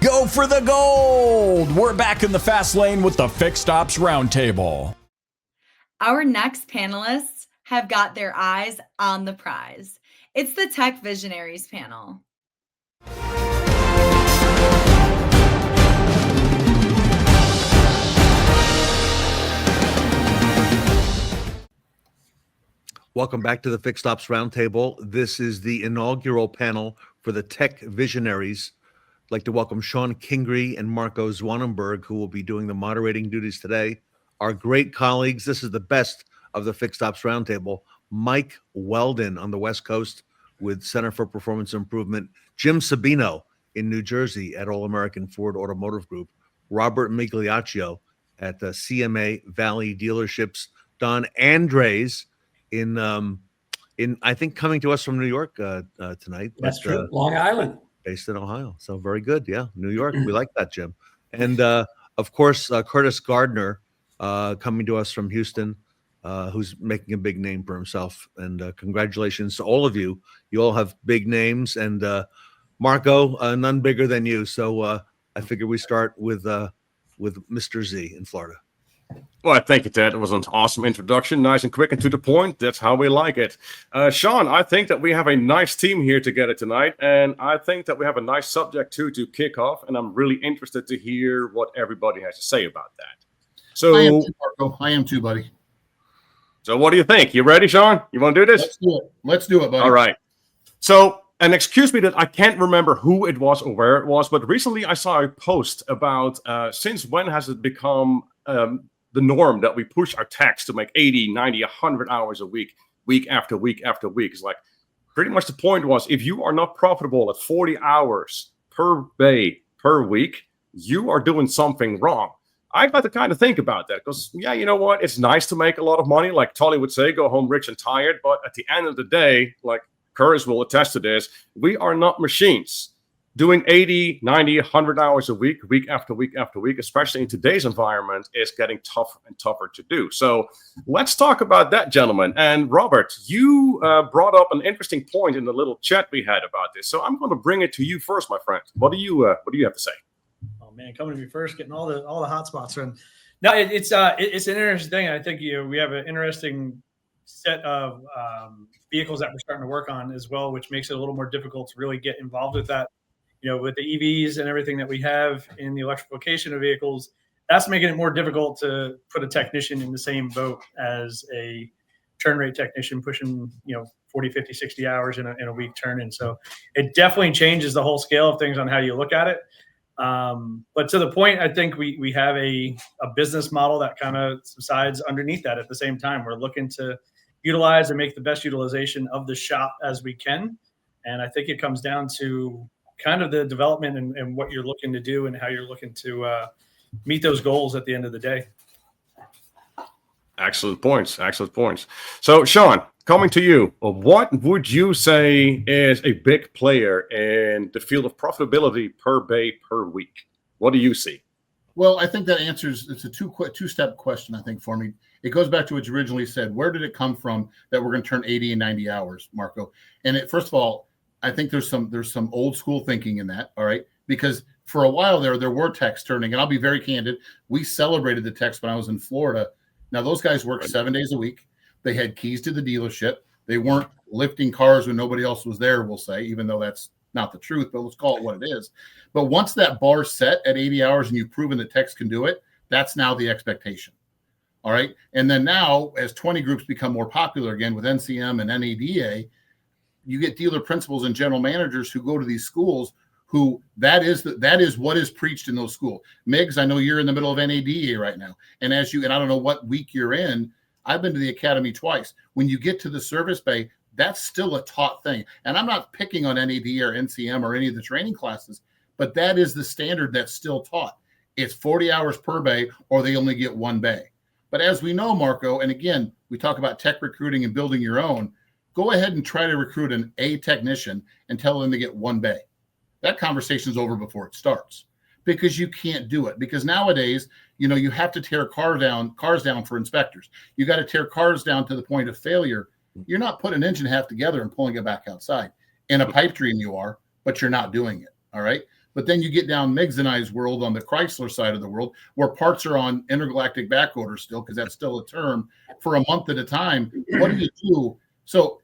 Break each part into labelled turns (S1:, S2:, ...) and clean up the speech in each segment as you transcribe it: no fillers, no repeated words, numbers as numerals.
S1: Go for the gold! We're back in the fast lane with the Fixed Ops Roundtable.
S2: Our next panelists have got their eyes on the prize. It's the Tech Visionaries panel.
S3: Welcome back to the Fixed Ops Roundtable. This is the inaugural panel for the Tech Visionaries. I'd like to welcome Shon Kingrey and Marco Zwanenburg, who will be doing the moderating duties today. Our great colleagues, this is the best of the Fixed Ops Roundtable. Mike Weldon on the West Coast with Center for Performance Improvement. Jim Sabino in New Jersey at All-American Ford Automotive Group. Robert Migliaccio at the CMA Valley Dealerships. Don Andres in I think coming to us from New York tonight.
S4: That's true. Long Island.
S3: Based in Ohio. So very good. Yeah. New York. We like that, Jim. And of course, Curtis Gardner coming to us from Houston, who's making a big name for himself. And congratulations to all of you. You all have big names. And Marco, none bigger than you. So I figure we start with Mr. Z in Florida.
S5: Well, thank you, Ted. It was an awesome introduction. Nice and quick and to the point. That's how we like it. Shon, I think that we have a nice team here together tonight. And I think that we have a nice subject, too, to kick off. And I'm really interested to hear what everybody has to say about that. So,
S6: I am too, Marco. I am too, buddy.
S5: So what do you think? You ready, Shon? You want to do this?
S6: Let's do it. Let's do it, buddy.
S5: All right. So, and excuse me that I can't remember who it was or where it was, but recently I saw a post about since when has it become the norm that we push our techs to make 80, 90, 100 hours a week, week after week after week. It's like pretty much the point was if you are not profitable at 40 hours per day per week, you are doing something wrong. I got to kind of think about that because, yeah, you know what? It's nice to make a lot of money. Like Tolly would say, go home rich and tired. But at the end of the day, like Curtis will attest to this, we are not machines. Doing 80, 90, 100 hours a week, week after week after week, especially in today's environment, is getting tougher and tougher to do. So let's talk about that, gentlemen. And Robert, you brought up an interesting point in the little chat we had about this. So I'm going to bring it to you first, my friend. What do you have to say?
S4: Oh man, coming to me first, getting all the hot spots. And no, it's an interesting thing. I think we have an interesting set of vehicles that we're starting to work on as well, which makes it a little more difficult to really get involved with that. With the EVs and everything that we have in the electrification of vehicles, that's making it more difficult to put a technician in the same boat as a turn rate technician pushing, 40, 50, 60 hours in a week turn. And so it definitely changes the whole scale of things on how you look at it. But to the point, I think we have a business model that kind of subsides underneath that at the same time. We're looking to utilize and make the best utilization of the shop as we can. And I think it comes down to kind of the development and what you're looking to do and how you're looking to meet those goals at the end of the day.
S5: Excellent points. Excellent points. So, Shon, coming to you, what would you say is a big player in the field of profitability per day per week? What do you see?
S6: Well, I think that answers, it's a two-step question, I think, for me. It goes back to what you originally said. Where did it come from that we're going to turn 80 and 90 hours, Marco? And first of all, I think there's some old school thinking in that, all right? Because for a while there were techs turning, and I'll be very candid. We celebrated the techs when I was in Florida. Now, those guys worked 7 days a week. They had keys to the dealership. They weren't lifting cars when nobody else was there, we'll say, even though that's not the truth, but let's call it what it is. But once that bar's set at 80 hours and you've proven that techs can do it, that's now the expectation, all right? And then now, as 20 groups become more popular again with NCM and NADA, you get dealer principals and general managers who go to these schools who that is what is preached in those schools. Miggs, I know you're in the middle of NADA right now. And I don't know what week you're in. I've been to the academy twice. When you get to the service bay, that's still a taught thing. And I'm not picking on NADA or NCM or any of the training classes, but that is the standard that's still taught. It's 40 hours per bay or they only get one bay. But as we know, Marco, and again, we talk about tech recruiting and building your own. Go ahead and try to recruit an A technician and tell them to get one bay. That conversation's over before it starts because you can't do it. Because nowadays, you have to tear cars down for inspectors. You got to tear cars down to the point of failure. You're not putting an engine half together and pulling it back outside. In a pipe dream you are, but you're not doing it. All right. But then you get down Migs and I's world on the Chrysler side of the world, where parts are on intergalactic back order still, because that's still a term, for a month at a time. What do you do? So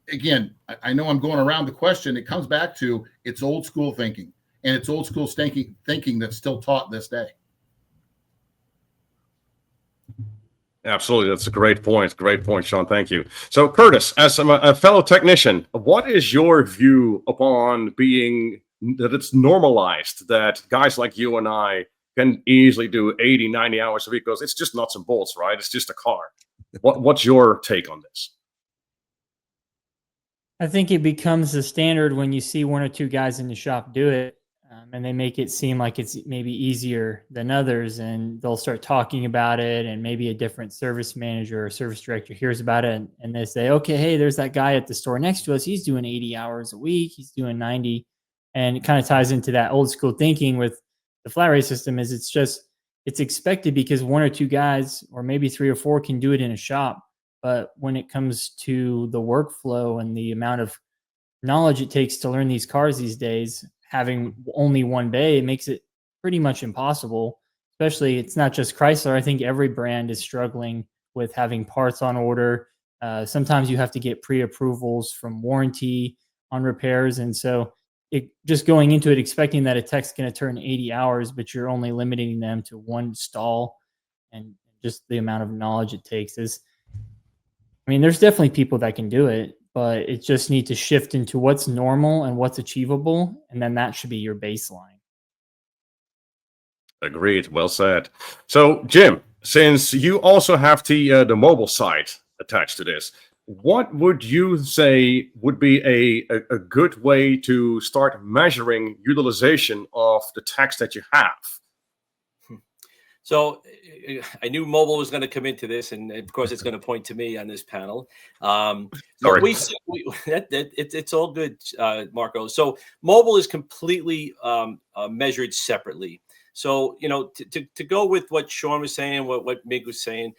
S6: again, I know I'm going around the question. It comes back to it's old school thinking, and it's old school thinking that's still taught this day.
S5: Absolutely. That's a great point. Great point, Shon. Thank you. So, Curtis, as a fellow technician, what is your view upon being that it's normalized that guys like you and I can easily do 80, 90 hours a week? Because it's just nuts and bolts, right? It's just a car. What's your take on this?
S7: I think it becomes the standard when you see one or two guys in the shop do it, and they make it seem like it's maybe easier than others, and they'll start talking about it, and maybe a different service manager or service director hears about it, and they say, okay, hey, there's that guy at the store next to us. He's doing 80 hours a week. He's doing 90. And it kind of ties into that old school thinking with the flat rate system is it's expected because one or two guys, or maybe three or four, can do it in a shop. But when it comes to the workflow and the amount of knowledge it takes to learn these cars these days, having only one bay, it makes it pretty much impossible. Especially, it's not just Chrysler. I think every brand is struggling with having parts on order. Sometimes you have to get pre-approvals from warranty on repairs. And so just going into it, expecting that a tech's going to turn 80 hours, but you're only limiting them to one stall, and just the amount of knowledge it takes is, I mean, there's definitely people that can do it, but it just needs to shift into what's normal and what's achievable. And then that should be your baseline.
S5: Agreed. Well said. So, Jim, since you also have the mobile side attached to this, what would you say would be a good way to start measuring utilization of the techs that you have?
S8: So I knew mobile was going to come into this, and of course it's going to point to me on this panel.
S5: Sorry.
S8: It's all good, Marco. So mobile is completely measured separately. So, you know, to go with what Shon was saying, what Mig was saying,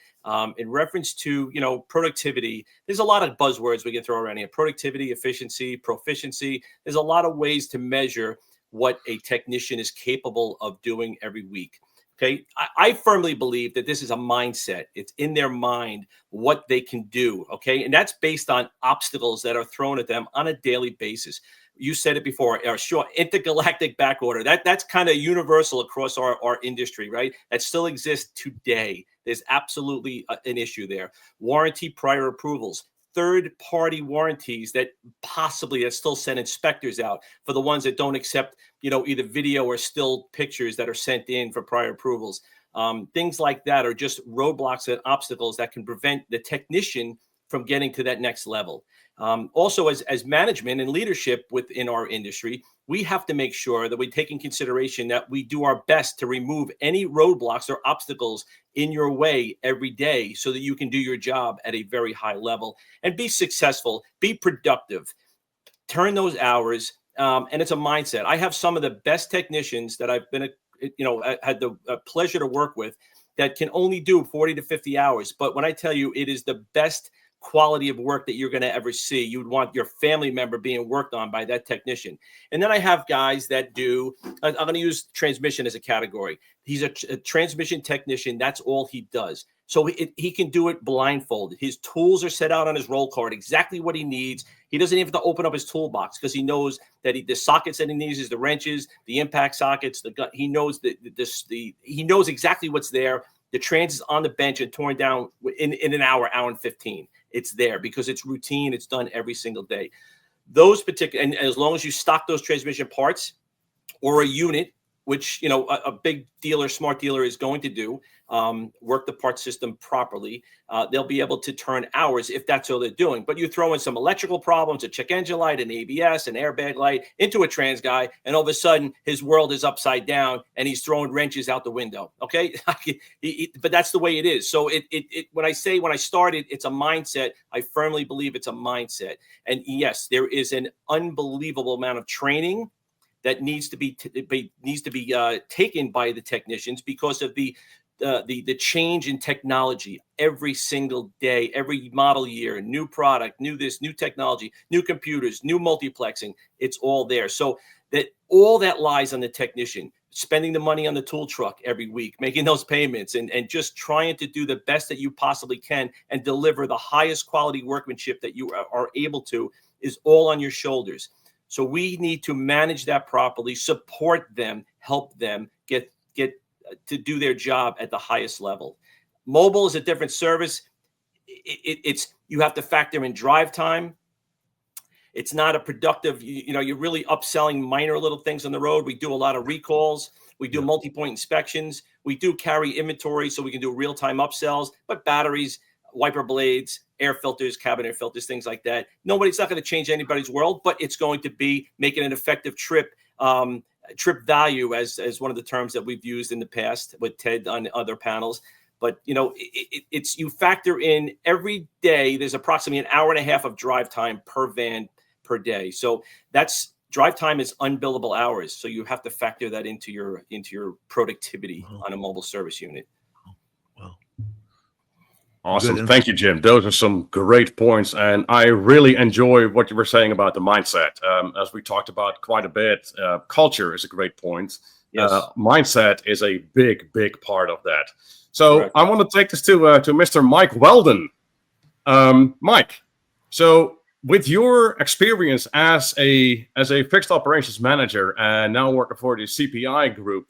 S8: in reference to, you know, productivity, there's a lot of buzzwords we can throw around here. Productivity, efficiency, proficiency. There's a lot of ways to measure what a technician is capable of doing every week. Okay. I firmly believe that this is a mindset. It's in their mind what they can do. Okay. And that's based on obstacles that are thrown at them on a daily basis. You said it before, sure, intergalactic back order. That's kind of universal across our industry, right? That still exists today. There's absolutely an issue there. Warranty prior approvals, third-party warranties that still send inspectors out for the ones that don't accept, you know, either video or still pictures that are sent in for prior approvals. Things like that are just roadblocks and obstacles that can prevent the technician from getting to that next level. Also, as management and leadership within our industry, we have to make sure that we take in consideration that we do our best to remove any roadblocks or obstacles in your way every day so that you can do your job at a very high level and be successful, be productive, turn those hours. And it's a mindset. I have some of the best technicians that I've been, had the pleasure to work with that can only do 40 to 50 hours. But when I tell you it is the best quality of work that you're going to ever see, you would want your family member being worked on by that technician. And then I have guys that do, I'm going to use transmission as a category. He's a transmission technician. That's all he does. So he can do it blindfolded. His tools are set out on his roll card, exactly what he needs. He doesn't even have to open up his toolbox because he knows that the sockets that he needs is the wrenches, the impact sockets, the gun. He knows he knows exactly what's there. The trans is on the bench and torn down in an hour and 15. It's there because it's routine. It's done every single day. Those particular, and as long as you stock those transmission parts or a unit, which, you know, a big dealer, smart dealer is going to do, work the part system properly, they'll be able to turn hours if that's all they're doing. But you throw in some electrical problems, a check engine light, an ABS, an airbag light into a trans guy, and all of a sudden his world is upside down and he's throwing wrenches out the window. Okay. But that's the way it is. So when I started, it's a mindset. I firmly believe it's a mindset. And yes, there is an unbelievable amount of training that needs to be taken by the technicians because of the change in technology every single day, every model year, new product, new technology, new computers, new multiplexing. It's all there. So that All that lies on the technician, spending the money on the tool truck every week, making those payments, and just trying to do the best that you possibly can and deliver the highest quality workmanship that you are able to, is all on your shoulders. So we need to manage that properly, support them, help them get to do their job at the highest level. Mobile is a different service. It's you have to factor in drive time. It's not a productive, you're really upselling minor little things on the road. We do a lot of recalls. We do multi-point inspections. We do carry inventory so we can do real-time upsells, but batteries, wiper blades, air filters, cabin air filters, things like that. It's not going to change anybody's world, but it's going to be making an effective trip value as one of the terms that we've used in the past with Ted on other panels. But, it's you factor in every day, there's approximately an hour and a half of drive time per van per day. So that's drive time is unbillable hours. So you have to factor that into your productivity on a mobile service unit.
S3: Wow.
S5: Awesome. Thank you, Jim. Those are some great points. And I really enjoy what you were saying about the mindset. As we talked about quite a bit, culture is a great point.
S8: Yes.
S5: Mindset is a big, big part of that. So
S8: Correct.
S5: I want to take this to Mr. Mike Weldon. Mike, so with your experience as a fixed operations manager and now working for the CPI group,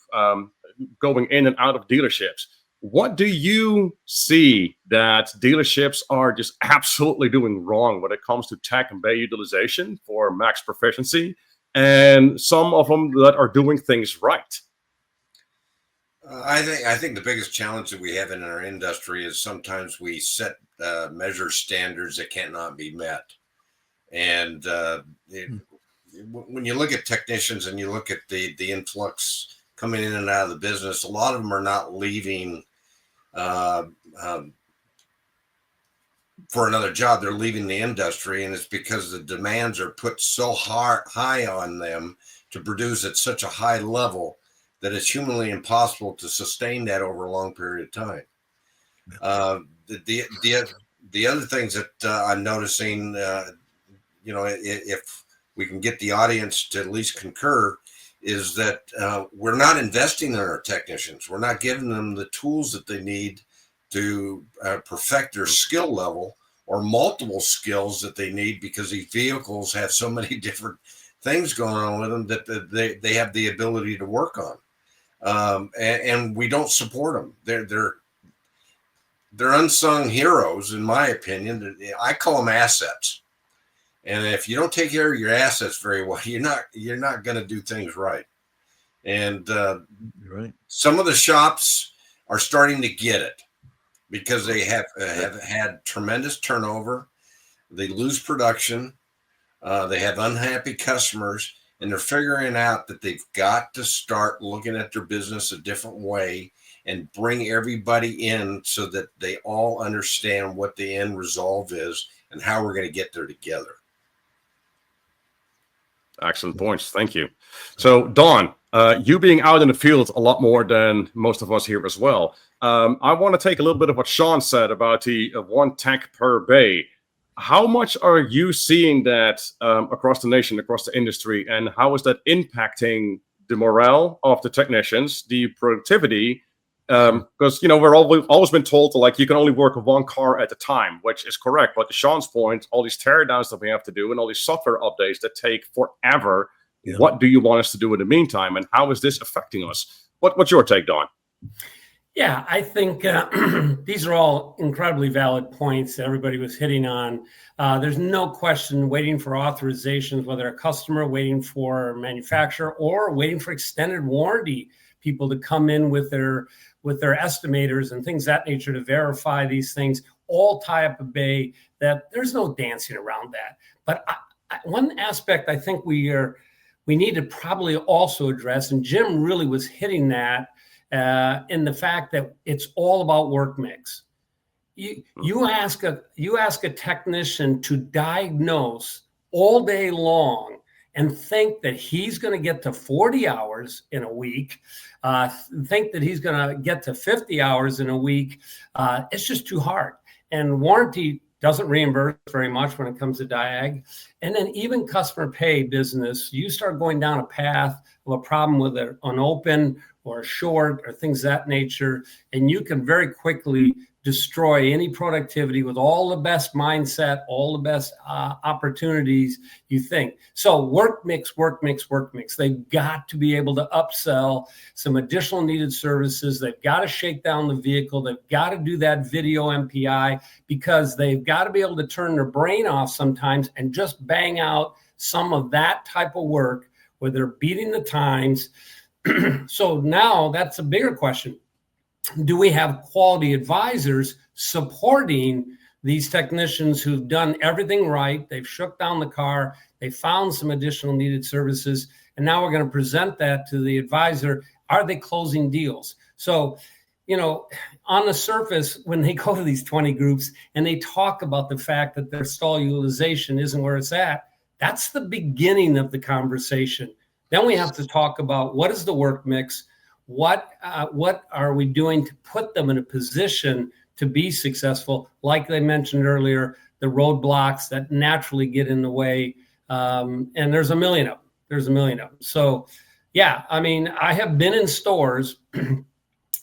S5: going in and out of dealerships, what do you see that dealerships are just absolutely doing wrong when it comes to tech and bay utilization for max proficiency, and some of them that are doing things right?
S9: I think the biggest challenge that we have in our industry is sometimes we set measure standards that cannot be met. And when you look at technicians and you look at the influx coming in and out of the business, a lot of them are not leaving for another job. They're leaving the industry, and it's because the demands are put so high on them to produce at such a high level that it's humanly impossible to sustain that over a long period of time. The other things that I'm noticing, if we can get the audience to at least concur, is that we're not investing in our technicians. We're not giving them the tools that they need to perfect their skill level, or multiple skills that they need, because these vehicles have so many different things going on with them that they have the ability to work on. And we don't support them. They're unsung heroes, in my opinion. I call them assets. And if you don't take care of your assets very well, you're not going to do things right. And
S3: right.
S9: Some of the shops are starting to get it, because they have had tremendous turnover. They lose production. They have unhappy customers, and they're figuring out that they've got to start looking at their business a different way and bring everybody in so that they all understand what the end result is and how we're going to get there together.
S5: Excellent points. Thank you. So, Dawn, you being out in the field a lot more than most of us here as well, I want to take a little bit of what Shon said about the one tech per bay. How much are you seeing that across the nation, across the industry, and how is that impacting the morale of the technicians, the productivity? Because we're always been told to, you can only work one car at a time, which is correct. But to Sean's point, all these teardowns that we have to do and all these software updates that take forever. Yeah. What do you want us to do in the meantime, and how is this affecting us? What's your take, Dawn?
S10: Yeah, I think these are all incredibly valid points that everybody was hitting on. There's no question waiting for authorizations, whether a customer waiting for a manufacturer or waiting for extended warranty people to come in with their estimators and things of that nature to verify these things, all tie up a bay. That there's no dancing around that. But one aspect I think we need to probably also address, and Jim really was hitting that, in the fact that it's all about work mix. You ask a technician to diagnose all day long and think that he's going to get to 40 hours in a week, think that he's going to get to 50 hours in a week. It's just too hard. And warranty doesn't reimburse very much when it comes to diag. And then even customer pay business, you start going down a path of a problem with an open or a short or things of that nature, and you can very quickly destroy any productivity with all the best mindset, all the best opportunities you think. So work mix. They've got to be able to upsell some additional needed services. They've got to shake down the vehicle. They've got to do that video MPI, because they've got to be able to turn their brain off sometimes and just bang out some of that type of work where they're beating the times. So now that's a bigger question. Do we have quality advisors supporting these technicians who've done everything right? They've shook down the car. They found some additional needed services. And now we're going to present that to the advisor. Are they closing deals? So, you know, on the surface, when they go to these 20 groups and they talk about the fact that their stall utilization isn't where it's at, that's the beginning of the conversation. Then we have to talk about what is the work mix? What are we doing to put them in a position to be successful? Like they mentioned earlier, the roadblocks that naturally get in the way. And there's a million of them. So, yeah, I mean, I have been in stores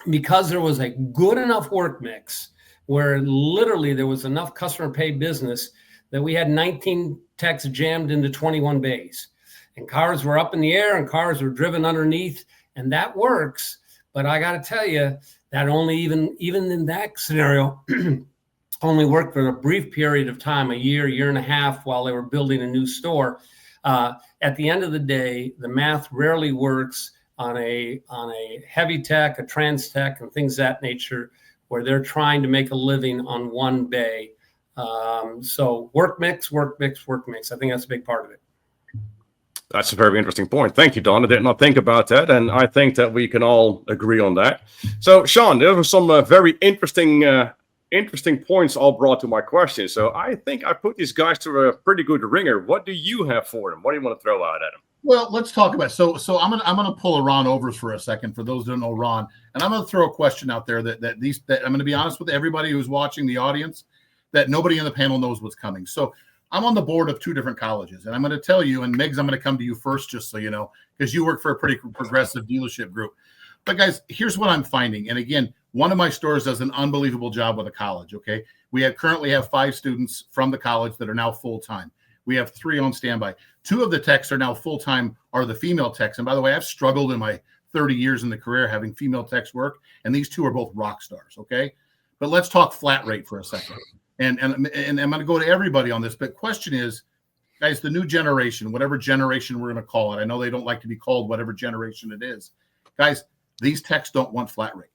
S10: because there was a good enough work mix where literally there was enough customer pay business that we had 19 techs jammed into 21 bays. And cars were up in the air and cars were driven underneath. And that works, but I got to tell you that only even in that scenario only worked for a brief period of time, a year and a half, while they were building a new store. At the end of the day, the math rarely works on a heavy tech, a trans tech, and things of that nature, where they're trying to make a living on one bay. So work mix. I think that's a big part of it.
S5: That's a very interesting point. Thank you, Don. I did not think about that, and I think that we can all agree on that. So, Shon, there were some very interesting points all brought to my question. So I think I put these guys to a pretty good ringer. What do you have for them? What do you want to throw out at them?
S6: Well, let's talk about it. So I'm gonna pull a Ron Overs for a second for those who don't know Ron, and I'm gonna throw a question out there that I'm gonna be honest with everybody who's watching, the audience, that nobody in the panel knows what's coming. So I'm on the board of 2 different colleges, and I'm going to tell you, and Miggs, I'm going to come to you first, just so you know, because you work for a pretty progressive dealership group. But guys, here's what I'm finding. And again, one of my stores does an unbelievable job with a college. Okay. We currently have 5 students from the college that are now full-time. We have 3 on standby. 2 of the techs are now full-time, are the female techs. And by the way, I've struggled in my 30 years in the career having female techs work. And these 2 are both rock stars. Okay. But let's talk flat rate for a second. And I'm going to go to everybody on this, but question is, guys, the new generation, whatever generation we're going to call it, I know they don't like to be called whatever generation it is. Guys, these techs don't want flat rate.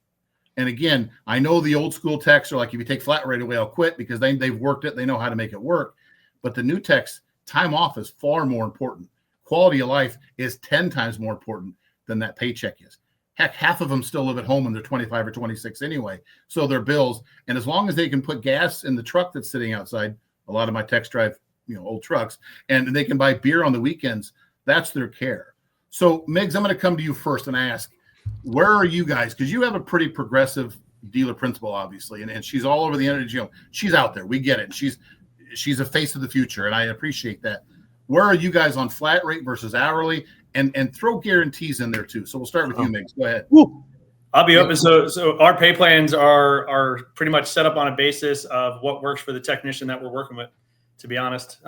S6: And again, I know the old school techs are like, if you take flat rate away, I'll quit, because they've worked it. They know how to make it work. But the new techs, time off is far more important. Quality of life is 10 times more important than that paycheck is. Heck, half of them still live at home when they're 25 or 26 anyway. So their bills, and as long as they can put gas in the truck that's sitting outside, a lot of my techs drive, old trucks, and they can buy beer on the weekends, that's their care. So Miggs, I'm going to come to you first and ask, where are you guys? Because you have a pretty progressive dealer principal, obviously, and she's all over the internet. She's out there. We get it. She's a face of the future, and I appreciate that. Where are you guys on flat rate versus hourly? And throw guarantees in there too. So we'll start with you, Miggs. Go ahead.
S4: I'll be open. So our pay plans are pretty much set up on a basis of what works for the technician that we're working with, to be honest.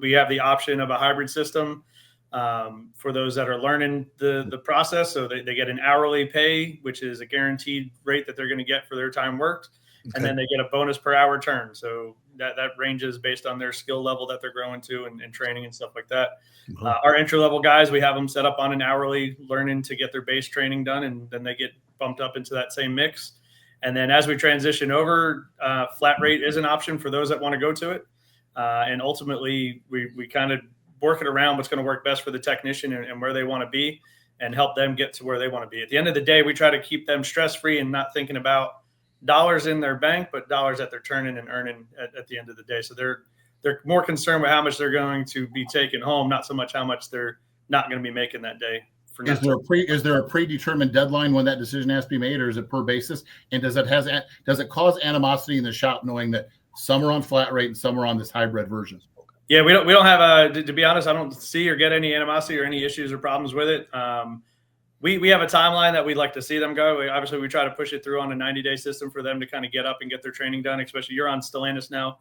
S4: We have the option of a hybrid system for those that are learning the process. So they get an hourly pay, which is a guaranteed rate that they're going to get for their time worked. Okay. And then they get a bonus per hour turn. So that ranges based on their skill level that they're growing to and training and stuff like that. Mm-hmm. Our entry level guys, we have them set up on an hourly learning to get their base training done, and then they get bumped up into that same mix. And then as we transition over, flat rate is an option for those that want to go to it. And ultimately, we kind of work it around what's going to work best for the technician and where they want to be, and help them get to where they want to be. At the end of the day, we try to keep them stress-free and not thinking about dollars in their bank, but dollars that they're turning and earning at the end of the day. So they're more concerned with how much they're going to be taking home, not so much how much they're not going to be making that day.
S6: Is there a predetermined deadline when that decision has to be made, or is it per basis? And does it cause animosity in the shop knowing that Some are on flat rate and some are on this hybrid version.
S4: Yeah, we don't have to be honest, I don't see or get any animosity or any issues or problems with it. We have a timeline that we'd like to see them go. Obviously, we try to push it through on a 90-day system for them to kind of get up and get their training done, especially you're on Stellantis now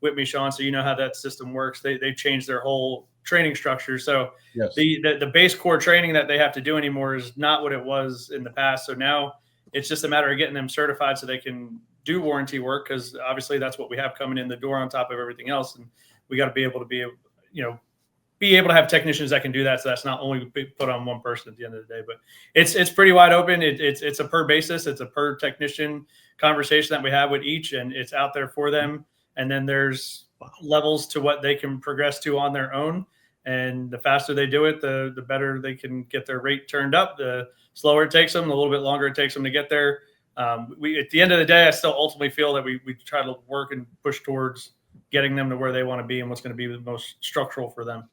S4: with me, Shon, so you know how that system works. They've changed their whole training structure. So
S6: yes.
S4: the base core training that they have to do anymore is not what it was in the past. So now it's just a matter of getting them certified so they can do warranty work, because obviously that's what we have coming in the door on top of everything else. And we got to be able to have technicians that can do that. So that's not only put on one person at the end of the day, but it's pretty wide open. It's a per basis. It's a per technician conversation that we have with each, and it's out there for them. And then there's levels to what they can progress to on their own. And the faster they do it, the better they can get their rate turned up. The slower it takes them, the little bit longer it takes them to get there. At the end of the day, I still ultimately feel that we try to work and push towards getting them to where they want to be and what's going to be the most structural for them.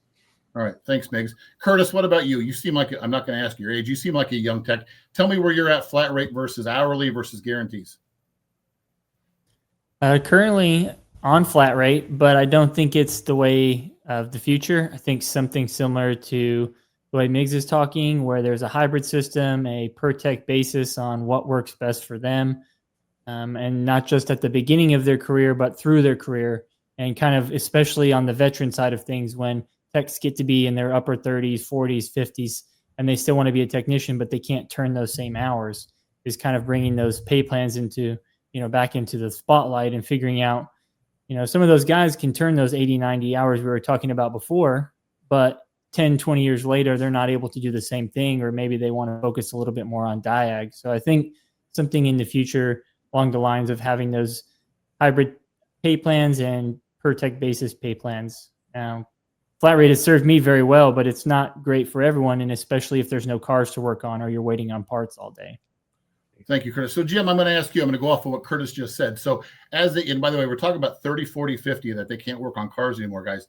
S6: All right. Thanks, Miggs. Curtis, what about you? You seem like, I'm not going to ask your age. You seem like a young tech. Tell me where you're at flat rate versus hourly versus guarantees.
S7: Currently on flat rate, but I don't think it's the way of the future. I think something similar to the way Miggs is talking, where there's a hybrid system, a per tech basis on what works best for them. And not just at the beginning of their career, but through their career, and kind of especially on the veteran side of things, when techs get to be in their upper 30s, 40s, 50s, and they still want to be a technician, but they can't turn those same hours, is kind of bringing those pay plans into, back into the spotlight and figuring out, some of those guys can turn those 80, 90 hours we were talking about before, but 10, 20 years later, they're not able to do the same thing, or maybe they want to focus a little bit more on diag. So I think something in the future along the lines of having those hybrid pay plans and per tech basis pay plans. Flat rate has served me very well, but it's not great for everyone, and especially if there's no cars to work on or you're waiting on parts all day.
S6: Thank you, Curtis. So, Jim, I'm going to ask you, I'm going to go off of what Curtis just said. So, and by the way, we're talking about 30, 40, 50 that they can't work on cars anymore, guys.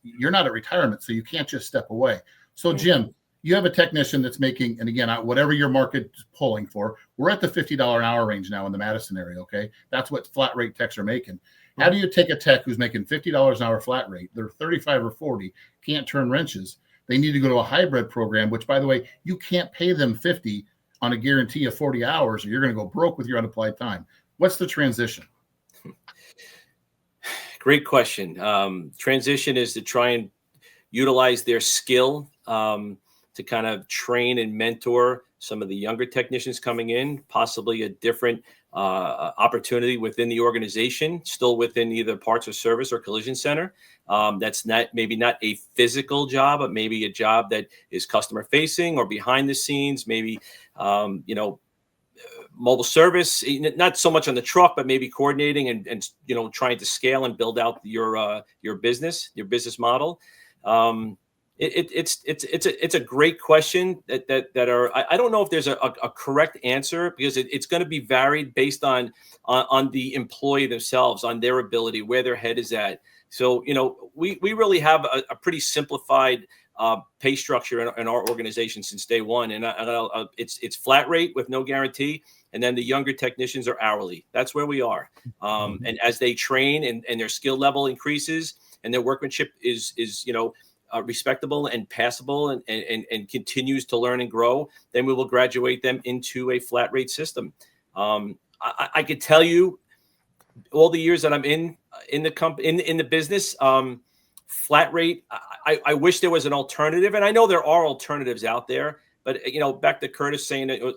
S6: You're not at retirement, so you can't just step away. So, Jim, you have a technician that's making, and again, whatever your market's pulling for, we're at the $50 an hour range now in the Madison area, okay? That's what flat rate techs are making. How do you take a tech who's making $50 an hour flat rate, they're 35 or 40, can't turn wrenches, they need to go to a hybrid program, which, by the way, you can't pay them 50 on a guarantee of 40 hours, or you're going to go broke with your unapplied time. What's the transition?
S8: Great question. Transition is to try and utilize their skill to kind of train and mentor some of the younger technicians coming in, possibly a different opportunity within the organization, still within either parts or service or collision center. That's maybe not a physical job, but maybe a job that is customer facing or behind the scenes, maybe, mobile service, not so much on the truck, but maybe coordinating and trying to scale and build out your business model. It's a great question I don't know if there's a correct answer, because it's going to be varied based on the employee themselves, on their ability, where their head is at. So, we really have a pretty simplified pay structure in our organization since day one. And it's flat rate with no guarantee. And then the younger technicians are hourly. That's where we are. And as they train and their skill level increases and their workmanship is respectable and passable and continues to learn and grow, then we will graduate them into a flat rate system. I could tell you all the years that I'm in the business, flat rate, I wish there was an alternative, and I know there are alternatives out there, but back to Curtis saying that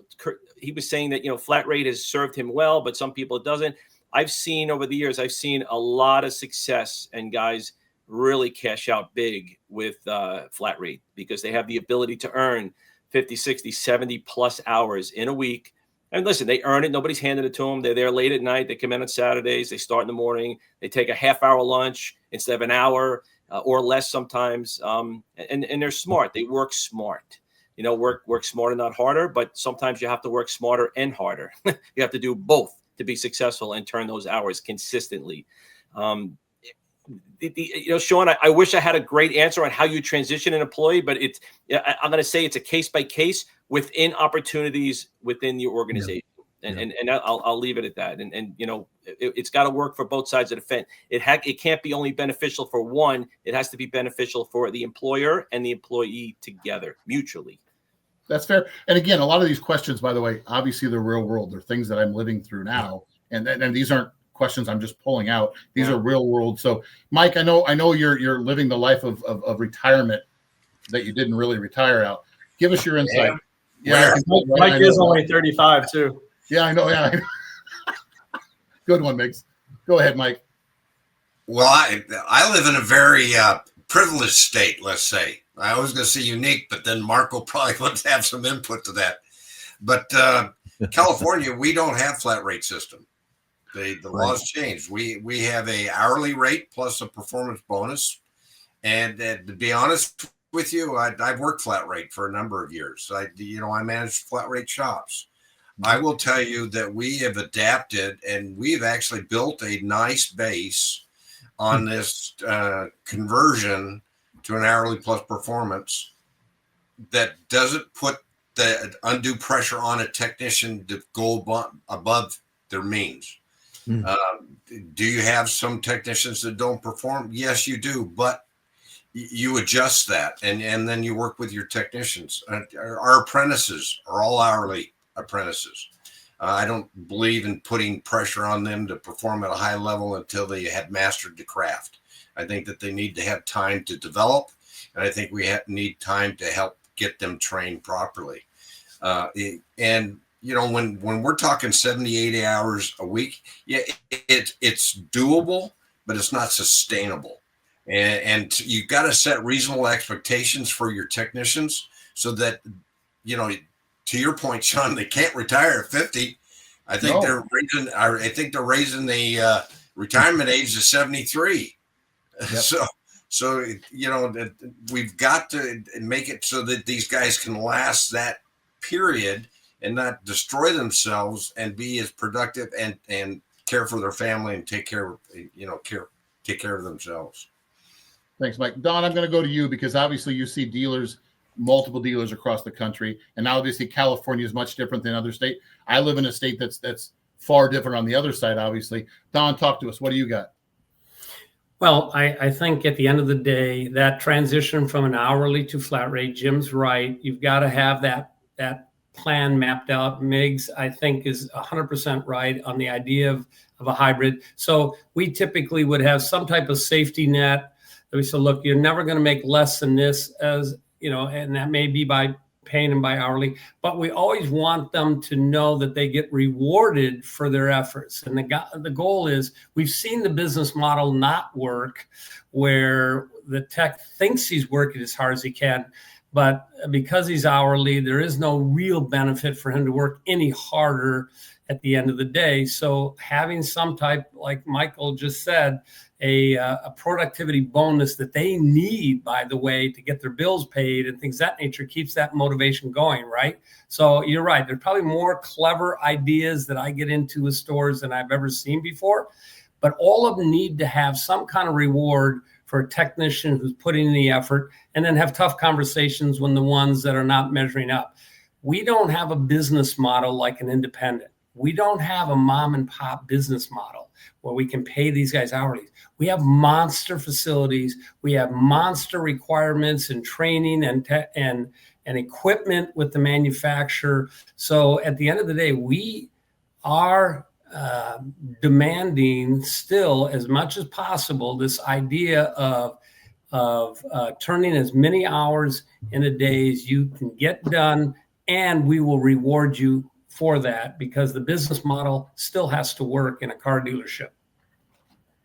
S8: he was saying that flat rate has served him well, but some people it doesn't. Over the years, I've seen a lot of success and guys really cash out big with flat rate, because they have the ability to earn 50, 60, 70 plus hours in a week. And listen, they earn it. Nobody's handing it to them. They're there late at night. They come in on Saturdays. They start in the morning. They take a half-hour lunch instead of an hour or less sometimes. And they're smart. They work smart. Work smarter, not harder. But sometimes you have to work smarter and harder. You have to do both to be successful and turn those hours consistently. Shon, I wish I had a great answer on how you transition an employee, but I'm going to say it's a case by case within opportunities within your organization. And I'll leave it at that. And you know, it's got to work for both sides of the fence. It can't be only beneficial for one. It has to be beneficial for the employer and the employee together, mutually.
S6: That's fair. And again, a lot of these questions, by the way, obviously they're real world. They're things that I'm living through now. And these aren't questions I'm just pulling out. These are real world. So Mike, I know you're living the life of retirement that you didn't really retire out. Give us your insight.
S4: Yeah, Mike is only 35 too.
S6: Yeah, I know. Yeah, good one, Migs. Go ahead, Mike.
S9: Well, I live in a very privileged state, let's say. I was going to say unique, but then Marco probably would have some input to that. But California, we don't have flat rate system. The laws changed. We have a hourly rate plus a performance bonus. And to be honest with you, I've worked flat rate for a number of years. I managed flat rate shops. I will tell you that we have adapted, and we've actually built a nice base on this conversion to an hourly plus performance that doesn't put the undue pressure on a technician to go above their means. Do you have some technicians that don't perform? Yes, you do, but you adjust that, and then you work with your technicians. Our apprentices are all hourly apprentices. I don't believe in putting pressure on them to perform at a high level until they have mastered the craft. I think that they need to have time to develop, and I think we need time to help get them trained properly. And you know, when we're talking 70, 80 hours a week, yeah, it's doable, but it's not sustainable. And you've got to set reasonable expectations for your technicians so that, you know, to your point, Shon, they can't retire at 50. I think they're raising the retirement age to 73. Yep. So you know, we've got to make it so that these guys can last that period and not destroy themselves, and be as productive and care for their family and take care of themselves.
S6: Thanks, Mike. Don, I'm going to go to you because obviously you see dealers, multiple dealers across the country, and obviously California is much different than other states. I live in a state that's far different on the other side, obviously. Don, talk to us. What do you got?
S10: Well, I think at the end of the day, that transition from an hourly to flat rate, Jim's right. You've got to have that plan mapped out. Migs, I think, is 100% right on the idea of a hybrid. So we typically would have some type of safety net. We said, look, you're never going to make less than this, as you know, and that may be by paying them by hourly, but we always want them to know that they get rewarded for their efforts. And the goal is, we've seen the business model not work where the tech thinks he's working as hard as he can, but because he's hourly, there is no real benefit for him to work any harder at the end of the day. So having some type, like Michael just said, a productivity bonus that they need, by the way, to get their bills paid and things of that nature, keeps that motivation going, right? So you're right. There's probably more clever ideas that I get into with stores than I've ever seen before, but all of them need to have some kind of reward for a technician who's putting in the effort, and then have tough conversations when the ones that are not measuring up. We don't have a business model like an independent. We don't have a mom and pop business model where we can pay these guys hourly. We have monster facilities. We have monster requirements and training and equipment with the manufacturer. So at the end of the day, we are demanding still, as much as possible, this idea of turning as many hours in a day as you can get done, and we will reward you for that, because the business model still has to work in a car dealership.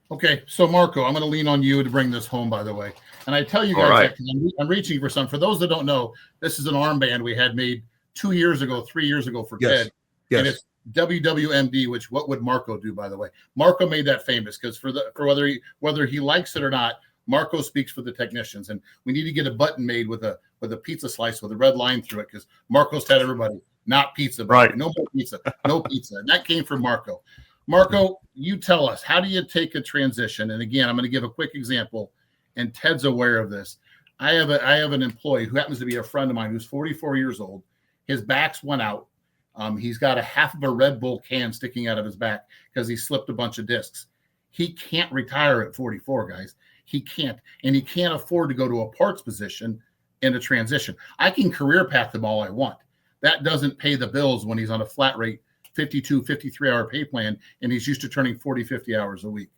S6: Okay, so Marco, I'm going to lean on you to bring this home, by the way. And I tell you guys,
S5: right,
S6: that I'm reaching for some. For those that don't know, this is an armband we had made 3 years ago for Ted.
S3: Yes.
S6: And it's WWMD, which what would Marco do, by the way? Marco made that famous because for whether he likes it or not, Marco speaks for the technicians. And we need to get a button made with a pizza slice with a red line through it, because Marco's had everybody, not pizza,
S5: right?
S6: No more pizza, no pizza. And that came from Marco. Marco, you tell us, how do you take a transition? And again, I'm going to give a quick example, and Ted's aware of this. I have an employee who happens to be a friend of mine who's 44 years old. His backs went out. He's got a half of a Red Bull can sticking out of his back because he slipped a bunch of discs. He can't retire at 44, guys. He can't. And he can't afford to go to a parts position in a transition. I can career path him all I want. That doesn't pay the bills when he's on a flat rate 52, 53-hour pay plan, and he's used to turning 40, 50 hours a week.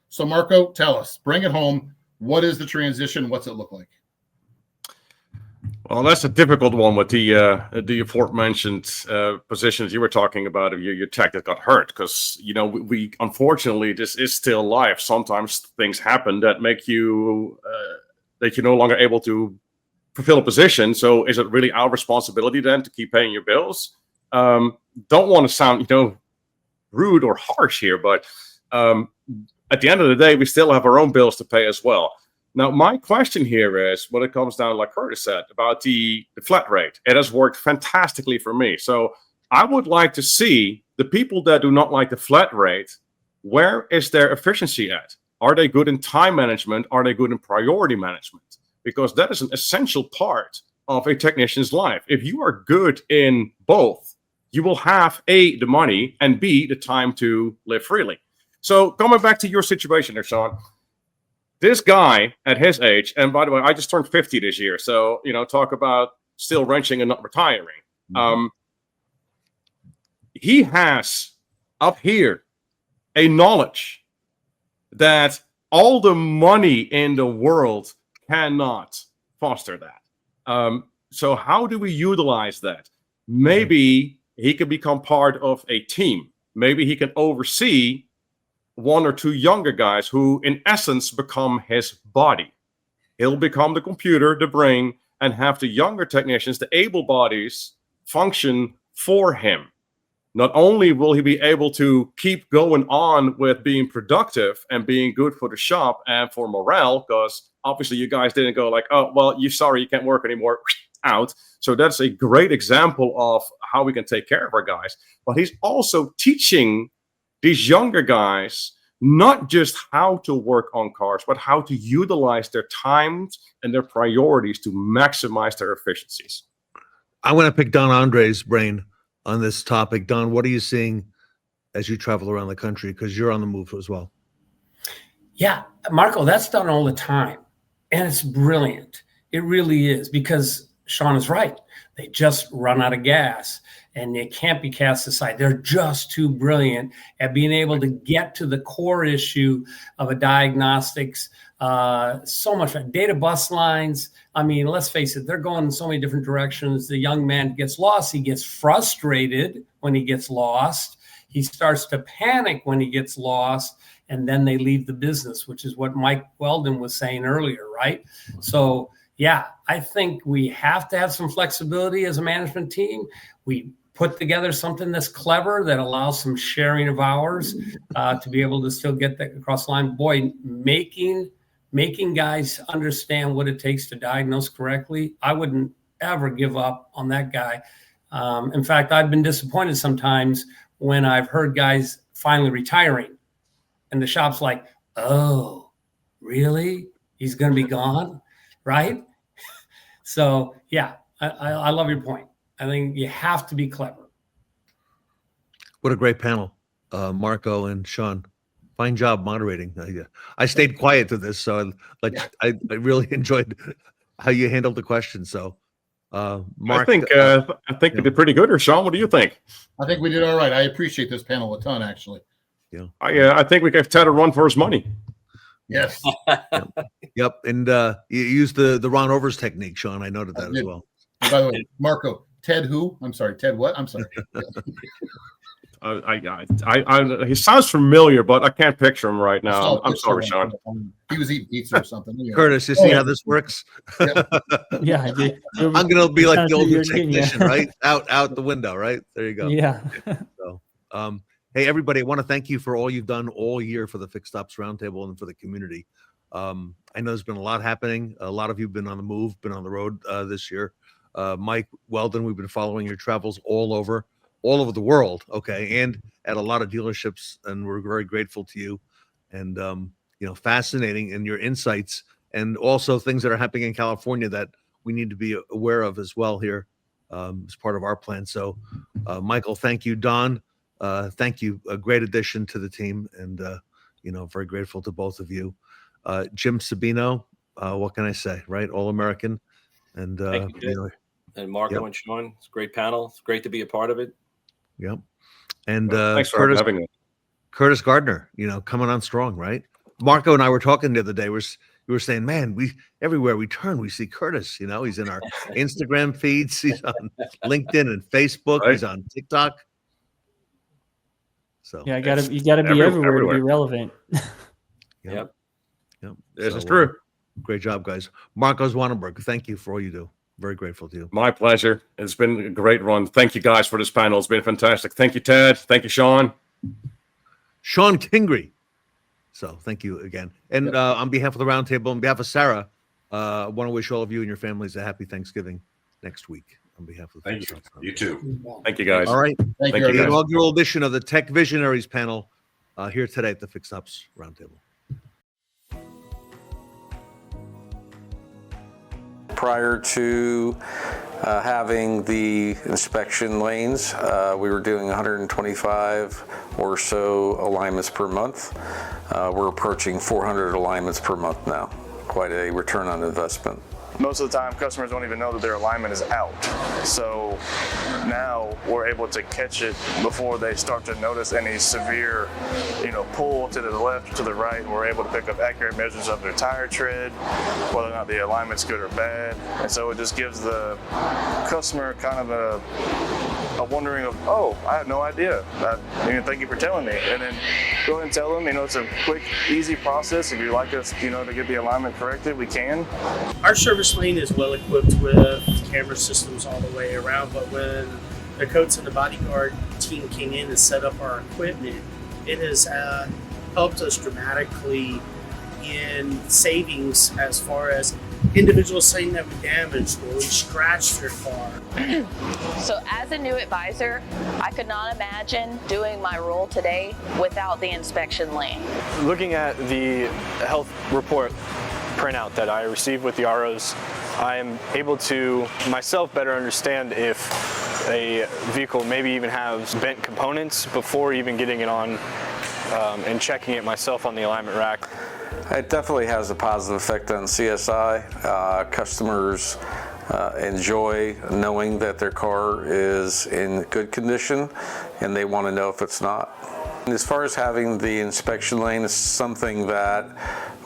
S6: So, Marco, tell us. Bring it home. What is the transition? What's it look like?
S5: Well, that's a difficult one with the aforementioned positions you were talking about of your tech that got hurt. Because, we unfortunately, this is still life. Sometimes things happen that make you that you're no longer able to fulfill a position. So is it really our responsibility then to keep paying your bills? Don't want to sound, rude or harsh here, but at the end of the day, we still have our own bills to pay as well. Now, my question here is, when it comes down, like Curtis said, about the flat rate, it has worked fantastically for me. So I would like to see the people that do not like the flat rate, where is their efficiency at? Are they good in time management? Are they good in priority management? Because that is an essential part of a technician's life. If you are good in both, you will have A, the money, and B, the time to live freely. So coming back to your situation there, Shon, this guy at his age, and by the way, I just turned 50 this year. So, talk about still wrenching and not retiring. Mm-hmm. He has up here a knowledge that all the money in the world cannot foster that. So how do we utilize that? Maybe he can become part of a team. Maybe he can oversee one or two younger guys who, in essence, become his body. He'll become the computer, the brain, and have the younger technicians, the able bodies, function for him. Not only will he be able to keep going on with being productive and being good for the shop and for morale, because obviously you guys didn't go like, oh, well, you're sorry, you can't work anymore, out. So that's a great example of how we can take care of our guys. But he's also teaching these younger guys not just how to work on cars, but how to utilize their times and their priorities to maximize their efficiencies.
S3: I want to pick Don Andre's brain on this topic. Don, what are you seeing as you travel around the country? Because you're on the move as well.
S10: Yeah, Marco, that's done all the time. And it's brilliant. It really is, because Shon is right. They just run out of gas and they can't be cast aside. They're just too brilliant at being able to get to the core issue of a diagnostics. So much data bus lines. I mean, let's face it, they're going in so many different directions. The young man gets lost. He gets frustrated when he gets lost. He starts to panic when he gets lost. And then they leave the business, which is what Mike Weldon was saying earlier, right? So, yeah, I think we have to have some flexibility as a management team. We put together something that's clever, that allows some sharing of hours to be able to still get that across the line. Boy, making guys understand what it takes to diagnose correctly, I wouldn't ever give up on that guy. In fact, I've been disappointed sometimes when I've heard guys finally retiring. And the shop's like, oh, really? He's going to be gone, right? So, yeah, I love your point. I think you have to be clever.
S3: What a great panel, Marco and Shon. Fine job moderating. I stayed quiet to this, so I really enjoyed how you handled the question. So, Mark,
S5: I think we did pretty good. Or Shon, what do you think?
S6: I think we did all right. I appreciate this panel a ton, actually.
S3: Yeah,
S5: I think we gave Ted a run for his money.
S6: Yes.
S3: Yep. And you used the Ron Overs technique, Shon. I noted that as well.
S6: By the way, Marco, Ted who? I'm sorry, Ted what? I'm sorry.
S5: He sounds familiar, but I can't picture him right now. I'm sorry, Shon.
S6: He was eating pizza or something. Yeah.
S3: Curtis, you see how this works?
S7: Yeah, I did.
S3: I'm gonna be like the older technician, right? Out the window, right? There you go.
S7: Yeah.
S3: So, hey, everybody, I want to thank you for all you've done all year for the Fixed Ops Roundtable and for the community. I know there's been a lot happening. A lot of you have been on the move, been on the road this year. Mike Weldon, we've been following your travels all over the world, okay, and at a lot of dealerships, and we're very grateful to you. And, fascinating in your insights, and also things that are happening in California that we need to be aware of as well here. as part of our plan. So, Michael, thank you. Don, thank you. A great addition to the team, and very grateful to both of you. Jim Sabino, what can I say? Right, All-American, and
S8: Thank you, Jim. And Marco and Shon. It's a great panel. It's great to be a part of it.
S3: Yep. And
S5: thanks for having me.
S3: Curtis Gardner, coming on strong, right? Marco and I were talking the other day. You were saying, man, everywhere we turn, we see Curtis. He's in our Instagram feeds, he's on LinkedIn and Facebook, right. He's on TikTok. So
S7: yeah, you gotta be everywhere to be relevant.
S3: Yep.
S5: This is true.
S3: Great job, guys. Marco Zwanenburg, thank you for all you do. Very grateful to you.
S5: My pleasure. It's been a great run. Thank you guys for this panel. It's been fantastic. Thank you, Ted. Thank you, Shon.
S3: Shon Kingrey. So thank you again. And on behalf of the Roundtable, on behalf of Sarah, I want to wish all of you and your families a happy Thanksgiving next week. On behalf of the
S9: Thank you. You too.
S5: Thank you, guys.
S3: All right.
S6: Thank you.
S3: The inaugural edition of the Tech Visionaries panel here today at the Fixed Ops Roundtable.
S11: Prior to having the inspection lanes, we were doing 125 or so alignments per month. We're approaching 400 alignments per month now. Quite a return on investment.
S12: Most of the time, customers don't even know that their alignment is out. So now we're able to catch it before they start to notice any severe, pull to the left or to the right. And we're able to pick up accurate measures of their tire tread, whether or not the alignment's good or bad. And so it just gives the customer kind of a wondering of, oh, I had no idea. Thank you for telling me. And then go ahead and tell them, it's a quick, easy process. If you'd like us, to get the alignment corrected, we can.
S13: Our service lane is well equipped with camera systems all the way around, but when the Coats and the Bodyguard team came in and set up our equipment, it has helped us dramatically in savings as far as individuals saying that we damaged or we scratched their car.
S14: So as a new advisor, I could not imagine doing my role today without the inspection lane.
S12: Looking at the health report printout that I received with the ROs, I am able to myself better understand if a vehicle maybe even has bent components before even getting it on and checking it myself on the alignment rack.
S11: It definitely has a positive effect on CSI. Customers enjoy knowing that their car is in good condition, and they want to know if it's not. As far as having the inspection lane is something that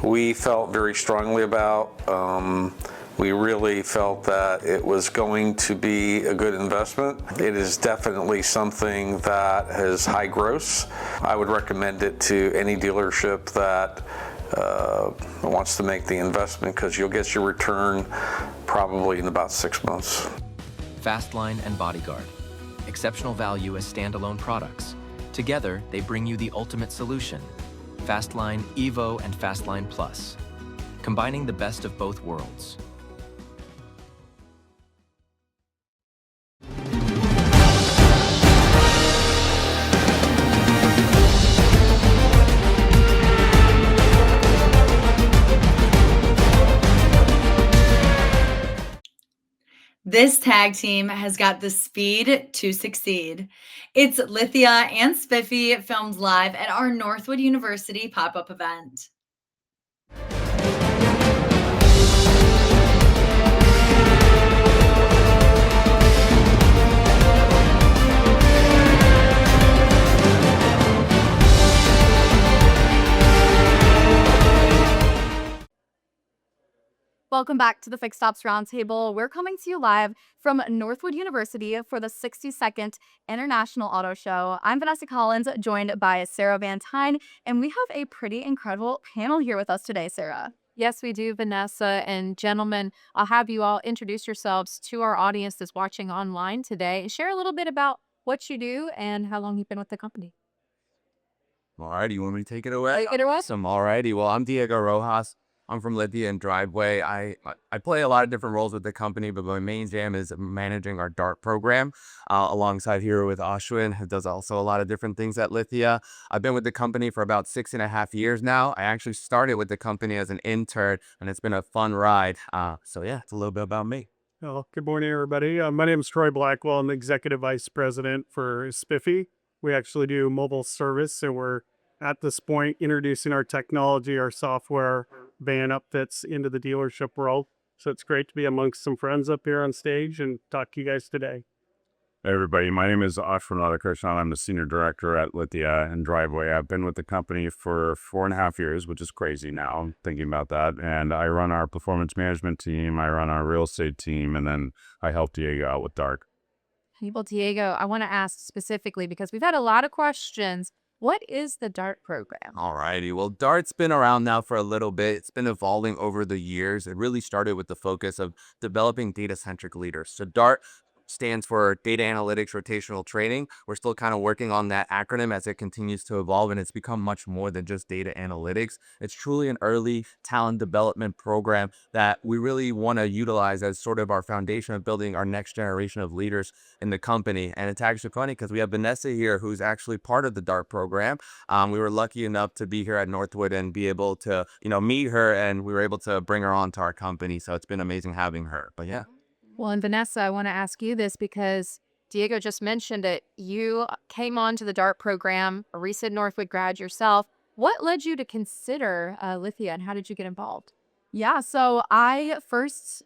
S11: we felt very strongly about. We really felt that it was going to be a good investment. It is definitely something that has high gross. I would recommend it to any dealership that wants to make the investment, because you'll get your return probably in about 6 months.
S15: Fastline and Bodyguard. Exceptional value as standalone products. Together, they bring you the ultimate solution. Fastline Evo and Fastline Plus. Combining the best of both worlds.
S2: This tag team has got the speed to succeed. It's Lithia and Spiffy filmed live at our Northwood University pop-up event.
S16: Welcome back to the Fixed Ops Roundtable. We're coming to you live from Northwood University for the 62nd International Auto Show. I'm Vanessa Collins, joined by Sarah Van Tyne, and we have a pretty incredible panel here with us today, Sarah.
S17: Yes, we do, Vanessa. And gentlemen, I'll have you all introduce yourselves to our audience that's watching online today and share a little bit about what you do and how long you've been with the company.
S18: Alrighty, you want me to take it away?
S17: Take it away.
S18: Awesome. Alrighty. Well, I'm Diego Rojas. I'm from Lithia and Driveway. I play a lot of different roles with the company, but my main jam is managing our DART program alongside here with Ashwin, who does also a lot of different things at Lithia. I've been with the company for about 6.5 years now. I actually started with the company as an intern, and it's been a fun ride. So yeah, it's a little bit about me.
S19: Well, good morning, everybody. My name is Troy Blackwell. I'm the Executive Vice President for Spiffy. We actually do mobile service, and we're at this point introducing our technology, our software van upfits into the dealership world. So it's great to be amongst some friends up here on stage and talk to you guys today.
S20: Hey everybody, my name is Ashwin Radhakrishnan. I'm the Senior Director at Lithia and Driveway. I've been with the company for 4.5 years, which is crazy now, thinking about that. And I run our performance management team, I run our real estate team, and then I help Diego out with Dark.
S17: Well, Diego, I want to ask specifically because we've had a lot of questions. What is the DART program?
S18: Alrighty, well, DART's been around now for a little bit. It's been evolving over the years. It really started with the focus of developing data-centric leaders. So DART stands for Data Analytics Rotational Training. We're still kind of working on that acronym as it continues to evolve, and it's become much more than just data analytics. It's truly an early talent development program that we really want to utilize as sort of our foundation of building our next generation of leaders in the company. And it's actually funny because we have Vanessa here, who's actually part of the DART program. We were lucky enough to be here at Northwood and be able to, meet her, and we were able to bring her on to our company. So it's been amazing having her. But yeah.
S17: Well, and Vanessa, I want to ask you this because Diego just mentioned it. You came on to the DART program, a recent Northwood grad yourself. What led you to consider Lithia, and how did you get involved?
S16: Yeah, so I first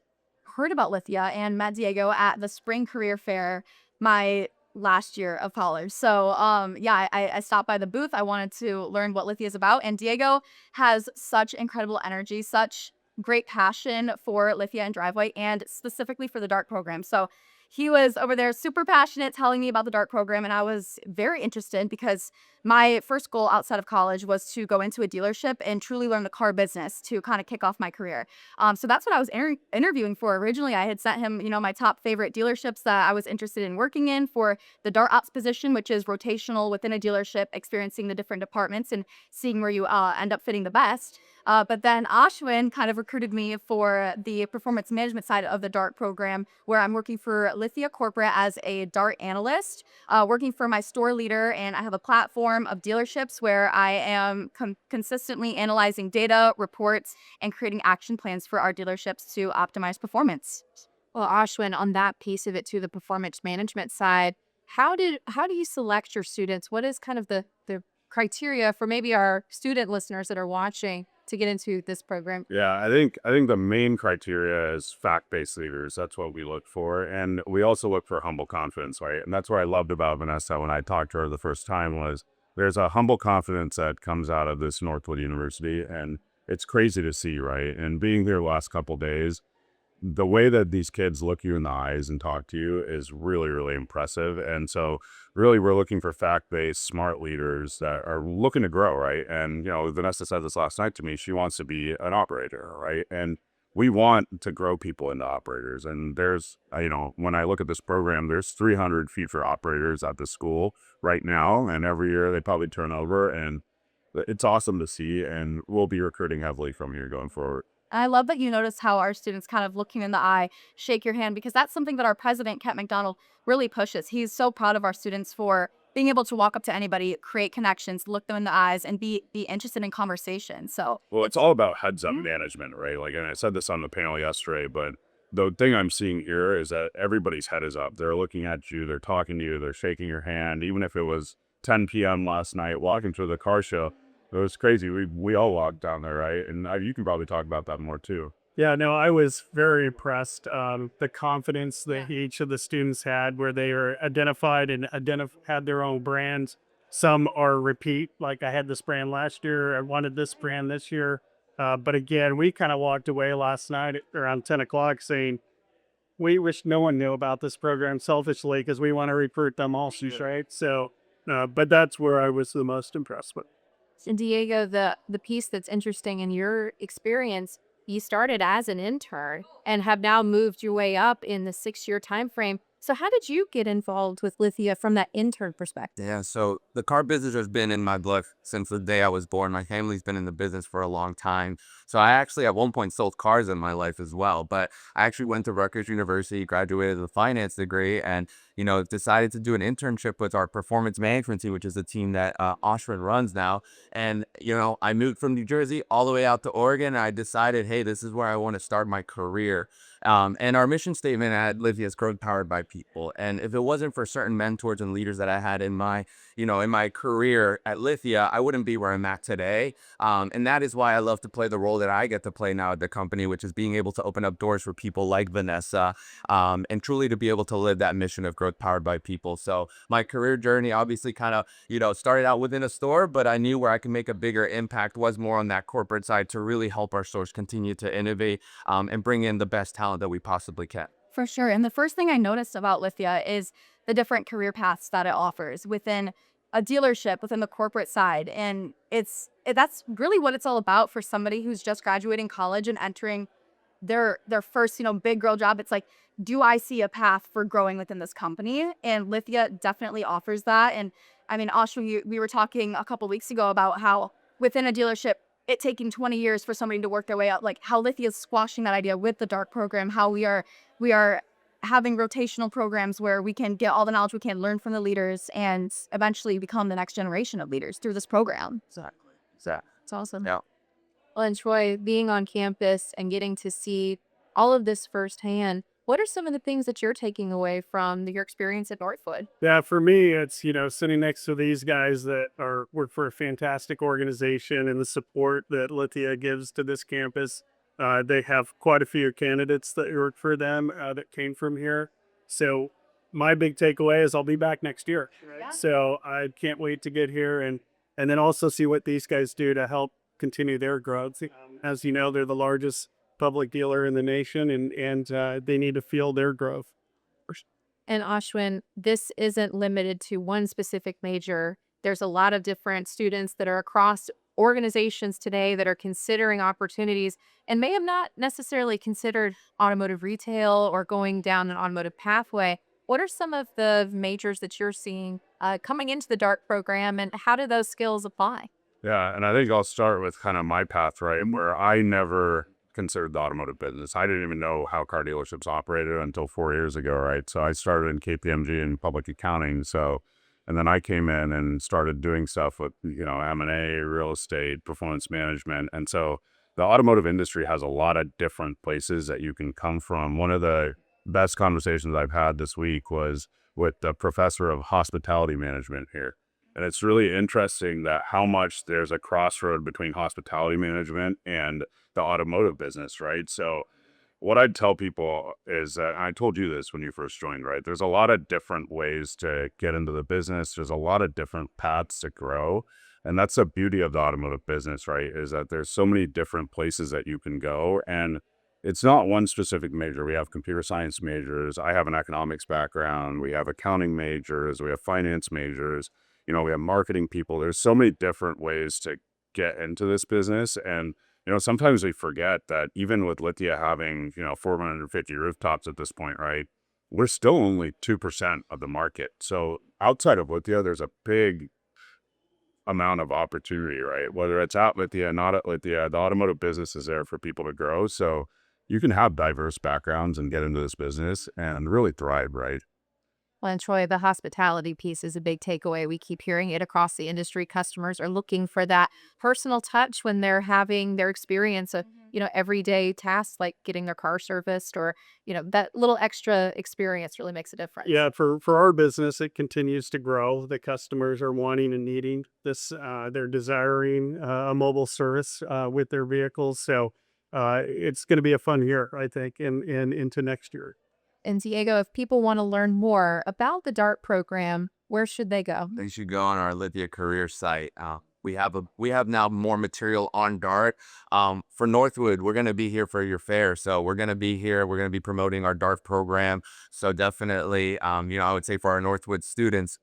S16: heard about Lithia and met Diego at the spring career fair my last year of college. So I stopped by the booth. I wanted to learn what Lithia is about, and Diego has such incredible energy, such great passion for Lithia and Driveway, and specifically for the DART program. So he was over there super passionate telling me about the DART program, and I was very interested because my first goal outside of college was to go into a dealership and truly learn the car business to kind of kick off my career. So that's what I was interviewing for. Originally, I had sent him, my top favorite dealerships that I was interested in working in for the DART ops position, which is rotational within a dealership, experiencing the different departments and seeing where you end up fitting the best. But then Ashwin kind of recruited me for the performance management side of the DART program, where I'm working for Lithia Corporate as a DART analyst, working for my store leader, and I have a platform of dealerships where I am consistently analyzing data, reports, and creating action plans for our dealerships to optimize performance.
S17: Well, Ashwin, on that piece of it too, the performance management side, how do you select your students? What is kind of the criteria for maybe our student listeners that are watching to get into this program?
S20: Yeah, I think the main criteria is fact-based leaders. That's what we look for. And we also look for humble confidence, right? And that's what I loved about Vanessa when I talked to her the first time was there's a humble confidence that comes out of this Northwood University. And it's crazy to see, right? And being here the last couple of days, the way that these kids look you in the eyes and talk to you is really, really impressive. And so really we're looking for fact-based, smart leaders that are looking to grow, right? And, Vanessa said this last night to me, she wants to be an operator, right? And we want to grow people into operators. And there's, when I look at this program, there's 300 future operators at the school right now. And every year they probably turn over, and it's awesome to see. And we'll be recruiting heavily from here going forward.
S16: I love that you notice how our students kind of look you in the eye, shake your hand, because that's something that our president, Kent McDonald, really pushes. He's so proud of our students for being able to walk up to anybody, create connections, look them in the eyes, and be interested in conversation. So,
S20: well, it's all about heads up management, right? Like, and I said this on the panel yesterday, but the thing I'm seeing here is that everybody's head is up. They're looking at you, they're talking to you, they're shaking your hand. Even if it was 10 p.m. last night, walking through the car show, it was crazy. We all walked down there, right? And you can probably talk about that more too.
S19: Yeah, no, I was very impressed. The confidence that each of the students had, where they were identified and had their own brands. Some are repeat, like I had this brand last year, I wanted this brand this year. But again, we kind of walked away last night around 10 o'clock saying, we wish no one knew about this program selfishly because we want to recruit them also, right? So, but that's where I was the most impressed with.
S17: And Diego, the piece that's interesting in your experience, you started as an intern and have now moved your way up in the 6-year time frame. So how did you get involved with Lithia from that intern perspective?
S18: Yeah, so the car business has been in my blood since the day I was born. My family's been in the business for a long time. So I actually at one point sold cars in my life as well. But I actually went to Rutgers University, graduated with a finance degree, and decided to do an internship with our performance management team, which is the team that Ashwin runs now. And, I moved from New Jersey all the way out to Oregon. And I decided, hey, this is where I want to start my career. And our mission statement at Lithia is growth powered by people. And if it wasn't for certain mentors and leaders that I had in my career at Lithia, I wouldn't be where I'm at today. And that is why I love to play the role that I get to play now at the company, which is being able to open up doors for people like Vanessa, and truly to be able to live that mission of growth powered by people. So my career journey obviously kind of, started out within a store, but I knew where I could make a bigger impact was more on that corporate side to really help our stores continue to innovate and bring in the best talent that we possibly can.
S16: For sure. And the first thing I noticed about Lithia is the different career paths that it offers within a dealership, within the corporate side. And that's really what it's all about for somebody who's just graduating college and entering their first, big girl job. It's like, do I see a path for growing within this company? And Lithia definitely offers that. And I mean, Ashwin, we were talking a couple weeks ago about how within a dealership, it taking 20 years for somebody to work their way up, like how Lithia is squashing that idea with the dark program, how we are having rotational programs where we can get all the knowledge we can, learn from the leaders, and eventually become the next generation of leaders through this program.
S18: Exactly.
S16: It's awesome.
S18: Yeah.
S17: Well, and Troy, being on campus and getting to see all of this firsthand, what are some of the things that you're taking away from your experience at Northwood?
S19: Yeah, for me, it's, sitting next to these guys that work for a fantastic organization and the support that Lithia gives to this campus. They have quite a few candidates that work for them that came from here. So my big takeaway is I'll be back next year. Right? So I can't wait to get here and then also see what these guys do to help continue their growth. As you know, they're the largest public dealer in the nation, and they need to fuel their growth.
S17: And Ashwin, this isn't limited to one specific major. There's a lot of different students that are across organizations today that are considering opportunities and may have not necessarily considered automotive retail or going down an automotive pathway. What are some of the majors that you're seeing coming into the DART program, and how do those skills apply?
S20: Yeah, and I think I'll start with kind of my path, right, where I never considered the automotive business. I didn't even know how car dealerships operated until 4 years ago, right? So I started in KPMG in public accounting. And then I came in and started doing stuff with, M&A, real estate, performance management. And so the automotive industry has a lot of different places that you can come from. One of the best conversations I've had this week was with the professor of hospitality management here. And it's really interesting that how much there's a crossroad between hospitality management and the automotive business, right? So what I'd tell people is that, I told you this when you first joined, right? There's a lot of different ways to get into the business. There's a lot of different paths to grow. And that's the beauty of the automotive business, right? Is that there's so many different places that you can go. And it's not one specific major. We have computer science majors. I have an economics background. We have accounting majors. We have finance majors. We have marketing people. There's so many different ways to get into this business. And, sometimes we forget that even with Lithia having, 450 rooftops at this point, right, we're still only 2% of the market. So outside of Lithia, there's a big amount of opportunity, right? Whether it's at Lithia, not at Lithia, the automotive business is there for people to grow. So you can have diverse backgrounds and get into this business and really thrive, right?
S17: Well, and Troy, the hospitality piece is a big takeaway. We keep hearing it across the industry. Customers are looking for that personal touch when they're having their experience of, everyday tasks like getting their car serviced, or, that little extra experience really makes a difference.
S19: Yeah, for our business, it continues to grow. The customers are wanting and needing this. They're desiring a mobile service with their vehicles. So it's going to be a fun year, I think, and into next year.
S17: And Diego, if people want to learn more about the DART program, where should they go?
S18: They should go on our Lithia career site. We have now more material on DART. For Northwood, we're going to be here for your fair. So we're going to be here. We're going to be promoting our DART program. So definitely, I would say for our Northwood students,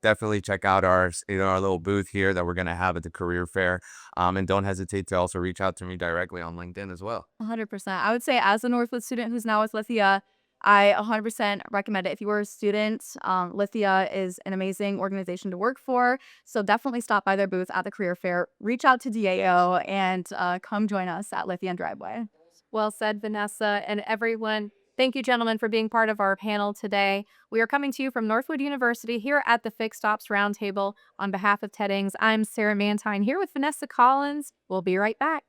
S18: definitely check out our little booth here that we're going to have at the career fair. And don't hesitate to also reach out to me directly on LinkedIn as well.
S16: 100%. I would say as a Northwood student who's now with Lithia, I 100% recommend it. If you were a student, Lithia is an amazing organization to work for. So definitely stop by their booth at the career fair, reach out to DAO, and come join us at Lithia and Driveway.
S17: Well said, Vanessa. And everyone, Thank you, gentlemen, for being part of our panel today. We are coming to you from Northwood University here at the Fixed Ops Roundtable. On behalf of TEDx, I'm Sarah Mantine here with Vanessa Collins. We'll be right back.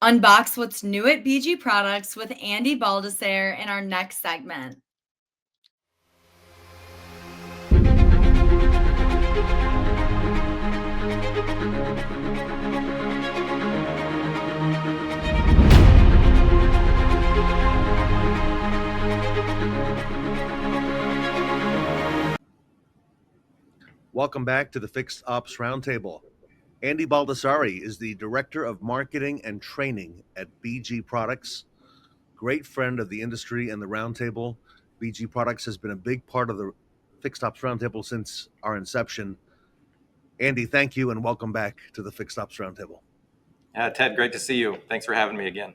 S2: Unbox what's new at BG Products with Andy Baldassarre in our next segment.
S3: Welcome back to the Fixed Ops Roundtable. Andy Baldassarre is the Director of Marketing and Training at BG Products. Great friend of the industry and the Roundtable. BG Products has been a big part of the Fixed Ops Roundtable since our inception. Andy, thank you and welcome back to the Fixed Ops Roundtable.
S21: Ted, great to see you. Thanks for having me again.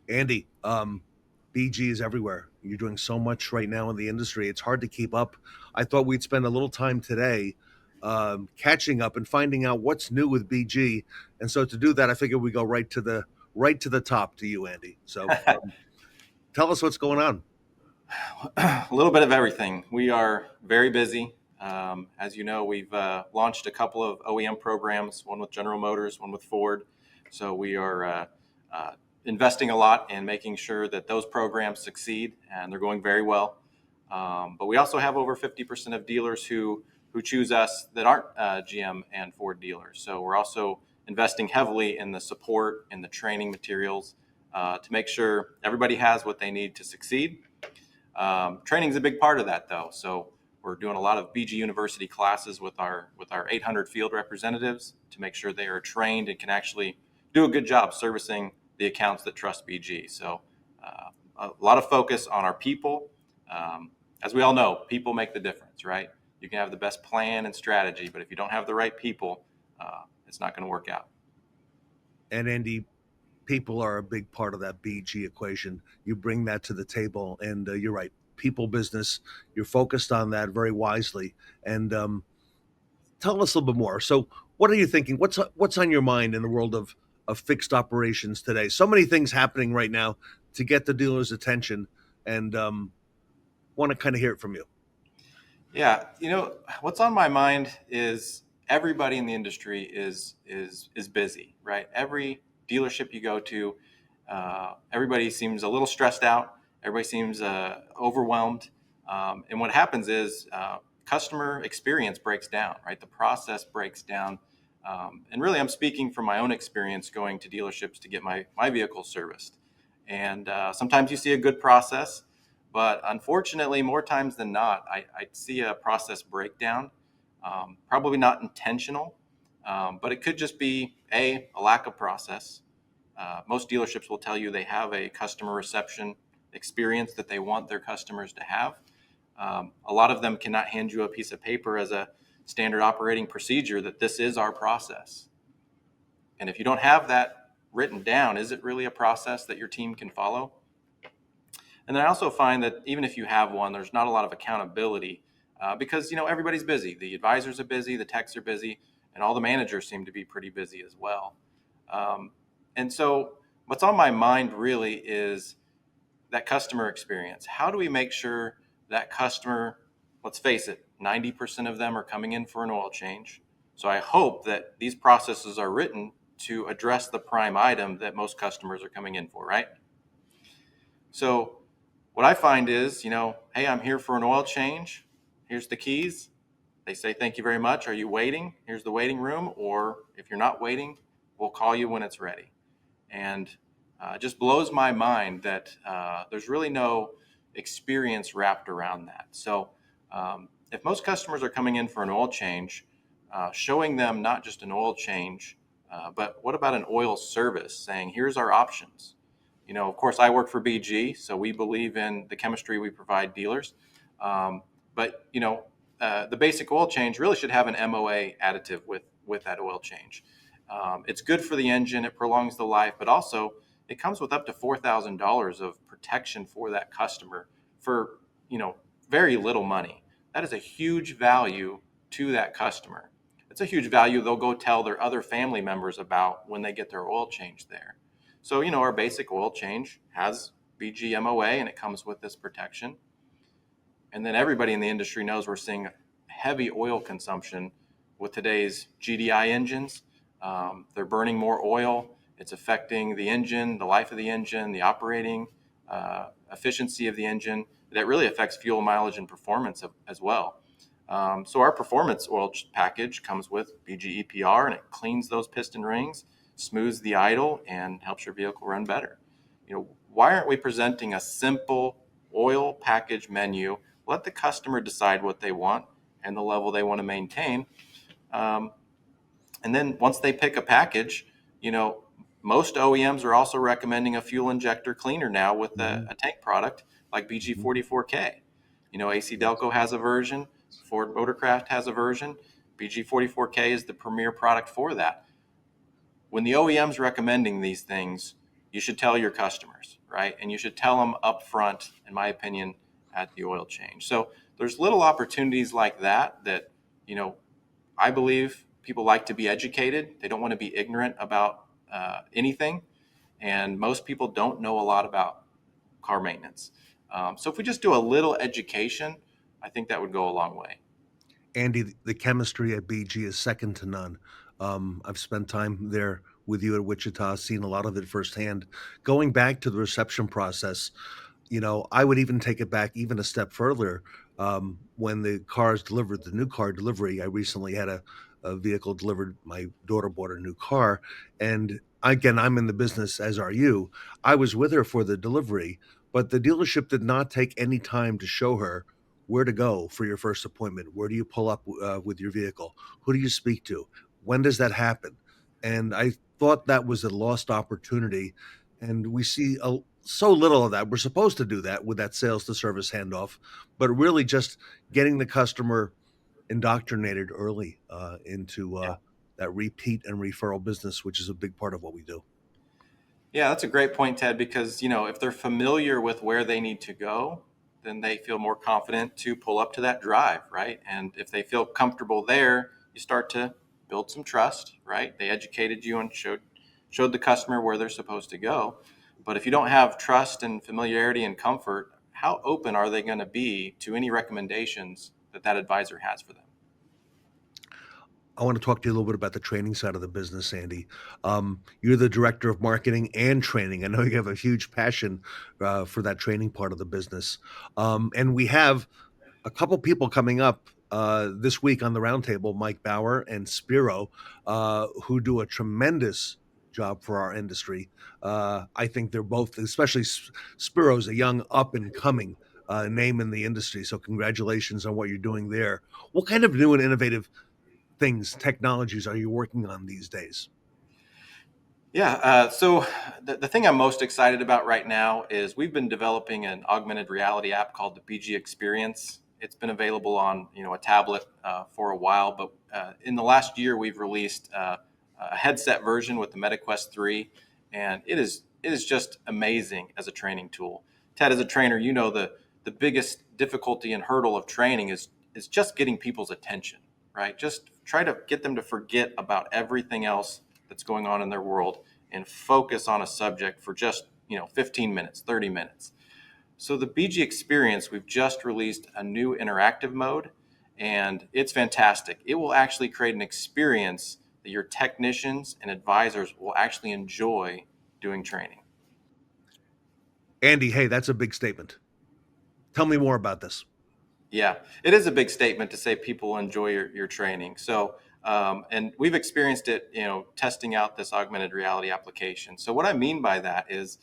S3: Andy, BG is everywhere. You're doing so much right now in the industry. It's hard to keep up. I thought we'd spend a little time today catching up and finding out what's new with BG. And so to do that, I figured we go right to the top to you, Andy. So tell us what's going on.
S21: A little bit of everything. We are very busy. As you know, we've launched a couple of OEM programs, one with General Motors, one with Ford. So we are investing a lot in making sure that those programs succeed, and they're going very well. But we also have over 50% of dealers who choose us that aren't GM and Ford dealers. So we're also investing heavily in the support and the training materials to make sure everybody has what they need to succeed. Training is a big part of that, though. So we're doing a lot of BG University classes with our 800 field representatives to make sure they are trained and can actually do a good job servicing the accounts that trust BG. So a lot of focus on our people. As we all know, people make the difference, right? You can have the best plan and strategy, but if you don't have the right people, it's not going to work out.
S3: And Andy, people are a big part of that BG equation. You bring that to the table, and you're right. People business, you're focused on that very wisely. And tell us a little bit more. So what are you thinking? What's on your mind in the world of fixed operations today? So many things happening right now to get the dealer's attention, and want to kind of hear it from you.
S21: Yeah, you know, what's on my mind is everybody in the industry is busy, right? Every dealership you go to, everybody seems a little stressed out. Everybody seems overwhelmed. And what happens is customer experience breaks down, right? The process breaks down. And really, I'm speaking from my own experience going to dealerships to get my vehicle serviced. And sometimes you see a good process, but unfortunately, more times than not, I see a process breakdown. Probably not intentional, but it could just be a lack of process. Most dealerships will tell you they have a customer reception experience that they want their customers to have. A lot of them cannot hand you a piece of paper as a standard operating procedure that this is our process. And if you don't have that written down, is it really a process that your team can follow? And then I also find that even if you have one, there's not a lot of accountability because, you know, everybody's busy. The advisors are busy, the techs are busy, and all the managers seem to be pretty busy as well. And so what's on my mind really is that customer experience. How do we make sure that customer, let's face it, 90% of them are coming in for an oil change. So I hope that these processes are written to address the prime item that most customers are coming in for, right? So what I find is, hey, I'm here for an oil change. Here's the keys. They say, thank you very much. Are you waiting? Here's the waiting room. Or if you're not waiting, we'll call you when it's ready. And it just blows my mind that there's really no experience wrapped around that. So if most customers are coming in for an oil change, showing them not just an oil change, but what about an oil service, saying, here's our options. Of course, I work for BG, so we believe in the chemistry we provide dealers. But the basic oil change really should have an MOA additive with that oil change. It's good for the engine, it prolongs the life, but also it comes with up to $4,000 of protection for that customer for very little money. That is a huge value to that customer. It's a huge value they'll go tell their other family members about when they get their oil change there. So, our basic oil change has BG MOA and it comes with this protection. And then everybody in the industry knows we're seeing heavy oil consumption with today's GDI engines. They're burning more oil. It's affecting the engine, the life of the engine, the operating efficiency of the engine. That really affects fuel mileage and performance as well. So our performance oil package comes with BG EPR, and it cleans those piston rings, smooths the idle, and helps your vehicle run better. Why aren't we presenting a simple oil package menu? Let the customer decide what they want and the level they want to maintain. And then once they pick a package, most OEMs are also recommending a fuel injector cleaner now with a tank product like BG44K. AC Delco has a version, Ford Motorcraft has a version. BG44K is the premier product for that. When the OEM's recommending these things, you should tell your customers, right? And you should tell them up front, in my opinion, at the oil change. So there's little opportunities like that, I believe people like to be educated. They don't want to be ignorant about anything. And most people don't know a lot about car maintenance. So if we just do a little education, I think that would go a long way.
S3: Andy, the chemistry at BG is second to none. I've spent time there with you at Wichita, seen a lot of it firsthand. Going back to the reception process, I would even take it back even a step further. When the cars delivered, the new car delivery, I recently had a vehicle delivered. My daughter bought a new car. And again, I'm in the business, as are you. I was with her for the delivery, but the dealership did not take any time to show her where to go for your first appointment. Where do you pull up with your vehicle? Who do you speak to? When does that happen? And I thought that was a lost opportunity. And we see so little of that. We're supposed to do that with that sales to service handoff, but really just getting the customer indoctrinated early into that repeat and referral business, which is a big part of what we do.
S21: Yeah, that's a great point, Ted, because, if they're familiar with where they need to go, then they feel more confident to pull up to that drive, right? And if they feel comfortable there, you start to build some trust, right? They educated you and showed the customer where they're supposed to go. But if you don't have trust and familiarity and comfort, how open are they going to be to any recommendations that advisor has for them?
S3: I want to talk to you a little bit about the training side of the business, Andy. You're the director of marketing and training. I know you have a huge passion for that training part of the business. And we have a couple people coming up this week on the Roundtable, Mike Bauer and Spiro, who do a tremendous job for our industry. I think they're both, especially Spiro's a young up and coming name in the industry. So congratulations on what you're doing there. What kind of new and innovative technologies are you working on these days?
S21: Yeah, so the thing I'm most excited about right now is we've been developing an augmented reality app called the BG Experience. It's been available on a tablet for a while, but in the last year we've released a headset version with the MetaQuest 3, and it is just amazing as a training tool. Ted, as a trainer, the biggest difficulty and hurdle of training is just getting people's attention, right? Just try to get them to forget about everything else that's going on in their world and focus on a subject for just 15 minutes, 30 minutes. So the BG Experience, we've just released a new interactive mode, and it's fantastic. It will actually create an experience that your technicians and advisors will actually enjoy doing training.
S3: Andy, hey, that's a big statement. Tell me more about this.
S21: Yeah, it is a big statement to say people enjoy your training. So, and we've experienced it, testing out this augmented reality application. So what I mean by that is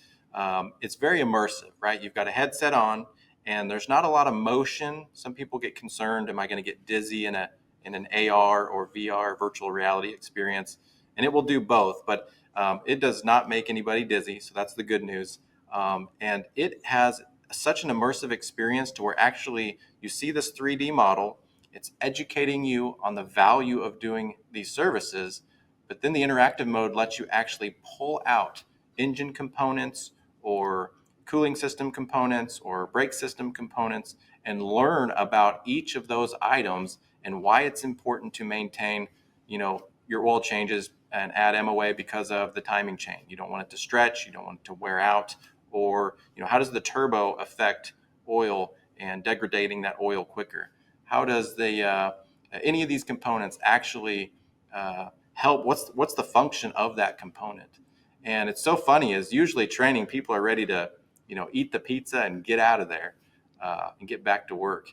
S21: it's very immersive, right? You've got a headset on and there's not a lot of motion. Some people get concerned, am I going to get dizzy in an AR or VR virtual reality experience? And it will do both, but it does not make anybody dizzy. So that's the good news. And it has such an immersive experience to where actually you see this 3D model, it's educating you on the value of doing these services, but then the interactive mode lets you actually pull out engine components or cooling system components or brake system components and learn about each of those items and why it's important to maintain, your oil changes and add MOA because of the timing chain. You don't want it to stretch, you don't want it to wear out, or how does the turbo affect oil and degrading that oil quicker? How does any of these components actually help? What's the function of that component? And it's so funny is usually training people are ready to eat the pizza and get out of there and get back to work.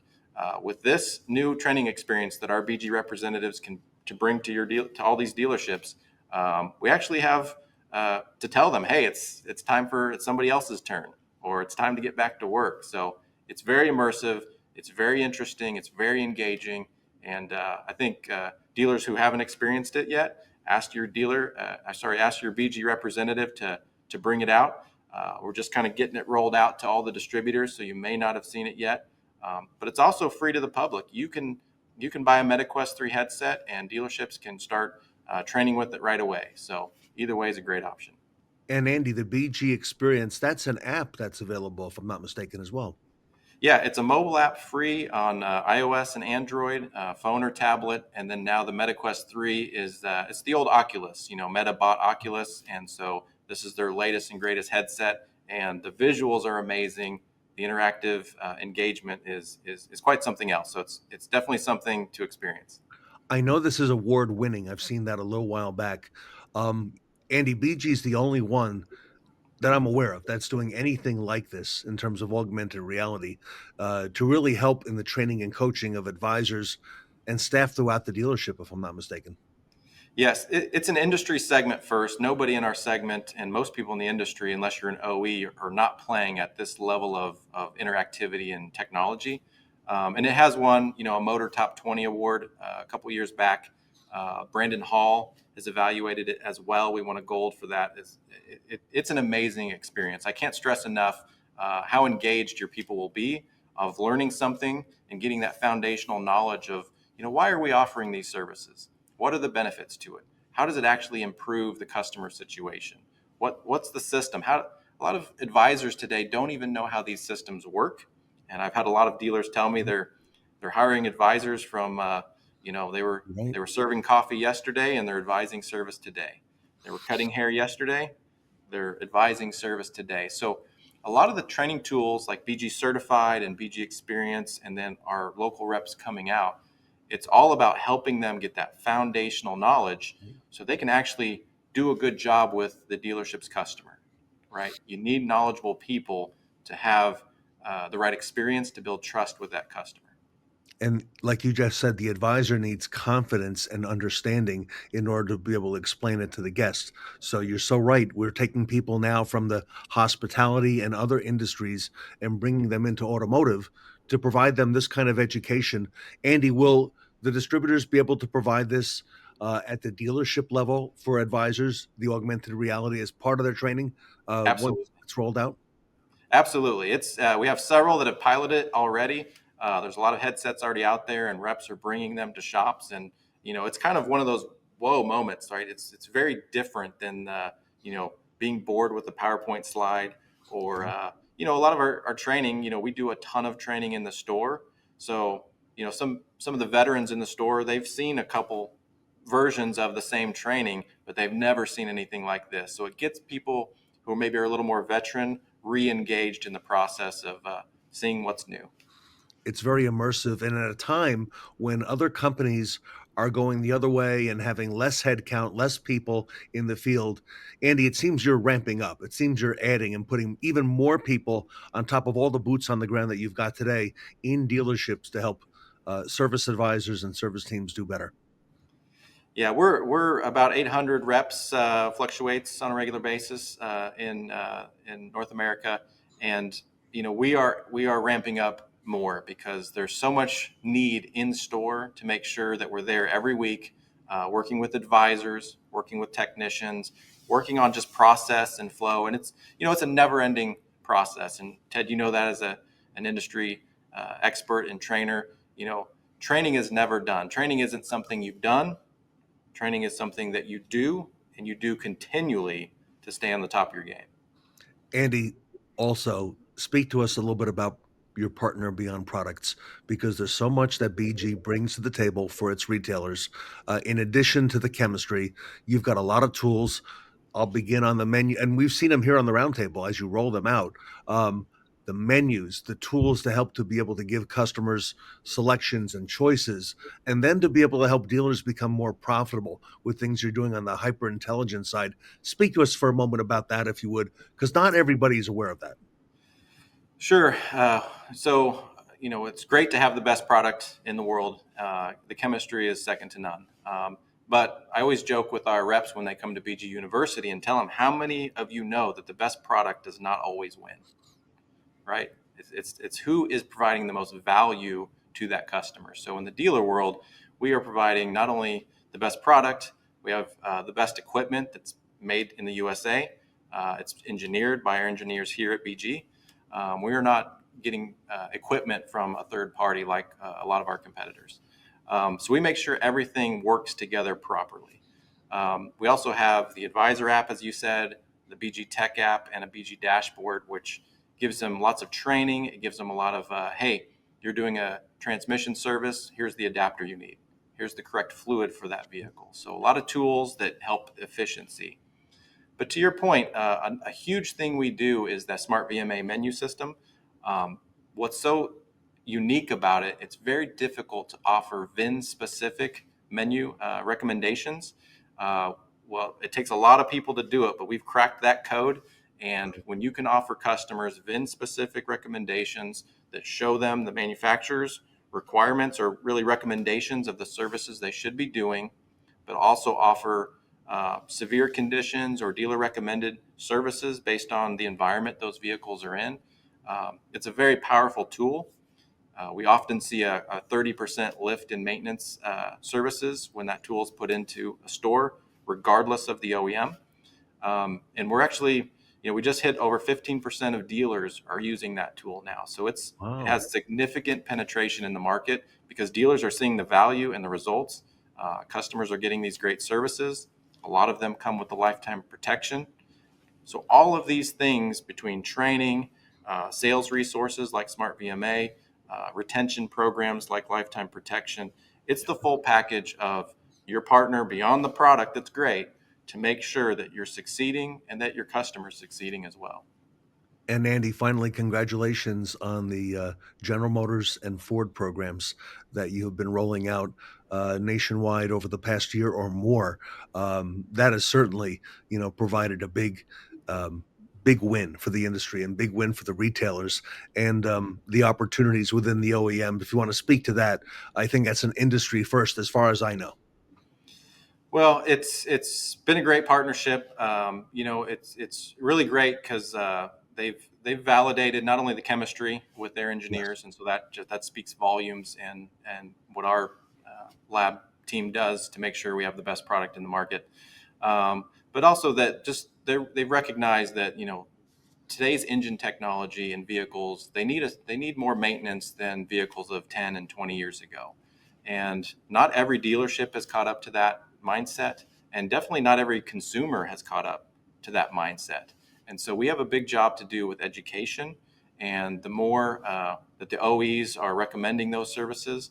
S21: With this new training experience that our BG representatives can to bring to all these dealerships, we actually have to tell them, hey, it's time for somebody else's turn, or it's time to get back to work. So it's very immersive, it's very interesting, it's very engaging, and I think dealers who haven't experienced it yet, ask your BG representative to bring it out. We're just kind of getting it rolled out to all the distributors, so you may not have seen it yet, but it's also free to the public. You can buy a MetaQuest 3 headset, and dealerships can start training with it right away. So either way is a great option.
S3: And Andy, the BG Experience, that's an app that's available, if I'm not mistaken, as well.
S21: Yeah, it's a mobile app free on iOS and Android, phone or tablet. And then now the MetaQuest 3 is it's the old Oculus. Meta bought Oculus, and so this is their latest and greatest headset. And the visuals are amazing. The interactive engagement is quite something else. So it's definitely something to experience.
S3: I know this is award winning. I've seen that a little while back. Andy, BG is the only one that I'm aware of that's doing anything like this in terms of augmented reality to really help in the training and coaching of advisors and staff throughout the dealership, if I'm not mistaken.
S21: Yes, it's an industry segment first. Nobody in our segment and most people in the industry, unless you're an OE, are not playing at this level of interactivity and technology. And it has won, a Motor Top 20 award a couple years back. Brandon Hall has evaluated it as well. We won a gold for that. It's an amazing experience. I can't stress enough how engaged your people will be of learning something and getting that foundational knowledge of, why are we offering these services? What are the benefits to it? How does it actually improve the customer situation? What's the system? A lot of advisors today don't even know how these systems work. And I've had a lot of dealers tell me they're hiring advisors from, they were serving coffee yesterday and they're advising service today. They were cutting hair yesterday, they're advising service today. So a lot of the training tools like BG Certified and BG Experience, and then our local reps coming out, it's all about helping them get that foundational knowledge so they can actually do a good job with the dealership's customer, right? You need knowledgeable people to have the right experience to build trust with that customer.
S3: And like you just said, the advisor needs confidence and understanding in order to be able to explain it to the guests. So you're so right. We're taking people now from the hospitality and other industries and bringing them into automotive to provide them this kind of education. Andy, will the distributors be able to provide this at the dealership level for advisors, the augmented reality as part of their training once it's rolled out?
S21: Absolutely. It's we have several that have piloted it already. There's a lot of headsets already out there, and reps are bringing them to shops. And it's kind of one of those whoa moments, right? It's very different than being bored with the PowerPoint slide, or a lot of our training. We do a ton of training in the store, so some of the veterans in the store, they've seen a couple versions of the same training, but they've never seen anything like this. So it gets people who maybe are a little more veteran re-engaged in the process of seeing what's new.
S3: It's very immersive, and at a time when other companies are going the other way and having less headcount, less people in the field. Andy, it seems you're ramping up. It seems you're adding and putting even more people on top of all the boots on the ground that you've got today in dealerships to help service advisors and service teams do better.
S21: Yeah, we're about 800 reps, fluctuates on a regular basis in North America, and we are ramping up more because there's so much need in store to make sure that we're there every week, working with advisors, working with technicians, working on just process and flow, and it's a never-ending process. And Ted, that as an industry expert and trainer, training is never done. Training isn't something you've done. Training is something that you do, and you do continually to stay on the top of your game.
S3: Andy, also speak to us a little bit about your partner Beyond Products, because there's so much that BG brings to the table for its retailers. In addition to the chemistry, you've got a lot of tools. I'll begin on the menu, and we've seen them here on the roundtable as you roll them out. The menus, the tools to help to be able to give customers selections and choices, and then to be able to help dealers become more profitable with things you're doing on the hyper intelligence side. Speak to us for a moment about that, if you would, because not everybody is aware of that.
S21: Sure. So, it's great to have the best product in the world. The chemistry is second to none. But I always joke with our reps when they come to BG University and tell them, how many of you know that the best product does not always win, right? It's who is providing the most value to that customer. So in the dealer world, we are providing not only the best product, we have the best equipment that's made in the USA. It's engineered by our engineers here at BG. We are not getting equipment from a third party like a lot of our competitors. So we make sure everything works together properly. We also have the Advisor app, as you said, the BG Tech app, and a BG Dashboard, which gives them lots of training. It gives them a lot of, hey, you're doing a transmission service, here's the adapter you need. Here's the correct fluid for that vehicle. So a lot of tools that help efficiency. But to your point, a huge thing we do is that Smart VMA menu system. What's so unique about it, it's very difficult to offer VIN-specific menu recommendations. Well, it takes a lot of people to do it, but we've cracked that code. And when you can offer customers VIN-specific recommendations that show them the manufacturer's requirements or really recommendations of the services they should be doing, but also offer severe conditions or dealer recommended services based on the environment those vehicles are in. It's a very powerful tool. We often see a 30% lift in maintenance services when that tool is put into a store, regardless of the OEM. And we're actually, we just hit over 15% of dealers are using that tool now. So it has significant penetration in the market because dealers are seeing the value and the results. Customers are getting these great services. A lot of them come with the lifetime protection. So all of these things between training, sales resources like Smart VMA, retention programs like lifetime protection, it's the full package of your partner beyond the product that's great to make sure that you're succeeding and that your customer's succeeding as well.
S3: And Andy, finally, congratulations on the General Motors and Ford programs that you have been rolling out nationwide over the past year or more. That has certainly, provided a big win for the industry and big win for the retailers and the opportunities within the OEM. If you want to speak to that, I think that's an industry first, as far as I know.
S21: Well, it's been a great partnership. It's really great because they've validated not only the chemistry with their engineers, and so that speaks volumes and what our lab team does to make sure we have the best product in the market. But also that they recognize that today's engine technology in vehicles, they need more maintenance than vehicles of 10 and 20 years ago, and not every dealership has caught up to that mindset, and definitely not every consumer has caught up to that mindset. And so we have a big job to do with education, and the more that the OEs are recommending those services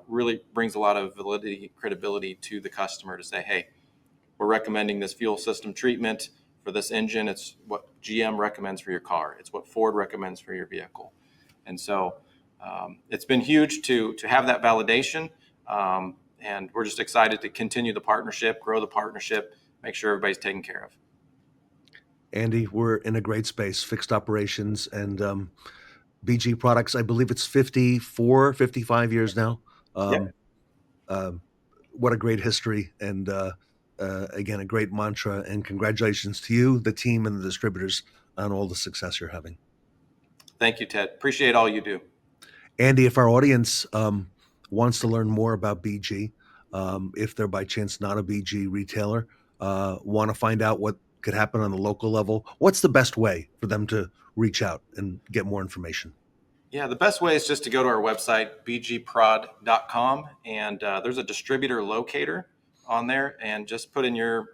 S21: really brings a lot of validity, credibility to the customer to say, hey, we're recommending this fuel system treatment for this engine. It's what GM recommends for your car. It's what Ford recommends for your vehicle. And so it's been huge to have that validation. And we're just excited to continue the partnership, grow the partnership, make sure everybody's taken care of.
S3: Andy, we're in a great space, fixed operations and BG products. I believe it's 54, 55 years now. What a great history. And again, a great mantra. And congratulations to you, the team, and the distributors on all the success you're having.
S21: Thank you, Ted. Appreciate all you do.
S3: Andy, if our audience wants to learn more about BG, if they're by chance not a BG retailer, want to find out what could happen on the local level, what's the best way for them to reach out and get more information?
S21: Yeah, the best way is just to go to our website, bgprod.com, and there's a distributor locator on there, and just put in your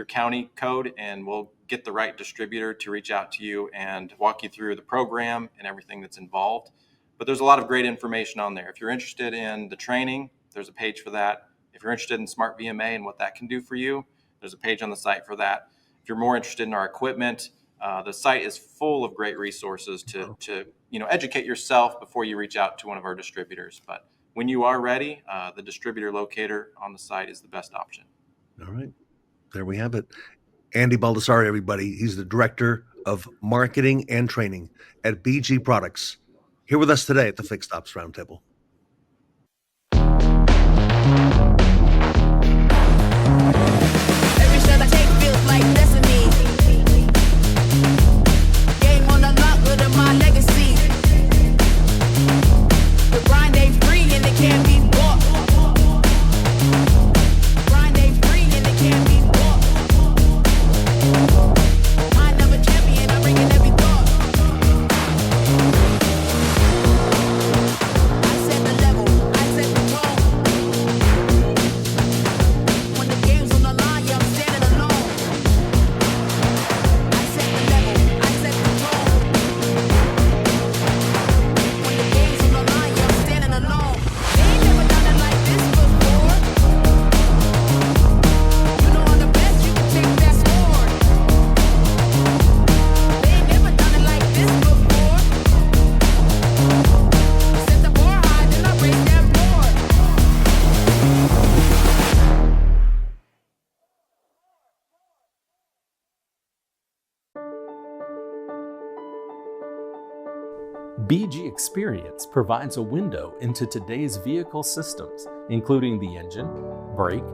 S21: county code, and we'll get the right distributor to reach out to you and walk you through the program and everything that's involved. But there's a lot of great information on there. If you're interested in the training, there's a page for that. If you're interested in Smart VMA and what that can do for you, there's a page on the site for that. If you're more interested in our equipment, the site is full of great resources to educate yourself before you reach out to one of our distributors. But when you are ready, the distributor locator on the site is the best option.
S3: All right. There we have it. Andy Baldassarre, everybody. He's the Director of Marketing and Training at BG Products. Here with us today at the Fixed Ops Roundtable.
S1: Every step I take feels like destiny. Game on the lock, good in my legacy. The grind ain't free and it can't be bought. Grind ain't free and it can't be bought. Mind of a champion, I'm bringing every thought. I set the level, I set the tone. When the game's on the line, yeah, I'm standing alone. I set the level, I set the tone. When the game's on the line, yeah, I'm standing alone. They ain't never done it like this before. You know I'm the best, you can take that sword. They ain't never done it like this before. Set the bar high, then I raise that board.
S22: BG Experience provides a window into today's vehicle systems, including the engine, brake,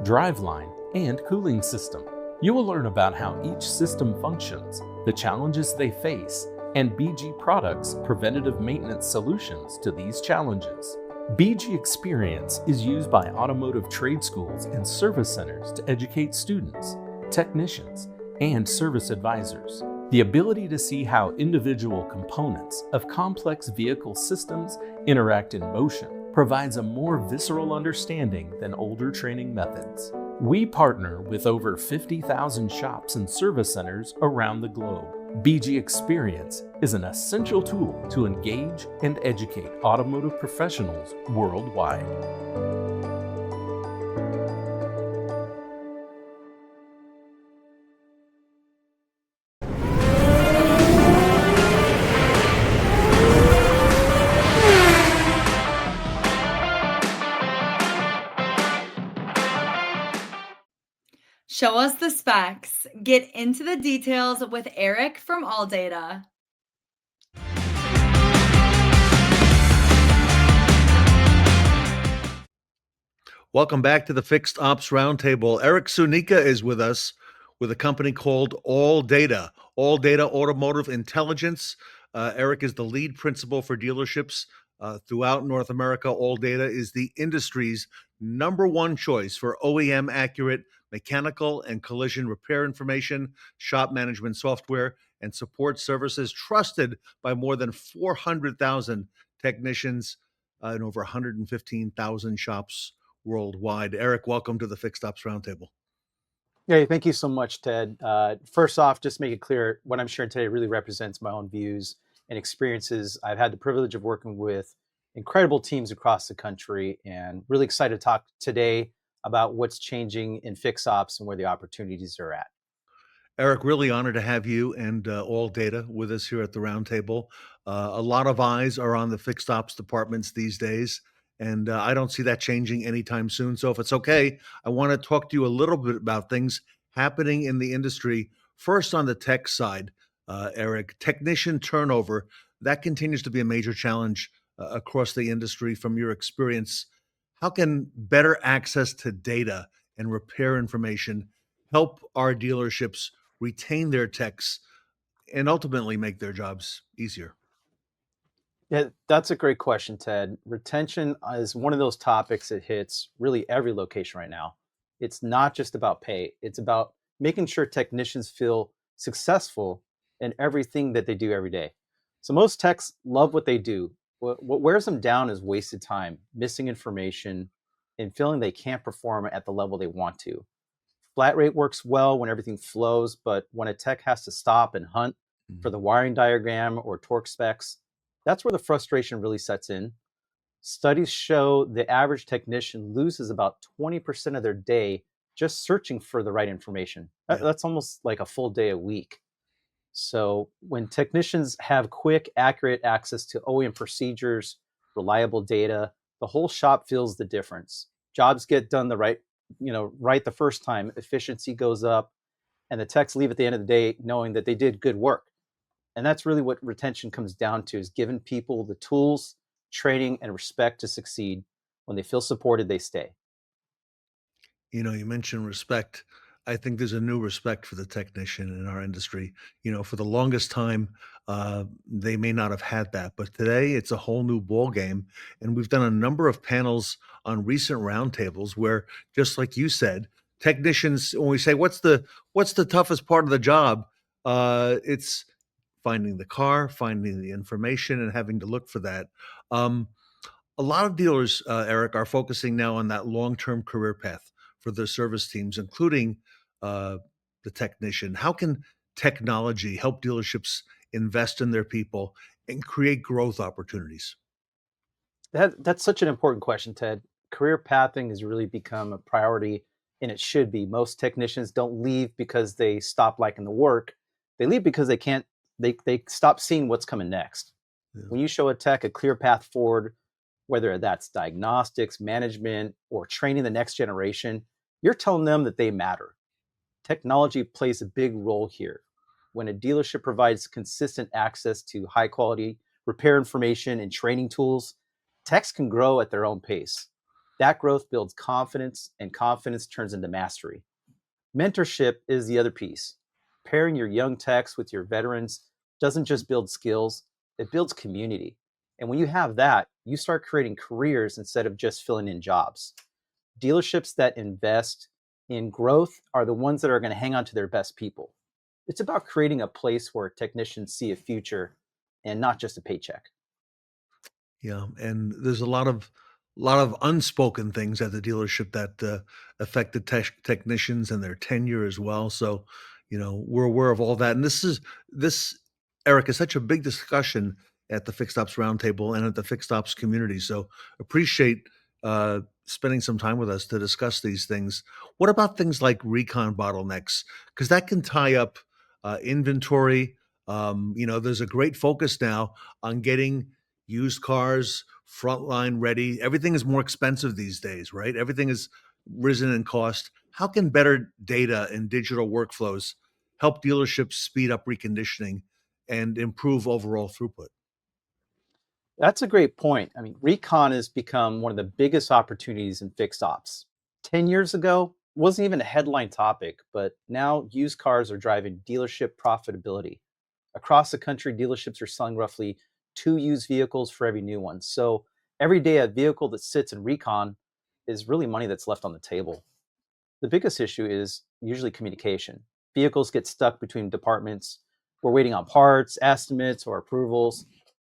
S22: driveline, and cooling system. You will learn about how each system functions, the challenges they face, and BG Products' preventative maintenance solutions to these challenges. BG Experience is used by automotive trade schools and service centers to educate students, technicians, and service advisors. The ability to see how individual components of complex vehicle systems interact in motion provides a more visceral understanding than older training methods. We partner with over 50,000 shops and service centers around the globe. BG Experience is an essential tool to engage and educate automotive professionals worldwide.
S2: Show us the specs. Get into the details with Erik from ALLDATA.
S3: Welcome back to the Fixed Ops Roundtable. Erik Zuniga is with us with a company called ALLDATA, ALLDATA Automotive Intelligence. Erik is the lead principal for dealerships throughout North America. ALLDATA is the industry's #1 choice for OEM-accurate mechanical and collision repair information, shop management software, and support services, trusted by more than 400,000 technicians in over 115,000 shops worldwide. Erik, welcome to the Fixed Ops Roundtable.
S23: Yeah, thank you so much, Ted. First off, just make it clear, what I'm sharing today really represents my own views and experiences. I've had the privilege of working with incredible teams across the country, and really excited to talk today about what's changing in fix ops and where the opportunities are at.
S3: Erik, really honored to have you and ALLDATA with us here at the Roundtable. A lot of eyes are on the fixed ops departments these days, and I don't see that changing anytime soon. So if it's okay, I want to talk to you a little bit about things happening in the industry. First, on the tech side, Erik, technician turnover, that continues to be a major challenge across the industry from your experience. How can better access to data and repair information help our dealerships retain their techs and ultimately make their jobs easier?
S23: Yeah, that's a great question, Ted. Retention is one of those topics that hits really every location right now. It's not just about pay, it's about making sure technicians feel successful in everything that they do every day. So most techs love what they do. What wears them down is wasted time, missing information, and feeling they can't perform at the level they want to. Flat rate works well when everything flows, but when a tech has to stop and hunt for the wiring diagram or torque specs, that's where the frustration really sets in. Studies show the average technician loses about 20% of their day just searching for the right information. That's almost like a full day a week. So when technicians have quick, accurate access to OEM procedures, reliable data, the whole shop feels the difference. Jobs get done right the first time, efficiency goes up, and the techs leave at the end of the day knowing that they did good work. And that's really what retention comes down to, is giving people the tools, training, and respect to succeed. When they feel supported, they stay.
S3: You know, you mentioned respect. I think there's a new respect for the technician in our industry. You know, for the longest time, they may not have had that, but today it's a whole new ball game. And we've done a number of panels on recent roundtables where, just like you said, technicians, when we say what's the toughest part of the job, it's finding the car, finding the information, and having to look for that. A lot of dealers, Erik, are focusing now on that long-term career path for their service teams, including the technician. How can technology help dealerships invest in their people and create growth opportunities?
S23: That's such an important question, Ted. Career pathing has really become a priority, and it should be. Most technicians don't leave because they stop liking the work. They leave because they stop seeing what's coming next. Yeah. When you show a tech a clear path forward, whether that's diagnostics, management, or training the next generation, you're telling them that they matter. Technology plays a big role here. When a dealership provides consistent access to high quality repair information and training tools, techs can grow at their own pace. That growth builds confidence, and confidence turns into mastery. Mentorship is the other piece. Pairing your young techs with your veterans doesn't just build skills, it builds community. And when you have that, you start creating careers instead of just filling in jobs. Dealerships that invest in growth are the ones that are going to hang on to their best people. It's about creating a place where technicians see a future and not just a paycheck.
S3: Yeah, and there's a lot of unspoken things at the dealership that affect the technicians and their tenure as well. So, you know, we're aware of all that. And this, Erik, is such a big discussion at the Fixed Ops Roundtable and at the Fixed Ops community. So appreciate spending some time with us to discuss these things. What about things like recon bottlenecks? Because that can tie up inventory. You know, there's a great focus now on getting used cars frontline ready. Everything is more expensive these days, right? Everything is risen in cost. How can better data and digital workflows help dealerships speed up reconditioning and improve overall throughput?
S23: That's a great point. I mean, recon has become one of the biggest opportunities in fixed ops. 10 years ago, it wasn't even a headline topic, but now used cars are driving dealership profitability. Across the country, dealerships are selling roughly 2 used vehicles for every new one. So every day, a vehicle that sits in recon is really money that's left on the table. The biggest issue is usually communication. Vehicles get stuck between departments. We're waiting on parts, estimates, or approvals.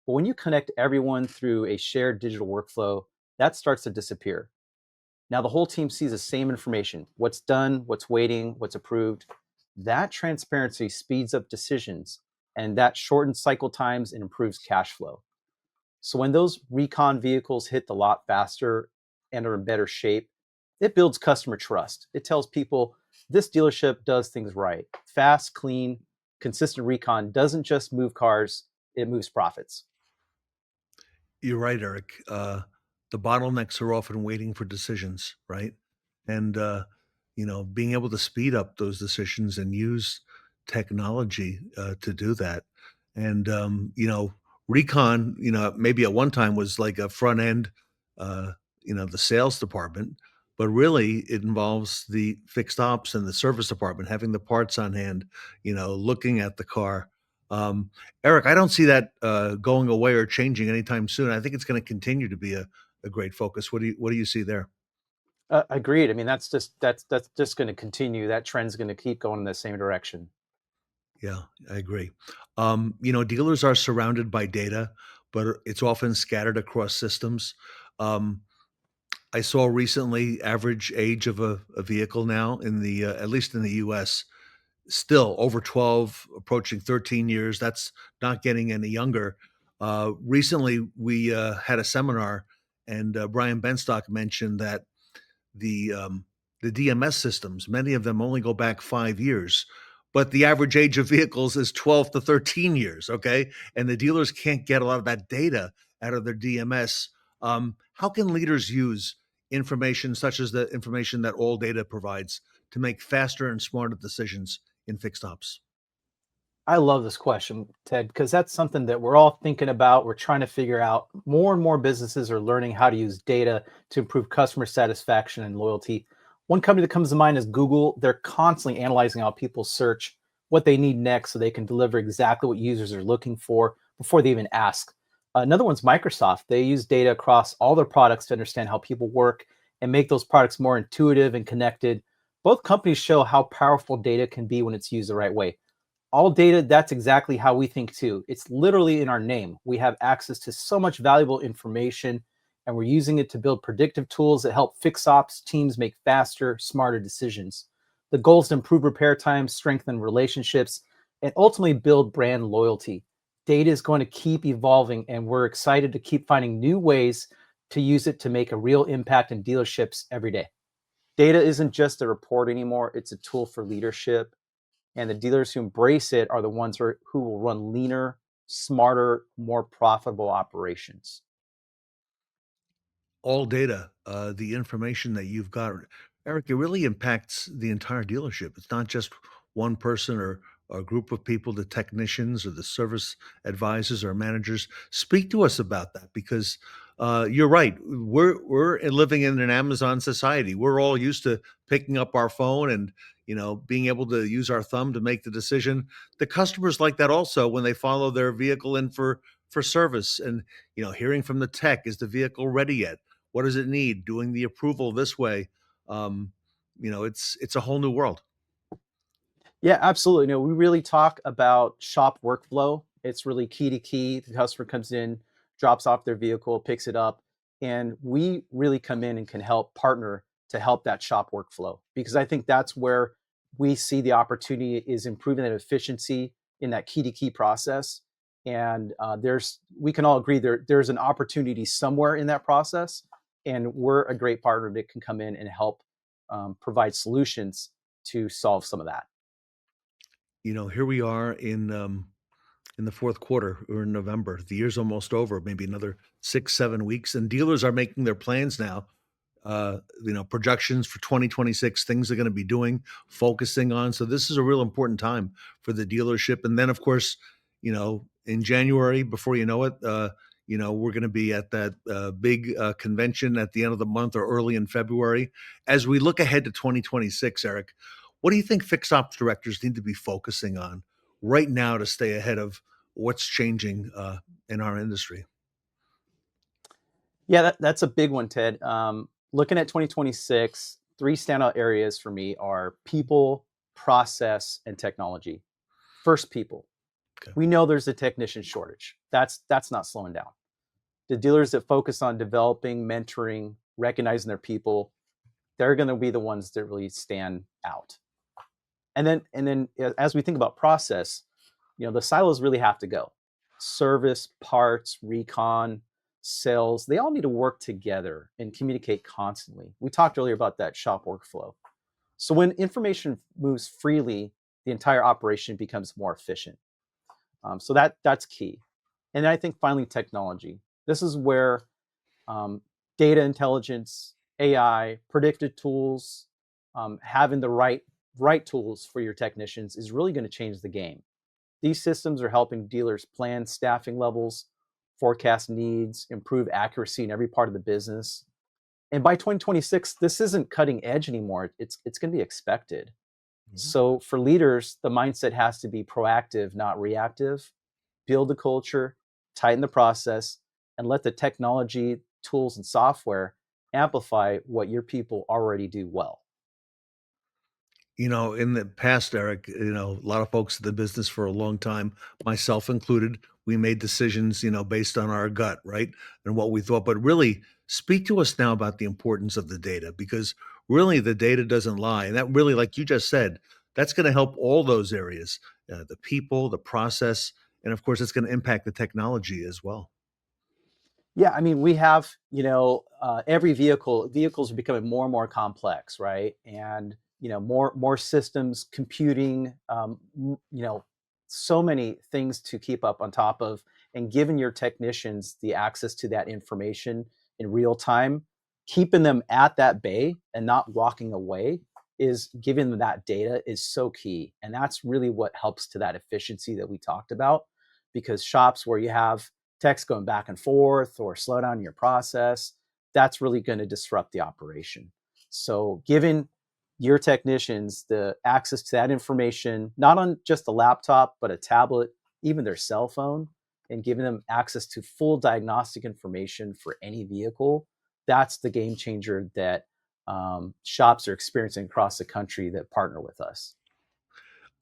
S23: But when you connect everyone through a shared digital workflow, that starts to disappear. Now the whole team sees the same information: what's done, what's waiting, what's approved. That transparency speeds up decisions, and that shortens cycle times and improves cash flow. So when those recon vehicles hit the lot faster and are in better shape, it builds customer trust. It tells people this dealership does things right. Fast, clean, consistent recon doesn't just move cars, it moves profits.
S3: You're right, Erik. The bottlenecks are often waiting for decisions, right? And being able to speed up those decisions and use technology to do that. And recon, maybe at one time was like a front end, the sales department, but really it involves the fixed ops and the service department having the parts on hand, looking at the car. Erik, I don't see that going away or changing anytime soon. I think it's going to continue to be a great focus. What do you see there?
S23: Agreed. I mean, that's just going to continue. That trend's going to keep going in the same direction.
S3: Yeah, I agree. Dealers are surrounded by data, but it's often scattered across systems. I saw recently average age of a vehicle now in the at least in the U.S. still over 12, approaching 13 years. That's not getting any younger. Recently, we had a seminar, and Brian Benstock mentioned that the DMS systems, many of them only go back 5 years, but the average age of vehicles is 12 to 13 years. Okay, and the dealers can't get a lot of that data out of their DMS. How can leaders use information such as the information that ALLDATA provides to make faster and smarter decisions in fixed ops?
S23: I love this question, Ted, because that's something that we're all thinking about. We're trying to figure out. More and more businesses are learning how to use data to improve customer satisfaction and loyalty. One company that comes to mind is Google. They're constantly analyzing how people search, what they need next, so they can deliver exactly what users are looking for before they even ask. Another one's Microsoft. They use data across all their products to understand how people work and make those products more intuitive and connected. Both companies show how powerful data can be when it's used the right way. ALLDATA, that's exactly how we think too. It's literally in our name. We have access to so much valuable information, and we're using it to build predictive tools that help fix ops teams make faster, smarter decisions. The goal is to improve repair times, strengthen relationships, and ultimately build brand loyalty. Data is going to keep evolving, and we're excited to keep finding new ways to use it to make a real impact in dealerships every day. Data isn't just a report anymore. It's a tool for leadership. And the dealers who embrace it are the ones who will run leaner, smarter, more profitable operations.
S3: ALLDATA, the information that you've got, Erik, it really impacts the entire dealership. It's not just one person or a group of people, the technicians or the service advisors or managers. Speak to us about that, because you're right. We're living in an Amazon society. We're all used to picking up our phone and being able to use our thumb to make the decision. The customers like that also when they follow their vehicle in for service, and hearing from the tech, is the vehicle ready yet? What does it need? Doing the approval this way. It's a whole new world.
S23: Yeah, absolutely. We really talk about shop workflow. It's really key to key. The customer comes in, drops off their vehicle, picks it up, and we really come in and can help partner to help that shop workflow, because I think that's where we see the opportunity is improving that efficiency in that key to key process. And we can all agree there's an opportunity somewhere in that process, and we're a great partner that can come in and help provide solutions to solve some of that.
S3: Here we are in the fourth quarter. We're in November. The year's almost over, maybe another 6-7 weeks, and dealers are making their plans now. Projections for 2026, things they're going to be doing, focusing on. So this is a real important time for the dealership. And then, of course, in January, before you know it, we're going to be at that big convention at the end of the month or early in February. As we look ahead to 2026, Erik, what do you think fixed ops directors need to be focusing on right now to stay ahead of what's changing in our industry?
S23: Yeah, that's a big one, Ted. Looking at 2026, 3 standout areas for me are people, process, and technology. First, people. Okay. We know there's a technician shortage. That's not slowing down. The dealers that focus on developing, mentoring, recognizing their people, they're going to be the ones that really stand out. And then as we think about process, the silos really have to go. Service, parts, recon, sales, they all need to work together and communicate constantly. We talked earlier about that shop workflow. So when information moves freely, the entire operation becomes more efficient. So that's key. And then I think finally technology. This is where data intelligence, AI, predictive tools, having the right tools for your technicians is really going to change the game. These systems are helping dealers plan staffing levels, forecast needs, improve accuracy in every part of the business. And by 2026, this isn't cutting edge anymore. It's going to be expected. So for leaders, the mindset has to be proactive, not reactive. Build the culture, tighten the process, and let the technology, tools, and software amplify what your people already do well.
S3: In the past, Erik, a lot of folks in the business for a long time, myself included, we made decisions, based on our gut, right? And what we thought. But really, speak to us now about the importance of the data, because really the data doesn't lie. And that really, like you just said, that's going to help all those areas, the people, the process, and of course, it's going to impact the technology as well.
S23: Yeah, I mean, we have, every vehicles are becoming more and more complex, right? And, more systems, computing, so many things to keep up on top of, and giving your technicians the access to that information in real time, keeping them at that bay and not walking away is giving them that data is so key. And that's really what helps to that efficiency that we talked about, because shops where you have text going back and forth or slow down your process, that's really going to disrupt the operation. So giving your technicians the access to that information, not on just a laptop, but a tablet, even their cell phone, and giving them access to full diagnostic information for any vehicle, that's the game changer that shops are experiencing across the country that partner with us.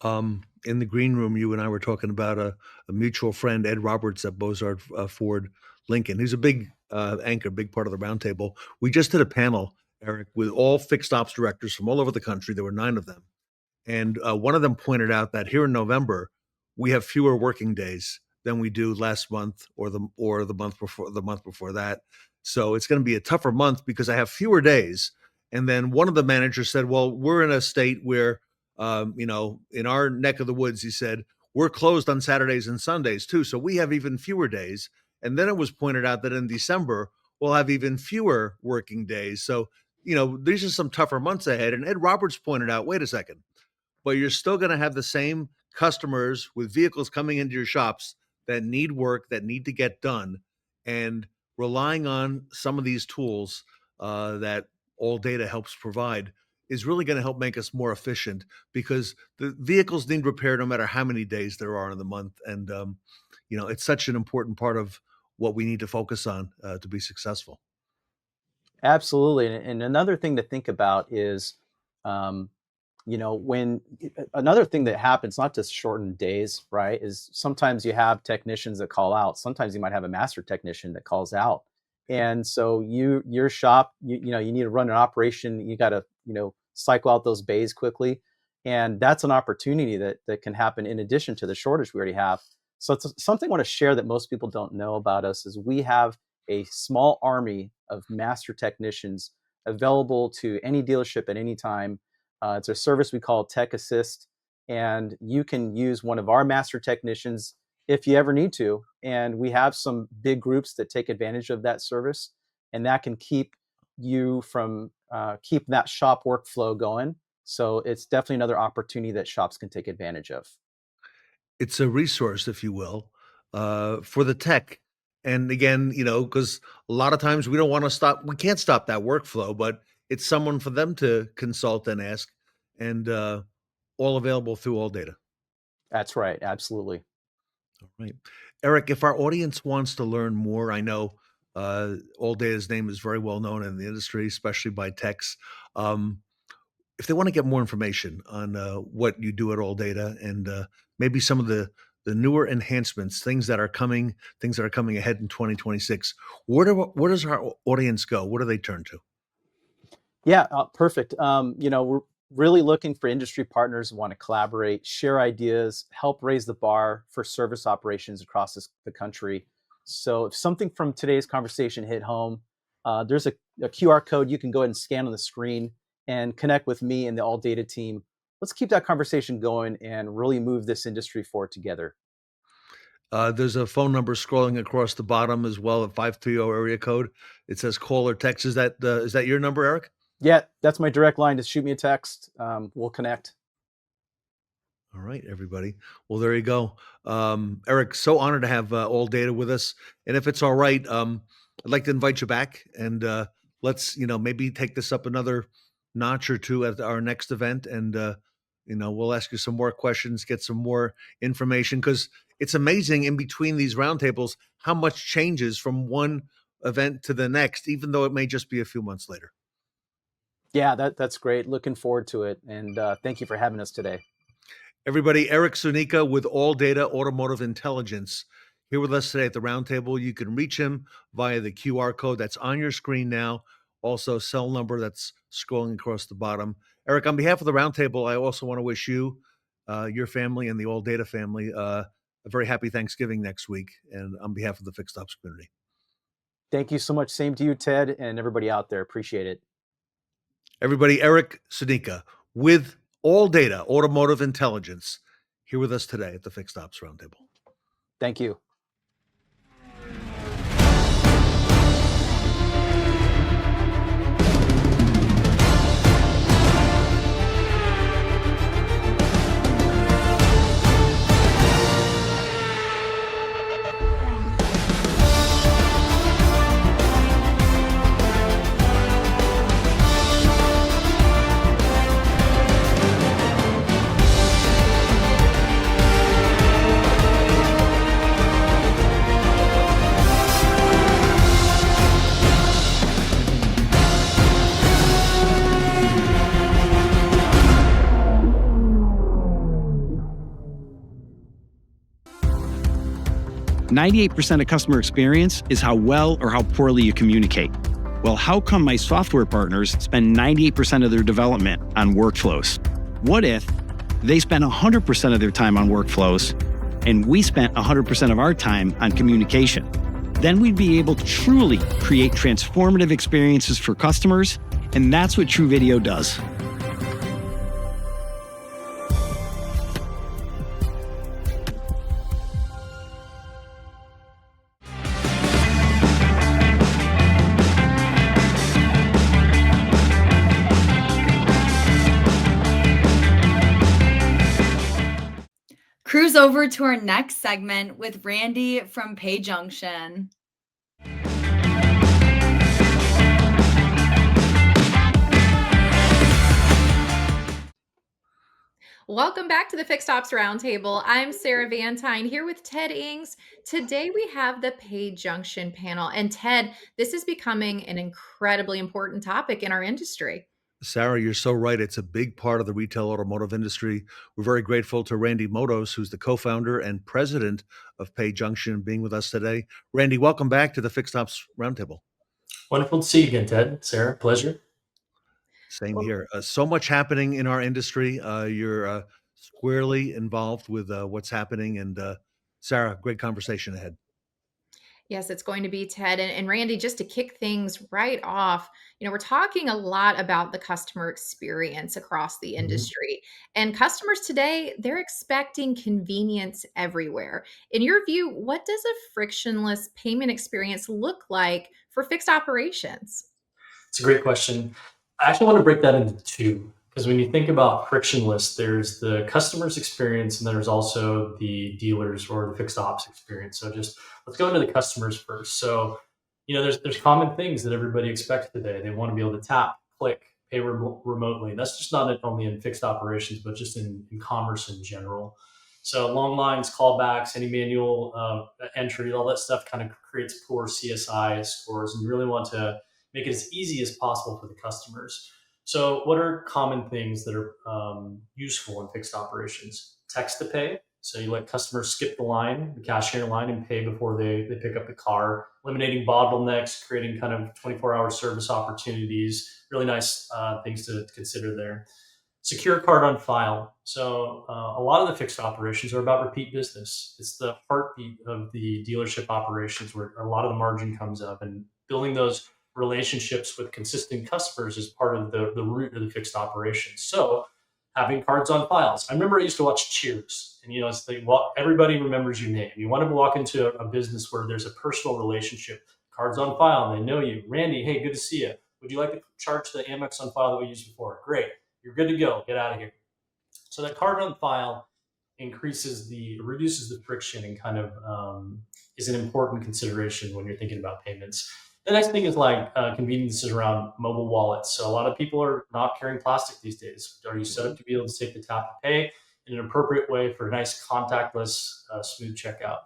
S3: In the green room, you and I were talking about a mutual friend, Ed Roberts at Bozard Ford Lincoln. He's a big anchor, big part of the roundtable. We just did a panel, Erik, with all fixed ops directors from all over the country. There were 9 of them. And one of them pointed out that here in November, we have fewer working days than we do last month or the month before that. So it's going to be a tougher month because I have fewer days. And then one of the managers said, well, we're in a state where in our neck of the woods, he said, we're closed on Saturdays and Sundays too. So we have even fewer days. And then it was pointed out that in December, we'll have even fewer working days. So, these are some tougher months ahead. And Ed Roberts pointed out, wait a second, but you're still going to have the same customers with vehicles coming into your shops that need work, that need to get done. And relying on some of these tools that ALLDATA helps provide is really going to help make us more efficient, because the vehicles need repair no matter how many days there are in the month. And, it's such an important part of what we need to focus on to be successful.
S23: Absolutely. And another thing to think about is, when another thing that happens, not just shortened days, right, is sometimes you have technicians that call out. Sometimes you might have a master technician that calls out. And so your shop, you need to run an operation. You got to, cycle out those bays quickly. And that's an opportunity that can happen in addition to the shortage we already have. So it's something I want to share that most people don't know about us is we have a small army of master technicians available to any dealership at any time. It's a service we call Tech Assist, and you can use one of our master technicians if you ever need to. And we have some big groups that take advantage of that service, and that can keep you from keep that shop workflow going. So it's definitely another opportunity that shops can take advantage of.
S3: It's a resource, if you will, for the tech. And again, because a lot of times we can't stop that workflow, but it's someone for them to consult and ask, and all available through ALLDATA.
S23: That's right. Absolutely.
S3: All right. Erik, if our audience wants to learn more, I know ALLDATA's name is very well known in the industry, especially by techs. If they want to get more information on what you do at ALLDATA and maybe some of the newer enhancements, things that are coming ahead in 2026, where does our audience go? What do they turn to?
S23: Yeah, perfect. We're really looking for industry partners who want to collaborate, share ideas, help raise the bar for service operations across the country. So if something from today's conversation hit home, there's a QR code you can go ahead and scan on the screen, and connect with me and the ALLDATA team. Let's keep that conversation going and really move this industry forward together.
S3: There's a phone number scrolling across the bottom as well, at 530 area code. It says call or text. Is that your number, Erik?
S23: Yeah, that's my direct line. Just shoot me a text. We'll connect.
S3: All right, everybody. Well, there you go. Erik, so honored to have ALLDATA with us. And if it's all right, I'd like to invite you back and let's, maybe take this up another notch or two at our next event. And, we'll ask you some more questions, get some more information, because it's amazing in between these roundtables how much changes from one event to the next, even though it may just be a few months later.
S23: Yeah, that's great. Looking forward to it. And thank you for having us today.
S3: Everybody, Erik Zuniga with ALLDATA Automotive Intelligence here with us today at the roundtable. You can reach him via the QR code that's on your screen now. Also, cell number that's scrolling across the bottom. Erik, on behalf of the roundtable, I also want to wish you, your family, and the ALLDATA family a very happy Thanksgiving next week, and on behalf of the Fixed Ops community.
S23: Thank you so much. Same to you, Ted, and everybody out there. Appreciate it.
S3: Everybody, Erik Zuniga with ALLDATA Automotive Intelligence here with us today at the Fixed Ops Roundtable.
S23: Thank you.
S4: "98% of customer experience is how well or how poorly you communicate." Well, how come my software partners spend 98% of their development on workflows? What if they spent 100% of their time on workflows and we spent 100% of our time on communication? Then we'd be able to truly create transformative experiences for customers, and that's what True Video does.
S2: Cruise over to our next segment with Randy from PayJunction.
S8: Welcome back to the Fixed Ops Roundtable. I'm Sarah Van Tyne here with Ted Ings. Today we have the PayJunction panel. And Ted, this is becoming an incredibly important topic in our industry.
S3: Sarah, you're so right. It's a big part of the retail automotive industry. We're very grateful to Randy Modos, who's the co-founder and president of PayJunction, being with us today. Randy, welcome back to the Fixed Ops Roundtable.
S10: Wonderful to see you again, Ted. Sarah, pleasure.
S3: Same here. So much happening in our industry. You're squarely involved with what's happening. And Sarah, great conversation ahead.
S8: Yes, it's going to be Ted and Randy. Just to kick things right off, we're talking a lot about the customer experience across the industry. And customers today, they're expecting convenience everywhere. In your view, what does a frictionless payment experience look like for fixed operations?
S10: It's a great question. I actually want to break that into two, because when you think about frictionless, there's the customer's experience and there's also the dealers or the fixed ops experience. So just let's go into the customers first. So, there's common things that everybody expects today. They want to be able to tap, click, pay remotely. That's just not only in fixed operations, but just in commerce in general. So long lines, callbacks, any manual entry, all that stuff kind of creates poor CSI scores, and you really want to make it as easy as possible for the customers. So what are common things that are useful in fixed operations? Text to pay. So you let customers skip the line, the cashier line, and pay before they pick up the car, eliminating bottlenecks, creating kind of 24-hour service opportunities, really nice things to consider there. Secure card on file. So a lot of the fixed operations are about repeat business. It's the heartbeat of the dealership operations where a lot of the margin comes up, and building those relationships with consistent customers is part of the root of the fixed operations. So having cards on files. I remember I used to watch Cheers, and it's everybody remembers your name. You want to walk into a business where there's a personal relationship. Cards on file, they know you. Randy, hey, good to see you. Would you like to charge the Amex on file that we used before? Great, you're good to go. Get out of here. So that card on file reduces the friction and kind of is an important consideration when you're thinking about payments. The next thing is conveniences around mobile wallets. So a lot of people are not carrying plastic these days. Are you set up to be able to take the tap to pay in an appropriate way for a nice contactless, smooth checkout?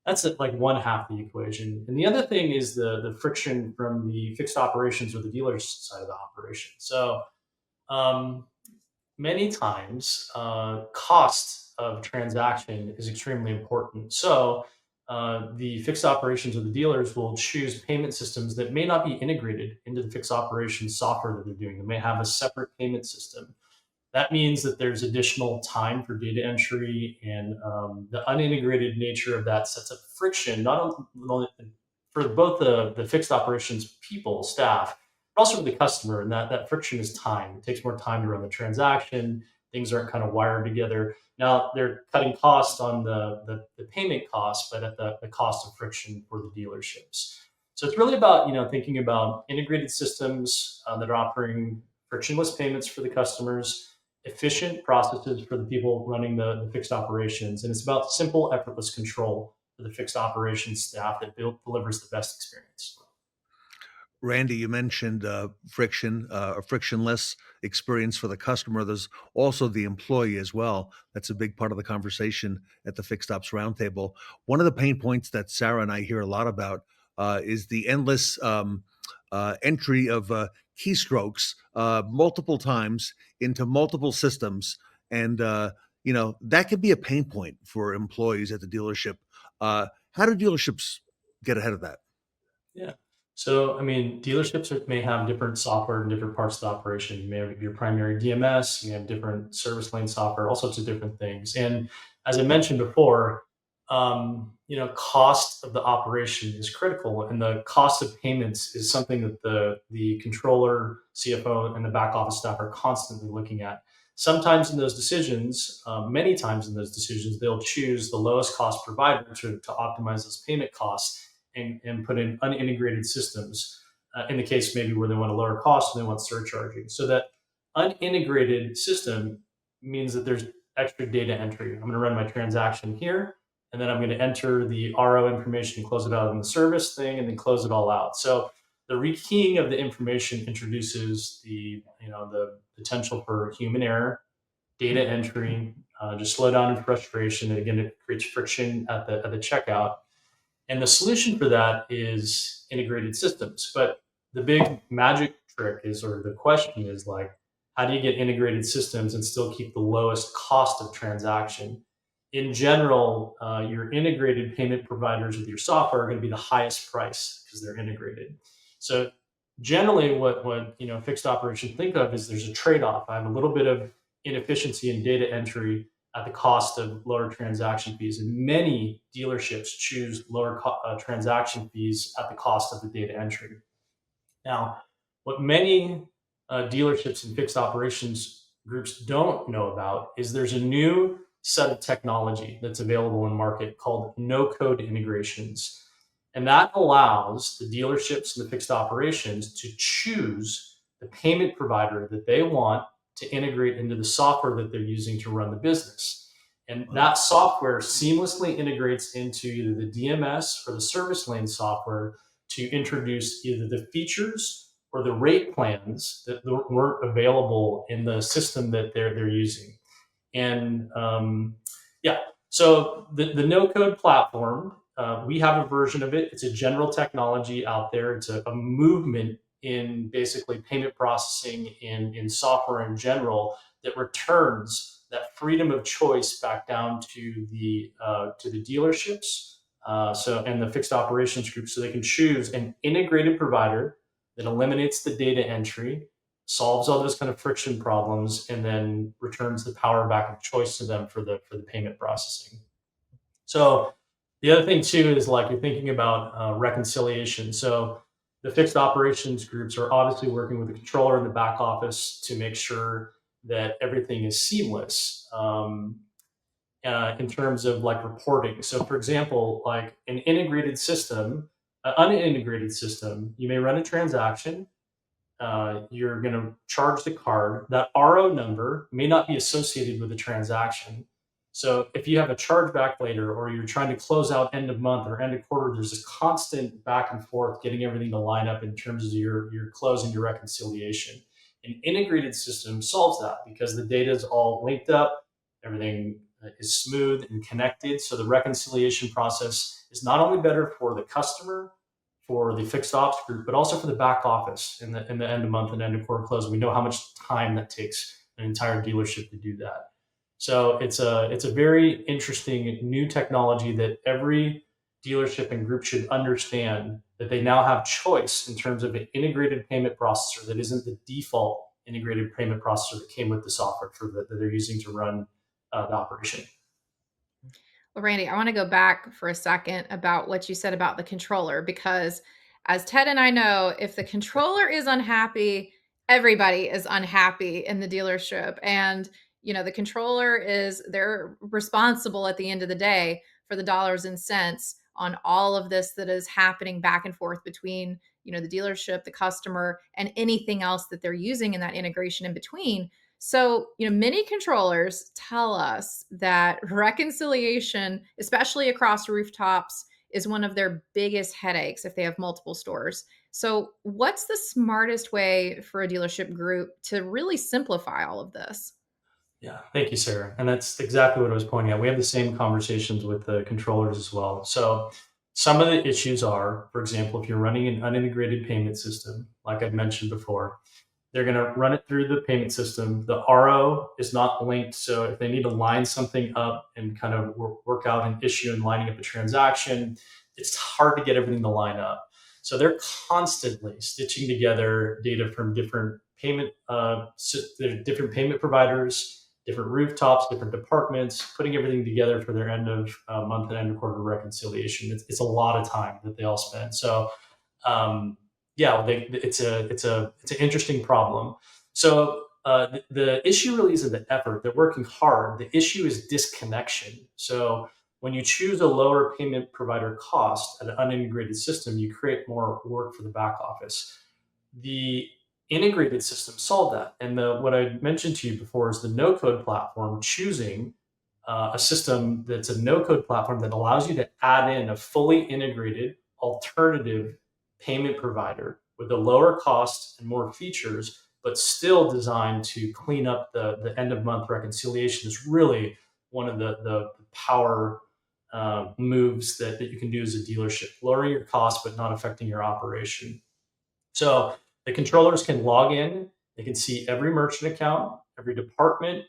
S10: That's one half of the equation. And the other thing is the friction from the fixed operations or the dealer's side of the operation. So many times cost of transaction is extremely important. So the fixed operations of the dealers will choose payment systems that may not be integrated into the fixed operations software that they're doing. They may have a separate payment system. That means that there's additional time for data entry, and the unintegrated nature of that sets up friction, not only for both the fixed operations people, staff, but also for the customer. And that friction is time. It takes more time to run the transaction. Things aren't kind of wired together. Now they're cutting costs on the payment costs, but at the cost of friction for the dealerships. So it's really about thinking about integrated systems that are offering frictionless payments for the customers, efficient processes for the people running the fixed operations, and it's about simple, effortless control for the fixed operations staff that delivers the best experience.
S3: Randy, you mentioned friction, a frictionless experience for the customer. There's also the employee as well. That's a big part of the conversation at the Fixed Ops Roundtable. One of the pain points that Sarah and I hear a lot about is the endless entry of keystrokes multiple times into multiple systems. And, that can be a pain point for employees at the dealership. How do dealerships get ahead of that?
S10: Yeah. So, dealerships may have different software in different parts of the operation. You may have your primary DMS, you have different service lane software, all sorts of different things. And as I mentioned before, cost of the operation is critical, and the cost of payments is something that the controller, CFO, and the back office staff are constantly looking at. Sometimes in those decisions, many times in those decisions, they'll choose the lowest cost provider to optimize those payment costs and put in unintegrated systems. In the case maybe where they want to lower costs and they want surcharging. So that unintegrated system means that there's extra data entry. I'm going to run my transaction here, and then I'm going to enter the RO information and close it out in the service thing, and then close it all out. So the rekeying of the information introduces the potential for human error, data entry, just slow down and frustration, and again, it creates friction at the checkout. And the solution for that is integrated systems. But the big magic trick is, or the question is how do you get integrated systems and still keep the lowest cost of transaction? In general, your integrated payment providers with your software are going to be the highest price because they're integrated. So generally what fixed operations think of is there's a trade-off. I have a little bit of inefficiency in data entry at the cost of lower transaction fees. And many dealerships choose lower transaction fees at the cost of the data entry. Now, what many dealerships and fixed operations groups don't know about is there's a new set of technology that's available in market called no-code integrations. And that allows the dealerships and the fixed operations to choose the payment provider that they want to integrate into the software that they're using to run the business. And that software seamlessly integrates into either the DMS or the service lane software to introduce either the features or the rate plans that weren't available in the system that they're using. And so the no-code platform, we have a version of it. It's a general technology out there. It's a movement in basically payment processing in software in general that returns that freedom of choice back down to the dealerships and the fixed operations group, so they can choose an integrated provider that eliminates the data entry, solves all those kind of friction problems, and then returns the power back of choice to them for the payment processing. So the other thing too is you're thinking about reconciliation. So the fixed operations groups are obviously working with the controller in the back office to make sure that everything is seamless in terms of like reporting. So for example, like an integrated system, an unintegrated system, you may run a transaction. You're going to charge the card. That RO number may not be associated with the transaction. So if you have a chargeback later, or you're trying to close out end of month or end of quarter, there's a constant back and forth getting everything to line up in terms of your close and your reconciliation. An integrated system solves that because the data is all linked up, everything is smooth and connected. So the reconciliation process is not only better for the customer, for the fixed ops group, but also for the back office in the end of month and end of quarter close. We know how much time that takes an entire dealership to do that. So it's a very interesting new technology that every dealership and group should understand, that they now have choice in terms of an integrated payment processor that isn't the default integrated payment processor that came with the software that they're using to run the operation.
S8: Well, Randy, I want to go back for a second about what you said about the controller, because as Ted and I know, if the controller is unhappy, everybody is unhappy in the dealership. And, the controller they're responsible at the end of the day for the dollars and cents on all of this that is happening back and forth between, the dealership, the customer, and anything else that they're using in that integration in between. So, many controllers tell us that reconciliation, especially across rooftops, is one of their biggest headaches if they have multiple stores. So what's the smartest way for a dealership group to really simplify all of this?
S10: Yeah, thank you, Sarah. And that's exactly what I was pointing out. We have the same conversations with the controllers as well. So some of the issues are, for example, if you're running an unintegrated payment system, like I've mentioned before, they're going to run it through the payment system. The RO is not linked. So if they need to line something up and kind of work out an issue in lining up a transaction, it's hard to get everything to line up. So they're constantly stitching together data from different payment providers, different rooftops, different departments, putting everything together for their end of month and end of quarter reconciliation. It's a lot of time that they all spend. So it's an interesting problem. So the issue really isn't the effort. They're working hard. The issue is disconnection. So when you choose a lower payment provider cost at an unintegrated system, you create more work for the back office. The integrated system solved that. And what I mentioned to you before is the no-code platform, choosing a system that's a no-code platform that allows you to add in a fully integrated alternative payment provider with a lower cost and more features, but still designed to clean up the end of month reconciliation is really one of the power moves that you can do as a dealership, lowering your costs, but not affecting your operation. So the controllers can log in, they can see every merchant account, every department,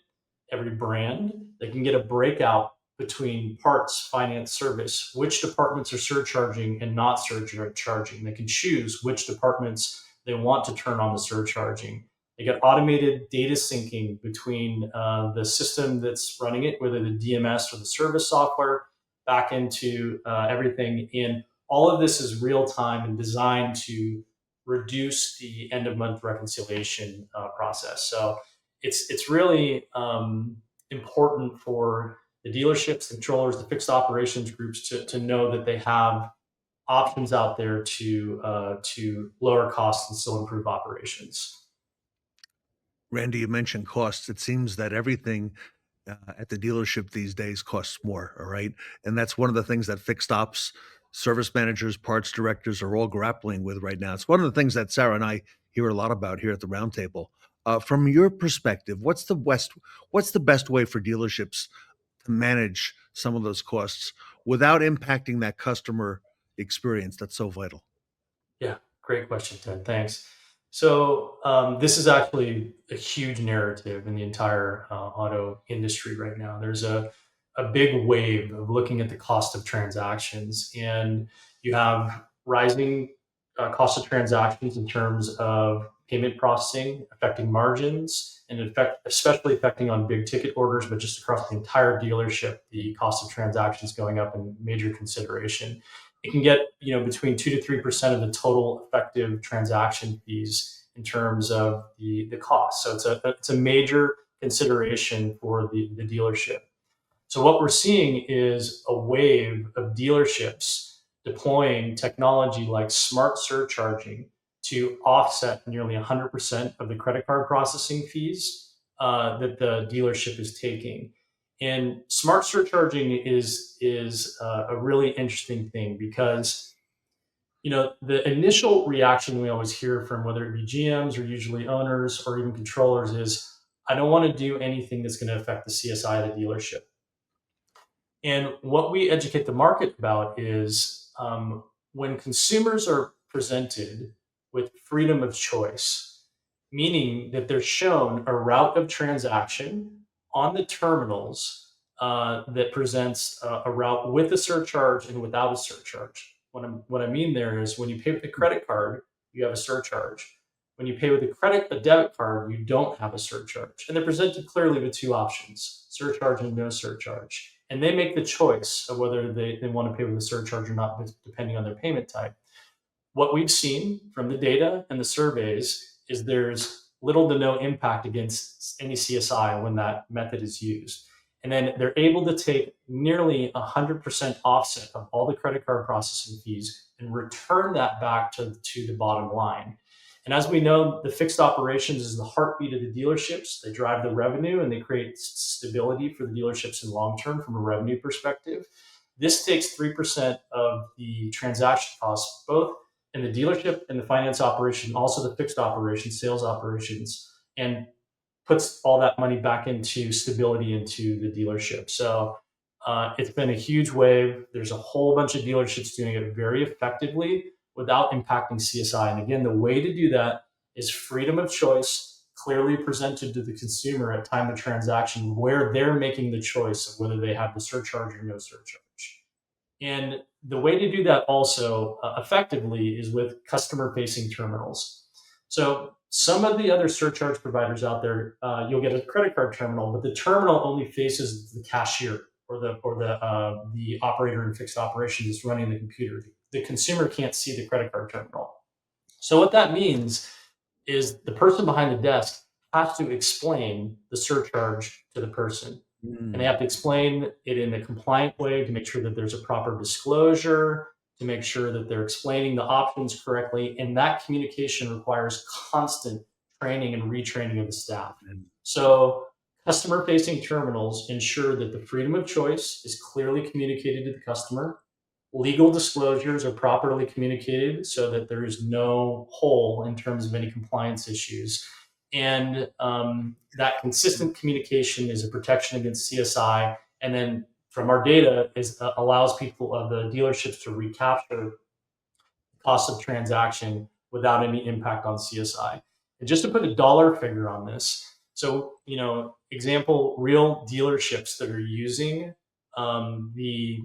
S10: every brand. They can get a breakout between parts, finance, service, which departments are surcharging and not surcharging. They can choose which departments they want to turn on the surcharging. They get automated data syncing between the system that's running it, whether the DMS or the service software, back into everything. And all of this is real time and designed to reduce the end of month reconciliation process. So it's really important for the dealerships, the controllers, the fixed operations groups to know that they have options out there to lower costs and still improve operations.
S3: Randy, you mentioned costs. It seems that everything at the dealership these days costs more, all right? And that's one of the things that fixed ops, service managers, parts directors are all grappling with right now. It's one of the things that Sarah and I hear a lot about here at the Roundtable. From your perspective, what's the best way for dealerships to manage some of those costs without impacting that customer experience that's so vital?
S10: Yeah, great question, Ted. Thanks. So this is actually a huge narrative in the entire auto industry right now. There's a big wave of looking at the cost of transactions, and you have rising cost of transactions in terms of payment processing, affecting margins, and especially affecting on big ticket orders, but just across the entire dealership, the cost of transactions going up in major consideration. it can get between 2 to 3% of the total effective transaction fees in terms of the cost. So it's a major consideration for the dealership. So what we're seeing is a wave of dealerships deploying technology like smart surcharging to offset nearly 100% of the credit card processing fees that the dealership is taking. And smart surcharging is a really interesting thing because the initial reaction we always hear from whether it be GMs or usually owners or even controllers is, I don't want to do anything that's going to affect the CSI of the dealership. And what we educate the market about is when consumers are presented with freedom of choice, meaning that they're shown a route of transaction on the terminals that presents a route with a surcharge and without a surcharge. What I mean there is when you pay with a credit card, you have a surcharge. When you pay with a debit card, you don't have a surcharge. And they're presented clearly with two options, surcharge and no surcharge. And they make the choice of whether they want to pay with a surcharge or not, depending on their payment type. What we've seen from the data and the surveys is there's little to no impact against any CSI when that method is used. And then they're able to take nearly 100% offset of all the credit card processing fees and return that back to the bottom line. And as we know, the fixed operations is the heartbeat of the dealerships. They drive the revenue and they create stability for the dealerships in long term from a revenue perspective. This takes 3% of the transaction costs, both in the dealership and the finance operation, also the fixed operations, sales operations, and puts all that money back into stability into the dealership. So it's been a huge wave. There's a whole bunch of dealerships doing it very effectively without impacting CSI. And again, the way to do that is freedom of choice, clearly presented to the consumer at time of transaction, where they're making the choice of whether they have the surcharge or no surcharge. And the way to do that also effectively is with customer-facing terminals. So some of the other surcharge providers out there, you'll get a credit card terminal, but the terminal only faces the cashier or the operator in fixed operations that's running the computer. The consumer can't see the credit card terminal. So what that means is the person behind the desk has to explain the surcharge to the person. And they have to explain it in a compliant way to make sure that there's a proper disclosure, to make sure that they're explaining the options correctly. And that communication requires constant training and retraining of the staff. So customer-facing terminals ensure that the freedom of choice is clearly communicated to the customer. Legal disclosures are properly communicated so that there is no hole in terms of any compliance issues. And that consistent communication is a protection against CSI. And then from our data allows people of the dealerships to recapture the cost of transaction without any impact on CSI. And just to put a dollar figure on this, so, example, real dealerships that are using the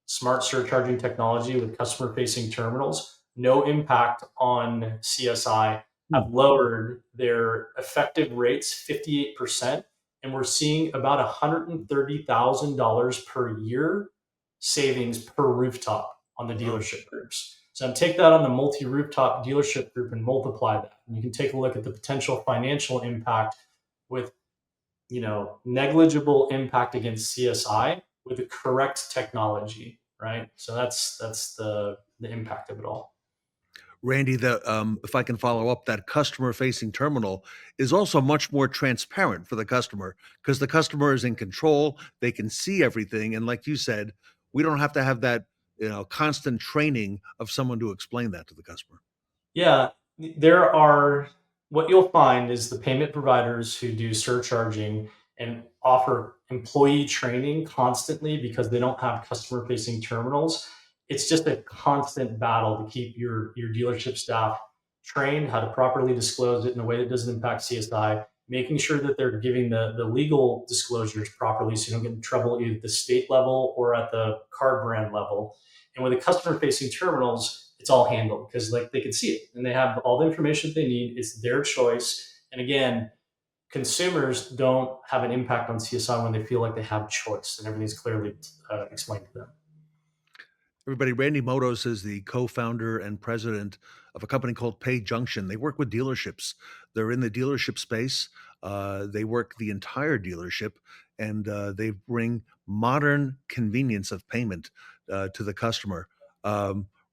S10: smart surcharging technology with customer-facing terminals, no impact on CSI, have lowered their effective rates 58%, and we're seeing about $130,000 per year savings per rooftop on the dealership groups. So take that on the multi-rooftop dealership group and multiply that. And you can take a look at the potential financial impact with, negligible impact against CSI with the correct technology, right? So that's the impact of it all.
S3: Randy, if I can follow up, that customer-facing terminal is also much more transparent for the customer because the customer is in control. They can see everything, and like you said, we don't have to have that constant training of someone to explain that to the customer.
S10: Yeah, what you'll find is the payment providers who do surcharging and offer employee training constantly because they don't have customer-facing terminals. It's just a constant battle to keep your dealership staff trained how to properly disclose it in a way that doesn't impact CSI, making sure that they're giving the legal disclosures properly so you don't get in trouble either at the state level or at the card brand level. And with the customer-facing terminals, it's all handled because they can see it and they have all the information they need. It's their choice. And again, consumers don't have an impact on CSI when they feel like they have choice and everything's clearly explained to them.
S3: Everybody, Randy Modos is the co-founder and president of a company called PayJunction. They work with dealerships. They're in the dealership space. They work the entire dealership, and they bring modern convenience of payment to the customer.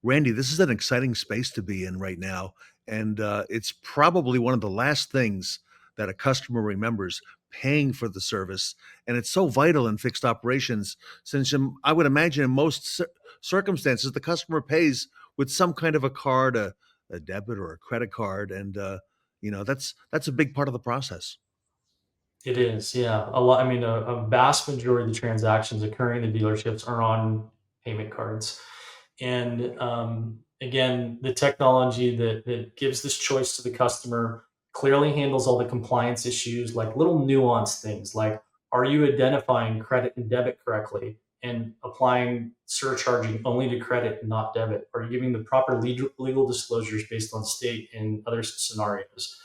S3: Randy, this is an exciting space to be in right now, and it's probably one of the last things that a customer remembers, paying for the service. And it's so vital in fixed operations, since I would imagine in most circumstances, the customer pays with some kind of a card, a debit or a credit card. And, that's a big part of the process.
S10: It is, yeah. A lot. I mean, a vast majority of the transactions occurring in the dealerships are on payment cards. And again, the technology that gives this choice to the customer clearly handles all the compliance issues, like little nuanced things like, are you identifying credit and debit correctly and applying surcharging only to credit and not debit? Are you giving the proper legal disclosures based on state and other scenarios?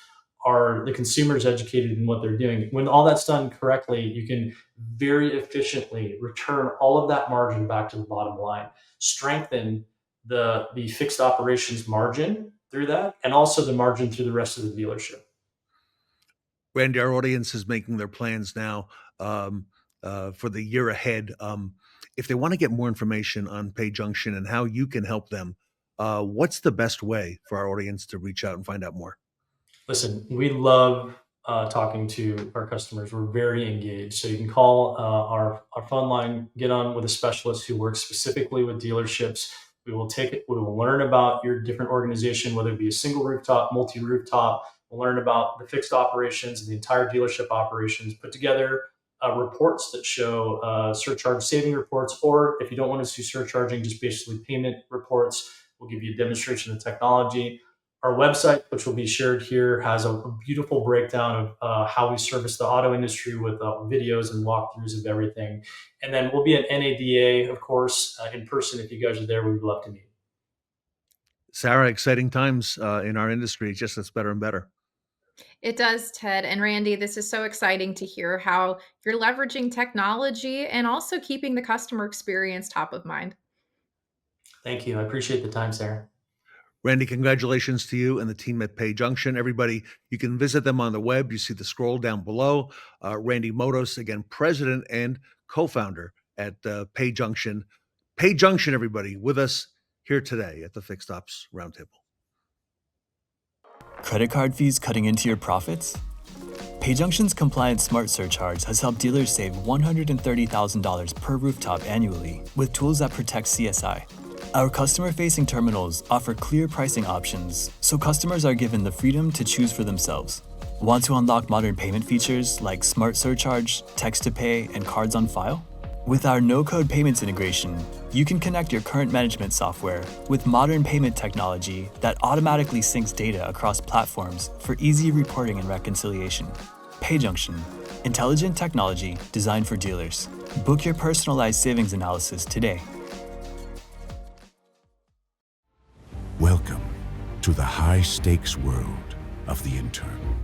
S10: Are the consumers educated in what they're doing? When all that's done correctly, you can very efficiently return all of that margin back to the bottom line, strengthen the fixed operations margin through that, and also the margin through the rest of the dealership.
S3: Randy, our audience is making their plans now for the year ahead. If they want to get more information on PayJunction and how you can help them, what's the best way for our audience to reach out and find out more?
S10: Listen, we love talking to our customers. We're very engaged. So you can call our phone line, get on with a specialist who works specifically with dealerships. We will take it. We will learn about your different organization, whether it be a single rooftop, multi-rooftop. We'll learn about the fixed operations and the entire dealership operations, put together reports that show surcharge saving reports, or if you don't want to do surcharging, just basically payment reports. We'll give you a demonstration of technology. Our website, which will be shared here, has a beautiful breakdown of how we service the auto industry with videos and walkthroughs of everything. And then we'll be at NADA, of course, in person. If you guys are there, we'd love to meet.
S3: Sarah, exciting times in our industry. It just gets better and better.
S8: It does, Ted. And Randy, this is so exciting to hear how you're leveraging technology and also keeping the customer experience top of mind.
S10: Thank you. I appreciate the time, Sarah.
S3: Randy, congratulations to you and the team at PayJunction. Everybody, you can visit them on the web. You see the scroll down below. Randy Modos, again, president and co-founder at PayJunction. PayJunction, everybody, with us here today at the Fixed Ops Roundtable.
S5: Credit card fees cutting into your profits? PayJunction's compliant smart surcharge has helped dealers save $130,000 per rooftop annually with tools that protect CSI. Our customer-facing terminals offer clear pricing options, so customers are given the freedom to choose for themselves. Want to unlock modern payment features like smart surcharge, text-to-pay, and cards on file? With our no-code payments integration, you can connect your current management software with modern payment technology that automatically syncs data across platforms for easy reporting and reconciliation. PayJunction, intelligent technology designed for dealers. Book your personalized savings analysis today.
S7: Welcome to the high-stakes world of the intern.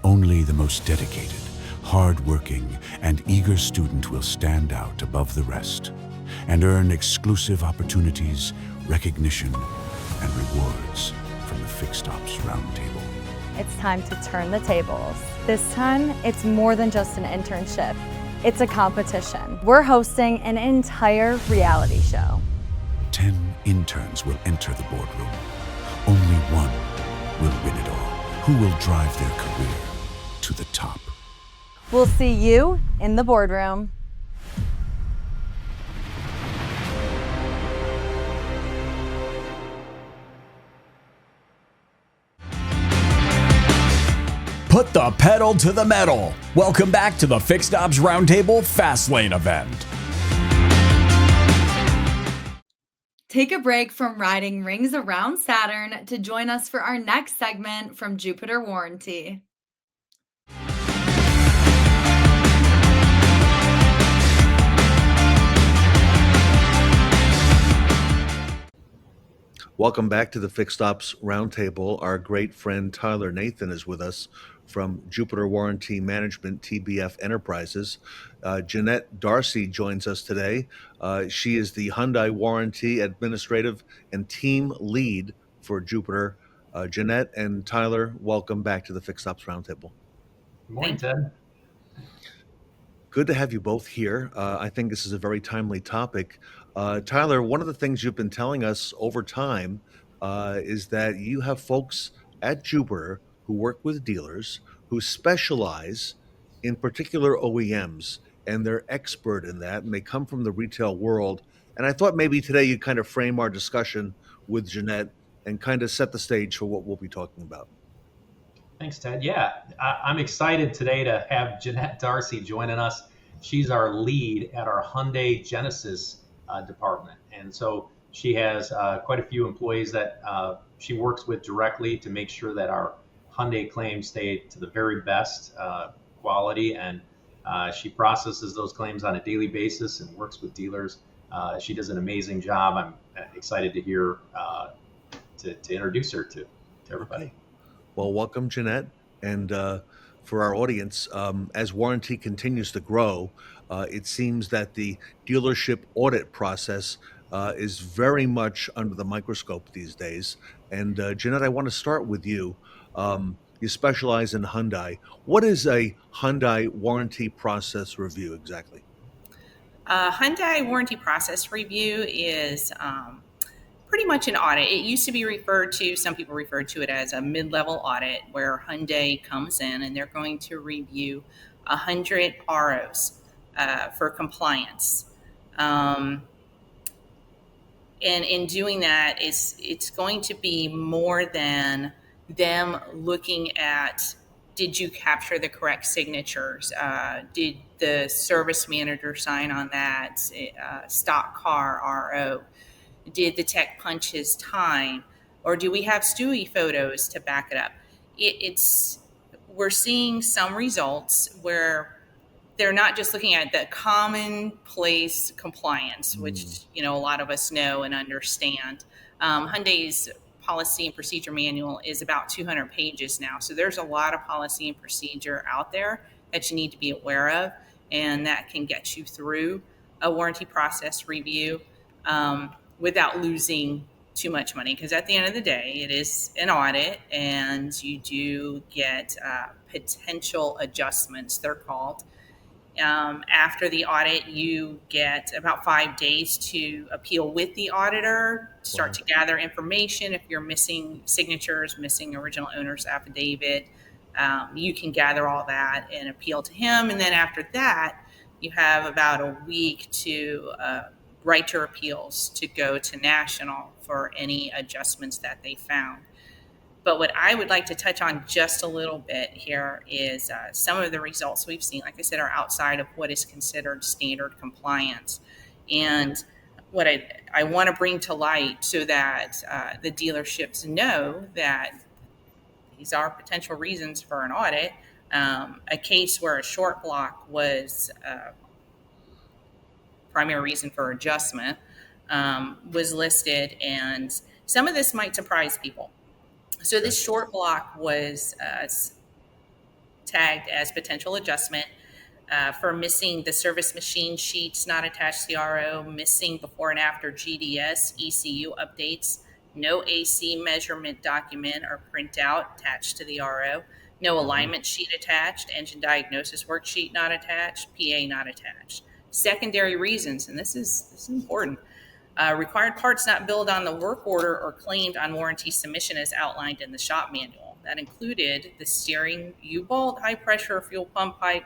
S7: Only the most dedicated, hard-working, and eager student will stand out above the rest and earn exclusive opportunities, recognition, and rewards from the Fixed Ops Roundtable.
S16: It's time to turn the tables. This time, it's more than just an internship. It's a competition. We're hosting an entire reality show.
S7: 10 interns will enter the boardroom. Only one will win it all. Who will drive their career to the top?
S16: We'll see you in the boardroom.
S9: Put the pedal to the metal. Welcome back to the Fixed Ops Roundtable Fastlane event.
S2: Take a break from riding rings around Saturn to join us for our next segment from Jupiter Warranty.
S3: Welcome back to the Fixed Ops Roundtable. Our great friend Tyler Nathan is with us from Jupiter Warranty Management, TBF Enterprises. Janette Darcy joins us today. She is the Hyundai Warranty Administrative and Team Lead for Jupiter. Janette and Tyler, welcome back to the Fixed Ops Roundtable.
S6: Good morning, Ted.
S3: Good to have you both here. I think this is a very timely topic. Tyler, one of the things you've been telling us over time is that you have folks at Jupiter who work with dealers who specialize in particular OEMs, and they're expert in that, and they come from the retail world. And I thought maybe today you'd kind of frame our discussion with Janette and kind of set the stage for what we'll be talking about.
S6: Thanks, Ted. Yeah, I'm excited today to have Janette Darcy joining us. She's our lead at our Hyundai Genesis department. And so she has quite a few employees that she works with directly to make sure that our Hyundai claims stay to the very best quality. And she processes those claims on a daily basis and works with dealers. She does an amazing job. I'm excited to hear, to introduce her to everybody.
S3: Okay. Well, welcome, Janette. And for our audience, as warranty continues to grow, it seems that the dealership audit process is very much under the microscope these days. And Janette, I want to start with you. You specialize in Hyundai. What is a Hyundai warranty process review exactly?
S13: Hyundai warranty process review is pretty much an audit. It used to be referred to, some people refer to it as a mid-level audit, where Hyundai comes in and they're going to review 100 ROs for compliance. And in doing that, it's going to be more than them looking at, did you capture the correct signatures? Did the service manager sign on that stock car RO? Did the tech punch his time? Or do we have Stewie photos to back it up? We're seeing some results where they're not just looking at the commonplace compliance, which a lot of us know and understand. Hyundai's policy and procedure manual is about 200 pages now. So there's a lot of policy and procedure out there that you need to be aware of, and that can get you through a warranty process review without losing too much money. Because at the end of the day, it is an audit, and you do get potential adjustments, they're called. After the audit, you get about 5 days to appeal with the auditor, start to gather information. If you're missing signatures, missing original owner's affidavit, you can gather all that and appeal to him. And then after that, you have about a week to write your appeals to go to national for any adjustments that they found. But what I would like to touch on just a little bit here is some of the results we've seen, like I said, are outside of what is considered standard compliance. And what I want to bring to light so that the dealerships know that these are potential reasons for an audit. A case where a short block was primary reason for adjustment was listed, and some of this might surprise people. So this short block was tagged as potential adjustment for missing the service machine sheets not attached to the RO, missing before and after GDS ECU updates, no AC measurement document or printout attached to the RO, no alignment sheet attached, engine diagnosis worksheet not attached, PA not attached. Secondary reasons, and this is important. Required parts not billed on the work order or claimed on warranty submission as outlined in the shop manual. That included the steering U-bolt, high pressure fuel pump pipe,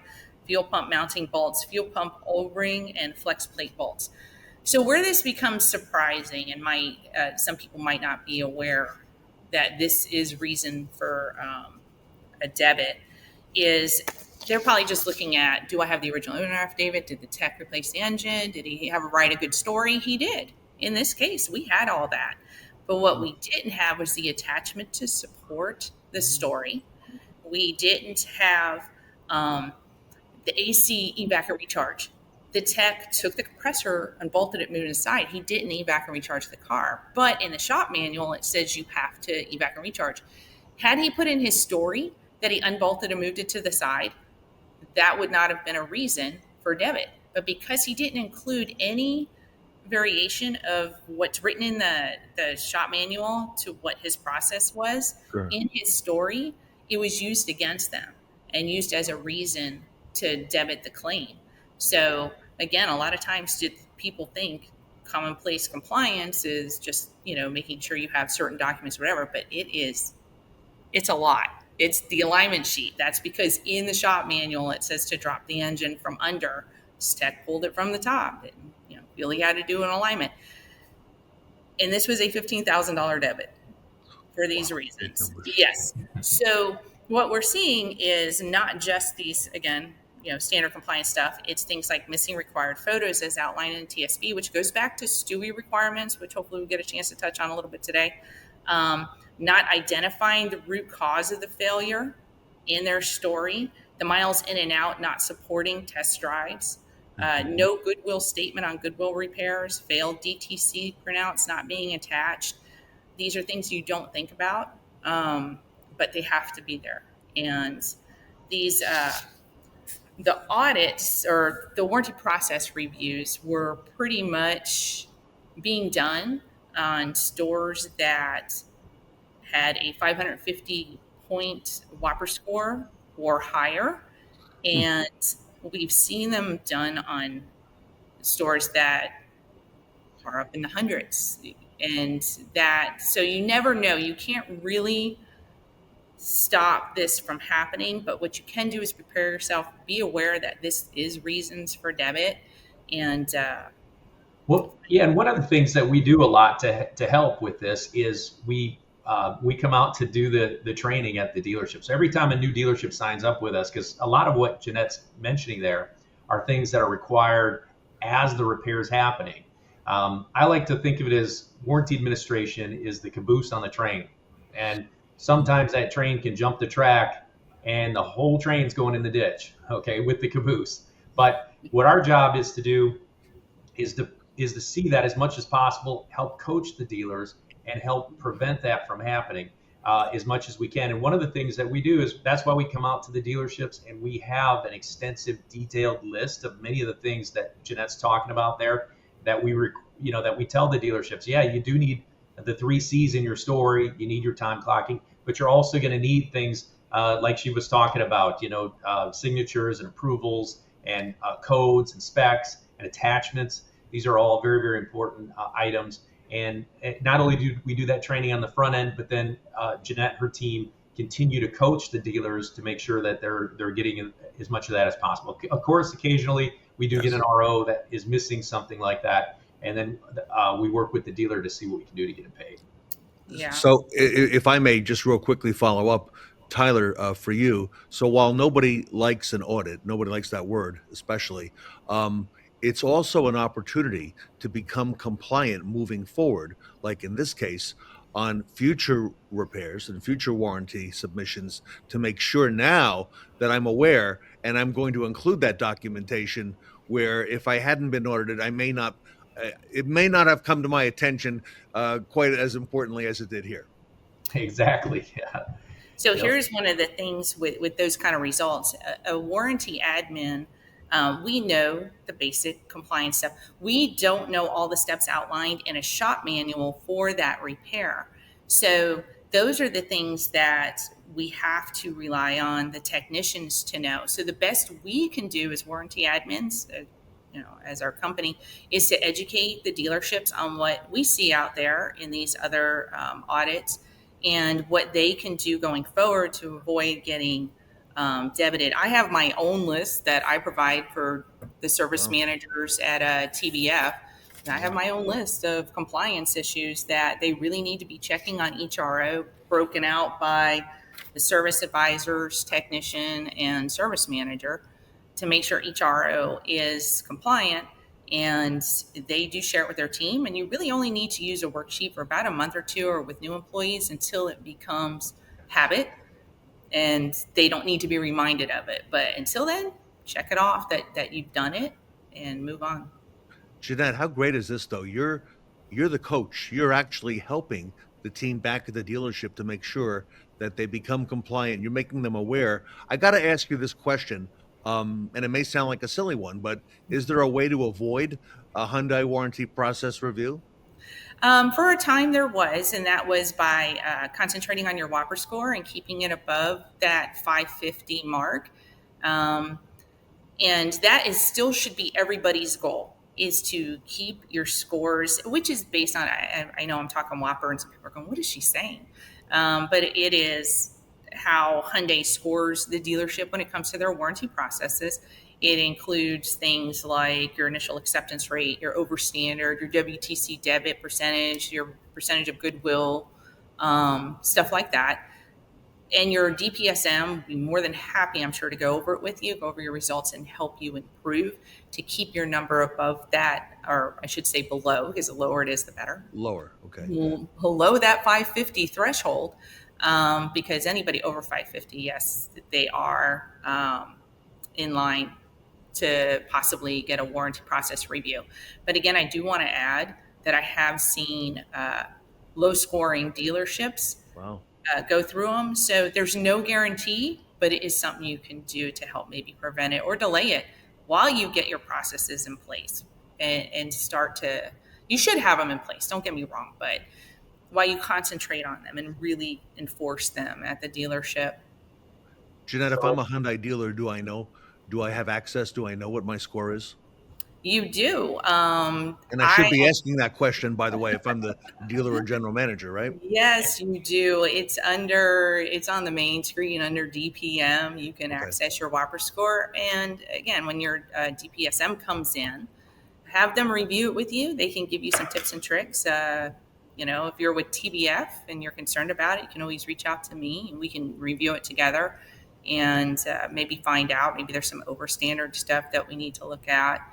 S13: fuel pump mounting bolts, fuel pump O-ring, and flex plate bolts. So where this becomes surprising, and some people might not be aware that this is reason for a debit, is they're probably just looking at, do I have the original owner affidavit? Did the tech replace the engine? Did he write a good story? He did. In this case, we had all that. But what we didn't have was the attachment to support the story. We didn't have the AC evac and recharge. The tech took the compressor and bolted it, moved it aside. He didn't evac and recharge the car. But in the shop manual, it says you have to evac and recharge. Had he put in his story that he unbolted and moved it to the side, that would not have been a reason for debit. But because he didn't include any variation of what's written in the shop manual to what his process was in his story, it was used against them and used as a reason to debit the claim. So again, a lot of times people think commonplace compliance is just, making sure you have certain documents, whatever, but it's a lot. It's the alignment sheet. That's because in the shop manual, it says to drop the engine from under. Tech pulled it from the top. Really had to do an alignment. And this was a $15,000 debit for these reasons. Yes. So what we're seeing is not just these, again, standard compliance stuff. It's things like missing required photos as outlined in TSB, which goes back to STUI requirements, which hopefully we'll get a chance to touch on a little bit today. Not identifying the root cause of the failure in their story, the miles in and out not supporting test drives, no goodwill statement on goodwill repairs, failed DTC printouts not being attached. These are things you don't think about, but they have to be there. And these, the audits or the warranty process reviews were pretty much being done on stores that had a 550 point Whopper score or higher. And we've seen them done on stores that are up in the hundreds. And so you never know. You can't really stop this from happening, but what you can do is prepare yourself, be aware that this is reasons for debit. And
S6: and one of the things that we do a lot to help with this is we come out to do the training at the dealerships. Every time a new dealership signs up with us, because a lot of what Janette's mentioning there are things that are required as the repair is happening. I like to think of it as warranty administration is the caboose on the train. And sometimes that train can jump the track and the whole train's going in the ditch, with the caboose. But what our job is to do is to see that as much as possible, help coach the dealers and help prevent that from happening as much as we can. And one of the things that we do is that's why we come out to the dealerships and we have an extensive, detailed list of many of the things that Janette's talking about there that we tell the dealerships, you do need the 3 C's in your story. You need your time clocking, but you're also going to need things like she was talking about, signatures and approvals and codes and specs and attachments. These are all very, very important items. And not only do we do that training on the front end, but then Janette and her team continue to coach the dealers to make sure that they're getting as much of that as possible. Of course, occasionally we do get an RO that is missing something like that. And then we work with the dealer to see what we can do to get it paid.
S13: Yeah.
S3: So if I may just real quickly follow up, Tyler, for you. So while nobody likes an audit, nobody likes that word, especially, it's also an opportunity to become compliant moving forward, like in this case, on future repairs and future warranty submissions to make sure now that I'm aware and I'm going to include that documentation where if I hadn't been audited, it may not have come to my attention quite as importantly as it did here.
S6: Exactly. Yeah.
S13: So here's one of the things with those kind of results. A warranty admin, we know the basic compliance stuff. We don't know all the steps outlined in a shop manual for that repair. So those are the things that we have to rely on the technicians to know. So the best we can do as warranty admins, as our company, is to educate the dealerships on what we see out there in these other audits and what they can do going forward to avoid getting debited. I have my own list that I provide for the service managers at TBF. I have my own list of compliance issues that they really need to be checking on each RO, broken out by the service advisors, technician, and service manager to make sure each RO is compliant. And they do share it with their team. And you really only need to use a worksheet for about a month or two or with new employees until it becomes habit. And they don't need to be reminded of it. But until then, check it off that you've done it and move on.
S3: Janette, how great is this though? You're the coach. You're actually helping the team back at the dealership to make sure that they become compliant. You're making them aware. I got to ask you this question, and it may sound like a silly one, but is there a way to avoid a Hyundai warranty process review?
S13: For a time there was, and that was by concentrating on your Whopper score and keeping it above that 550 mark. And that is still should be everybody's goal, is to keep your scores, which is based on, I know I'm talking Whopper and some people are going, what is she saying? But it is how Hyundai scores the dealership when it comes to their warranty processes. It includes things like your initial acceptance rate, your overstandard, your WTC debit percentage, your percentage of goodwill, stuff like that. And your DPSM would be more than happy, I'm sure, to go over it with you, go over your results and help you improve to keep your number above that, or I should say below, because the lower it is, the better.
S3: Lower, okay.
S13: Below that 550 threshold, because anybody over 550, yes, they are in line to possibly get a warranty process review. But again, I do want to add that I have seen low scoring dealerships go through them. So there's no guarantee, but it is something you can do to help maybe prevent it or delay it while you get your processes in place and start to, you should have them in place, don't get me wrong, but while you concentrate on them and really enforce them at the dealership.
S3: Janette, if I'm a Hyundai dealer, do I have access? Do I know what my score is?
S13: You do.
S3: And I should be asking that question, by the way, if I'm the dealer or general manager, right?
S13: Yes, you do. It's on the main screen under DPM. You can access your Whopper score. And again, when your DPSM comes in, have them review it with you. They can give you some tips and tricks. If you're with TBF and you're concerned about it, you can always reach out to me and we can review it together and maybe find out, maybe there's some overstandard stuff that we need to look at.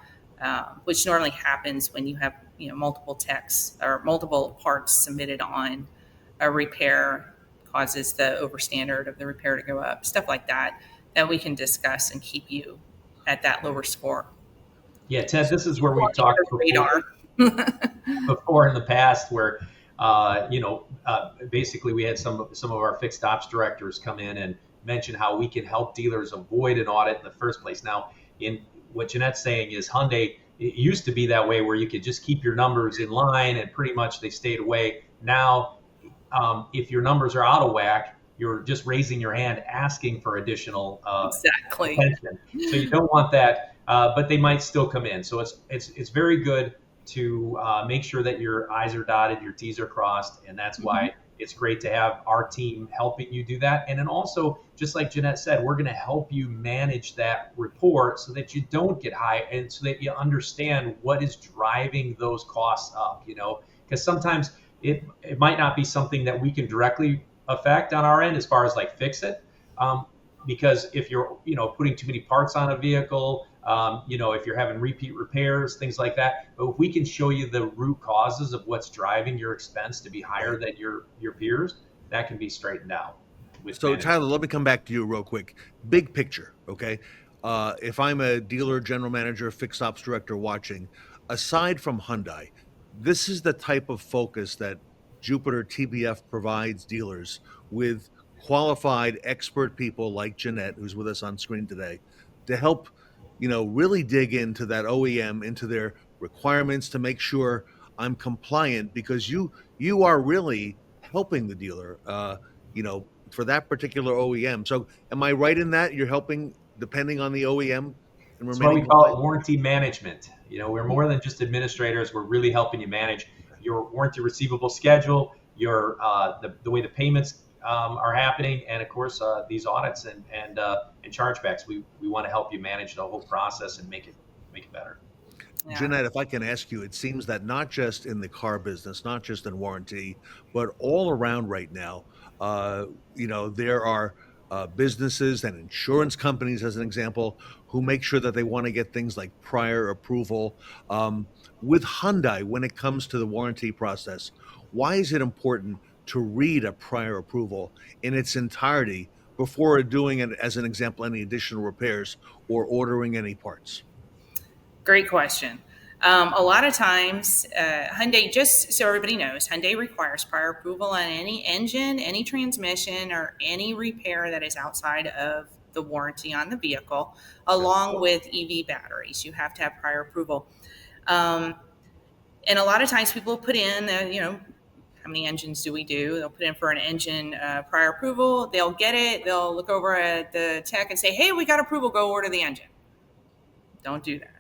S13: Which normally happens when you have multiple techs or multiple parts submitted on a repair, causes the overstandard of the repair to go up, stuff like that we can discuss and keep you at that lower score.
S6: Yeah, Ted, this is where we talked before in the past where basically we had some of our fixed ops directors come in and mention how we can help dealers avoid an audit in the first place. Now, in what Janette's saying is Hyundai, it used to be that way where you could just keep your numbers in line and pretty much they stayed away. Now, if your numbers are out of whack, you're just raising your hand asking for additional attention. So you don't want that, but they might still come in. So it's very good to make sure that your I's are dotted, your T's are crossed, and that's why it's great to have our team helping you do that. And then also, just like Janette said, we're going to help you manage that report so that you don't get high and so that you understand what is driving those costs up, because sometimes it might not be something that we can directly affect on our end as far as like fix it. Because if you're, putting too many parts on a vehicle, if you're having repeat repairs, things like that. But if we can show you the root causes of what's driving your expense to be higher than your peers, that can be straightened out.
S3: So Tyler, let me come back to you real quick. Big picture, okay? If I'm a dealer, general manager, fixed ops director watching, aside from Hyundai, this is the type of focus that Jupiter TBF provides dealers with qualified expert people like Janette, who's with us on screen today, to help really dig into that OEM, into their requirements to make sure I'm compliant, because you are really helping the dealer, for that particular OEM. So am I right in that you're helping depending on the OEM?
S6: That's why we call it warranty management. We're more than just administrators. We're really helping you manage your warranty receivable schedule, your the way the payments are happening, and of course these audits and chargebacks. We want to help you manage the whole process and make it better.
S3: Yeah. Janette, if I can ask you, it seems that not just in the car business, not just in warranty, but all around right now, there are businesses and insurance companies, as an example, who make sure that they want to get things like prior approval. With Hyundai, when it comes to the warranty process, why is it important to read a prior approval in its entirety before doing, as an example, any additional repairs or ordering any parts?
S13: Great question. A lot of times, Hyundai, just so everybody knows, Hyundai requires prior approval on any engine, any transmission, or any repair that is outside of the warranty on the vehicle, along with EV batteries. You have to have prior approval. And a lot of times people put in, how many engines do we do? They'll put in for an engine prior approval. They'll get it. They'll look over at the tech and say, hey, we got approval. Go order the engine. Don't do that.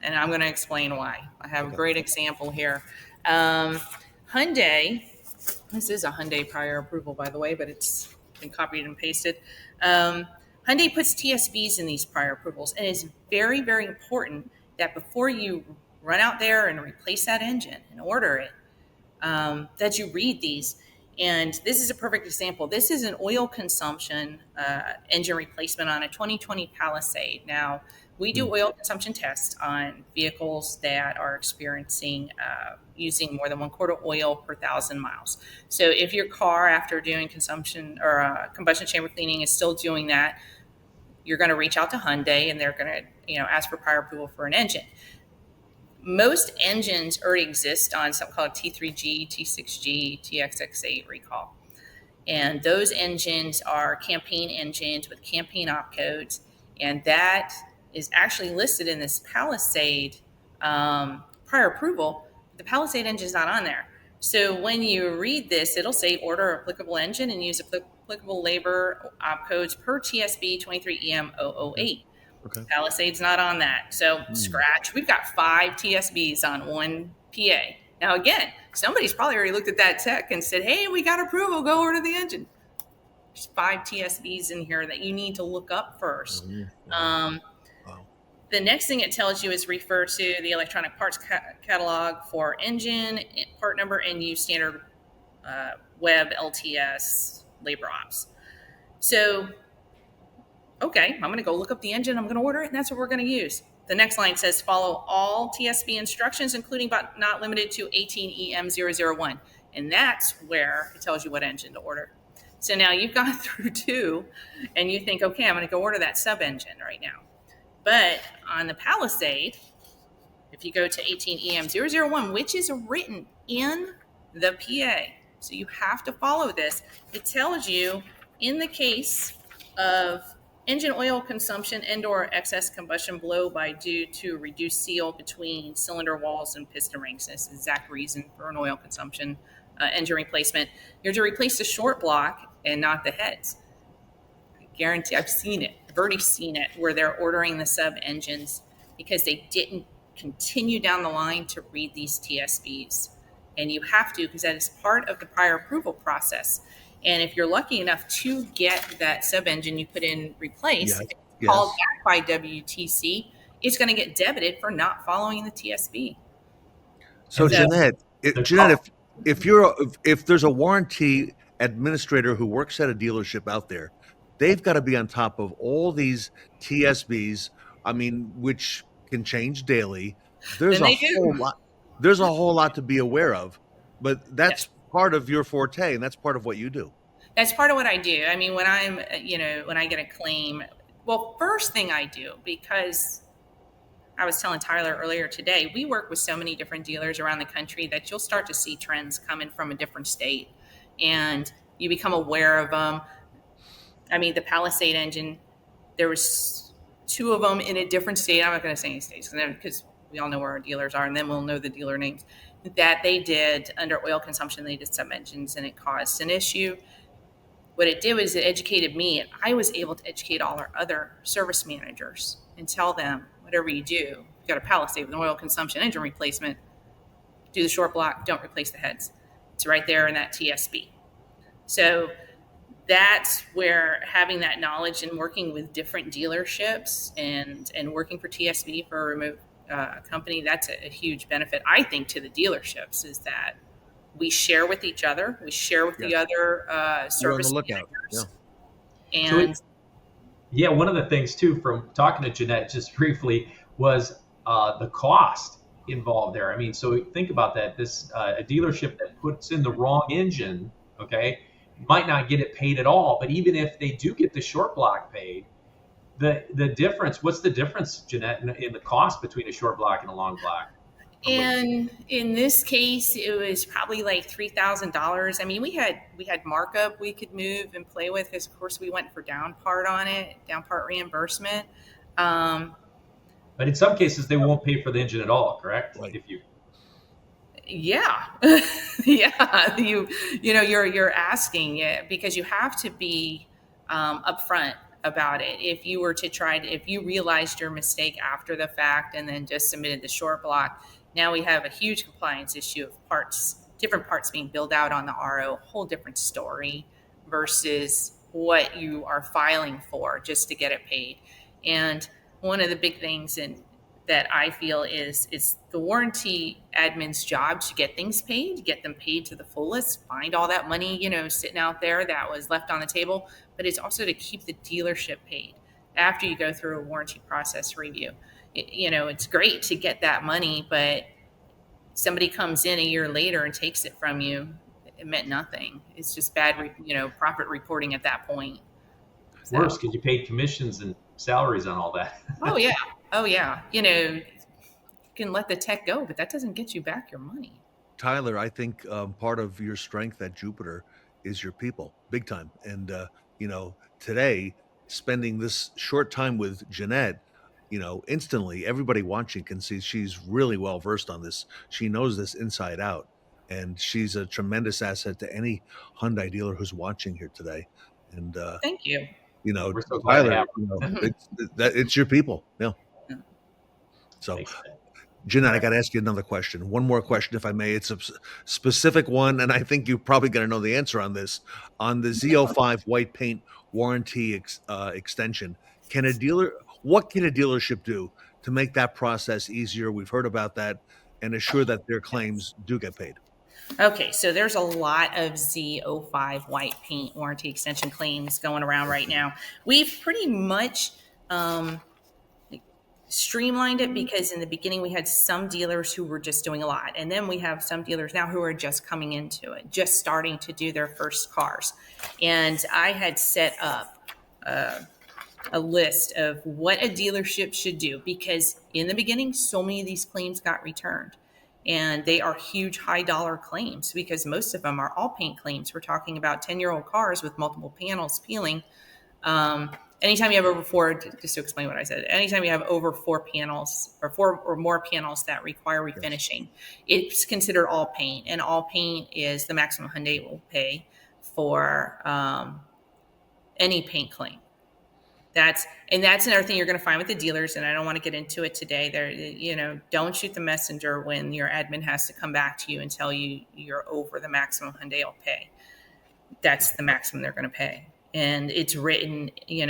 S13: And I'm going to explain why. I have a great example here. Hyundai, this is a Hyundai prior approval, by the way, but it's been copied and pasted. Hyundai puts TSBs in these prior approvals, and it's very, very important that before you run out there and replace that engine and order it, that you read these. And this is a perfect example. This is an oil consumption engine replacement on a 2020 Palisade. Now, we do oil consumption tests on vehicles that are experiencing using more than 1/4 oil per 1,000 miles. So if your car, after doing consumption or combustion chamber cleaning, is still doing that, you're going to reach out to Hyundai and they're going to ask for prior approval for an engine. Most engines already exist on something called T3G, T6G, TXX8 recall. And those engines are campaign engines with campaign opcodes, and that is actually listed in this Palisade prior approval. The Palisade engine is not on there. So when you read this, it'll say order applicable engine and use applicable labor opcodes per TSB 23EM008.
S3: Okay.
S13: Palisade's not on that. So scratch. We've got 5 TSBs on one PA. Now, again, somebody's probably already looked at that tech and said, hey, we got approval. Go order the engine. There's 5 TSBs in here that you need to look up first. The next thing it tells you is refer to the electronic parts catalog for engine, part number, and use standard web LTS labor ops. So, okay, I'm going to go look up the engine. I'm going to order it, and that's what we're going to use. The next line says follow all TSB instructions, including but not limited to 18EM001. And that's where it tells you what engine to order. So now you've gone through 2, and you think, okay, I'm going to go order that sub-engine right now. But on the Palisade, if you go to 18EM001, which is written in the PA, so you have to follow this, it tells you in the case of engine oil consumption and/or excess combustion blow by due to reduced seal between cylinder walls and piston rings. That's the exact reason for an oil consumption engine replacement. You're to replace the short block and not the heads. I guarantee, I've seen it. I've already seen it where they're ordering the sub engines because they didn't continue down the line to read these TSBs. And you have to, because that is part of the prior approval process. And if you're lucky enough to get that sub-engine you put in replaced, called back by WTC, it's going to get debited for not following the TSB.
S3: So Janette, if there's a warranty administrator who works at a dealership out there, they've got to be on top of all these TSBs. I mean, which can change daily. There's a whole lot. There's a whole lot to be aware of, but that's part of your forte, and that's part of what you do.
S13: That's part of what I do. I mean, when I'm, when I get a claim, well, first thing I do, because I was telling Tyler earlier today, we work with so many different dealers around the country that you'll start to see trends coming from a different state, and you become aware of them. I mean, the Palisade engine, there was 2 of them in a different state. I'm not going to say any states because we all know where our dealers are, and then we'll know the dealer names, that they did under oil consumption. They did sub engines and it caused an issue. What it did was it educated me, and I was able to educate all our other service managers and tell them, whatever you do, you got a Palisade with an oil consumption engine replacement, do the short block, don't replace the heads. It's right there in that TSB. So that's where having that knowledge and working with different dealerships and working for TSB for a remote company, that's a huge benefit, I think, to the dealerships, is that we share with each other, we share with the other service managers. And
S6: one of the things too, from talking to Janette just briefly, was the cost involved there. I mean, so think about that. This a dealership that puts in the wrong engine, okay, might not get it paid at all. But even if they do get the short block paid, the difference, what's the difference, Janette, in the cost between a short block and a long block?
S13: And in this case, it was probably like $3,000. I mean, we had markup we could move and play with, because of course we went for down part reimbursement.
S6: But in some cases, they won't pay for the engine at all, correct? Right.
S13: Yeah, yeah. You're asking it because you have to be upfront about it. If you were to if you realized your mistake after the fact and then just submitted the short block, now we have a huge compliance issue of different parts being billed out on the RO, whole different story versus what you are filing for just to get it paid. And one of the big things that I feel is it's the warranty admin's job to get things paid, get them paid to the fullest, find all that money, sitting out there that was left on the table, but it's also to keep the dealership paid after you go through a warranty process review. It's great to get that money, but somebody comes in a year later and takes it from you, it meant nothing. It's just bad, profit reporting at that point.
S6: Worse, because you paid commissions and salaries on all that.
S13: Oh yeah. You can let the tech go, but that doesn't get you back your money.
S3: Tyler, I think part of your strength at Jupiter is your people, big time. And, today, spending this short time with Janette, instantly everybody watching can see she's really well versed on this. She knows this inside out. And she's a tremendous asset to any Hyundai dealer who's watching here today. And
S13: thank you.
S6: We're so glad to
S3: Tyler,
S6: have
S3: it's your people. Yeah. So, Janette, I got to ask you another question. One more question, if I may. It's a specific one, and I think you're probably going to know the answer on this. On the Z05 white paint warranty extension, what can a dealership do to make that process easier? We've heard about that, and assure that their claims do get paid.
S13: Okay, so there's a lot of Z05 white paint warranty extension claims going around right now. We've pretty much streamlined it, because in the beginning we had some dealers who were just doing a lot, and then we have some dealers now who are just coming into it, just starting to do their first cars. And I had set up a list of what a dealership should do, because in the beginning so many of these claims got returned, and they are huge high dollar claims because most of them are all paint claims. We're talking about 10-year-old cars with multiple panels peeling. Anytime you have over four, just to explain what I said, anytime you have over 4 panels or 4 or more panels that require refinishing, it's considered all paint, and all paint is the maximum Hyundai will pay for any paint claim. That's another thing you're going to find with the dealers, and I don't want to get into it today. Don't shoot the messenger when your admin has to come back to you and tell you you're over the maximum Hyundai will pay. That's the maximum they're going to pay. And it's written, in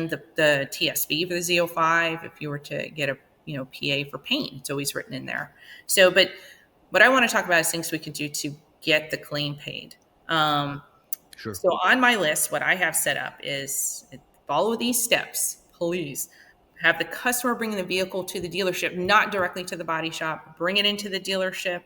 S13: the TSB for the Z05. If you were to get a, PA for paint, it's always written in there. So, but what I want to talk about is things we can do to get the claim paid.
S3: Sure.
S13: So on my list, what I have set up is follow these steps, please. Have the customer bring the vehicle to the dealership, not directly to the body shop. Bring it into the dealership.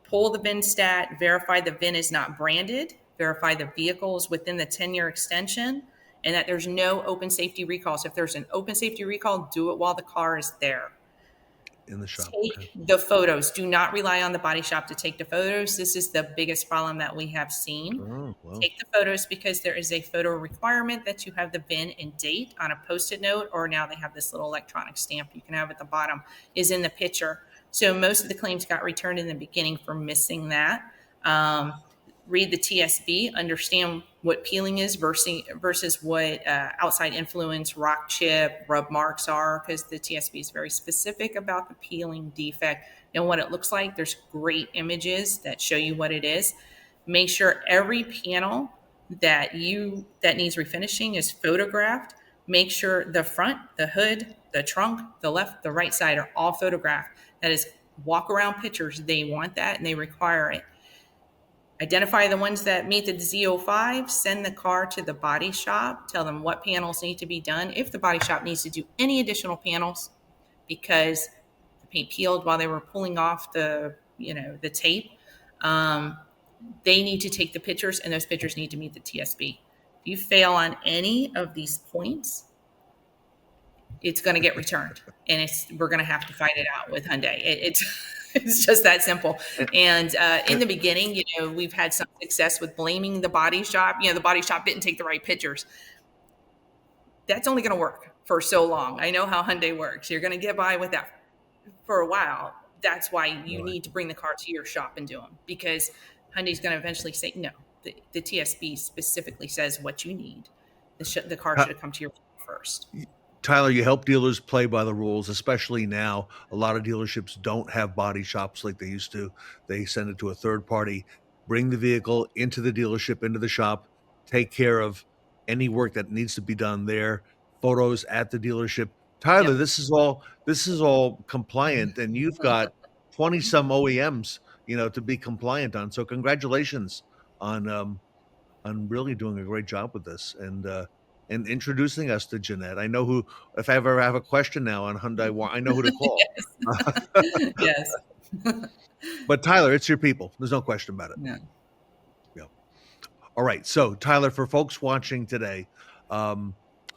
S13: Pull the VIN stat, verify the VIN is not branded, verify the vehicle is within the 10-year extension, and that there's no open safety recalls. If there's an open safety recall, do it while the car is there.
S3: In the shop.
S13: Take the photos. Do not rely on the body shop to take the photos. This is the biggest problem that we have seen.
S3: Oh, well.
S13: Take the photos, because there is a photo requirement that you have the VIN and date on a Post-it note, or now they have this little electronic stamp you can have at the bottom, is in the picture. So most of the claims got returned in the beginning for missing that. Read the TSB, understand what peeling is versus what outside influence, rock chip, rub marks are, because the TSB is very specific about the peeling defect and what it looks like. There's great images that show you what it is. Make sure every panel that needs refinishing is photographed. Make sure the front, the hood, the trunk, the left, the right side are all photographed. That is walk around pictures. They want that and they require it. Identify the ones that meet the Z05, send the car to the body shop, tell them what panels need to be done. If the body shop needs to do any additional panels because the paint peeled while they were pulling off the tape, they need to take the pictures, and those pictures need to meet the TSB. If you fail on any of these points, it's going to get returned, and we're going to have to fight it out with Hyundai. It's just that simple. And in the beginning, we've had some success with blaming the body shop. The body shop didn't take the right pictures. That's only going to work for so long. I know how Hyundai works. You're going to get by with that for a while. That's why you need to bring the car to your shop and do them, because Hyundai's going to eventually say, no, the TSB specifically says what you need. The car should have come to your first.
S3: Tyler, you help dealers play by the rules, especially now. A lot of dealerships don't have body shops like they used to. They send it to a third party, bring the vehicle into the dealership, into the shop, take care of any work that needs to be done there, photos at the dealership. Tyler, this is all compliant, and you've got 20 some OEMs, to be compliant on. So congratulations on really doing a great job with this and introducing us to Janette. I know if I ever have a question now on Hyundai, I know who to call.
S13: Yes.
S3: But Tyler, it's your people. There's no question about it.
S13: Yeah.
S3: All right. So Tyler, for folks watching today,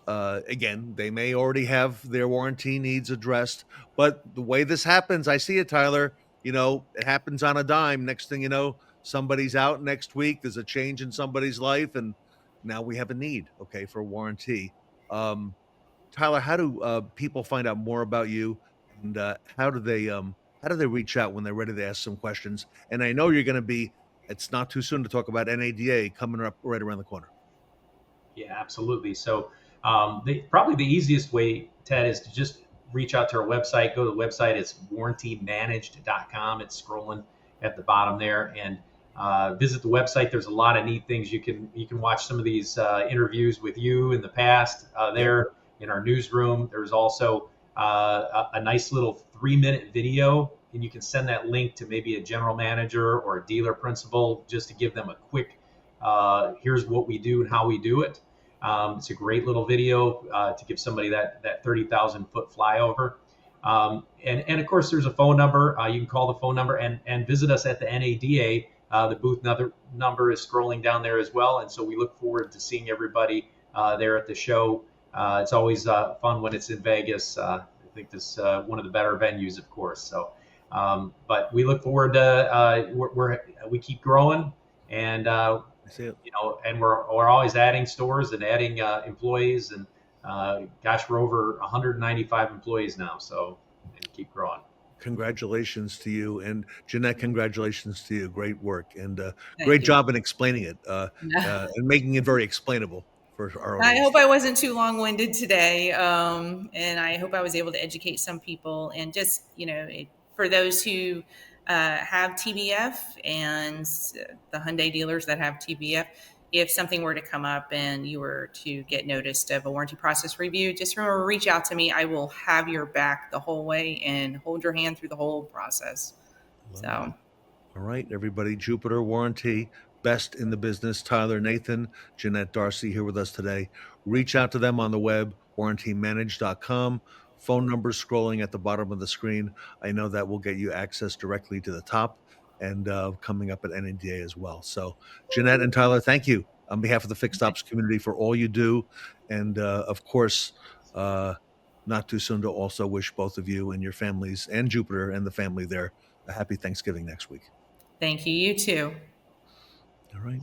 S3: again, they may already have their warranty needs addressed, but the way this happens, I see it, Tyler, it happens on a dime. Next thing you know, somebody's out next week. There's a change in somebody's life, and now we have a need, for warranty. Tyler, how do people find out more about you, and how do they reach out when they're ready to ask some questions? And I know you're going to be. It's not too soon to talk about NADA coming up right around the corner.
S6: Yeah, absolutely. So probably the easiest way, Ted, is to just reach out to our website. Go to the website. It's warrantymanaged.com. It's scrolling at the bottom there, and visit the website. There's a lot of neat things. You can watch some of these interviews with you in the past there in our newsroom. There's also a nice little 3-minute video, and you can send that link to maybe a general manager or a dealer principal just to give them a quick, here's what we do and how we do it. It's a great little video to give somebody that 30,000 foot flyover. And of course, there's a phone number. You can call the phone number and visit us at the NADA. The booth number is scrolling down there as well. And so we look forward to seeing everybody there at the show. It's always fun when it's in Vegas. I think this is one of the better venues, of course. So, but we look forward to, we keep growing, and, and we're always adding stores and adding employees, and gosh, we're over 195 employees now. So, and keep growing.
S3: Congratulations to you, and Janette, congratulations to you. Great work, and great job in explaining it and making it very explainable for our audience.
S13: I hope I wasn't too long-winded today, and I hope I was able to educate some people. And just, for those who have TBF and the Hyundai dealers that have TBF, if something were to come up and you were to get noticed of a warranty process review, just remember, reach out to me. I will have your back the whole way and hold your hand through the whole process. All
S3: right, everybody, Jupiter Warranty, best in the business. Tyler, Nathan, Janette, Darcy here with us today. Reach out to them on the web, warrantymanaged.com. Phone number scrolling at the bottom of the screen. I know that will get you access directly to the top, and coming up at NADA as well. So Janette and Tyler, thank you on behalf of the Fixed Ops community for all you do. And of course, not too soon to also wish both of you and your families and Jupiter and the family there a happy Thanksgiving next week.
S13: Thank you. You too.
S3: All right.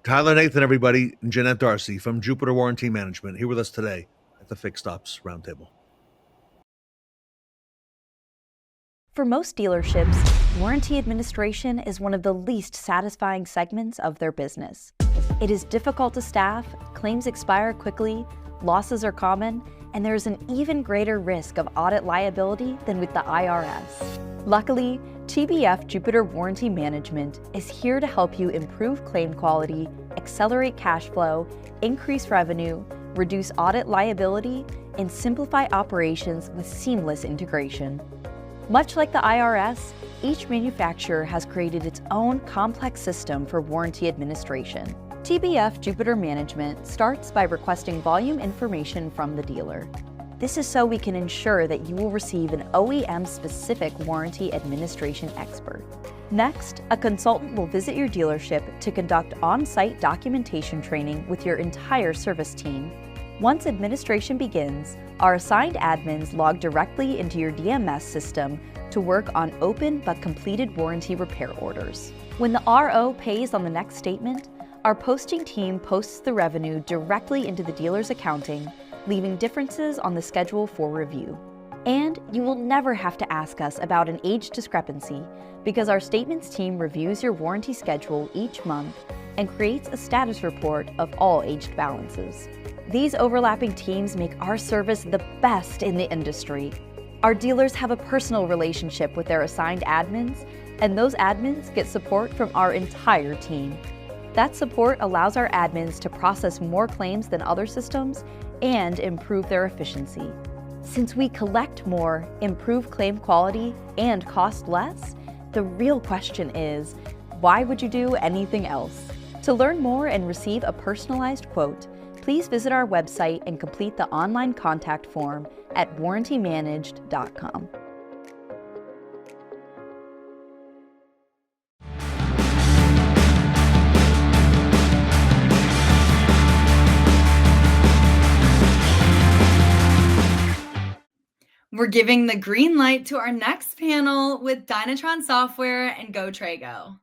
S3: Tyler, Nathan, everybody, and Janette, Darcy from Jupiter Warranty Management here with us today at the Fixed Ops Roundtable.
S11: For most dealerships, warranty administration is one of the least satisfying segments of their business. It is difficult to staff, claims expire quickly, losses are common, and there is an even greater risk of audit liability than with the IRS. Luckily, TBF Jupiter Warranty Management is here to help you improve claim quality, accelerate cash flow, increase revenue, reduce audit liability, and simplify operations with seamless integration. Much like the IRS, each manufacturer has created its own complex system for warranty administration. TBF Jupiter Management starts by requesting volume information from the dealer. This is so we can ensure that you will receive an OEM-specific warranty administration expert. Next, a consultant will visit your dealership to conduct on-site documentation training with your entire service team. Once administration begins, our assigned admins log directly into your DMS system to work on open but completed warranty repair orders. When the RO pays on the next statement, our posting team posts the revenue directly into the dealer's accounting, leaving differences on the schedule for review. And you will never have to ask us about an age discrepancy because our statements team reviews your warranty schedule each month and creates a status report of all aged balances. These overlapping teams make our service the best in the industry. Our dealers have a personal relationship with their assigned admins, and those admins get support from our entire team. That support allows our admins to process more claims than other systems and improve their efficiency. Since we collect more, improve claim quality, and cost less, the real question is, why would you do anything else? To learn more and receive a personalized quote, please visit our website and complete the online contact form at warrantymanaged.com.
S2: We're giving the green light to our next panel with Dynatron Software and Go Trego.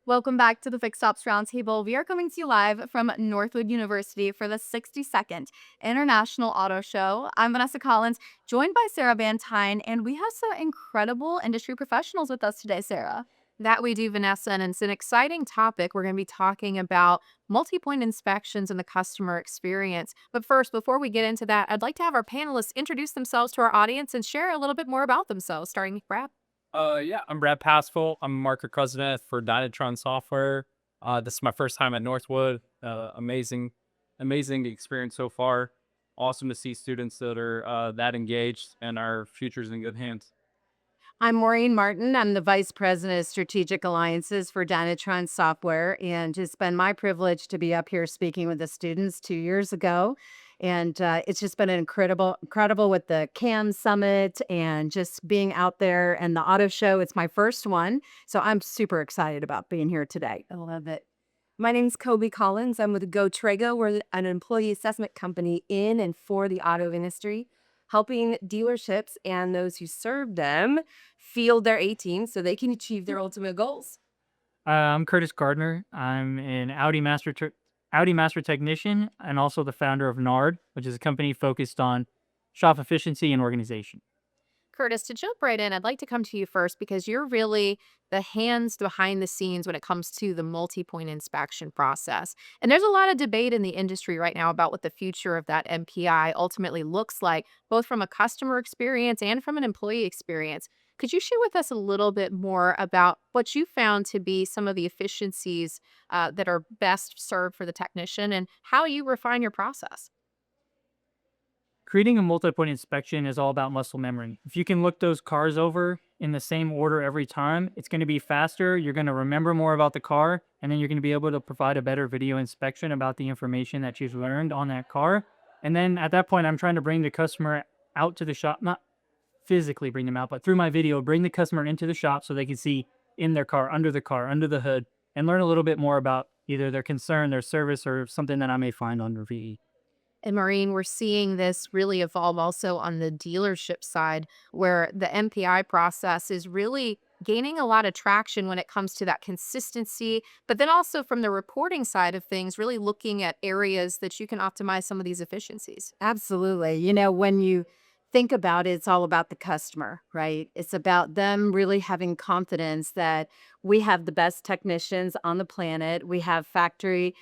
S16: Welcome back to the Fixed Ops Roundtable. We are coming to you live from Northwood University for the 62nd International Auto Show. I'm Vanessa Collins, joined by Sarah Van Tyne, and we have some incredible industry professionals with us today, Sarah.
S17: That we do, Vanessa, and it's an exciting topic. We're going to be talking about multi-point inspections and the customer experience. But first, before we get into that, I'd like to have our panelists introduce themselves to our audience and share a little bit more about themselves, starting with Brad.
S12: Yeah, I'm Brad Paschal. I'm a market president for Dynatron Software. This is my first time at Northwood. Amazing experience so far. Awesome to see students that are that engaged, and our future's in good hands.
S14: I'm Maureen Martin. I'm the Vice President of Strategic Alliances for Dynatron Software, and it's been my privilege to be up here speaking with the students 2 years ago. And it's just been incredible with the CAM Summit and just being out there and the auto show. It's my first one, so I'm super excited about being here today.
S15: I love it. My name's Cobi Collins. I'm with Go Trego. We're an employee assessment company in and for the auto industry, helping dealerships and those who serve them field their A team so they can achieve their ultimate goals.
S24: I'm Curtis Gardner. I'm an Audi Master Technician and also the founder of NARD, which is a company focused on shop efficiency and organization.
S17: Curtis, to jump right in, I'd like to come to you first because you're really the hands behind the scenes when it comes to the multi-point inspection process. And there's a lot of debate in the industry right now about what the future of that MPI ultimately looks like, both from a customer experience and from an employee experience. Could you share with us a little bit more about what you found to be some of the efficiencies that are best served for the technician and how you refine your process?
S24: Creating a multi-point inspection is all about muscle memory. If you can look those cars over in the same order every time, it's going to be faster. You're going to remember more about the car, and then you're going to be able to provide a better video inspection about the information that you've learned on that car. And then at that point, I'm trying to bring the customer out to the shop, not physically bring them out, but through my video, bring the customer into the shop so they can see in their car, under the hood, and learn a little bit more about either their concern, their service, or something that I may find on VE.
S17: And Maureen, we're seeing this really evolve also on the dealership side, where the MPI process is really gaining a lot of traction when it comes to that consistency, but then also from the reporting side of things, really looking at areas that you can optimize some of these efficiencies.
S14: Absolutely. You know, when you think about it, it's all about the customer, right? It's about them really having confidence that we have the best technicians on the planet. We have factory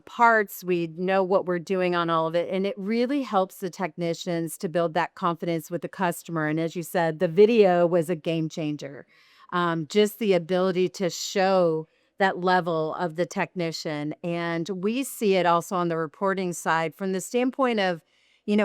S14: parts. We know what we're doing on all of it. And it really helps the technicians to build that confidence with the customer. And as you said, the video was a game changer. Just the ability to show that level of the technician. And we see it also on the reporting side from the standpoint of,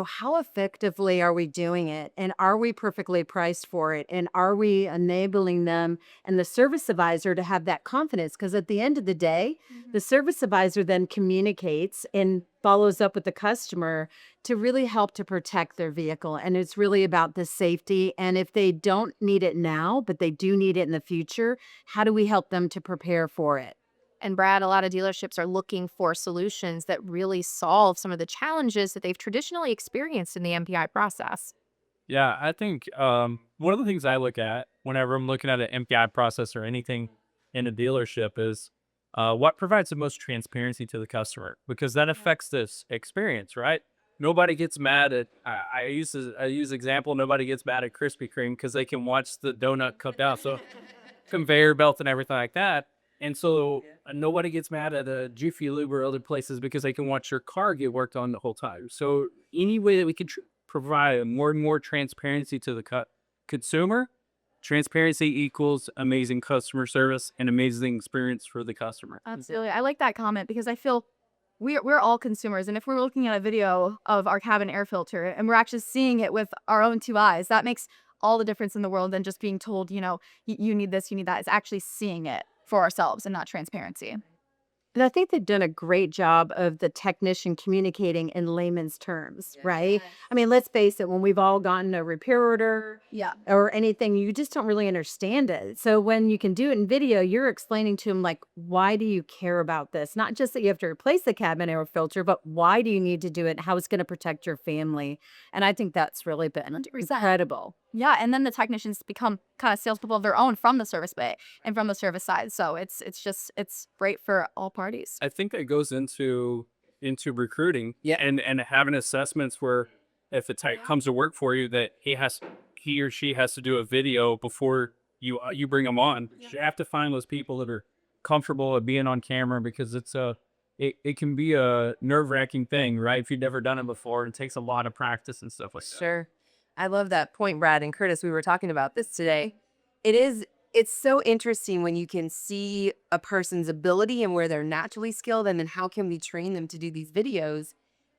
S14: how effectively are we doing it? And are we perfectly priced for it? And are we enabling them and the service advisor to have that confidence? Because at the end of the day, the service advisor then communicates and follows up with the customer to really help to protect their vehicle. And it's really about the safety. And if they don't need it now, but they do need it in the future, how do we help them to prepare for it?
S17: And Brad, a lot of dealerships are looking for solutions that really solve some of the challenges that they've traditionally experienced in the MPI process.
S12: Yeah, I think one of the things I look at whenever I'm looking at an MPI process or anything in a dealership is what provides the most transparency to the customer, because that affects this experience, right? Nobody gets mad at, I use example, nobody gets mad at Krispy Kreme because they can watch the donut cook out. So conveyor belt and everything like that. And so nobody gets mad at a Jiffy Lube or other places because they can watch your car get worked on the whole time. So any way that we can provide more and more transparency to the consumer, transparency equals amazing customer service and amazing experience for the customer.
S16: Absolutely. I like that comment because I feel we're all consumers. And if we're looking at a video of our cabin air filter and we're actually seeing it with our own two eyes, that makes all the difference in the world than just being told, you need this, you need that. It's actually seeing it for ourselves and not transparency.
S14: And I think they've done a great job of the technician communicating in layman's terms, right? I mean, let's face it, when we've all gotten a repair order or anything, you just don't really understand it. So when you can do it in video, you're explaining to them, like, why do you care about this? Not just that you have to replace the cabin air filter, but why do you need to do it? How it's going to protect your family. And I think that's really been
S16: 100%.
S14: incredible.
S16: Yeah, and then the technicians become kind of salespeople of their own from the service bay and from the service side. So it's great for all parties.
S12: I think that goes into recruiting and having assessments where if the tech comes to work for you, that he or she has to do a video before you bring them on. You have to find those people that are comfortable at being on camera, because it can be a nerve-wracking thing, right? If you've never done it before, it takes a lot of practice and stuff like that.
S15: Sure. I love that point, Brad and Curtis. We were talking about this today. It's so interesting when you can see a person's ability and where they're naturally skilled, and then how can we train them to do these videos.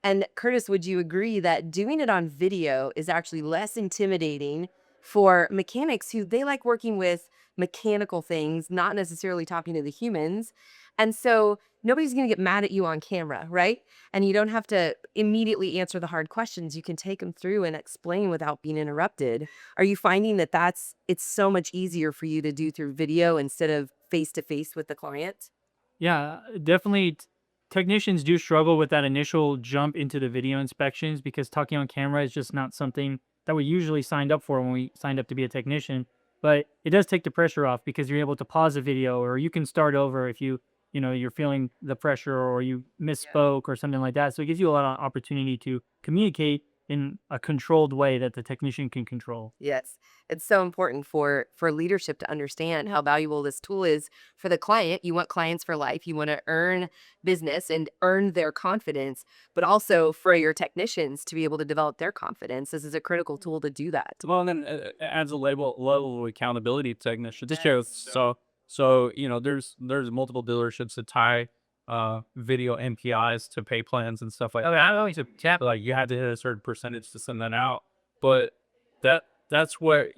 S15: And Curtis, would you agree that doing it on video is actually less intimidating for mechanics who they like working with mechanical things, not necessarily talking to the humans? And so nobody's going to get mad at you on camera, right? And you don't have to immediately answer the hard questions. You can take them through and explain without being interrupted. Are you finding that it's so much easier for you to do through video instead of face-to-face with the client?
S24: Yeah, definitely. Technicians do struggle with that initial jump into the video inspections because talking on camera is just not something that we usually signed up for when we signed up to be a technician. But it does take the pressure off because you're able to pause a video, or you can start over if you're feeling the pressure or you misspoke or something like that. So it gives you a lot of opportunity to communicate in a controlled way that the technician can control.
S15: Yes, it's so important for leadership to understand how valuable this tool is for the client. You want clients for life. You want to earn business and earn their confidence, but also for your technicians to be able to develop their confidence. This is a critical tool to do that.
S12: Well, and then it adds a level of accountability to technicians. So there's multiple dealerships that tie video MPIs to pay plans and stuff like that. I always tap like you have to hit a certain percentage to send that out, but that's where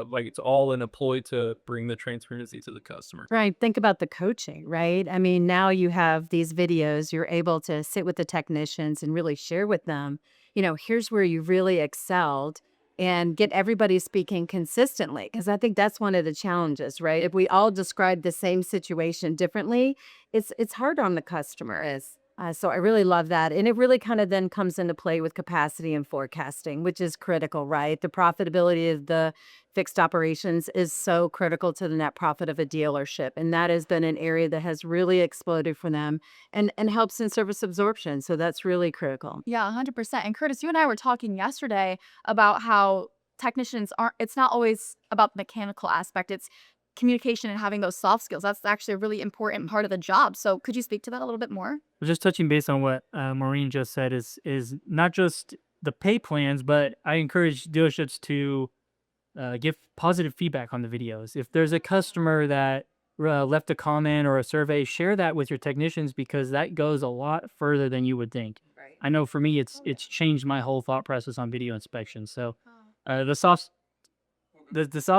S12: like it's all an employee to bring the transparency to the customer.
S14: Right. Think about the coaching, right? I mean, now you have these videos, you're able to sit with the technicians and really share with them, here's where you really excelled, and get everybody speaking consistently. Because I think that's one of the challenges, right? If we all describe the same situation differently, it's hard on the customer. So I really love that. And it really kind of then comes into play with capacity and forecasting, which is critical, right? The profitability of the fixed operations is so critical to the net profit of a dealership. And that has been an area that has really exploded for them and helps in service absorption. So that's really critical.
S16: Yeah, 100%. And Curtis, you and I were talking yesterday about how technicians it's not always about the mechanical aspect. It's communication and having those soft skills. That's actually a really important part of the job. So could you speak to that a little bit more?
S24: Just touching base on what Maureen just said is not just the pay plans, but I encourage dealerships to give positive feedback on the videos. If there's a customer that left a comment or a survey, share that with your technicians, because that goes a lot further than you would think.
S15: Right.
S24: I know for me, it's changed my whole thought process on video inspection. So the soft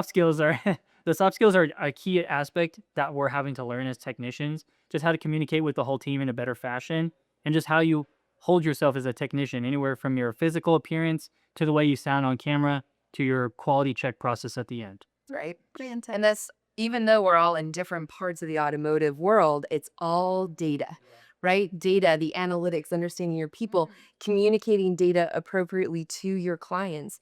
S24: skills are the soft skills are a key aspect that we're having to learn as technicians. Just how to communicate with the whole team in a better fashion, and just how you hold yourself as a technician, anywhere from your physical appearance to the way you sound on camera to your quality check process at the end.
S15: Right. And this, even though we're all in different parts of the automotive world, it's all data, right? Data, the analytics, understanding your people, communicating data appropriately to your clients.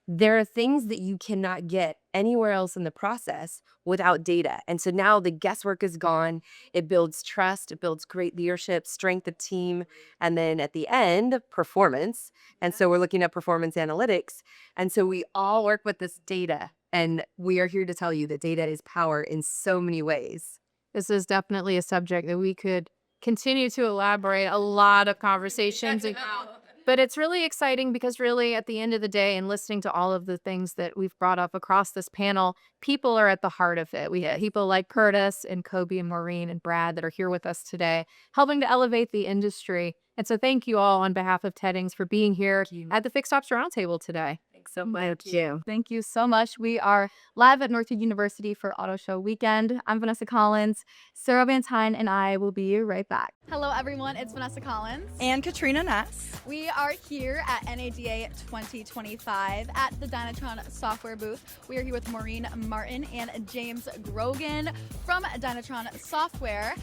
S15: There are things that you cannot get anywhere else in the process without data. And so now the guesswork is gone. It builds trust. It builds great leadership, strength of team. And then at the end, performance. And so we're looking at performance analytics. And so we all work with this data. And we are here to tell you that data is power in so many ways.
S17: This is definitely a subject that we could continue to elaborate a lot of conversations about. But it's really exciting because really at the end of the day, and listening to all of the things that we've brought up across this panel, people are at the heart of it. We have people like Curtis and Cobi and Maureen and Brad that are here with us today, helping to elevate the industry. And so thank you all on behalf of TEDx for being here at the Fixed Ops Roundtable today.
S15: Thanks so much.
S16: Thank you so much. We are live at Northwood University for Auto Show Weekend. I'm Vanessa Collins. Sarah Van Tyne and I will be right back.
S18: Hello, everyone. It's Vanessa Collins.
S19: And Katrina Ness.
S18: We are here at NADA 2025 at the Dynatron software booth. We are here with Maureen Martin and James Grogan from Dynatron Software.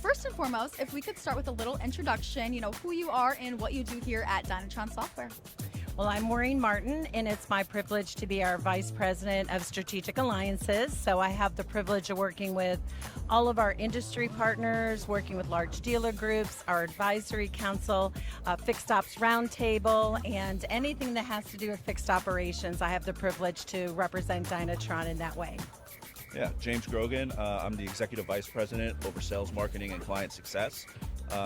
S18: First and foremost, if we could start with a little introduction, who you are and what you do here at Dynatron Software.
S19: Well, I'm Maureen Martin, and it's my privilege to be our Vice President of Strategic Alliances. So I have the privilege of working with all of our industry partners, working with large dealer groups, our advisory council, Fixed Ops Roundtable, and anything that has to do with fixed operations. I have the privilege to represent Dynatron in that way.
S20: Yeah, James Grogan. I'm the Executive Vice President over Sales, Marketing, and Client Success.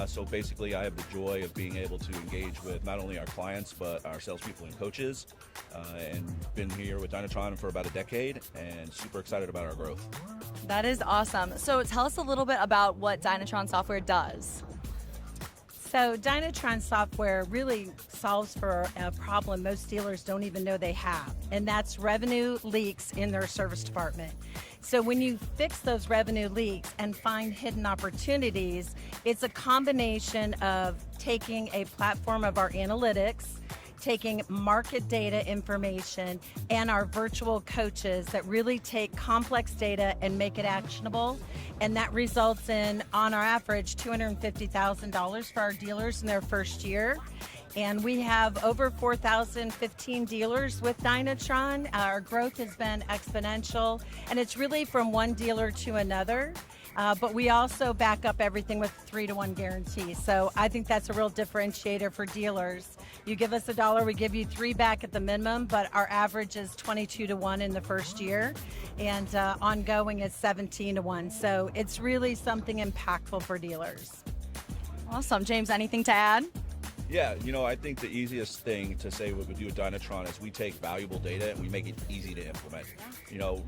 S20: So basically, I have the joy of being able to engage with not only our clients, but our salespeople and coaches, and been here with Dynatron for about a decade and super excited about our growth.
S19: That is awesome. So tell us a little bit about what Dynatron Software does. So Dynatron Software really solves for a problem most dealers don't even know they have, and that's revenue leaks in their service department. So when you fix those revenue leaks and find hidden opportunities, it's a combination of taking a platform of our analytics, taking market data information, and our virtual coaches that really take complex data and make it actionable. And that results in, on our average, $250,000 for our dealers in their first year. And we have over 4,015 dealers with Dynatron. Our growth has been exponential, and it's really from one dealer to another. But we also back up everything with 3-to-1 guarantee. So I think that's a real differentiator for dealers. You give us $1, we give you 3 back at the minimum, but our average is 22-to-1 in the first year, and ongoing is 17-to-1. So it's really something impactful for dealers. Awesome. James, anything to add?
S20: Yeah, I think the easiest thing to say what we do at Dynatron is we take valuable data and we make it easy to implement.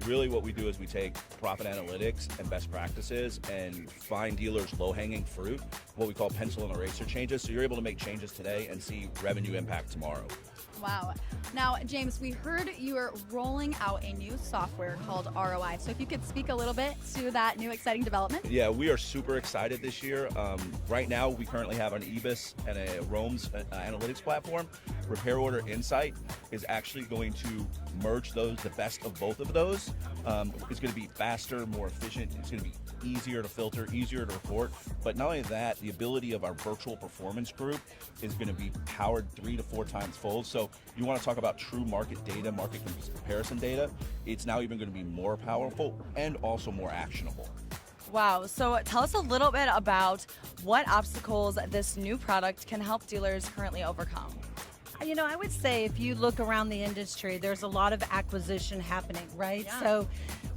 S20: Really what we do is we take profit analytics and best practices and find dealers low-hanging fruit, what we call pencil and eraser changes. So you're able to make changes today and see revenue impact tomorrow.
S18: Wow. Now, James, we heard you are rolling out a new software called ROI. So if you could speak a little bit to that new exciting development.
S20: Yeah, we are super excited this year. Right now, we currently have an EBIS and a ROMS analytics platform. Repair Order Insight is actually going to merge those, the best of both of those. It's going to be faster, more efficient. It's going to be easier to filter, easier to report. But not only that, the ability of our virtual performance group is going to be powered 3 to 4 times fold. So you want to talk about true market data, market comparison data, it's now even going to be more powerful and also more actionable.
S19: Wow. So tell us a little bit about what obstacles this new product can help dealers currently overcome. I would say if you look around the industry, there's a lot of acquisition happening, right? Yeah. So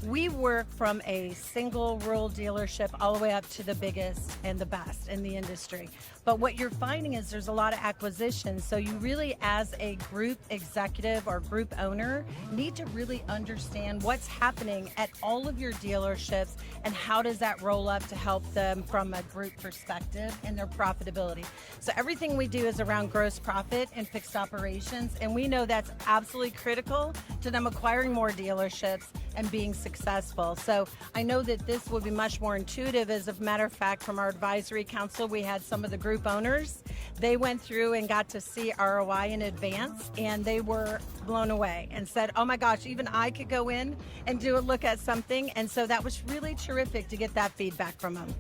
S19: we work from a single rural dealership all the way up to the biggest and the best in the industry. But what you're finding is there's a lot of acquisitions. So you really, as a group executive or group owner, need to really understand what's happening at all of your dealerships and how does that roll up to help them from a group perspective and their profitability. So everything we do is around gross profit and fixed operations, and we know that's absolutely critical to them acquiring more dealerships and being successful. So I know that this will be much more intuitive. As a matter of fact, from our advisory council, we had some of the group owners. They went through and got to see ROI in advance, and they were blown away and said, oh my gosh, even I could go in and do a look at something. And so that was really terrific to get that feedback from them.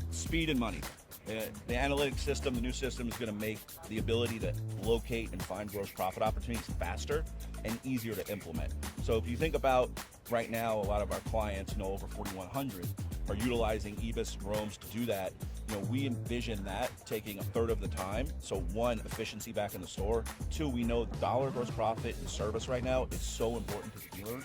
S20: Speed and money. The analytics system, the new system, is going to make the ability to locate and find gross profit opportunities faster and easier to implement. So if you think about right now, a lot of our clients, over 4,100 are utilizing EBIS ROMs to do that. We envision that taking a third of the time. So one, efficiency back in the store. Two, we know dollar gross profit in service right now is so important to the dealers.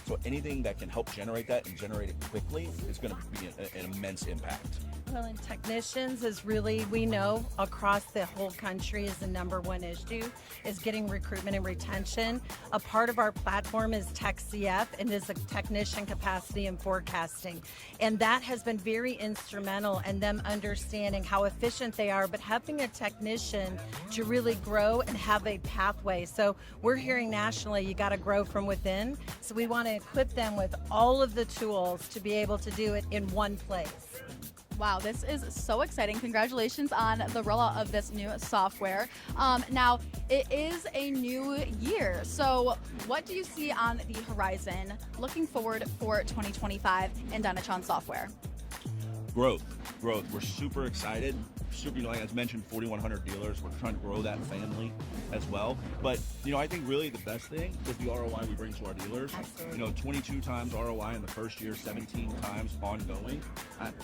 S20: So anything that can help generate that and generate it quickly is going to be an immense impact.
S19: Well, and technicians is really, we know across the whole country is the #1 issue, is getting recruitment and retention. A part of our platform is TechCF, and is a technician capacity and forecasting. And that has been very instrumental in them understanding how efficient they are, but having a technician to really grow and have a pathway. So we're hearing nationally, you got to grow from within. So we want to equip them with all of the tools to be able to do it in one place.
S18: Wow, this is so exciting. Congratulations on the rollout of this new software. Now, it is a new year. So what do you see on the horizon looking forward for 2025 in Dynatron software?
S20: Growth. We're super excited. Like as mentioned, 4,100 dealers. We're trying to grow that family as well. But, I think really the best thing is the ROI we bring to our dealers.
S19: Absolutely.
S20: 22 times ROI in the first year, 17 times ongoing.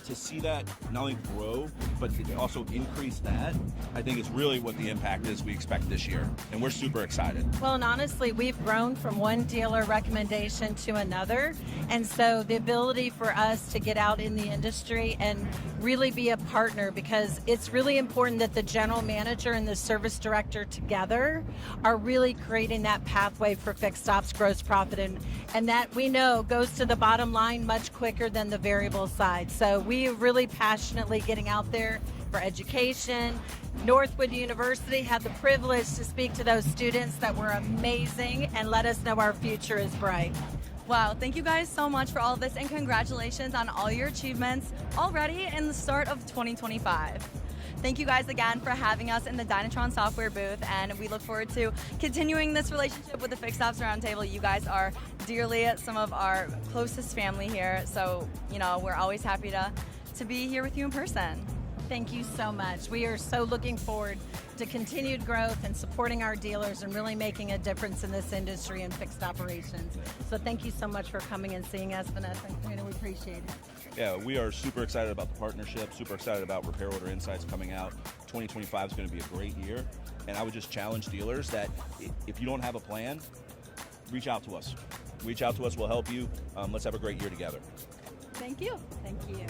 S20: To see that not only grow, but to also increase that, I think is really what the impact is we expect this year. And we're super excited.
S19: Well, and honestly, we've grown from one dealer recommendation to another. And so the ability for us to get out in the industry and really be a partner, because it's really important that the general manager and the service director together are really creating that pathway for fixed ops gross profit, and that we know goes to the bottom line much quicker than the variable side. So we are really passionately getting out there for education. Northwood University had the privilege to speak to those students that were amazing and let us know our future is bright.
S18: Wow, thank you guys so much for all of this, and congratulations on all your achievements already in the start of 2025. Thank you guys again for having us in the Dynatron software booth, and we look forward to continuing this relationship with the Fixed Ops Roundtable. You guys are dearly some of our closest family here, so we're always happy to be here with you in person.
S19: Thank you so much. We are so looking forward to continued growth and supporting our dealers and really making a difference in this industry and fixed operations. So thank you so much for coming and seeing us, Vanessa and Quinn. We appreciate it.
S20: Yeah, we are super excited about the partnership, super excited about Repair Order Insights coming out. 2025 is going to be a great year. And I would just challenge dealers that if you don't have a plan, reach out to us. Reach out to us, we'll help you. Let's have a great year together.
S18: Thank you.
S19: Thank you.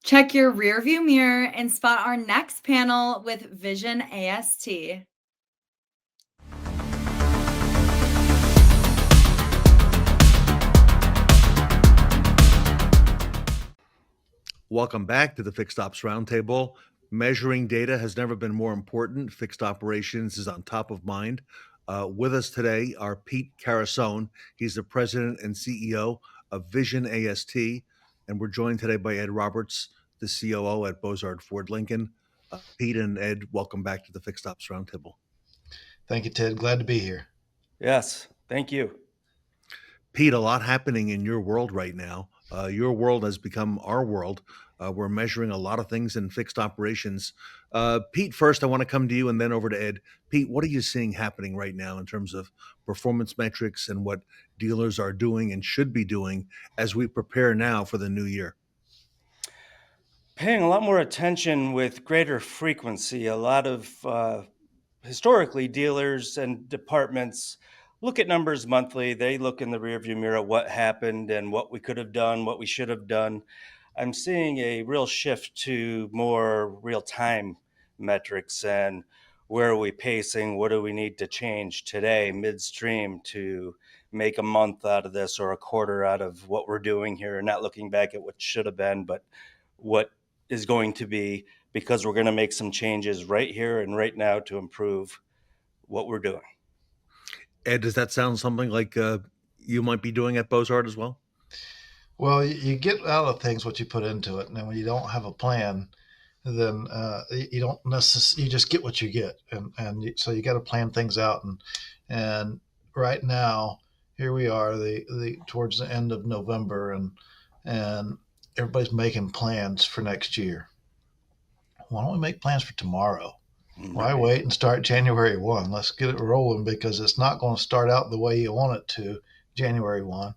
S2: Check your rearview mirror and spot our next panel with VisionAST.
S3: Welcome back to the Fixed Ops Roundtable. Measuring data has never been more important. Fixed operations is on top of mind. With us today are Pete Carusone. He's the president and CEO of VisionAST. And we're joined today by Ed Roberts, the COO at Bozard Ford Lincoln. Pete and Ed, welcome back to the Fixed Ops Roundtable.
S1: Thank you, Ted. Glad to be here.
S21: Yes, thank you.
S3: Pete, a lot happening in your world right now. Your world has become our world. We're measuring a lot of things in fixed operations. Pete, first, I want to come to you and then over to Ed. Pete, what are you seeing happening right now in terms of performance metrics and what dealers are doing and should be doing as we prepare now for the new year?
S4: Paying a lot more attention with greater frequency. A lot of historically, dealers and departments look at numbers monthly. They look in the rearview mirror at what happened and what we could have done, what we should have done. I'm seeing a real shift to more real-time metrics and where are we pacing? What do we need to change today, midstream, to make a month out of this or a quarter out of what we're doing here, and not looking back at what should have been, but what is going to be, because we're going to make some changes right here and right now to improve what we're doing.
S3: Ed, does that sound something like you might be doing at Baldassarre as well?
S1: Well, you get out of things what you put into it, and then when you don't have a plan, then you don't necessarily, you just get what you get, so you got to plan things out, and right now here we are, the towards the end of November, and everybody's making plans for next year. Why don't we make plans for tomorrow? Why wait and start January 1? Let's get it rolling, because it's not going to start out the way you want it to January 1.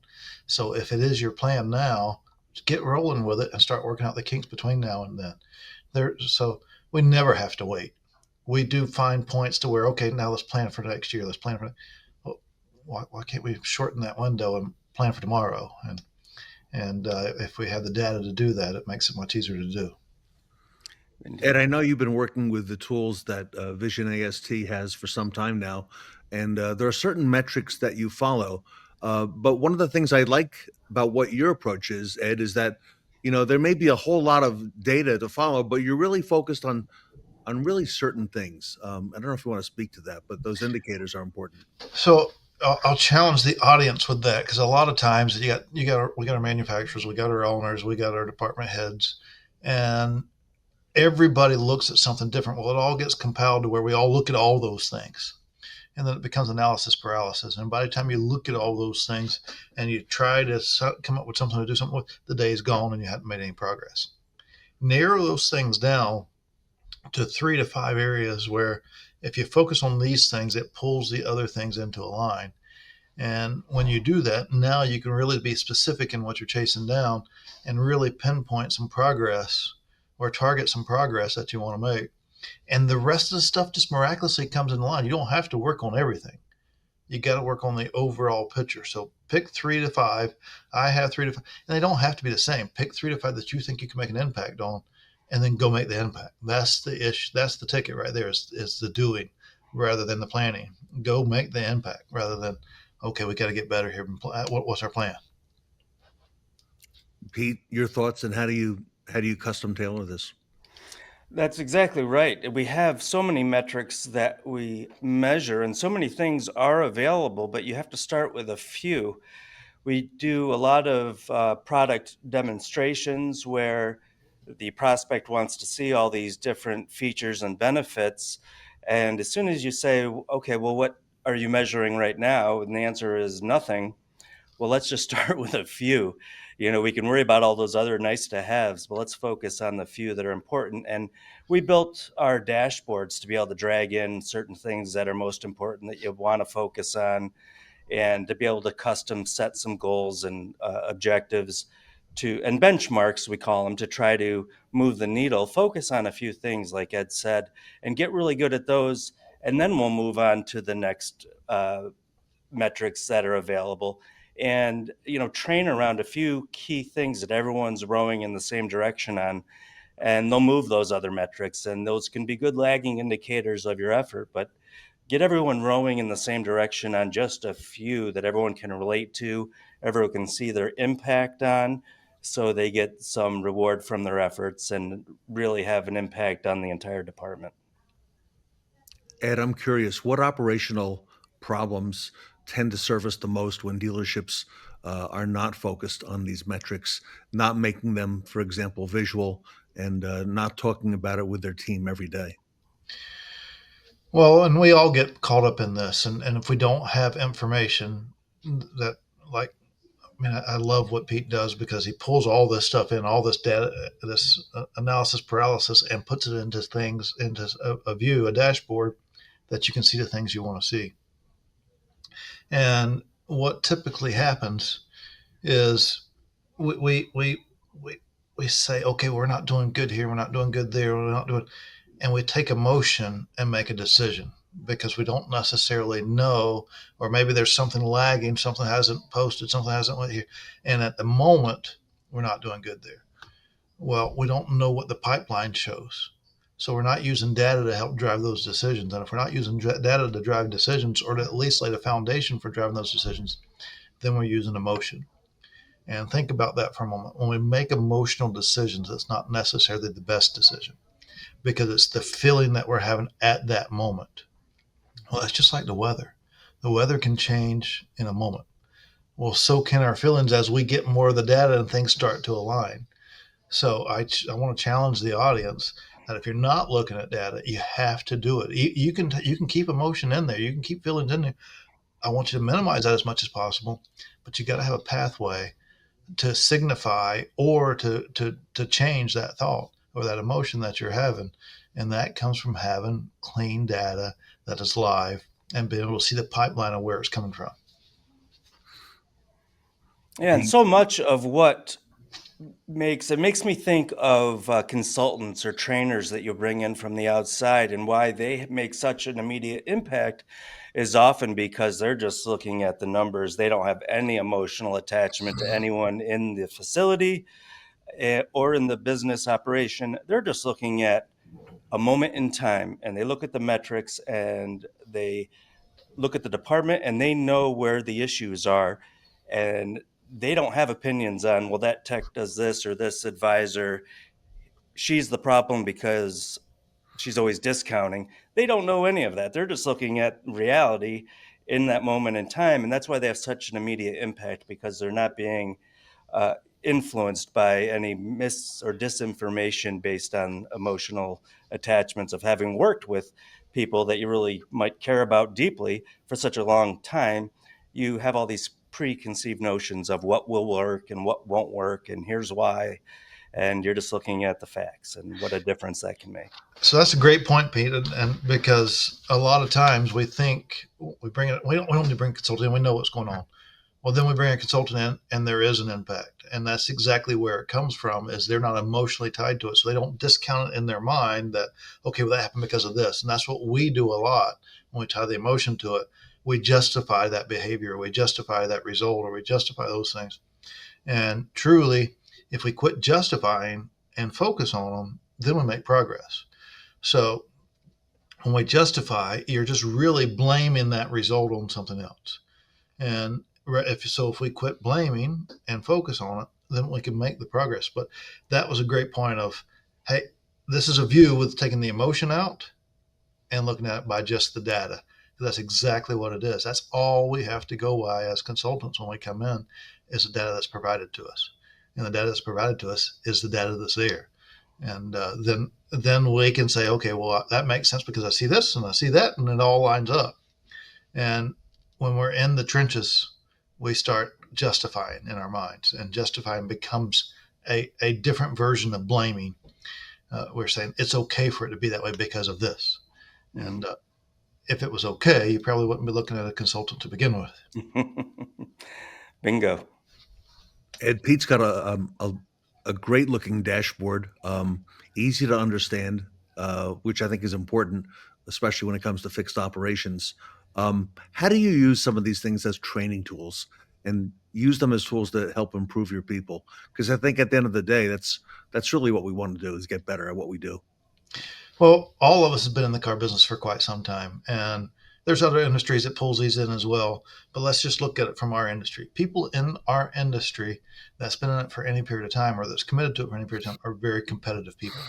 S1: So if it is your plan now, get rolling with it and start working out the kinks between now and then. So we never have to wait. We do find points to where, okay, now let's plan for next year. Let's plan for, well, why can't we shorten that window and plan for tomorrow? And if we have the data to do that, it makes it much easier to do.
S3: Ed, I know you've been working with the tools that VisionAST has for some time now, and there are certain metrics that you follow. But one of the things I like about what your approach is, Ed, is that, you know, there may be a whole lot of data to follow, but you're really focused on really certain things. I don't know if you want to speak to that, but those indicators are important.
S1: So I'll challenge the audience with that, because a lot of times we got our manufacturers, we got our owners, we got our department heads, and everybody looks at something different. Well, it all gets compiled to where we all look at all those things, and then it becomes analysis paralysis. And by the time you look at all those things and you try to come up with something to do something with, the day is gone and you haven't made any progress. Narrow those things down to 3 to 5 areas where if you focus on these things, it pulls the other things into a line. And when you do that, now you can really be specific in what you're chasing down and really pinpoint some progress or target some progress that you want to make. And the rest of the stuff just miraculously comes in line. You don't have to work on everything. You got to work on the overall picture. So pick 3 to 5. I have 3 to 5. And they don't have to be the same. Pick 3 to 5 that you think you can make an impact on, and then go make the impact. That's the issue. That's the ticket right there, is the doing rather than the planning. Go make the impact rather than, okay, we got to get better here. What's our plan?
S3: Pete, your thoughts, and how do you custom tailor this?
S4: That's exactly right. We have so many metrics that we measure, and so many things are available, but you have to start with a few. We do a lot of product demonstrations where the prospect wants to see all these different features and benefits. And as soon as you say, okay, well, what are you measuring right now? And the answer is nothing. Well, let's just start with a few. You know, we can worry about all those other nice to haves, but let's focus on the few that are important. And we built our dashboards to be able to drag in certain things that are most important that you want to focus on, and to be able to custom set some goals and objectives and benchmarks, we call them, to try to move the needle, focus on a few things, like Ed said, and get really good at those. And then we'll move on to the next metrics that are available. And, you know, train around a few key things that everyone's rowing in the same direction on, and they'll move those other metrics. And those can be good lagging indicators of your effort, but get everyone rowing in the same direction on just a few that everyone can relate to, everyone can see their impact on, so they get some reward from their efforts and really have an impact on the entire department.
S3: Ed, I'm curious, what operational problems tend to surface the most when dealerships are not focused on these metrics, not making them, for example, visual, and not talking about it with their team every day?
S1: Well, and we all get caught up in this. And if we don't have information that, like mean, I love what Pete does because he pulls all this stuff in, all this data, this analysis paralysis, and puts it into things, into a view, a dashboard that you can see the things you want to see. And what typically happens is we say, okay, we're not doing good here, we're not doing good there, we're not doing, and we take emotion and make a decision because we don't necessarily know, or maybe there's something lagging, something hasn't posted, something hasn't went here, and at the moment we're not doing good there. Well, we don't know what the pipeline shows, so we're not using data to help drive those decisions. And if we're not using data to drive decisions, or to at least lay the foundation for driving those decisions, then we're using emotion. And think about that for a moment. When we make emotional decisions, it's not necessarily the best decision because it's the feeling that we're having at that moment. Well, it's just like the weather. The weather can change in a moment. Well, so can our feelings as we get more of the data and things start to align. So I want to challenge the audience that if you're not looking at data, you have to do it. You can keep emotion in there. You can keep feelings in there. I want you to minimize that as much as possible, but you got to have a pathway to signify or to change that thought or that emotion that you're having. And that comes from having clean data that is live and being able to see the pipeline of where it's coming from.
S4: Yeah, and so much of what makes me think of consultants or trainers that you bring in from the outside, and why they make such an immediate impact is often because they're just looking at the numbers. They don't have any emotional attachment to anyone in the facility or in the business operation. They're just looking at a moment in time, and they look at the metrics and they look at the department, and they know where the issues are, and they don't have opinions on, well, that tech does this, or this advisor, she's the problem because she's always discounting. They don't know any of that. They're just looking at reality in that moment in time. And that's why they have such an immediate impact, because they're not being influenced by any mis or disinformation based on emotional attachments of having worked with people that you really might care about deeply for such a long time. You have all these preconceived notions of what will work and what won't work, and here's why. And you're just looking at the facts and what a difference that can make.
S1: So that's a great point, Pete. And because a lot of times we think we don't need to bring a consultant in, we know what's going on. Well, then we bring a consultant in and there is an impact. And that's exactly where it comes from, is they're not emotionally tied to it. So they don't discount it in their mind that, okay, well, that happened because of this. And that's what we do a lot when we tie the emotion to it. We justify that behavior, we justify that result, or we justify those things. And truly, if we quit justifying and focus on them, then we make progress. So when we justify, you're just really blaming that result on something else. And if we quit blaming and focus on it, then we can make the progress. But that was a great point of, hey, this is a view with taking the emotion out and looking at it by just the data. That's exactly what it is. That's all we have to go by as consultants when we come in, is the data that's provided to us. And the data that's provided to us is the data that's there. And then we can say, okay, well, that makes sense because I see this and I see that, and it all lines up. And when we're in the trenches, we start justifying in our minds, and justifying becomes a different version of blaming. We're saying it's okay for it to be that way because of this. And if it was okay, you probably wouldn't be looking at a consultant to begin with.
S4: Bingo.
S3: Ed, Pete's got a great looking dashboard, easy to understand, which I think is important, especially when it comes to fixed operations. How do you use some of these things as training tools and use them as tools to help improve your people? Because I think at the end of the day, that's really what we want to do, is get better at what we do.
S1: Well, all of us have been in the car business for quite some time, and there's other industries that pulls these in as well. But let's just look at it from our industry. People in our industry that's been in it for any period of time, or that's committed to it for any period of time, are very competitive people.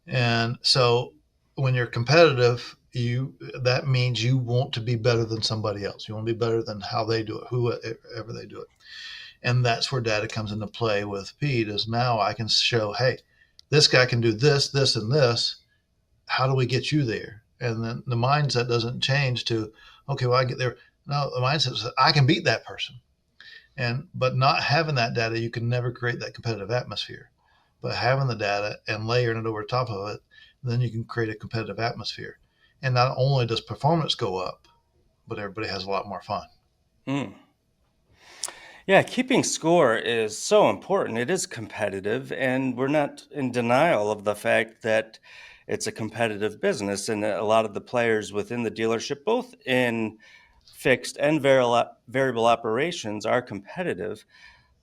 S1: And so when you're competitive, that means you want to be better than somebody else. You want to be better than how they do it, whoever they do it. And that's where data comes into play with Pete, is now I can show, hey, this guy can do this, this, and this. How do we get you there? And then the mindset doesn't change to, okay, well, I get there. No, the mindset is, I can beat that person. But not having that data, you can never create that competitive atmosphere. But having the data and layering it over top of it, then you can create a competitive atmosphere. And not only does performance go up, but everybody has a lot more fun.
S4: Yeah, keeping score is so important. It is competitive, and we're not in denial of the fact that it's a competitive business. And a lot of the players within the dealership, both in fixed and variable operations, are competitive.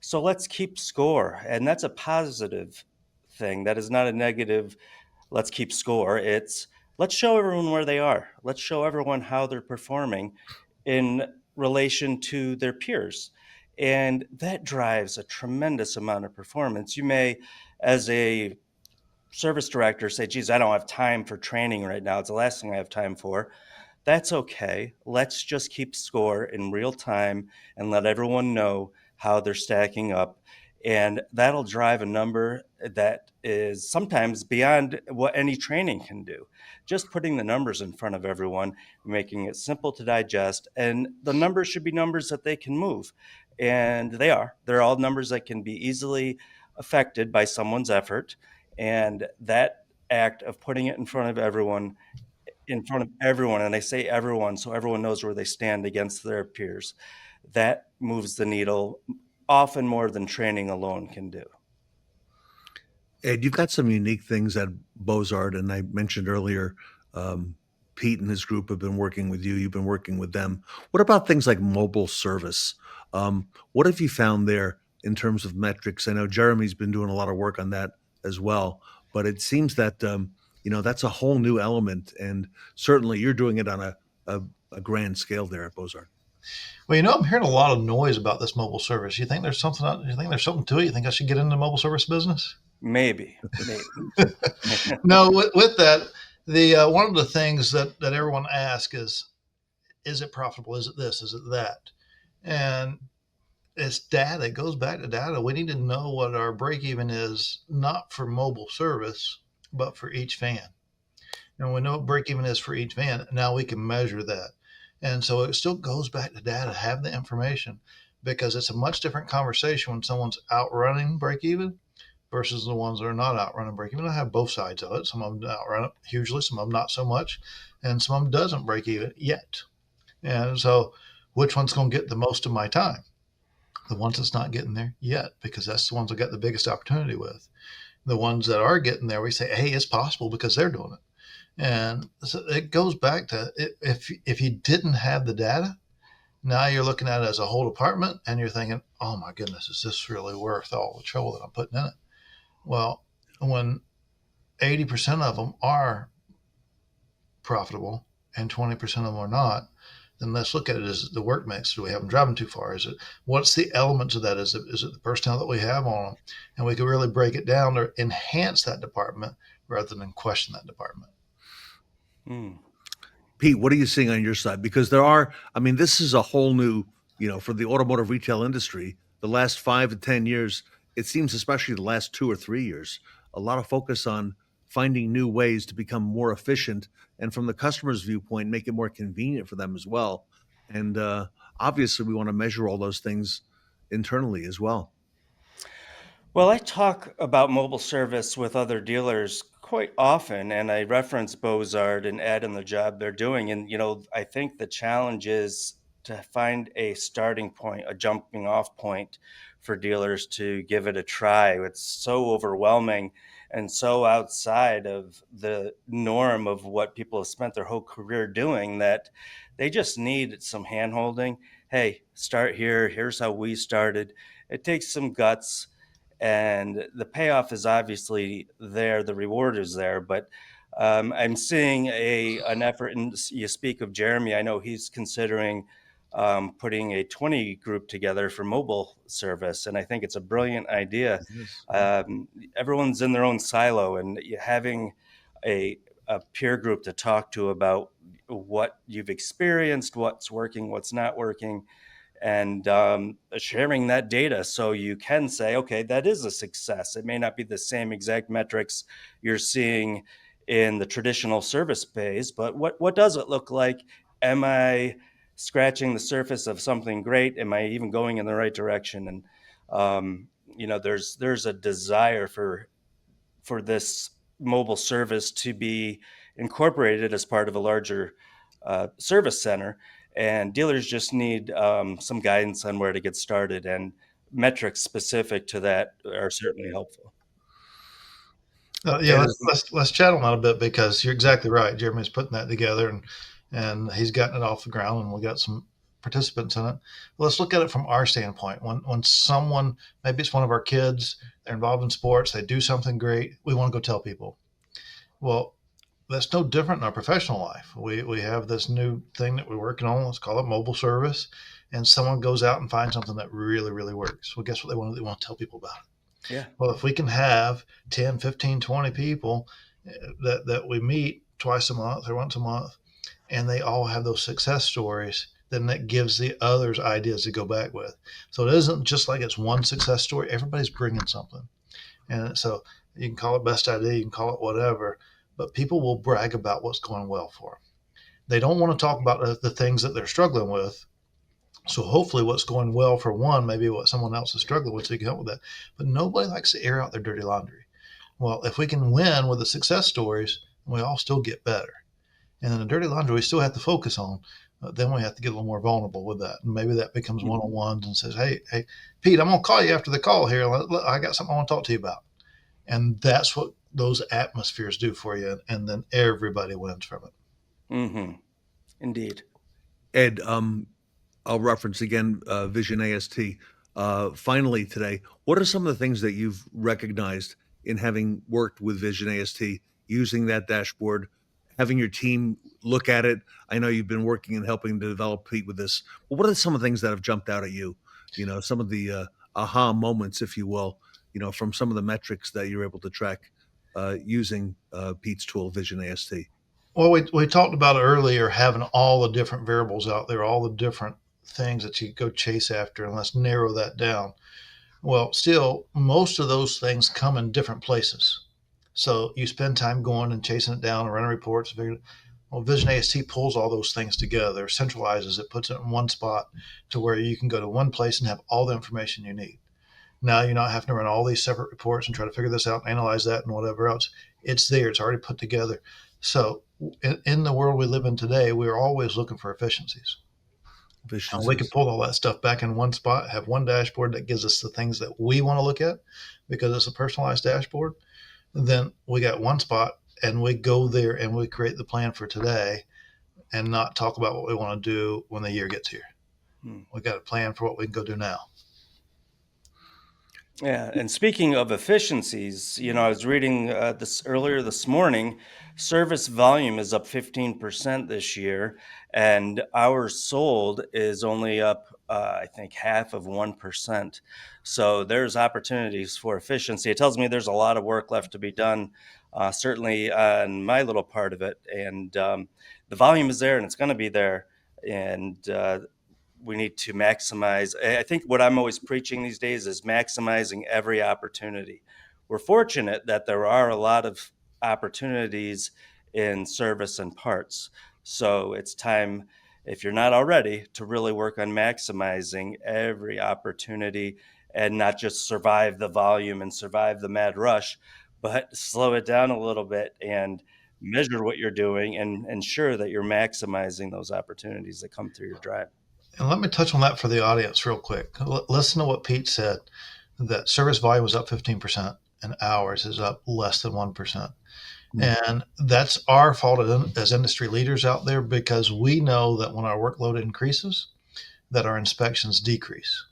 S4: So let's keep score. And that's a positive thing. That is not a negative, let's keep score. It's let's show everyone where they are. Let's show everyone how they're performing in relation to their peers. And that drives a tremendous amount of performance. You may, as a service director, say, geez, I don't have time for training right now. It's the last thing I have time for. That's okay. Let's just keep score in real time and let everyone know how they're stacking up. And that'll drive a number that is sometimes beyond what any training can do. Just putting the numbers in front of everyone, making it simple to digest, and the numbers should be numbers that they can move. And they are. They're all numbers that can be easily affected by someone's effort. And that act of putting it in front of everyone, and I say everyone, so everyone knows where they stand against their peers, that moves the needle often more than training alone can do.
S3: Ed, you've got some unique things at Bozard, and I mentioned earlier, Pete and his group have been working with you. You've been working with them. What about things like mobile service? What have you found there in terms of metrics? I know Jeremy's been doing a lot of work on that as well, but it seems that that's a whole new element, and certainly you're doing it on a grand scale there at Bozard.
S1: Well, I'm hearing a lot of noise about this mobile service. You think there's something? You think there's something to it? You think I should get into the mobile service business?
S4: Maybe.
S1: No, with that, the one of the things that everyone asks is it profitable? Is it this? Is it that? And it's data. It goes back to data. We need to know what our break even is, not for mobile service, but for each van. And we know what break even is for each van. Now we can measure that. And so it still goes back to data, have the information, because it's a much different conversation when someone's outrunning break even versus the ones that are not outrunning break even. I have both sides of it. Some of them outrun it hugely, some of them not so much, and some of them doesn't break even yet. And so which one's going to get the most of my time? The ones that's not getting there yet, because that's the ones I got the biggest opportunity with. The ones that are getting there, we say, hey, it's possible because they're doing it. And so it goes back to if you didn't have the data, now you're looking at it as a whole department and you're thinking, oh my goodness, is this really worth all the trouble that I'm putting in it? Well, when 80% of them are profitable and 20% of them are not, then let's look at it as the work mix. Do we have them driving too far? What's the elements of that? Is it the personnel that we have on them? And we can really break it down to enhance that department rather than question that department.
S3: Pete, what are you seeing on your side? Because this is a whole new, for the automotive retail industry, the last 5 to 10 years, it seems, especially the last 2 or 3 years, a lot of focus on finding new ways to become more efficient, and from the customer's viewpoint, make it more convenient for them as well. And obviously we want to measure all those things internally as well.
S4: Well, I talk about mobile service with other dealers quite often, and I reference Bozard and Ed and the job they're doing. And, I think the challenge is to find a starting point, a jumping off point for dealers to give it a try. It's so overwhelming and so outside of the norm of what people have spent their whole career doing that they just need some hand-holding. Hey, start here. Here's how we started. It takes some guts. And the payoff is obviously there. The reward is there. But I'm seeing an effort, and you speak of Jeremy. I know he's considering putting a 20 group together for mobile service. And I think it's a brilliant idea. Everyone's in their own silo, and having a peer group to talk to about what you've experienced, what's working, what's not working, and sharing that data so you can say, okay, that is a success. It may not be the same exact metrics you're seeing in the traditional service phase, but what does it look like? Am I scratching the surface of something great? Am I even going in the right direction? And there's a desire for this mobile service to be incorporated as part of a larger service center, and dealers just need some guidance on where to get started, and metrics specific to that are certainly helpful.
S1: Let's chat on that a bit, because you're exactly right. Jeremy's putting that together, and he's gotten it off the ground, and we got some participants in it. Let's look at it from our standpoint. When someone, maybe it's one of our kids, they're involved in sports, they do something great, we want to go tell people. Well, that's no different in our professional life. We have this new thing that we're working on. Let's call it mobile service. And someone goes out and finds something that really, really works. Well, guess what they want to do? They want to tell people about it.
S4: Yeah.
S1: Well, if we can have 10, 15, 20 people that we meet twice a month or once a month, and they all have those success stories, then that gives the others ideas to go back with. So it isn't just like it's one success story. Everybody's bringing something. And so you can call it best idea, you can call it whatever, but people will brag about what's going well for them. They don't want to talk about the things that they're struggling with. So hopefully what's going well for one, maybe what someone else is struggling with, so you can help with that. But nobody likes to air out their dirty laundry. Well, if we can win with the success stories, we all still get better. And then the dirty laundry we still have to focus on. Then we have to get a little more vulnerable with that. And maybe that becomes one-on-ones and says, hey, Pete, I'm going to call you after the call here. I got something I want to talk to you about. And that's what those atmospheres do for you. And then everybody wins from it.
S4: Mm-hmm. Indeed.
S3: Ed, I'll reference again VisionAST. Finally today, what are some of the things that you've recognized in having worked with VisionAST, using that dashboard, having your team look at it? I know you've been working and helping to develop Pete with this. But what are some of the things that have jumped out at you? Some of the aha moments, if you will, from some of the metrics that you're able to track using Pete's tool, VisionAST.
S1: Well, we talked about it earlier, having all the different variables out there, all the different things that you go chase after, and let's narrow that down. Well, still, most of those things come in different places. So you spend time going and chasing it down and running reports. Well, VisionAST pulls all those things together, centralizes it, puts it in one spot to where you can go to one place and have all the information you need. Now you're not having to run all these separate reports and try to figure this out and analyze that and whatever else. It's there. It's already put together. So in the world we live in today, we're always looking for efficiencies. And we can pull all that stuff back in one spot, have one dashboard that gives us the things that we want to look at because it's a personalized dashboard. And then we got one spot and we go there and we create the plan for today and not talk about what we want to do when the year gets here. We got a plan for what we can go do now.
S4: Yeah, and speaking of efficiencies, I was reading this earlier this morning. Service volume is up 15% this year, and hours sold is only up, I think, half of 1%. So there's opportunities for efficiency. It tells me there's a lot of work left to be done, certainly on my little part of it. And the volume is there, and it's going to be there. And we need to maximize. I think what I'm always preaching these days is maximizing every opportunity. We're fortunate that there are a lot of opportunities in service and parts. So it's time, if you're not already, to really work on maximizing every opportunity and not just survive the volume and survive the mad rush, but slow it down a little bit and measure what you're doing and ensure that you're maximizing those opportunities that come through your drive.
S1: And let me touch on that for the audience real quick. Listen to what Pete said, that service volume was up 15% and hours is up less than 1%. And that's our fault as industry leaders out there, because we know that when our workload increases, that our inspections decrease.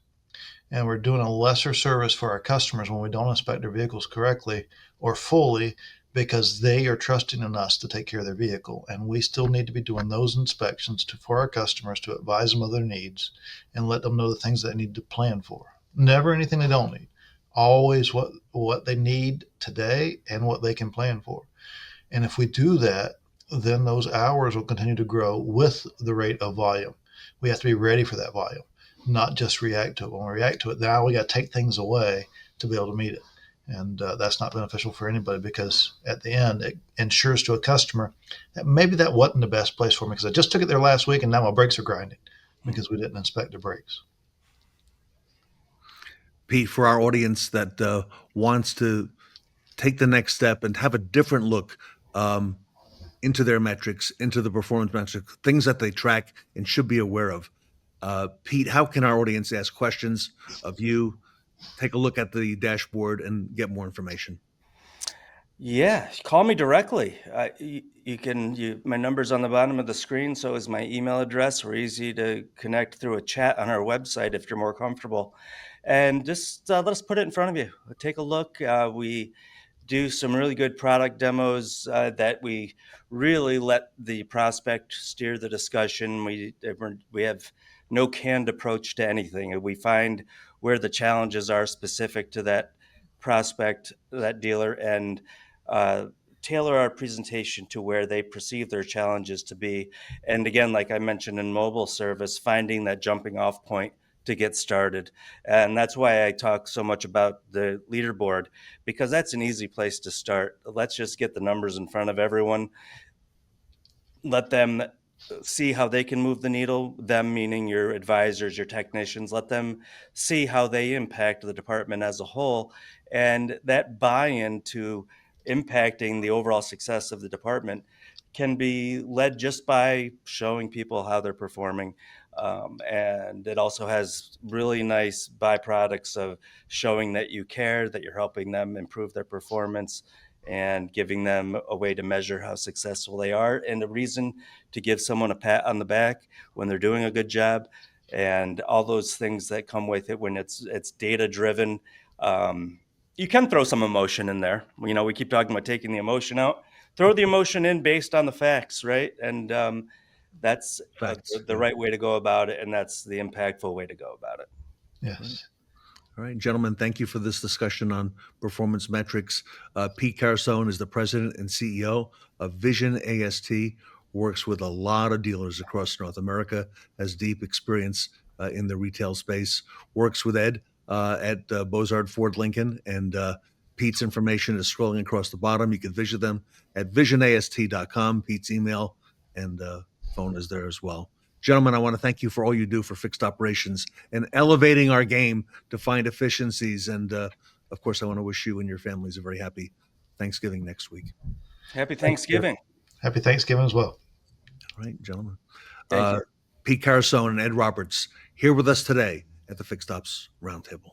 S1: And we're doing a lesser service for our customers when we don't inspect their vehicles correctly or fully, because they are trusting in us to take care of their vehicle. And we still need to be doing those inspections for our customers, to advise them of their needs and let them know the things they need to plan for. Never anything they don't need. Always what they need today and what they can plan for. And if we do that, then those hours will continue to grow with the rate of volume. We have to be ready for that volume, not just react to it. When we react to it, now we got to take things away to be able to meet it. And that's not beneficial for anybody, because at the end, it ensures to a customer that maybe that wasn't the best place for me because I just took it there last week and now my brakes are grinding. because we didn't inspect the brakes.
S3: Pete, for our audience that wants to take the next step and have a different look into their metrics, into the performance metrics, things that they track and should be aware of. Pete, how can our audience ask questions of you, take a look at the dashboard, and get more information?
S4: Yeah, call me directly. My number's on the bottom of the screen, so is my email address. We're easy to connect through a chat on our website if you're more comfortable. And just let us put it in front of you. Take a look. We do some really good product demos that we really let the prospect steer the discussion. We have no canned approach to anything. We find where the challenges are specific to that prospect, that dealer, and tailor our presentation to where they perceive their challenges to be. And again, like I mentioned in mobile service, finding that jumping off point to get started. And that's why I talk so much about the leaderboard, because that's an easy place to start. Let's just get the numbers in front of everyone. Let them see how they can move the needle, them meaning your advisors, your technicians. Let them see how they impact the department as a whole. And that buy-in to impacting the overall success of the department can be led just by showing people how they're performing. And it also has really nice byproducts of showing that you care, that you're helping them improve their performance, and giving them a way to measure how successful they are, and a reason to give someone a pat on the back when they're doing a good job, and all those things that come with it when it's data driven. You can throw some emotion in there. We keep talking about taking the emotion out. Throw the emotion in based on the facts, right? And that's the right way to go about it, and that's the impactful way to go about it.
S1: Yes.
S3: All right, gentlemen, thank you for this discussion on performance metrics. Pete Carusone is the president and CEO of VisionAST, works with a lot of dealers across North America, has deep experience in the retail space, works with Ed at Bozard Ford Lincoln, and Pete's information is scrolling across the bottom. You can visit them at visionast.com. Pete's email and phone is there as well. Gentlemen, I want to thank you for all you do for fixed operations and elevating our game to find efficiencies. And of course, I want to wish you and your families a very happy Thanksgiving next week.
S4: Happy Thanksgiving.
S1: Happy Thanksgiving as well.
S3: All right, gentlemen.
S4: Thank you.
S3: Pete Carusone and Ed Roberts here with us today at the Fixed Ops Roundtable.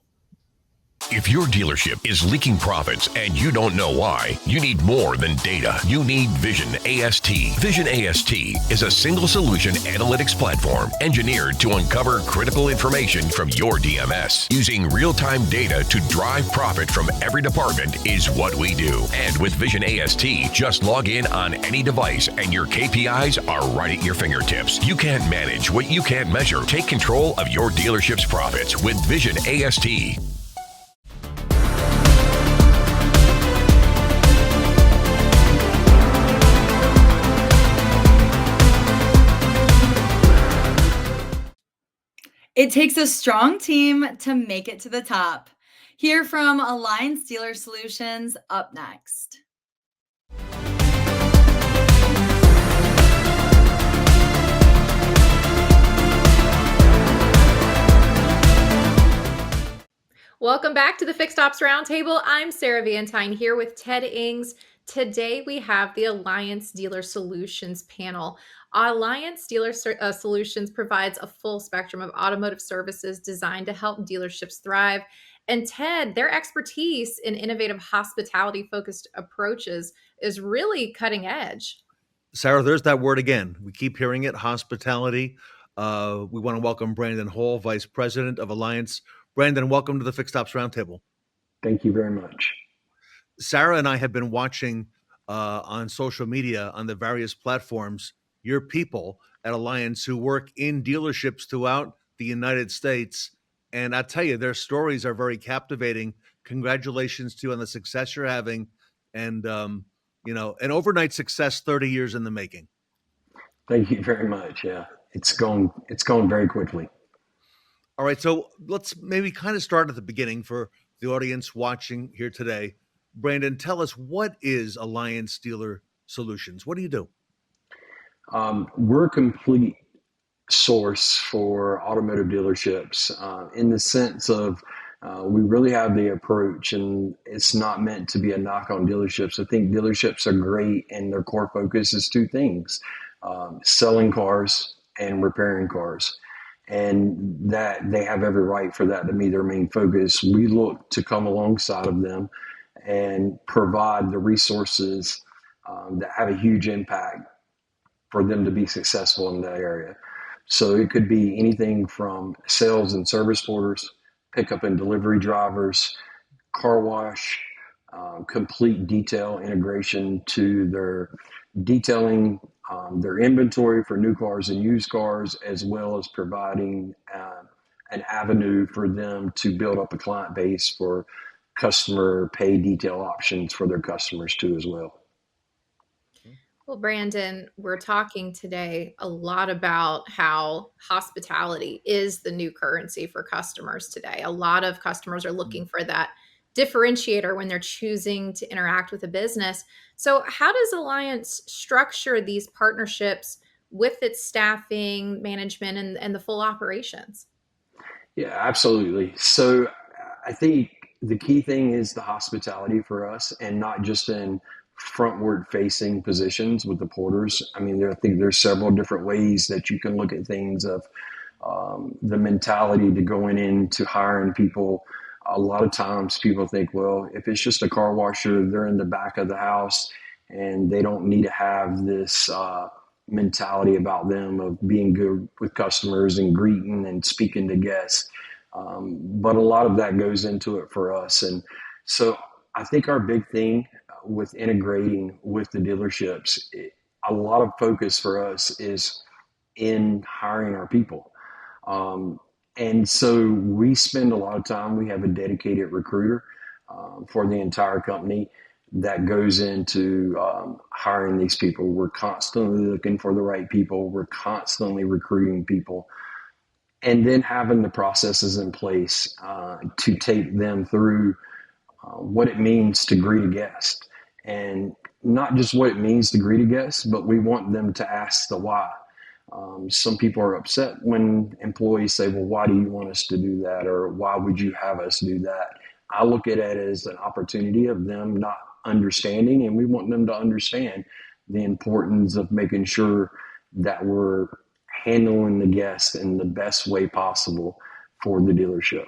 S8: If your dealership is leaking profits and you don't know why, you need more than data. You need VisionAST. VisionAST is a single solution analytics platform engineered to uncover critical information from your DMS. Using real-time data to drive profit from every department is what we do. And with VisionAST, just log in on any device and your KPIs are right at your fingertips. You can't manage what you can't measure. Take control of your dealership's profits with VisionAST.
S2: It takes a strong team to make it to the top. Hear from Alliance Dealer Solutions up next.
S17: Welcome back to the Fixed Ops Roundtable. I'm Sarah Vantine here with Ted Ings. Today we have the Alliance Dealer Solutions panel. Alliance Dealer Solutions provides a full spectrum of automotive services designed to help dealerships thrive. And Ted, their expertise in innovative hospitality-focused approaches is really cutting edge.
S3: Sarah, there's that word again. We keep hearing it, hospitality. We want to welcome Brandon Hall, Vice President of Alliance. Brandon, welcome to the Fixed Ops Roundtable.
S10: Thank you very much.
S3: Sarah and I have been watching on social media on the various platforms your people at Alliance who work in dealerships throughout the United States. And I tell you, their stories are very captivating. Congratulations to you on the success you're having. And, an overnight success 30 years in the making.
S10: Thank you very much. Yeah, it's going very quickly.
S3: All right. So let's maybe kind of start at the beginning for the audience watching here today. Brandon, tell us, what is Alliance Dealer Solutions? What do you do?
S10: We're a complete source for automotive dealerships in the sense of we really have the approach, and it's not meant to be a knock on dealerships. I think dealerships are great, and their core focus is two things: selling cars and repairing cars. And that they have every right for that to be their main focus. We look to come alongside of them and provide the resources that have a huge impact for them to be successful in that area. So it could be anything from sales and service porters, pickup and delivery drivers, car wash, complete detail integration to their detailing their inventory for new cars and used cars, as well as providing an avenue for them to build up a client base for customer pay detail options for their customers too as well.
S17: Well, Brandon, we're talking today a lot about how hospitality is the new currency for customers today. A lot of customers are looking for that differentiator when they're choosing to interact with a business. So how does Alliance structure these partnerships with its staffing, management, and the full operations?
S10: Yeah, absolutely. So I think the key thing is the hospitality for us, and not just in frontward facing positions with the porters. I mean, I think there's several different ways that you can look at things of the mentality to going into hiring people. A lot of times people think, well, if it's just a car washer, they're in the back of the house and they don't need to have this mentality about them of being good with customers and greeting and speaking to guests. But a lot of that goes into it for us. And so I think our big thing with integrating with the dealerships, a lot of focus for us is in hiring our people. And so we spend a lot of time, we have a dedicated recruiter for the entire company that goes into hiring these people. We're constantly looking for the right people. We're constantly recruiting people. And then having the processes in place to take them through what it means to greet a guest. And not just what it means to greet a guest, but we want them to ask the why. Some people are upset when employees say, well, why do you want us to do that? Or why would you have us do that? I look at it as an opportunity of them not understanding, and we want them to understand the importance of making sure that we're handling the guest in the best way possible for the dealership.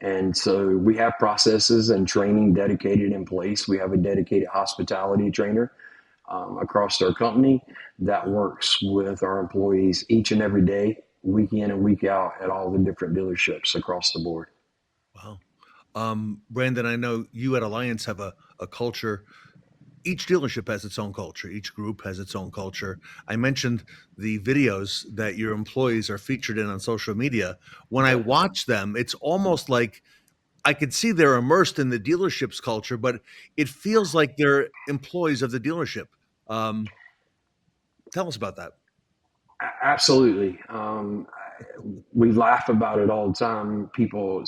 S10: And so we have processes and training dedicated in place. We have a dedicated hospitality trainer across our company that works with our employees each and every day, week in and week out at all the different dealerships across the board.
S3: Wow. Brandon, I know you at Alliance have a culture. Each dealership has its own culture. Each group has its own culture. I mentioned the videos that your employees are featured in on social media. When I watch them, it's almost like I could see they're immersed in the dealership's culture, but it feels like they're employees of the dealership. Tell us about that.
S10: Absolutely. We laugh about it all the time. People,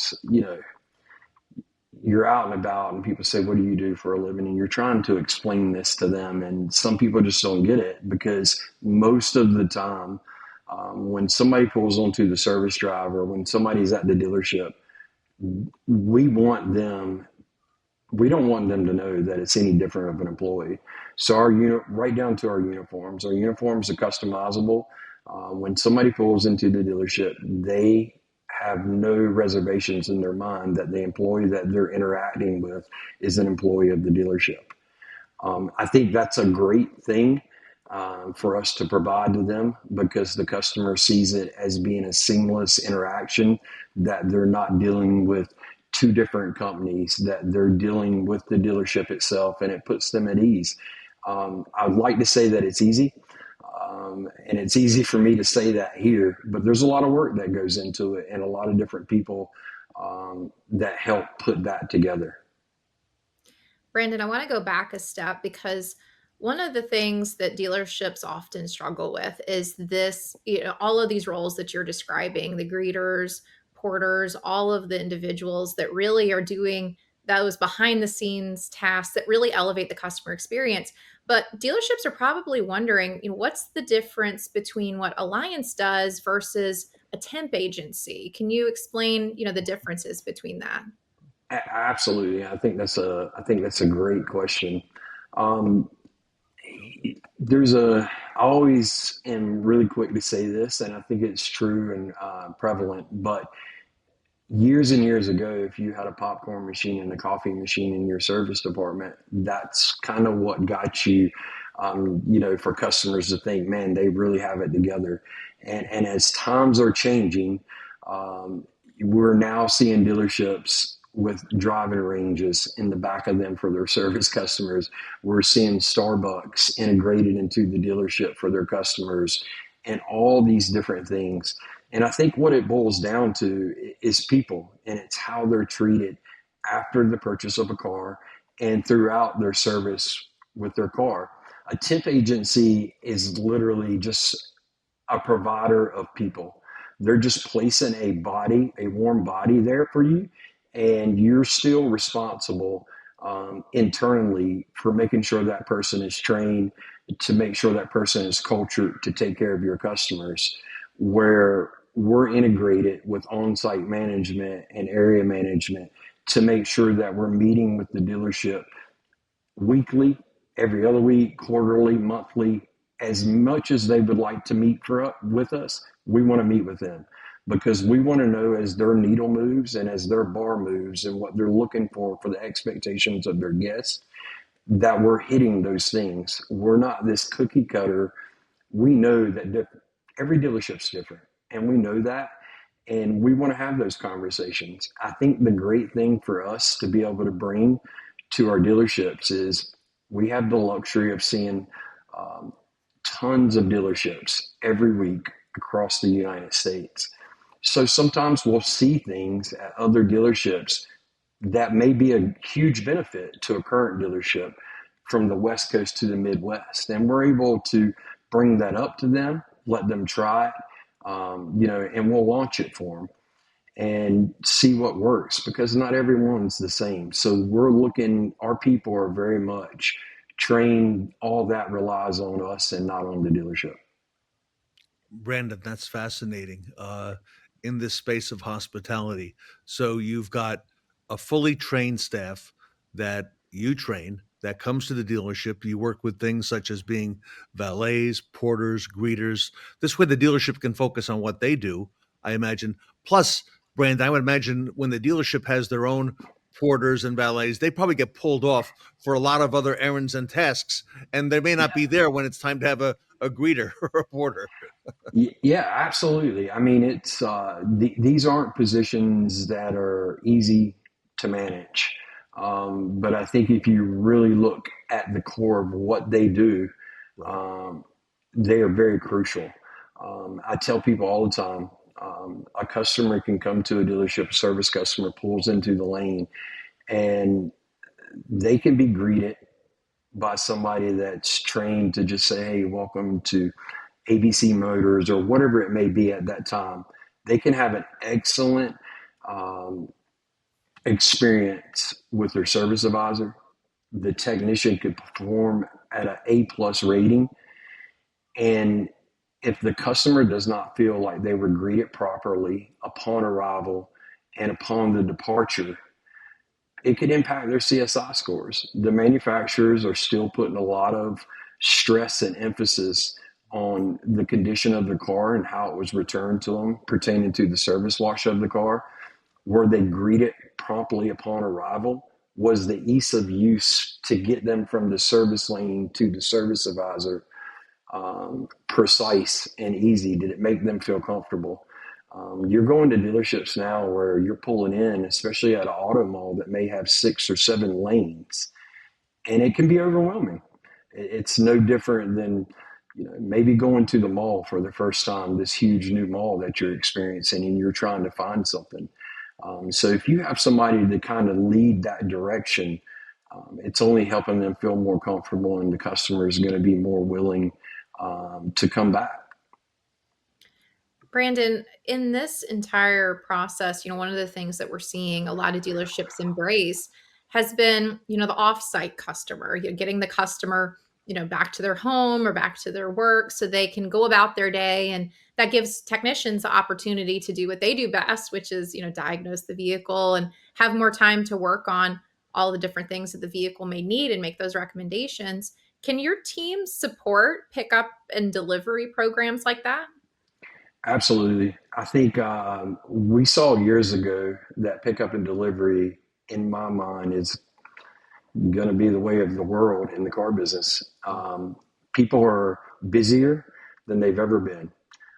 S10: you're out and about and people say, what do you do for a living? And you're trying to explain this to them. And some people just don't get it, because most of the time, when somebody pulls onto the service drive or when somebody's at the dealership, we don't want them to know that it's any different of an employee. So right down to our uniforms are customizable. When somebody pulls into the dealership, they have no reservations in their mind that the employee that they're interacting with is an employee of the dealership. I think that's a great thing for us to provide to them, because the customer sees it as being a seamless interaction, that they're not dealing with two different companies, that they're dealing with the dealership itself, and it puts them at ease. I'd like to say that it's easy, and it's easy for me to say that here, but there's a lot of work that goes into it and a lot of different people that help put that together.
S17: Brandon, I want to go back a step, because one of the things that dealerships often struggle with is this, all of these roles that you're describing, the greeters, porters, all of the individuals that really are doing those behind the scenes tasks that really elevate the customer experience.
S5: But dealerships are probably wondering, what's the difference between what Alliance does versus a temp agency? Can you explain, the differences between that?
S10: Absolutely. I think that's a great question. I always am really quick to say this, and I think it's true and prevalent, but years and years ago, if you had a popcorn machine and a coffee machine in your service department, that's kind of what got you, for customers to think, man, they really have it together. And as times are changing, we're now seeing dealerships with driving ranges in the back of them for their service customers. We're seeing Starbucks integrated into the dealership for their customers and all these different things. And I think what it boils down to is people, and it's how they're treated after the purchase of a car and throughout their service with their car. A temp agency is literally just a provider of people. They're just placing a warm body there for you, and you're still responsible internally for making sure that person is trained, to make sure that person is cultured to take care of your customers, where we're integrated with on-site management and area management to make sure that we're meeting with the dealership weekly, every other week, quarterly, monthly. As much as they would like to meet with us, we want to meet with them, because we want to know, as their needle moves and as their bar moves and what they're looking for the expectations of their guests, that we're hitting those things. We're not this cookie cutter. We know that every dealership's different, and we know that, and we want to have those conversations. I think the great thing for us to be able to bring to our dealerships is we have the luxury of seeing tons of dealerships every week across the United States. So sometimes we'll see things at other dealerships that may be a huge benefit to a current dealership from the West Coast to the Midwest. And we're able to bring that up to them, let them try it, and we'll launch it for them and see what works, because not everyone's the same. So our people are very much trained. All that relies on us and not on the dealership.
S3: Brandon, that's fascinating in this space of hospitality. So you've got a fully trained staff that you train, that comes to the dealership. You work with things such as being valets, porters, greeters. This way the dealership can focus on what they do, I imagine. Plus, Brandon, I would imagine when the dealership has their own porters and valets, they probably get pulled off for a lot of other errands and tasks, and they may not be there when it's time to have a greeter or a porter.
S10: Yeah, absolutely. I mean, it's these aren't positions that are easy to manage. But I think if you really look at the core of what they do, they are very crucial. I tell people all the time, a customer can come to a dealership, a service customer pulls into the lane, and they can be greeted by somebody that's trained to just say, hey, welcome to ABC Motors, or whatever it may be at that time. They can have an excellent experience with their service advisor. The technician could perform at an A+ rating. And if the customer does not feel like they were greeted properly upon arrival and upon the departure, it could impact their CSI scores. The manufacturers are still putting a lot of stress and emphasis on the condition of the car and how it was returned to them pertaining to the service wash of the car. Were they greeted promptly upon arrival? Was the ease of use to get them from the service lane to the service advisor precise and easy? Did it make them feel comfortable? You're going to dealerships now where you're pulling in, especially at an auto mall that may have 6 or 7 lanes, and it can be overwhelming. It's no different than maybe going to the mall for the first time, this huge new mall that you're experiencing, and you're trying to find something. So if you have somebody to kind of lead that direction, it's only helping them feel more comfortable, and the customer is going to be more willing to come back.
S5: Brandon, in this entire process, one of the things that we're seeing a lot of dealerships embrace has been, the off-site customer, getting the customer, back to their home or back to their work so they can go about their day. And that gives technicians the opportunity to do what they do best, which is, diagnose the vehicle and have more time to work on all the different things that the vehicle may need and make those recommendations. Can your team support pickup and delivery programs like that?
S10: Absolutely. I think we saw years ago that pickup and delivery, in my mind, is going to be the way of the world in the car business. People are busier than they've ever been,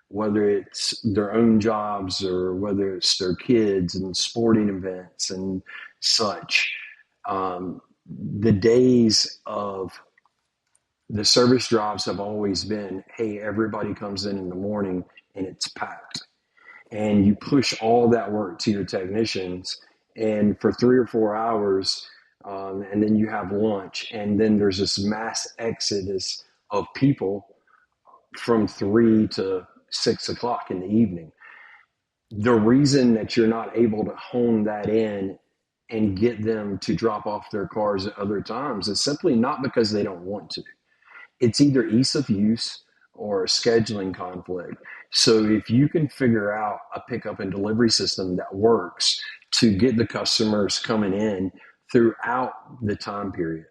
S10: whether it's their own jobs or whether it's their kids and sporting events and such. The days of the service drives have always been, hey, everybody comes in the morning and it's packed. And you push all that work to your technicians, and for 3 or 4 hours, and then you have lunch, and then there's this mass exodus of people from 3 to 6 o'clock in the evening. The reason that you're not able to hone that in and get them to drop off their cars at other times is simply not because they don't want to. It's either ease of use or a scheduling conflict. So if you can figure out a pickup and delivery system that works to get the customers coming in throughout the time period,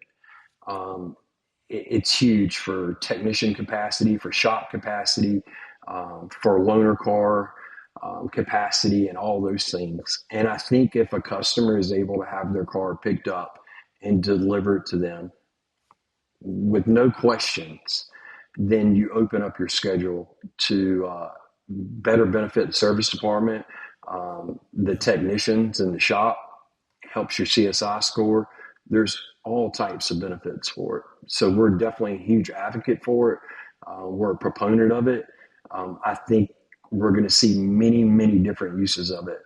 S10: it's huge for technician capacity, for shop capacity, for loaner car capacity, and all those things. And I think if a customer is able to have their car picked up and delivered to them with no questions, then you open up your schedule to better benefit the service department, the technicians in the shop, helps your CSI score. There's all types of benefits for it. So we're definitely a huge advocate for it. We're a proponent of it. I think we're going to see many, many different uses of it.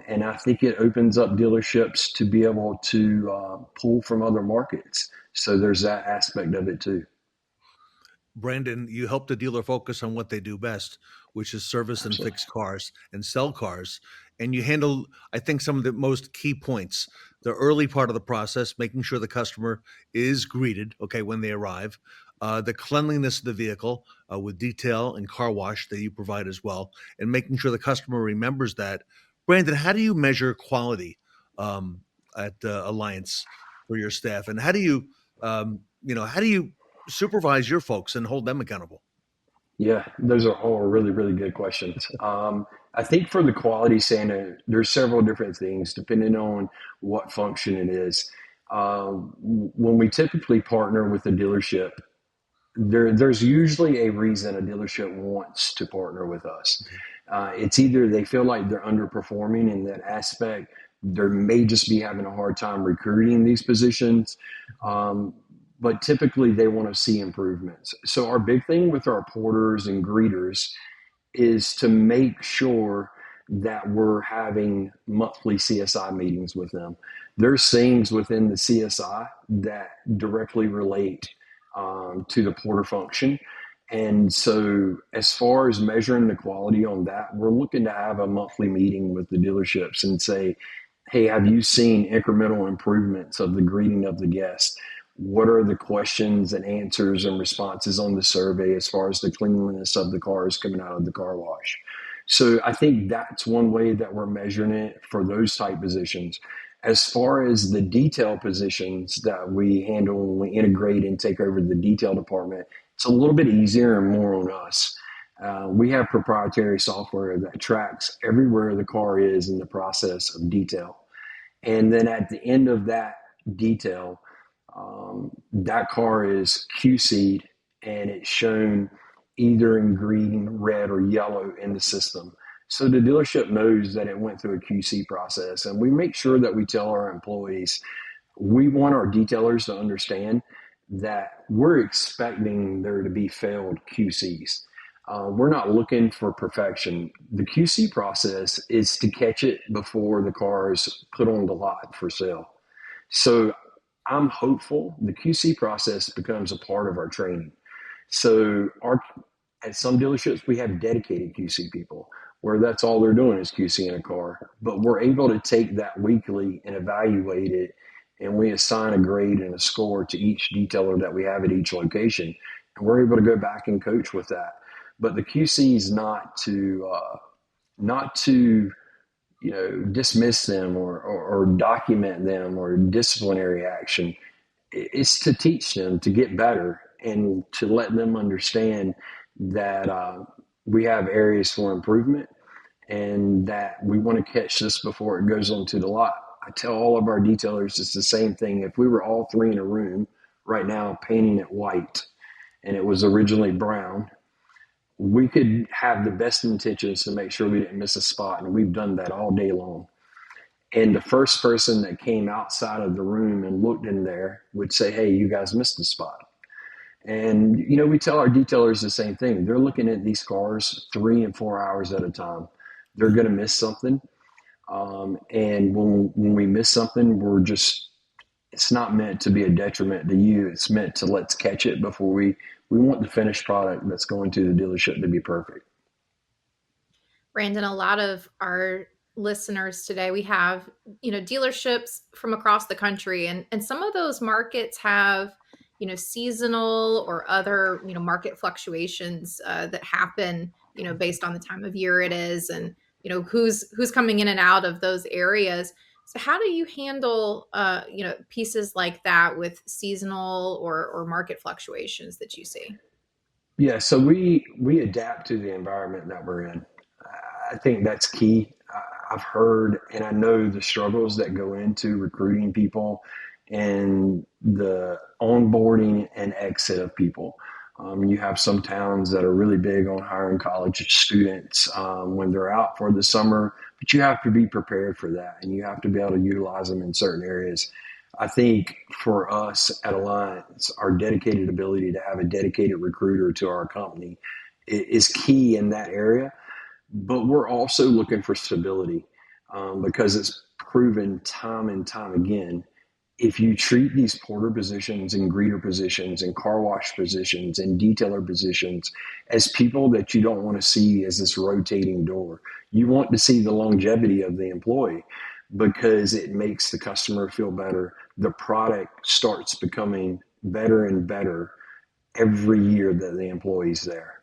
S10: And I think it opens up dealerships to be able to pull from other markets. So there's that aspect of it too.
S3: Brandon, you help the dealer focus on what they do best, which is service and fix cars and sell cars. And you handle, I think, some of the most key points. The early part of the process, making sure the customer is greeted, when they arrive. The cleanliness of the vehicle with detail and car wash that you provide as well, and making sure the customer remembers that. Brandon, how do you measure quality at Alliance for your staff? And how do you, how do you supervise your folks and hold them accountable?
S10: Yeah, those are all really, really good questions. I think for the quality standard, there's several different things depending on what function it is. When we typically partner with a dealership, there's usually a reason a dealership wants to partner with us. It's either they feel like they're underperforming in that aspect. They may just be having a hard time recruiting these positions. But typically they want to see improvements. So our big thing with our porters and greeters is to make sure that we're having monthly CSI meetings with them. There's things within the CSI that directly relate to the porter function. And so as far as measuring the quality on that, we're looking to have a monthly meeting with the dealerships and say, hey, have you seen incremental improvements of the greeting of the guest? What are the questions and answers and responses on the survey as far as the cleanliness of the cars coming out of the car wash? So I think that's one way that we're measuring it for those type positions. As far as the detail positions that we handle when we integrate and take over the detail department, it's a little bit easier and more on us. We have proprietary software that tracks everywhere the car is in the process of detail. And then at the end of that detail, that car is QC'd and it's shown either in green, red, or yellow in the system. So the dealership knows that it went through a QC process, and we make sure that we tell our employees, we want our detailers to understand that we're expecting there to be failed QCs. We're not looking for perfection. The QC process is to catch it before the car is put on the lot for sale. So I'm hopeful the QC process becomes a part of our training. So at some dealerships, we have dedicated QC people where that's all they're doing is QC in a car. But we're able to take that weekly and evaluate it and we assign a grade and a score to each detailer that we have at each location, and we're able to go back and coach with that. But the QC is not to dismiss them or document them or disciplinary action. It's to teach them to get better and to let them understand that we have areas for improvement and that we want to catch this before it goes onto the lot. I tell all of our detailers it's the same thing. If we were all three in a room right now painting it white and it was originally brown, we could have the best intentions to make sure we didn't miss a spot, and we've done that all day long. And the first person that came outside of the room and looked in there would say, hey, you guys missed a spot. And, we tell our detailers the same thing. They're looking at these cars 3 and 4 hours at a time. They're going to miss something. And when we miss something, it's not meant to be a detriment to you. It's meant to let's catch it before we want the finished product that's going to the dealership to be perfect.
S5: Brandon, a lot of our listeners today, we have, dealerships from across the country, and some of those markets have, seasonal or other, market fluctuations that happen, based on the time of year it is and, who's coming in and out of those areas. So how do you handle, pieces like that with seasonal or market fluctuations that you see?
S10: Yeah, so we adapt to the environment that we're in. I think that's key. I've heard and I know the struggles that go into recruiting people and the onboarding and exit of people. You have some towns that are really big on hiring college students when they're out for the summer, but you have to be prepared for that and you have to be able to utilize them in certain areas. I think for us at Alliance, our dedicated ability to have a dedicated recruiter to our company is key in that area. But we're also looking for stability because it's proven time and time again. If you treat these porter positions and greeter positions and car wash positions and detailer positions as people that you don't want to see as this rotating door, you want to see the longevity of the employee because it makes the customer feel better. The product starts becoming better and better every year that the employee's there.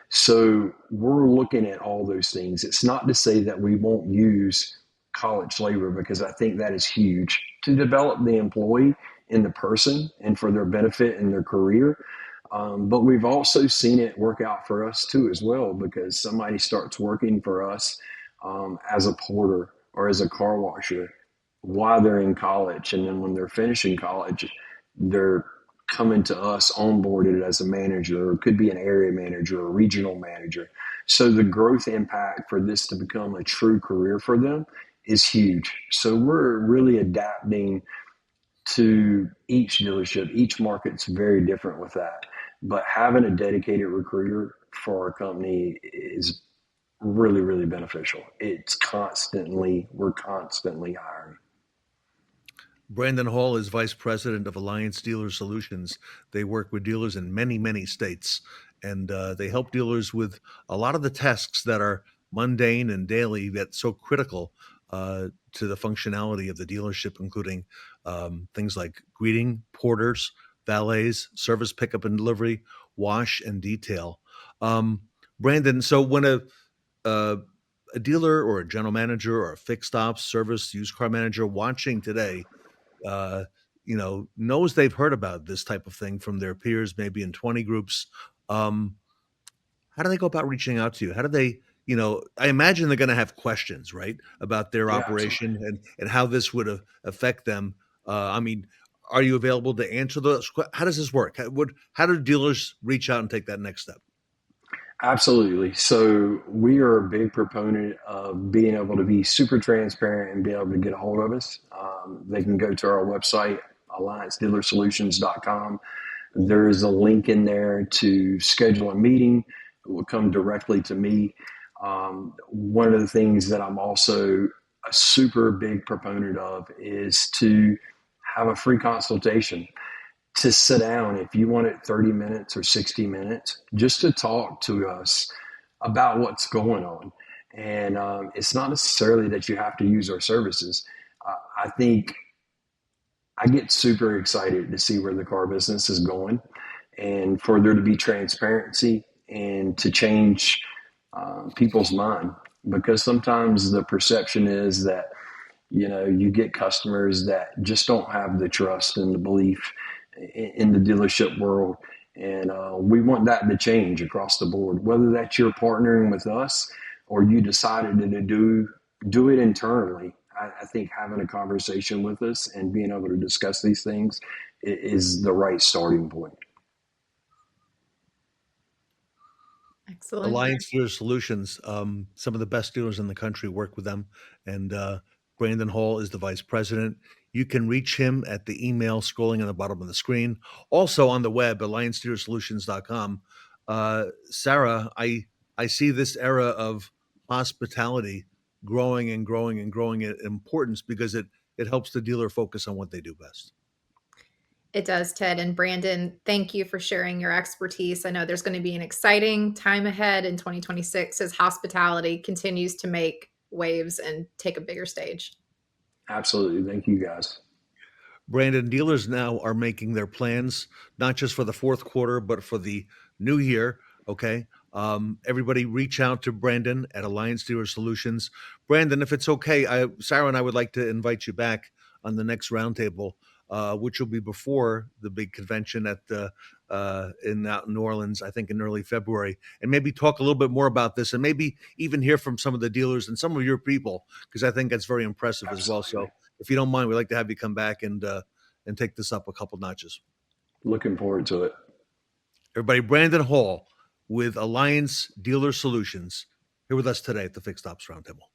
S10: So we're looking at all those things. It's not to say that we won't use college labor because I think that is huge to develop the employee in the person and for their benefit in their career. But we've also seen it work out for us too as well because somebody starts working for us as a porter or as a car washer while they're in college. And then when they're finishing college, they're coming to us onboarded as a manager, or it could be an area manager or regional manager. So the growth impact for this to become a true career for them is huge. So we're really adapting to each dealership. Each market's very different with that. But having a dedicated recruiter for our company is really, really beneficial. We're constantly hiring.
S3: Brandon Hall is Vice President of Alliance Dealer Solutions. They work with dealers in many, many states, and they help dealers with a lot of the tasks that are mundane and daily, yet so critical to the functionality of the dealership, including things like greeting, porters, valets, service pickup and delivery, wash, and detail. Brandon, so when a dealer or a general manager or a fixed ops service used car manager watching today, knows they've heard about this type of thing from their peers, maybe in 20 groups. How do they go about reaching out to you? How do they, I imagine they're going to have questions, right, about their operation and how this would affect them. Are you available to answer those? How does this work? How do dealers reach out and take that next step?
S10: Absolutely. So we are a big proponent of being able to be super transparent and be able to get a hold of us. They can go to our website, alliancedealersolutions.com. There is a link in there to schedule a meeting. It will come directly to me. One of the things that I'm also a super big proponent of is to have a free consultation, to sit down if you want it 30 minutes or 60 minutes, just to talk to us about what's going on. And it's not necessarily that you have to use our services. I think I get super excited to see where the car business is going, and for there to be transparency and to change people's mind, because sometimes the perception is that you get customers that just don't have the trust and the belief in the dealership world. And we want that to change across the board, whether that's you're partnering with us or you decided to do it internally. I think having a conversation with us and being able to discuss these things is the right starting point.
S5: Excellent.
S3: Alliance Dealer Solutions, some of the best dealers in the country work with them, and Brandon Hall is the vice president. You can reach him at the email scrolling on the bottom of the screen. Also on the web, alliancedealersolutions.com. Sarah, I see this era of hospitality growing and growing and growing in importance because it helps the dealer focus on what they do best.
S5: It does, Ted. And Brandon, thank you for sharing your expertise. I know there's going to be an exciting time ahead in 2026 as hospitality continues to make waves and take a bigger stage. Absolutely.
S10: Thank you, guys.
S3: Brandon, dealers now are making their plans, not just for the fourth quarter, but for the new year. Okay. Everybody reach out to Brandon at Alliance Dealer Solutions. Brandon, if it's okay, Sarah and I would like to invite you back on the next roundtable, which will be before the big convention at in New Orleans, I think in early February, and maybe talk a little bit more about this, and maybe even hear from some of the dealers and some of your people, because I think that's very impressive as well. So, if you don't mind, we'd like to have you come back and take this up a couple notches.
S10: Looking forward to it.
S3: Everybody, Brandon Hall with Alliance Dealer Solutions here with us today at the Fixed Ops Roundtable.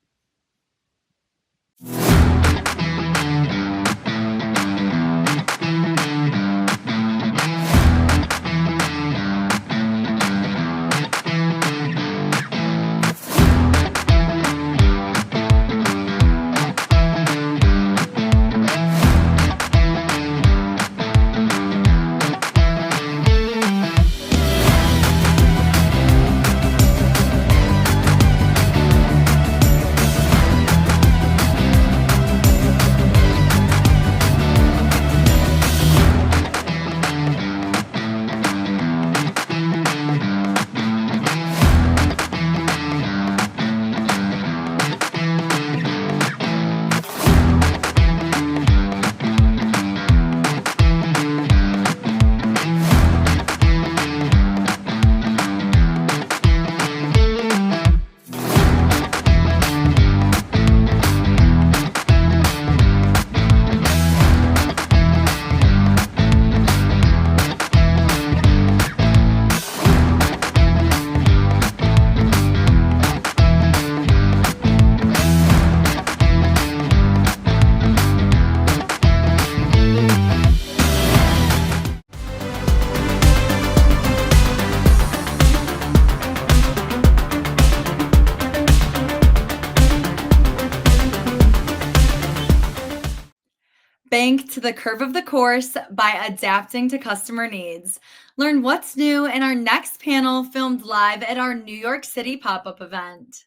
S2: Bank to the curve of the course by adapting to customer needs. Learn what's new in our next panel filmed live at our New York City pop-up event.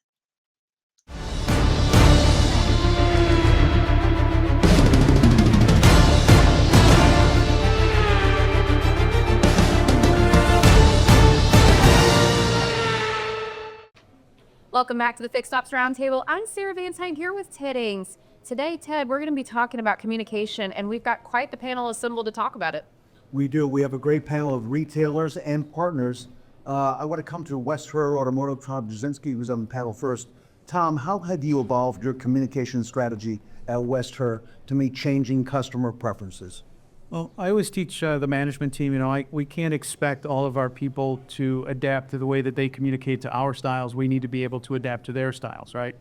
S17: Welcome back to the Fixed Ops Roundtable. I'm Sarah Vantine here with Ted Ings. Today, Ted, we're going to be talking about communication, and we've got quite the panel assembled to talk about it.
S7: We do. We have a great panel of retailers and partners. I want to come to West Her Automotive, Tom Druzynski, who's on the panel first. Tom, how have you evolved your communication strategy at West Her to meet changing customer preferences?
S24: Well, I always teach the management team, we can't expect all of our people to adapt to the way that they communicate to our styles. We need to be able to adapt to their styles, right?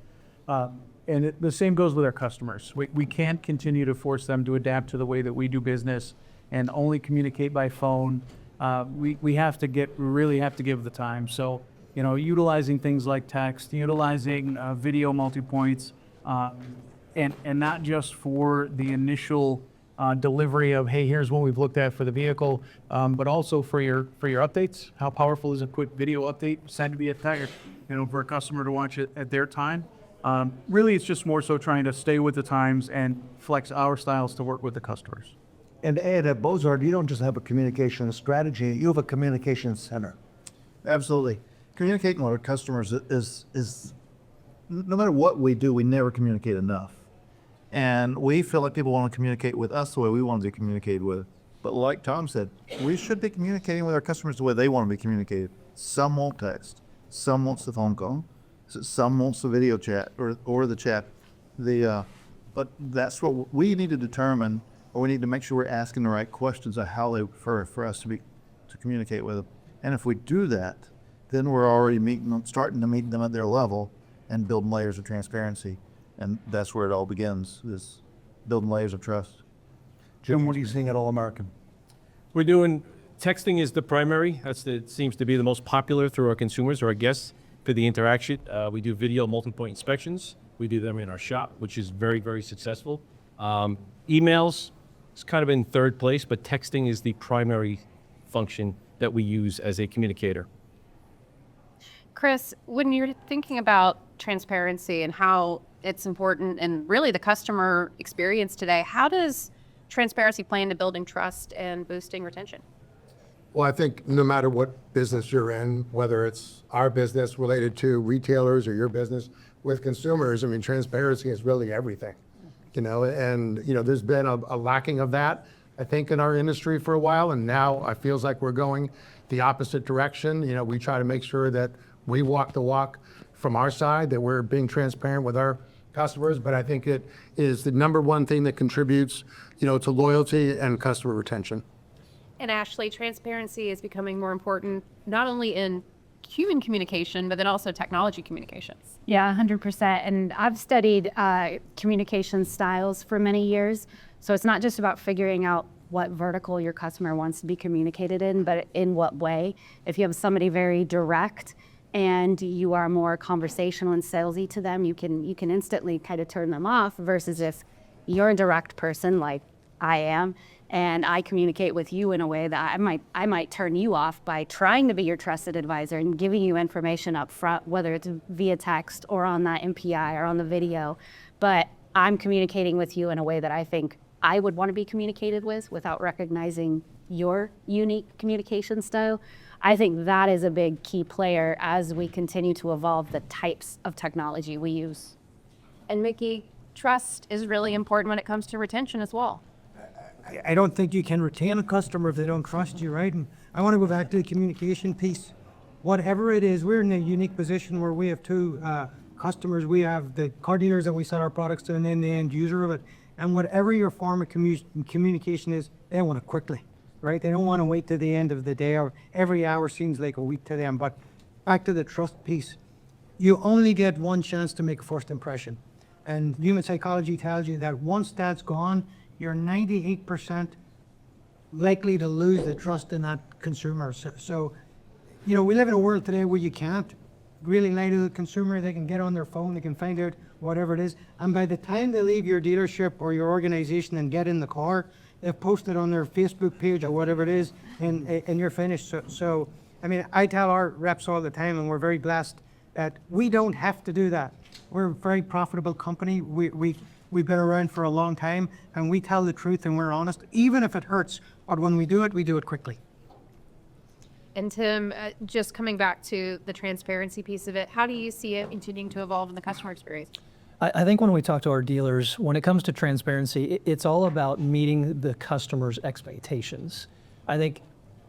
S24: The same goes with our customers. We can't continue to force them to adapt to the way that we do business and only communicate by phone. We really have to give the time. So, utilizing things like text, utilizing video multi-points, and not just for the initial delivery of, hey, here's what we've looked at for the vehicle, but also for your updates. How powerful is a quick video update sent via text, for a customer to watch it at their time? Really, it's just more so trying to stay with the times and flex our styles to work with the customers.
S7: And at Bozard, you don't just have a communication strategy, you have a communication center.
S1: Absolutely. Communicating with our customers is no matter what we do, we never communicate enough. And we feel like people want to communicate with us the way we want to be communicated with. But like Tom said, we should be communicating with our customers the way they want to be communicated. Some won't text, some wants the phone call, some wants the video chat or the chat. But that's what we need to determine, or we need to make sure we're asking the right questions of how they prefer for us to communicate with them. And if we do that, then we're already starting to meet them at their level and building layers of transparency. And that's where it all begins, is building layers of trust.
S7: Jim, what are you seeing at All American?
S6: We're doing, texting is the primary. It seems to be the most popular through our consumers or our guests for the interaction. We do video multi-point inspections. We do them in our shop, which is very, very successful. Emails is kind of in third place, but texting is the primary function that we use as a communicator.
S17: Chris, when you're thinking about transparency and how it's important and really the customer experience today, how does transparency play into building trust and boosting retention?
S9: Well, I think no matter what business you're in, whether it's our business related to retailers or your business with consumers, I mean, transparency is really everything, and there's been a lacking of that, I think, in our industry for a while. And now it feels like we're going the opposite direction. We try to make sure that we walk the walk from our side, that we're being transparent with our customers. But I think it is the number one thing that contributes, to loyalty and customer retention.
S17: And Ashley, transparency is becoming more important, not only in human communication, but then also technology communications.
S22: Yeah, 100%. And I've studied communication styles for many years. So it's not just about figuring out what vertical your customer wants to be communicated in, but in what way. If you have somebody very direct and you are more conversational and salesy to them, you can instantly kind of turn them off, versus if you're a direct person like I am, and I communicate with you in a way that I might turn you off by trying to be your trusted advisor and giving you information up front, whether it's via text or on that MPI or on the video. But I'm communicating with you in a way that I think I would want to be communicated with without recognizing your unique communication style. I think that is a big key player as we continue to evolve the types of technology we use.
S17: And Mickey, trust is really important when it comes to retention as well.
S23: I don't think you can retain a customer if they don't trust you, right? And I want to go back to the communication piece. Whatever it is, we're in a unique position where we have two customers. We have the car dealers that we sell our products to, and then the end user of it. And whatever your form of communication is, they want it quickly, right? They don't want to wait to the end of the day, or every hour seems like a week to them. But back to the trust piece, you only get one chance to make a first impression. And human psychology tells you that once that's gone, you're 98% likely to lose the trust in that consumer. So, we live in a world today where you can't really lie to the consumer. They can get on their phone, they can find out whatever it is. And by the time they leave your dealership or your organization and get in the car, they've posted on their Facebook page or whatever it is, and you're finished. So, I tell our reps all the time, and we're very blessed that we don't have to do that. We're a very profitable company. We've been around for a long time, and we tell the truth and we're honest, even if it hurts. But when we do it quickly.
S17: And Tim, just coming back to the transparency piece of it, how do you see it continuing to evolve in the customer experience?
S25: I think when we talk to our dealers, when it comes to transparency, it's all about meeting the customer's expectations. I think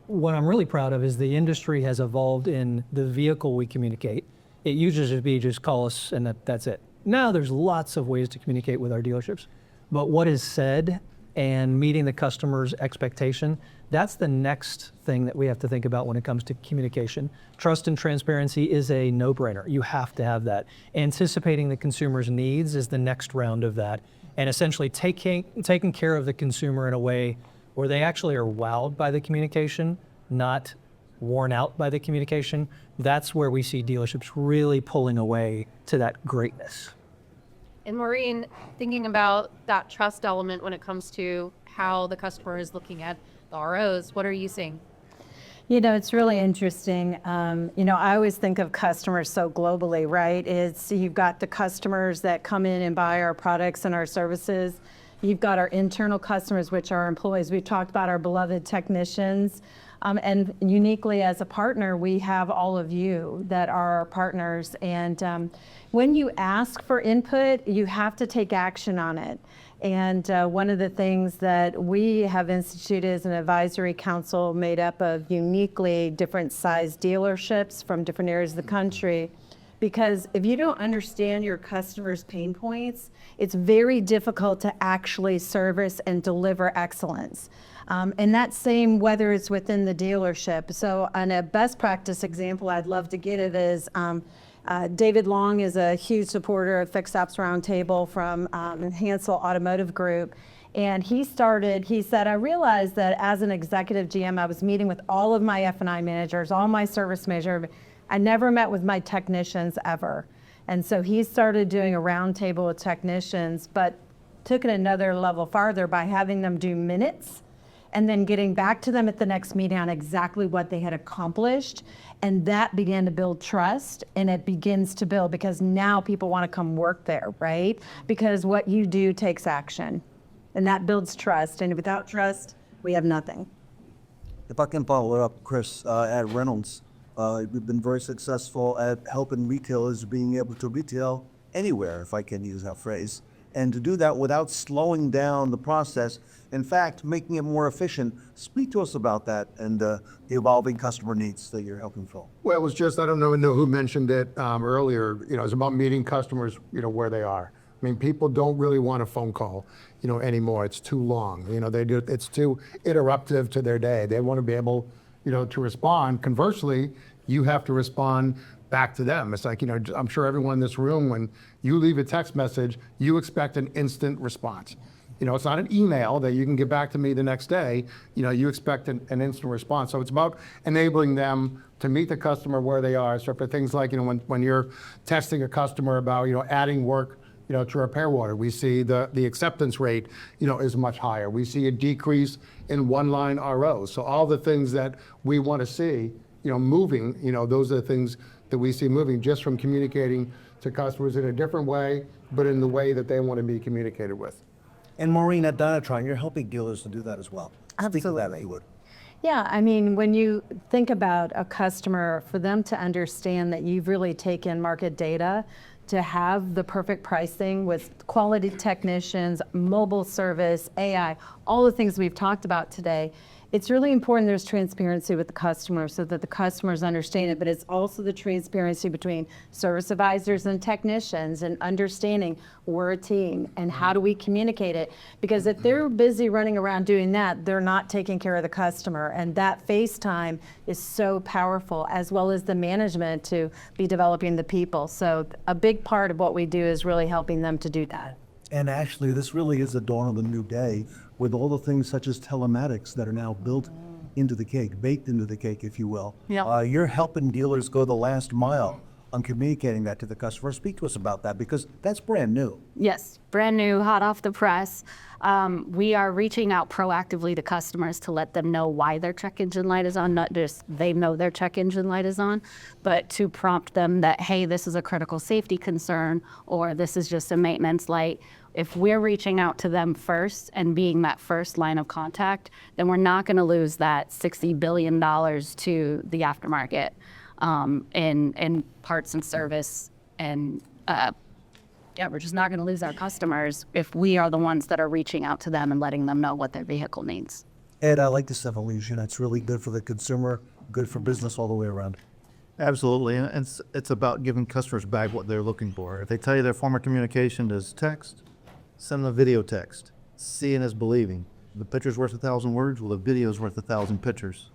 S25: what I'm really proud of is the industry has evolved in the vehicle we communicate. It used to be just call us and that's it. Now there's lots of ways to communicate with our dealerships, but what is said and meeting the customer's expectation, that's the next thing that we have to think about when it comes to communication. Trust and transparency is a no-brainer. You have to have that. Anticipating the consumer's needs is the next round of that, and essentially taking care of the consumer in a way where they actually are wowed by the communication, not worn out by the communication. That's where we see dealerships really pulling away to that greatness.
S17: And Maureen, thinking about that trust element when it comes to how the customer is looking at the ROs, what are you seeing?
S14: It's really interesting. I always think of customers so globally, right? You've got the customers that come in and buy our products and our services You've got our internal customers, which are our employees. We've talked about our beloved technicians. And uniquely as a partner, we have all of you that are our partners. And when you ask for input, you have to take action on it. And one of the things that we have instituted is an advisory council made up of uniquely different sized dealerships from different areas of the country. Because if you don't understand your customers' pain points, it's very difficult to actually service and deliver excellence. And that same whether it's within the dealership. So on a best practice example I'd love to get it is David Long is a huge supporter of Fixed Ops Roundtable from Hansel Automotive Group. And he said, I realized that as an executive GM, I was meeting with all of my F&I managers, all my service managers. I never met with my technicians ever. And so he started doing a roundtable with technicians, but took it another level farther by having them do minutes and then getting back to them at the next meeting on exactly what they had accomplished. And that began to build trust, and it begins to build because now people want to come work there, right? Because what you do takes action, and that builds trust. And without trust, we have nothing.
S7: If I can follow it up, Chris, at Reynolds, we've been very successful at helping retailers being able to retail anywhere, if I can use that phrase, and to do that without slowing down the process. In fact, making it more efficient. Speak to us about that and the evolving customer needs that you're helping fill.
S9: Well, it was just, I don't know who mentioned it earlier, it's about meeting customers, where they are. I mean, people don't really want a phone call, anymore. It's too long. It's too interruptive to their day. They want to be able, to respond. Conversely, you have to respond back to them. It's like, I'm sure everyone in this room, when you leave a text message, you expect an instant response. It's not an email that you can get back to me the next day. You expect an instant response. So it's about enabling them to meet the customer where they are. So for things like, when you're testing a customer about, adding work, to repair order, we see the acceptance rate, is much higher. We see a decrease in one-line ROs. So all the things that we want to see, moving, those are the things that we see moving just from communicating to customers in a different way, but in the way that they want to be communicated with.
S7: And Maureen, at Dynatron, you're helping dealers to do that as well. Speak to that, if you would.
S14: Yeah, I mean, when you think about a customer, for them to understand that you've really taken market data to have the perfect pricing with quality technicians, mobile service, AI, all the things we've talked about today, it's really important there's transparency with the customer so that the customers understand it, but it's also the transparency between service advisors and technicians and understanding we're a team and how do we communicate it. Because if they're busy running around doing that, they're not taking care of the customer. And that FaceTime is so powerful, as well as the management to be developing the people. So a big part of what we do is really helping them to do that.
S7: And actually, this really is the dawn of a new day with all the things such as telematics that are now built into the cake, baked into the cake, if you will.
S14: Yeah.
S7: You're helping dealers go the last mile on communicating that to the customer. Speak to us about that, because that's brand new.
S22: Yes, brand new, hot off the press. We are reaching out proactively to customers to let them know why their check engine light is on, not just they know their check engine light is on, but to prompt them that, hey, this is a critical safety concern, or this is just a maintenance light. If we're reaching out to them first and being that first line of contact, then we're not going to lose that $60 billion to the aftermarket in parts and service. And we're just not going to lose our customers if we are the ones that are reaching out to them and letting them know what their vehicle needs.
S7: Ed, I like this evolution. It's really good for the consumer, good for business all the way around.
S11: Absolutely, and it's about giving customers back what they're looking for. If they tell you their form of communication is text, send them a video text. Seeing is believing. The picture's worth 1,000 words, well, the video's worth 1,000 pictures.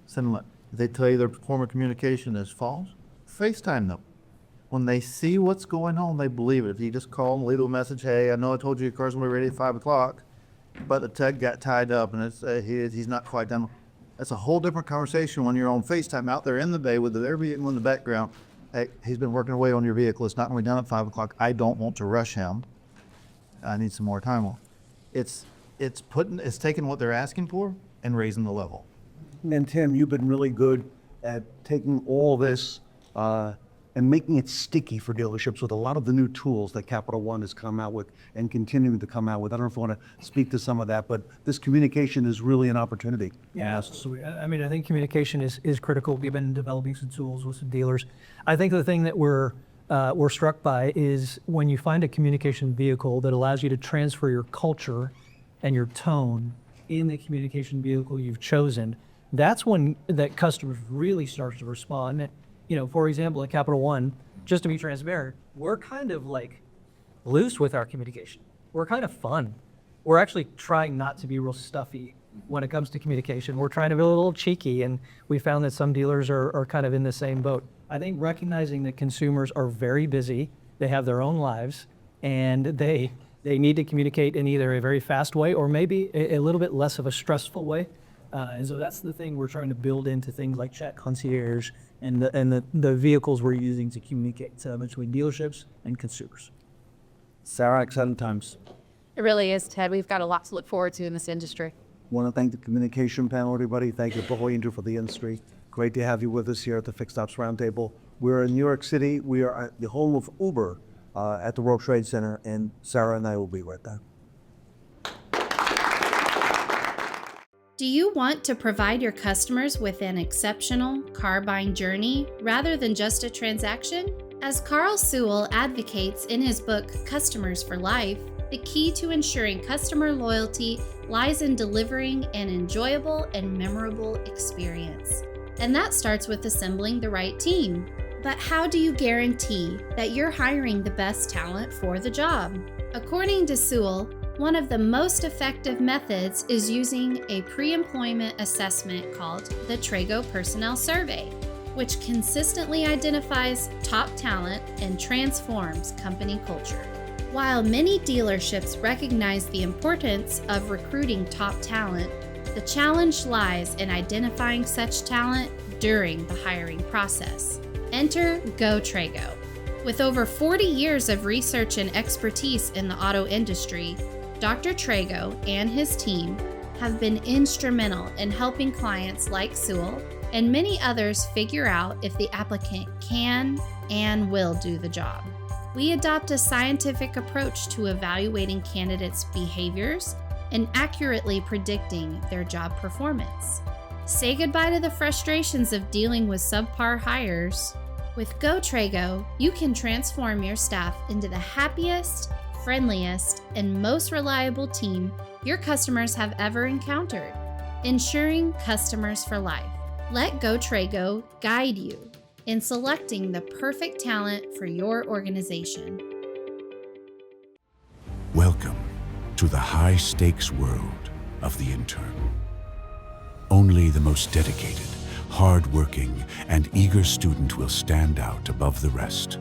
S11: Send them. If they tell you their form of communication is false, FaceTime them. When they see what's going on, they believe it. If you just call and leave a message, hey, I know I told you your car's gonna be ready at 5 o'clock, but the tech got tied up and it's he's not quite done. That's a whole different conversation when you're on FaceTime out there in the bay with their vehicle in the background. Hey, he's been working away on your vehicle. It's not gonna be done at 5 o'clock. I don't want to rush him. I need some more time on. It's taking what they're asking for and raising the level.
S7: And Tim, you've been really good at taking all this and making it sticky for dealerships with a lot of the new tools that Capital One has come out with and continuing to come out with. I don't know if you want to speak to some of that, but this communication is really an opportunity.
S25: Yeah, so I mean, I think communication is critical. We've been developing some tools with some dealers. I think the thing that we're struck by is when you find a communication vehicle that allows you to transfer your culture and your tone in the communication vehicle you've chosen, that's when that customers really start to respond. You know, for example, at Capital One, just to be transparent, we're kind of like loose with our communication. We're kind of fun. We're actually trying not to be real stuffy when it comes to communication. We're trying to be a little cheeky, and we found that some dealers are kind of in the same boat. I think recognizing that consumers are very busy, they have their own lives, and they need to communicate in either a very fast way or maybe a little bit less of a stressful way. And so that's the thing we're trying to build into things like Chat Concierge and the vehicles we're using to communicate between dealerships and consumers.
S7: Sarah, exciting times.
S17: It really is, Ted. We've got a lot to look forward to in this industry.
S7: Want to thank the communication panel, everybody. Thank you for all you do for the industry. Great to have you with us here at the Fixed Ops Roundtable. We're in New York City. We are at the home of Uber at the World Trade Center, and Sarah and I will be right there.
S12: Do you want to provide your customers with an exceptional car buying journey rather than just a transaction? As Carl Sewell advocates in his book, Customers for Life, the key to ensuring customer loyalty lies in delivering an enjoyable and memorable experience. And that starts with assembling the right team. But how do you guarantee that you're hiring the best talent for the job? According to Sewell, one of the most effective methods is using a pre-employment assessment called the Trego Personnel Survey, which consistently identifies top talent and transforms company culture. While many dealerships recognize the importance of recruiting top talent, the challenge lies in identifying such talent during the hiring process. Enter Go Trego. With over 40 years of research and expertise in the auto industry, Dr. Trego and his team have been instrumental in helping clients like Sewell and many others figure out if the applicant can and will do the job. We adopt a scientific approach to evaluating candidates' behaviors and accurately predicting their job performance. Say goodbye to the frustrations of dealing with subpar hires. With Go Trego, you can transform your staff into the happiest, friendliest, and most reliable team your customers have ever encountered, ensuring customers for life. Let Go Trego guide you in selecting the perfect talent for your organization.
S13: Welcome to the high-stakes world of the intern. Only the most dedicated, hard-working, and eager student will stand out above the rest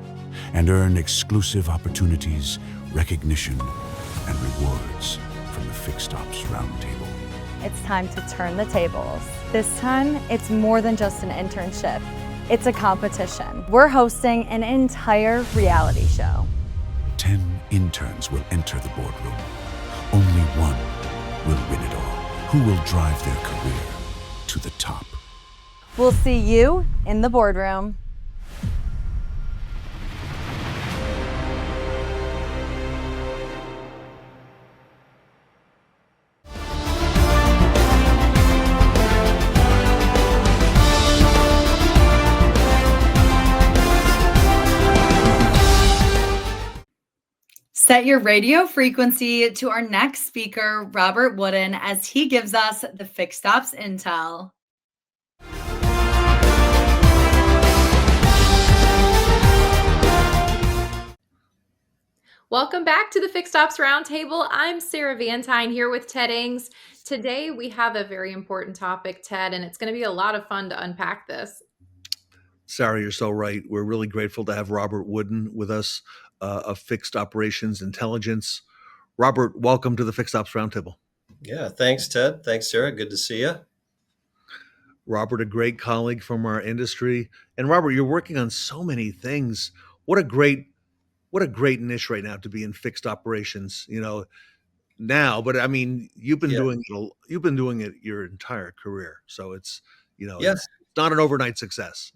S13: and earn exclusive opportunities, recognition, and rewards from the Fixed Ops Roundtable.
S15: It's time to turn the tables. This time, it's more than just an internship. It's a competition. We're hosting an entire reality show.
S13: 10 interns will enter the boardroom. Only one will win it all. Who will drive their career to the top?
S15: We'll see you in the boardroom.
S2: Set your radio frequency to our next speaker, Robert Wooden, as he gives us the Fixed Ops Intel.
S5: Welcome back to the Fixed Ops Roundtable. I'm Sarah Vantine here with Ted Ings. Today we have a very important topic, Ted, and it's going to be a lot of fun to unpack this.
S3: Sarah, you're so right. We're really grateful to have Robert Wooden with us of Fixed Operations Intelligence. Robert, welcome to the Fixed Ops Roundtable.
S16: Yeah, thanks, Ted. Thanks, Sarah. Good to see you.
S3: Robert, a great colleague from our industry. And Robert, you're working on so many things. What a great niche right now to be in fixed operations, now, but I mean, you've been doing it your entire career. So it's,
S16: Yeah.
S3: not an overnight success.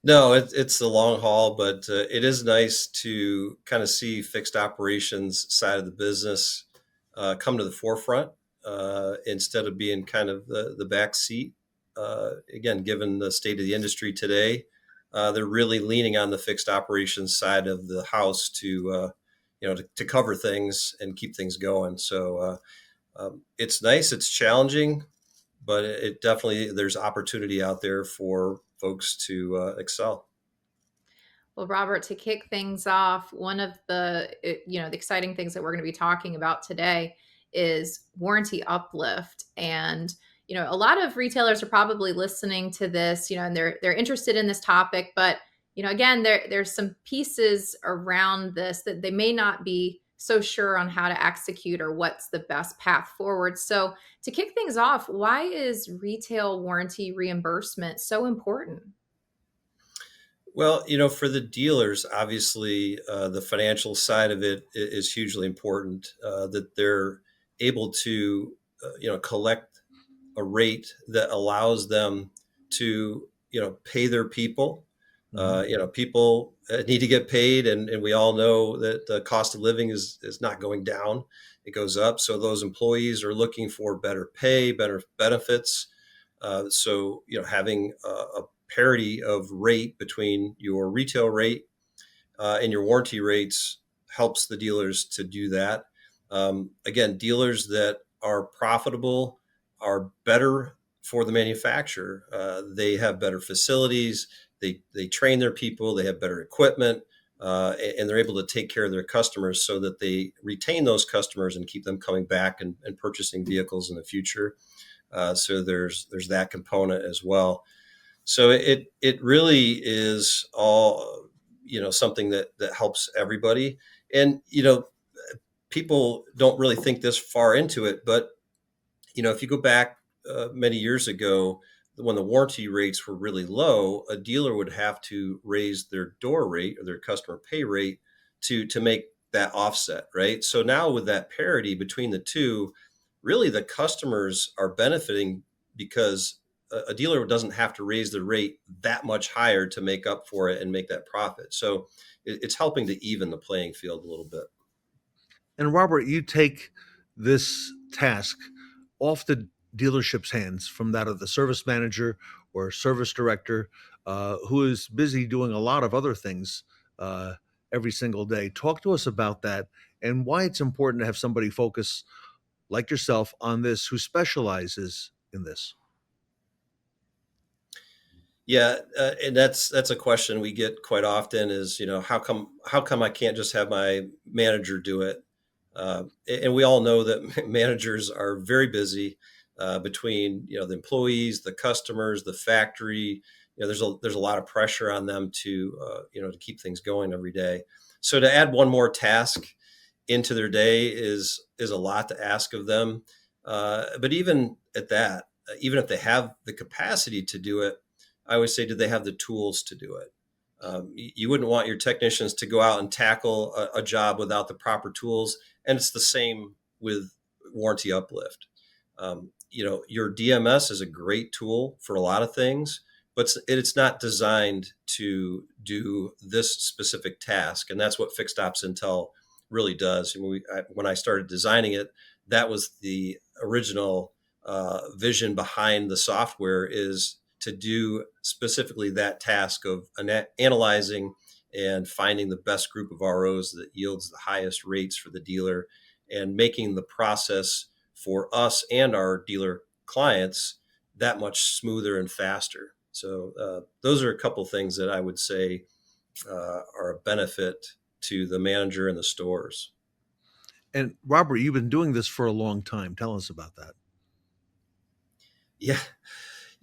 S16: No, it's the long haul, but it is nice to kind of see fixed operations side of the business come to the forefront instead of being kind of the back seat. Again, given the state of the industry today, they're really leaning on the fixed operations side of the house to cover things and keep things going. So it's nice. It's challenging, but it definitely, there's opportunity out there for folks to excel.
S5: Well, Robert, to kick things off, one of the exciting things that we're going to be talking about today is warranty uplift. And a lot of retailers are probably listening to this, and they're interested in this topic, but again, there's some pieces around this that they may not be so sure on how to execute or what's the best path forward. So to kick things off, why is retail warranty reimbursement so important?
S16: Well, for the dealers, obviously, the financial side of it is hugely important, that they're able to, collect a rate that allows them to, pay their people. People need to get paid, and we all know that the cost of living is not going down. It goes up. So those employees are looking for better pay, better benefits. So, having a parity of rate between your retail rate and your warranty rates helps the dealers to do that. Again, dealers that are profitable are better for the manufacturer. They have better facilities. They train their people. They have better equipment, and they're able to take care of their customers so that they retain those customers and keep them coming back and purchasing vehicles in the future. So there's that component as well. So it really is all, something that helps everybody. And, people don't really think this far into it, but, if you go back many years ago, when the warranty rates were really low, a dealer would have to raise their door rate or their customer pay rate to make that offset, right? So now with that parity between the two, really the customers are benefiting because a dealer doesn't have to raise the rate that much higher to make up for it and make that profit. So it's helping to even the playing field a little bit.
S3: And Robert, you take this task off the dealership's hands from that of the service manager or service director, who is busy doing a lot of other things every single day. Talk to us about that and why it's important to have somebody focus like yourself on this who specializes in this.
S16: Yeah, and that's a question we get quite often is, how come I can't just have my manager do it? And we all know that managers are very busy between, the employees, the customers, the factory. There's a lot of pressure on them to, to keep things going every day. So to add one more task into their day is a lot to ask of them. But even at that, even if they have the capacity to do it, I always say, do they have the tools to do it? You wouldn't want your technicians to go out and tackle a job without the proper tools. And it's the same with warranty uplift. Your DMS is a great tool for a lot of things, but it's not designed to do this specific task. And that's what Fixed Ops Intel really does. When I started designing it, that was the original vision behind the software, is to do specifically that task of analyzing and finding the best group of ROs that yields the highest rates for the dealer and making the process for us and our dealer clients that much smoother and faster. So those are a couple things that I would say are a benefit to the manager in the stores.
S3: And Robert, you've been doing this for a long time. Tell us about that.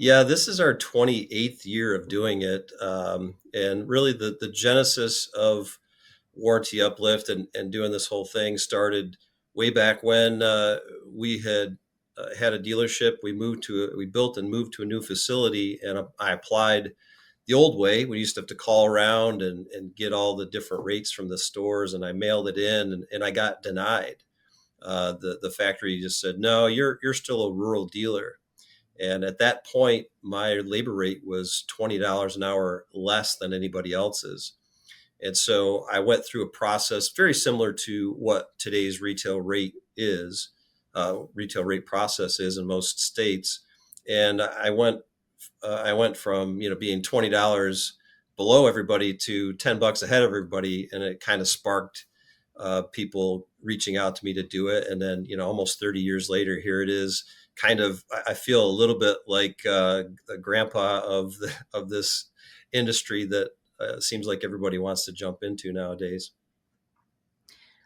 S16: Yeah, this is our 28th year of doing it. And really the genesis of warranty uplift and doing this whole thing started way back when we had a dealership. We built and moved to a new facility, and I applied the old way. We used to have to call around and get all the different rates from the stores, and I mailed it in and I got denied. The factory just said, no, you're still a rural dealer. And at that point, my labor rate was $20 an hour less than anybody else's. And so I went through a process very similar to what today's retail rate process is in most states. And I went from, being $20 below everybody to $10 ahead of everybody. And it kind of sparked people reaching out to me to do it. And then, almost 30 years later, here it is. Kind of, I feel a little bit like the grandpa of this industry that seems like everybody wants to jump into nowadays.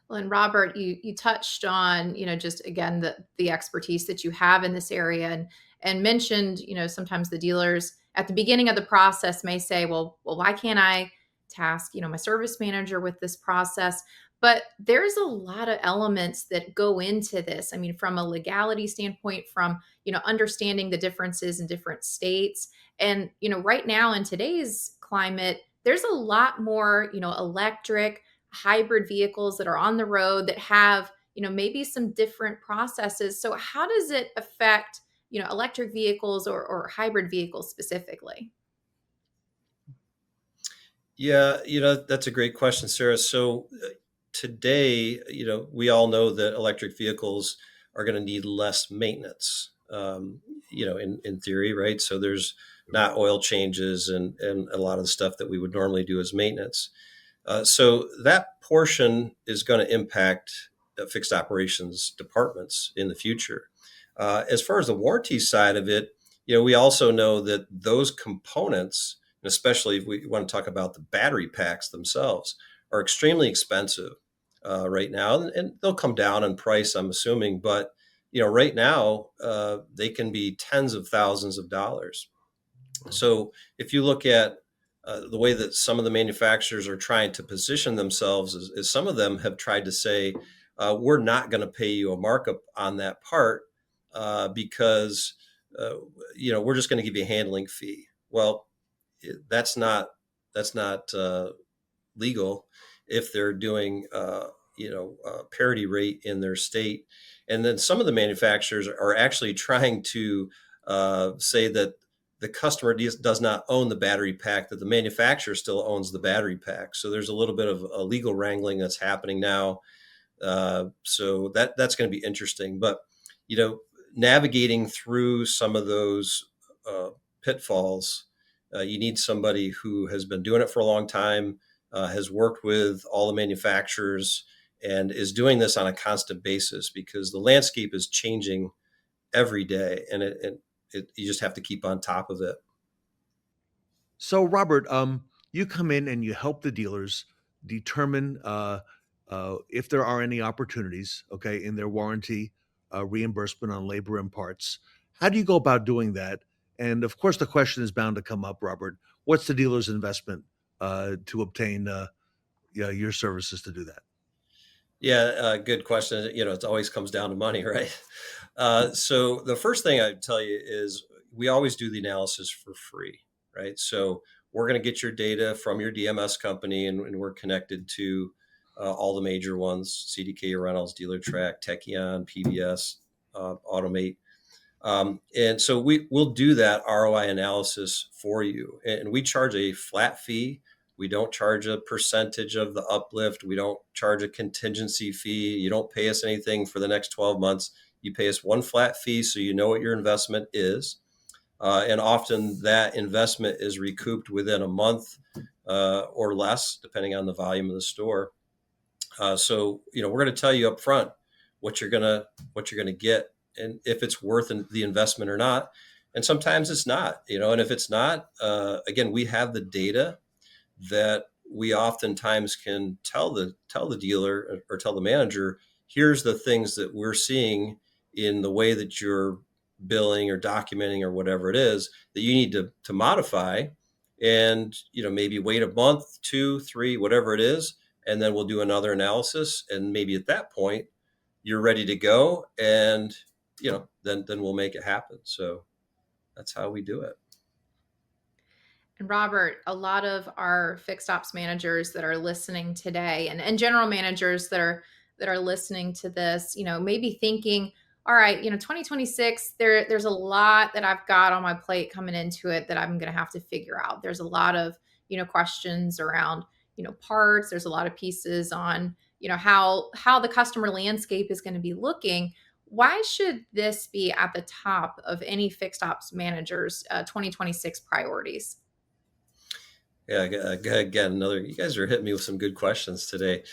S5: Well, and Robert, you touched on, just again, the expertise that you have in this area and mentioned, sometimes the dealers at the beginning of the process may say, well, why can't I task, my service manager with this process? But there's a lot of elements that go into this. I mean, from a legality standpoint, from, understanding the differences in different states. And, right now in today's climate, there's a lot more, electric hybrid vehicles that are on the road that have, maybe some different processes. So how does it affect, electric vehicles or hybrid vehicles specifically?
S16: Yeah, that's a great question, Sarah. So today, we all know that electric vehicles are going to need less maintenance, in theory, right? So there's not oil changes and a lot of the stuff that we would normally do as maintenance. So that portion is going to impact fixed operations departments in the future. As far as the warranty side of it, we also know that those components, and especially if we want to talk about the battery packs themselves, are extremely expensive right now, and they'll come down in price, I'm assuming. But right now they can be tens of thousands of dollars. So if you look at the way that some of the manufacturers are trying to position themselves, is some of them have tried to say, we're not going to pay you a markup on that part because we're just going to give you a handling fee. Well, that's not legal if they're doing parity rate in their state. And then some of the manufacturers are actually trying to say that the customer does not own the battery pack, that the manufacturer still owns the battery pack. So there's a little bit of a legal wrangling that's happening now. So that's going to be interesting. But navigating through some of those pitfalls, you need somebody who has been doing it for a long time, has worked with all the manufacturers, and is doing this on a constant basis, because the landscape is changing every day, and you just have to keep on top of it.
S3: So, Robert, you come in and you help the dealers determine if there are any opportunities, in their warranty reimbursement on labor and parts. How do you go about doing that? And of course, the question is bound to come up, Robert. What's the dealer's investment to obtain your services to do that?
S16: Yeah, good question. It always comes down to money, right? So the first thing I'd tell you is we always do the analysis for free, right? So we're going to get your data from your DMS company, and we're connected to all the major ones: CDK, Reynolds, DealerTrack, Techion, PBS, Automate. And so we'll do that ROI analysis for you. And we charge a flat fee. We don't charge a percentage of the uplift. We don't charge a contingency fee. You don't pay us anything for the next 12 months. You pay us one flat fee, so you know what your investment is. And often that investment is recouped within a month or less, depending on the volume of the store. So we're going to tell you up front what you're going to get, and if it's worth the investment or not. And sometimes it's not, and if it's not, again, we have the data that we oftentimes can tell the dealer or tell the manager, here's the things that we're seeing in the way that you're billing or documenting or whatever it is that you need to modify, and maybe wait a month, 2, 3, whatever it is, and then we'll do another analysis, and maybe at that point you're ready to go, and then we'll make it happen. So that's how we do it.
S5: And Robert, a lot of our fixed ops managers that are listening today, and general managers that are listening to this, maybe thinking, all right, 2026, there's a lot that I've got on my plate coming into it that I'm going to have to figure out. There's a lot of, questions around, parts. There's a lot of pieces on, how the customer landscape is going to be looking. Why should this be at the top of any fixed ops manager's 2026 priorities?
S16: Yeah, again, you guys are hitting me with some good questions today.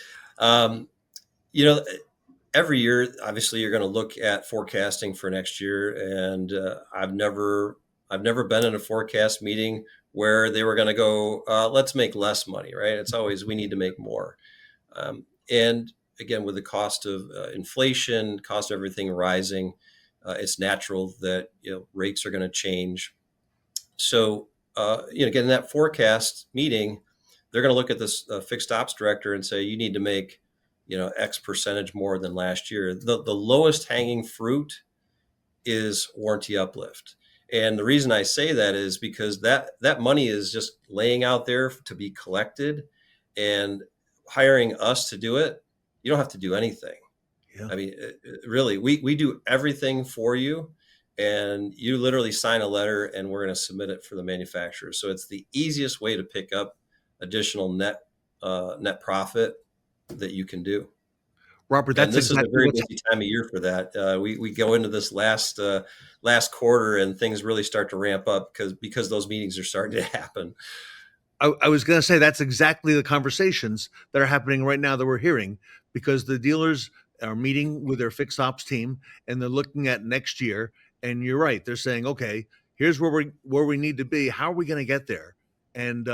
S16: Every year, obviously, you're going to look at forecasting for next year, and I've never been in a forecast meeting where they were going to go, let's make less money, right? It's always, we need to make more. And again, with the cost of inflation, cost of everything rising, it's natural that rates are going to change. So again, in that forecast meeting, they're going to look at this fixed ops director and say, you need to make X percentage more than last year. The lowest hanging fruit is warranty uplift. And the reason I say that is because that money is just laying out there to be collected, and hiring us to do it, you don't have to do anything. Yeah. I mean, really, we do everything for you, and you literally sign a letter and we're going to submit it for the manufacturer. So it's the easiest way to pick up additional net profit that you can do.
S3: Robert,
S16: this is a very busy time of year for that. We go into this last quarter and things really start to ramp up because those meetings are starting to happen.
S3: I was going to say that's exactly the conversations that are happening right now that we're hearing, because the dealers are meeting with their fixed ops team and they're looking at next year. And you're right. They're saying, okay, here's where we need to be. How are we going to get there? And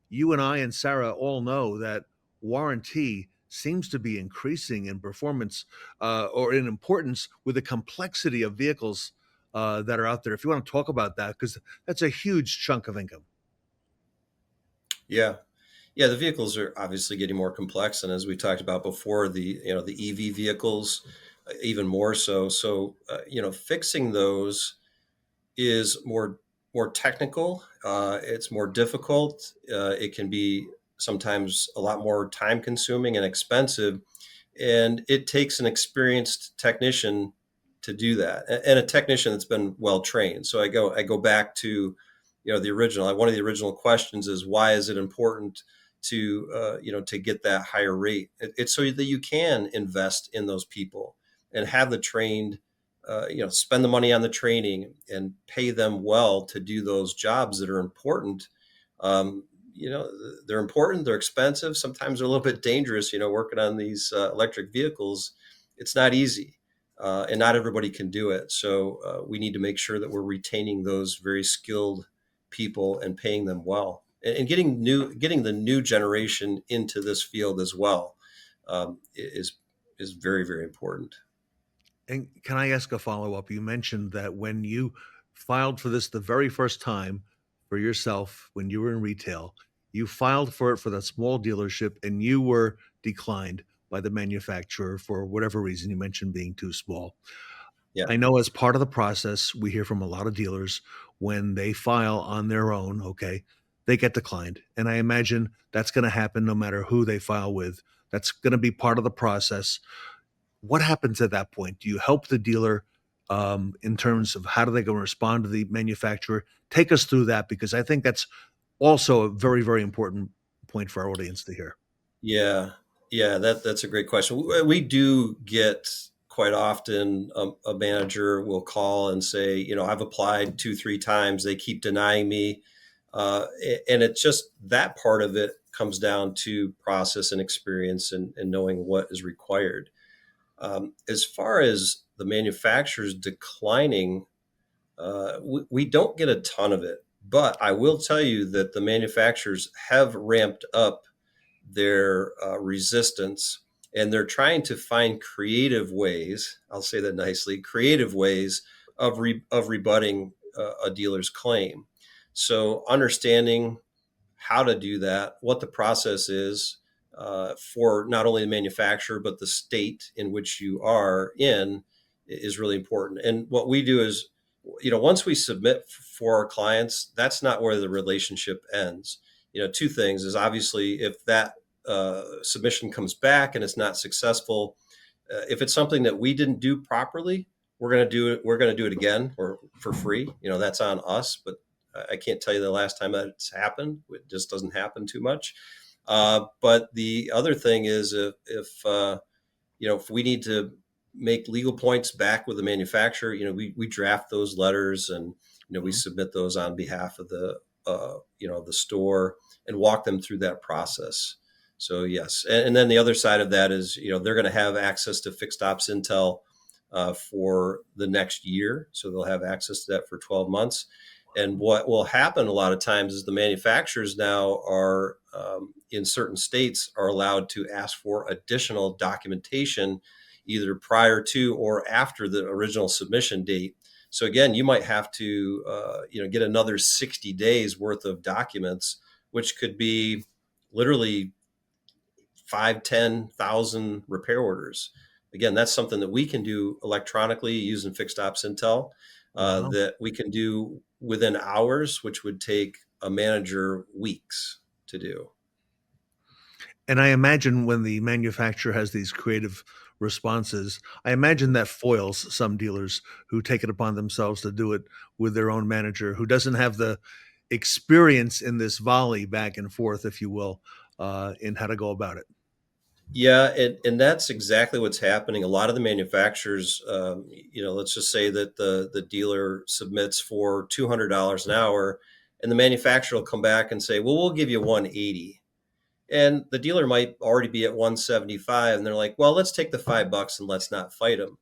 S3: you and I and Sarah all know that warranty seems to be increasing in performance or in importance with the complexity of vehicles that are out there. If you want to talk about that, because that's a huge chunk of income.
S16: Yeah. The vehicles are obviously getting more complex. And as we talked about before, the EV vehicles, even more so. So, fixing those is more technical. It's more difficult. It can be sometimes a lot more time consuming and expensive. And it takes an experienced technician to do that, and a technician that's been well trained. So I go back to, the original. One of the original questions is, why is it important to to get that higher rate? It's so that you can invest in those people and have the trained, spend the money on the training and pay them well to do those jobs that are important. They're important, they're expensive. Sometimes they're a little bit dangerous, working on these electric vehicles. It's not easy. And not everybody can do it. So we need to make sure that we're retaining those very skilled people and paying them well, and getting the new generation into this field as well is very, very important.
S3: And can I ask a follow-up? You mentioned that when you filed for this the very first time for yourself, when you were in retail, you filed for it for that small dealership and you were declined by the manufacturer for whatever reason. You mentioned being too small. Yeah. I know as part of the process, we hear from a lot of dealers when they file on their own, okay, they get declined. And I imagine that's going to happen no matter who they file with. That's going to be part of the process. What happens at that point? Do you help the dealer in terms of how do they go and respond to the manufacturer? Take us through that, because I think that's also a very, very important point for our audience to hear.
S16: Yeah, that's a great question. We do get quite often a manager will call and say, I've applied 2-3 times. They keep denying me. And it's just that part of it comes down to process and experience and knowing what is required. As far as the manufacturers declining, we don't get a ton of it. But I will tell you that the manufacturers have ramped up their resistance, and they're trying to find creative ways, I'll say that nicely, creative ways of rebutting a dealer's claim. So understanding how to do that, what the process is for not only the manufacturer, but the state in which you are in is really important. And what we do is, once we submit for our clients, that's not where the relationship ends. Two things is, obviously, if that submission comes back and it's not successful, if it's something that we didn't do properly, we're going to do it again or for free. That's on us, but I can't tell you the last time that it's happened. It just doesn't happen too much. But the other thing is if we need to make legal points back with the manufacturer, we draft those letters and, we submit those on behalf of the store and walk them through that process. So yes. And then the other side of that is, they're going to have access to fixed ops intel for the next year. So they'll have access to that for 12 months. And what will happen a lot of times is the manufacturers now are in certain states are allowed to ask for additional documentation either prior to or after the original submission date. So again, you might have to get another 60 days worth of documents, which could be literally 5,000-10,000 repair orders. Again, that's something that we can do electronically using fixed ops intel that we can do within hours, which would take a manager weeks to do.
S3: And I imagine when the manufacturer has these creative responses, I imagine that foils some dealers who take it upon themselves to do it with their own manager who doesn't have the experience in this volley back and forth, if you will, in how to go about it.
S16: Yeah, and that's exactly what's happening. A lot of the manufacturers, let's just say that the dealer submits for $200 an hour, and the manufacturer will come back and say, well, we'll give you $180. And the dealer might already be at $175, and they're like, well, let's take the $5 and let's not fight them.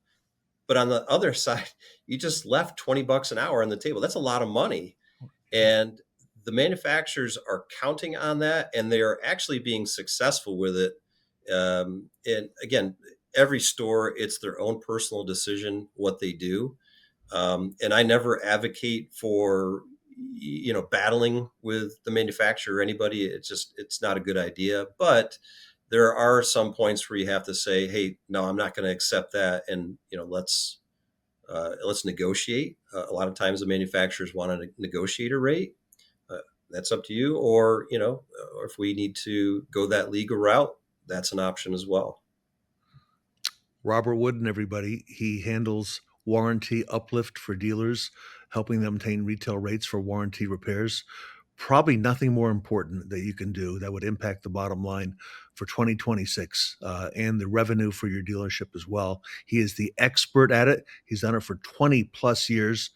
S16: But on the other side, you just left $20 an hour on the table. That's a lot of money. And the manufacturers are counting on that, and they are actually being successful with it. And again, every store, it's their own personal decision what they do. And I never advocate for, battling with the manufacturer or anybody. It's not a good idea. But there are some points where you have to say, hey, no, I'm not going to accept that. And, let's negotiate. A lot of times the manufacturers want to negotiate a rate. That's up to you. Or, or if we need to go that legal route, that's an option as well.
S3: Robert Wooden, everybody, he handles warranty uplift for dealers, helping them obtain retail rates for warranty repairs. Probably nothing more important that you can do that would impact the bottom line for 2026 and the revenue for your dealership as well. He is the expert at it. He's done it for 20 plus years.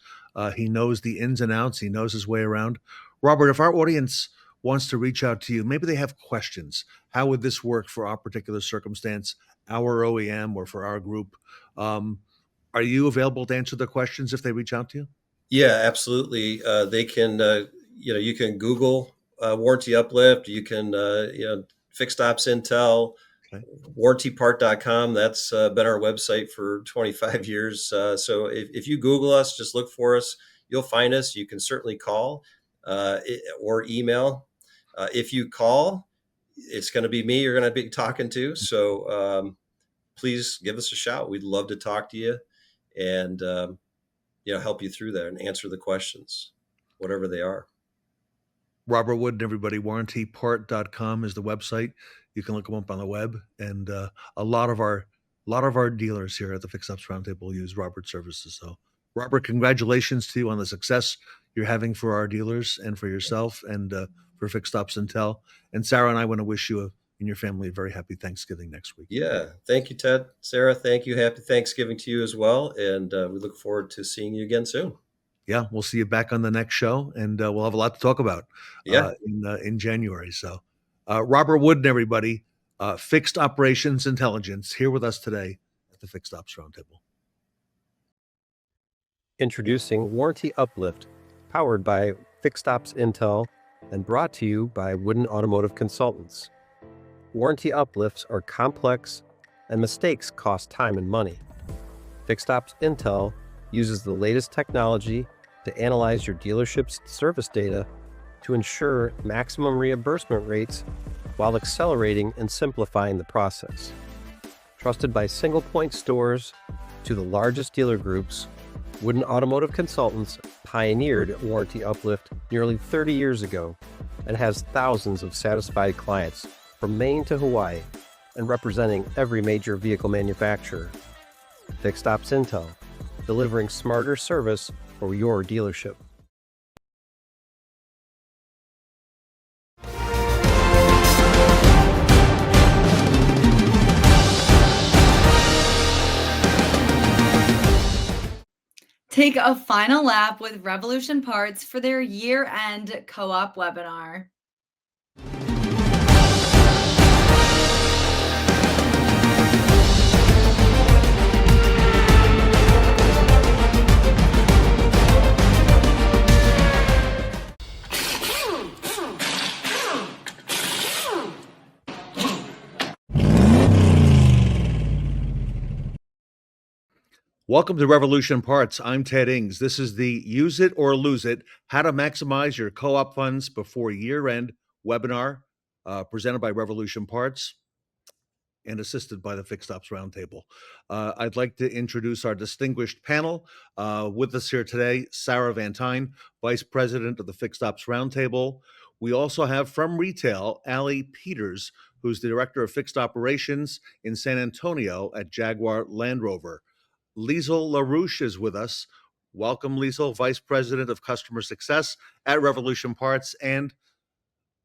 S3: He knows the ins and outs. He knows his way around. Robert, if our audience wants to reach out to you, maybe they have questions. How would this work for our particular circumstance, our OEM, or for our group? Are you available to answer the questions if they reach out to you?
S16: Yeah, absolutely. They can, you can Google warranty uplift. You can, fixed ops intel, warrantypart.com. That's been our website for 25 years. So if you Google us, just look for us, you'll find us. You can certainly call or email. If you call, it's going to be me you're going to be talking to. So please give us a shout. We'd love to talk to you and, help you through that and answer the questions, whatever they are.
S3: Robert Wood and everybody, warrantypart.com is the website. You can look them up on the web. And a lot of our dealers here at the Fixed Ops Roundtable use Robert's services. So Robert, congratulations to you on the success you're having for our dealers and for yourself and for Fixed Ops Intel. And Sarah and I want to wish you and your family a very happy Thanksgiving next week.
S16: Yeah. Thank you, Ted. Sarah, thank you. Happy Thanksgiving to you as well. And we look forward to seeing you again soon.
S3: Yeah, we'll see you back on the next show, and we'll have a lot to talk about in January. So Robert Wooden, everybody, Fixed Operations Intelligence, here with us today at the Fixed Ops Roundtable.
S4: Introducing Warranty Uplift, powered by Fixed Ops Intel and brought to you by Wooden Automotive Consultants. Warranty uplifts are complex and mistakes cost time and money. Fixed Ops Intel uses the latest technology to analyze your dealership's service data to ensure maximum reimbursement rates while accelerating and simplifying the process. Trusted by single-point stores to the largest dealer groups, Wooden Automotive Consultants pioneered Warranty Uplift nearly 30 years ago and has thousands of satisfied clients from Maine to Hawaii and representing every major vehicle manufacturer. Fixed Ops Intel, delivering smarter service for your dealership.
S2: Take a final lap with Revolution Parts for their year-end co-op webinar.
S3: Welcome to Revolution Parts. I'm Ted Ings. This is the Use It or Lose It, How to Maximize Your Co-op Funds Before Year-End webinar presented by Revolution Parts and assisted by the Fixed Ops Roundtable. I'd like to introduce our distinguished panel. With us here today, Sarah Van Tine, Vice President of the Fixed Ops Roundtable. We also have from retail, Allie Peters, who's the Director of Fixed Operations in San Antonio at Jaguar Land Rover. Liesl LaRouche is with us. Welcome, Liesl, Vice President of Customer Success at Revolution Parts, and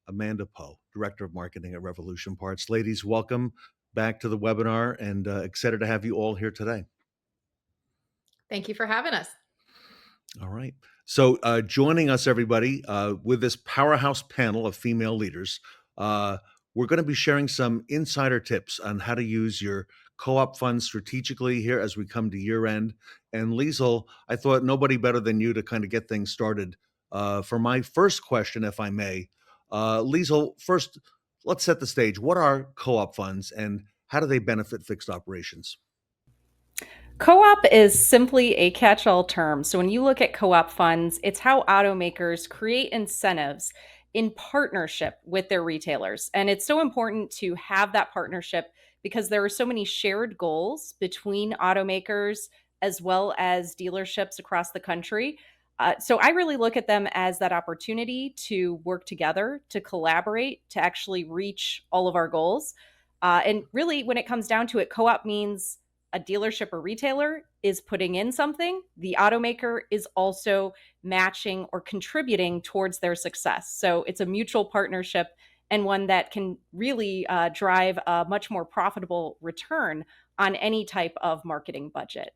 S3: Amanda Poe, Director of Marketing at Revolution Parts. Ladies, welcome back to the webinar, and excited to have you all here today.
S5: Thank you for having us.
S3: All right. So joining us, everybody, with this powerhouse panel of female leaders, we're going to be sharing some insider tips on how to use your co-op funds strategically here as we come to year end. And Liesl, I thought nobody better than you to kind of get things started. For my first question, if I may, Liesl, first, let's set the stage. What are co-op funds and how do they benefit fixed operations?
S8: Co-op is simply a catch-all term. So when you look at co-op funds, it's how automakers create incentives in partnership with their retailers. And it's so important to have that partnership because there are so many shared goals between automakers as well as dealerships across the country. So I really look at them as that opportunity to work together, to collaborate, to actually reach all of our goals. And really, when it comes down to it, co-op means a dealership or retailer is putting in something. The automaker is also matching or contributing towards their success. So it's a mutual partnership and one that can really drive a much more profitable return on any type of marketing budget.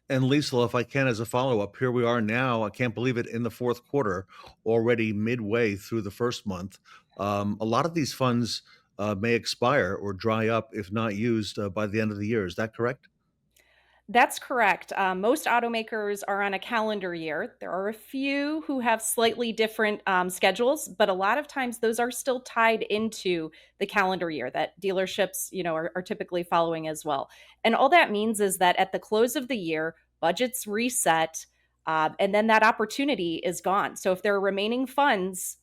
S3: And Liesl, if I can, as a follow-up, here we are now, I can't believe it, in the fourth quarter, already midway through the first month. A lot of these funds may expire or dry up if not used by the end of the year. Is that correct?
S8: That's correct. Most automakers are on a calendar year. There are a few who have slightly different schedules, but a lot of times those are still tied into the calendar year that dealerships, are typically following as well. And all that means is that at the close of the year, budgets reset, and then that opportunity is gone. So if there are remaining funds,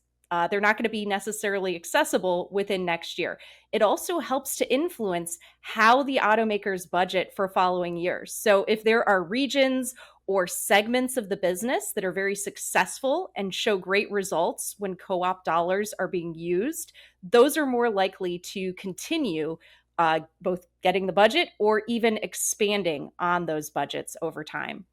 S8: they're not going to be necessarily accessible within next year. It also helps to influence how the automakers budget for following years. So if there are regions or segments of the business that are very successful and show great results when co-op dollars are being used, those are more likely to continue both getting the budget or even expanding on those budgets over time.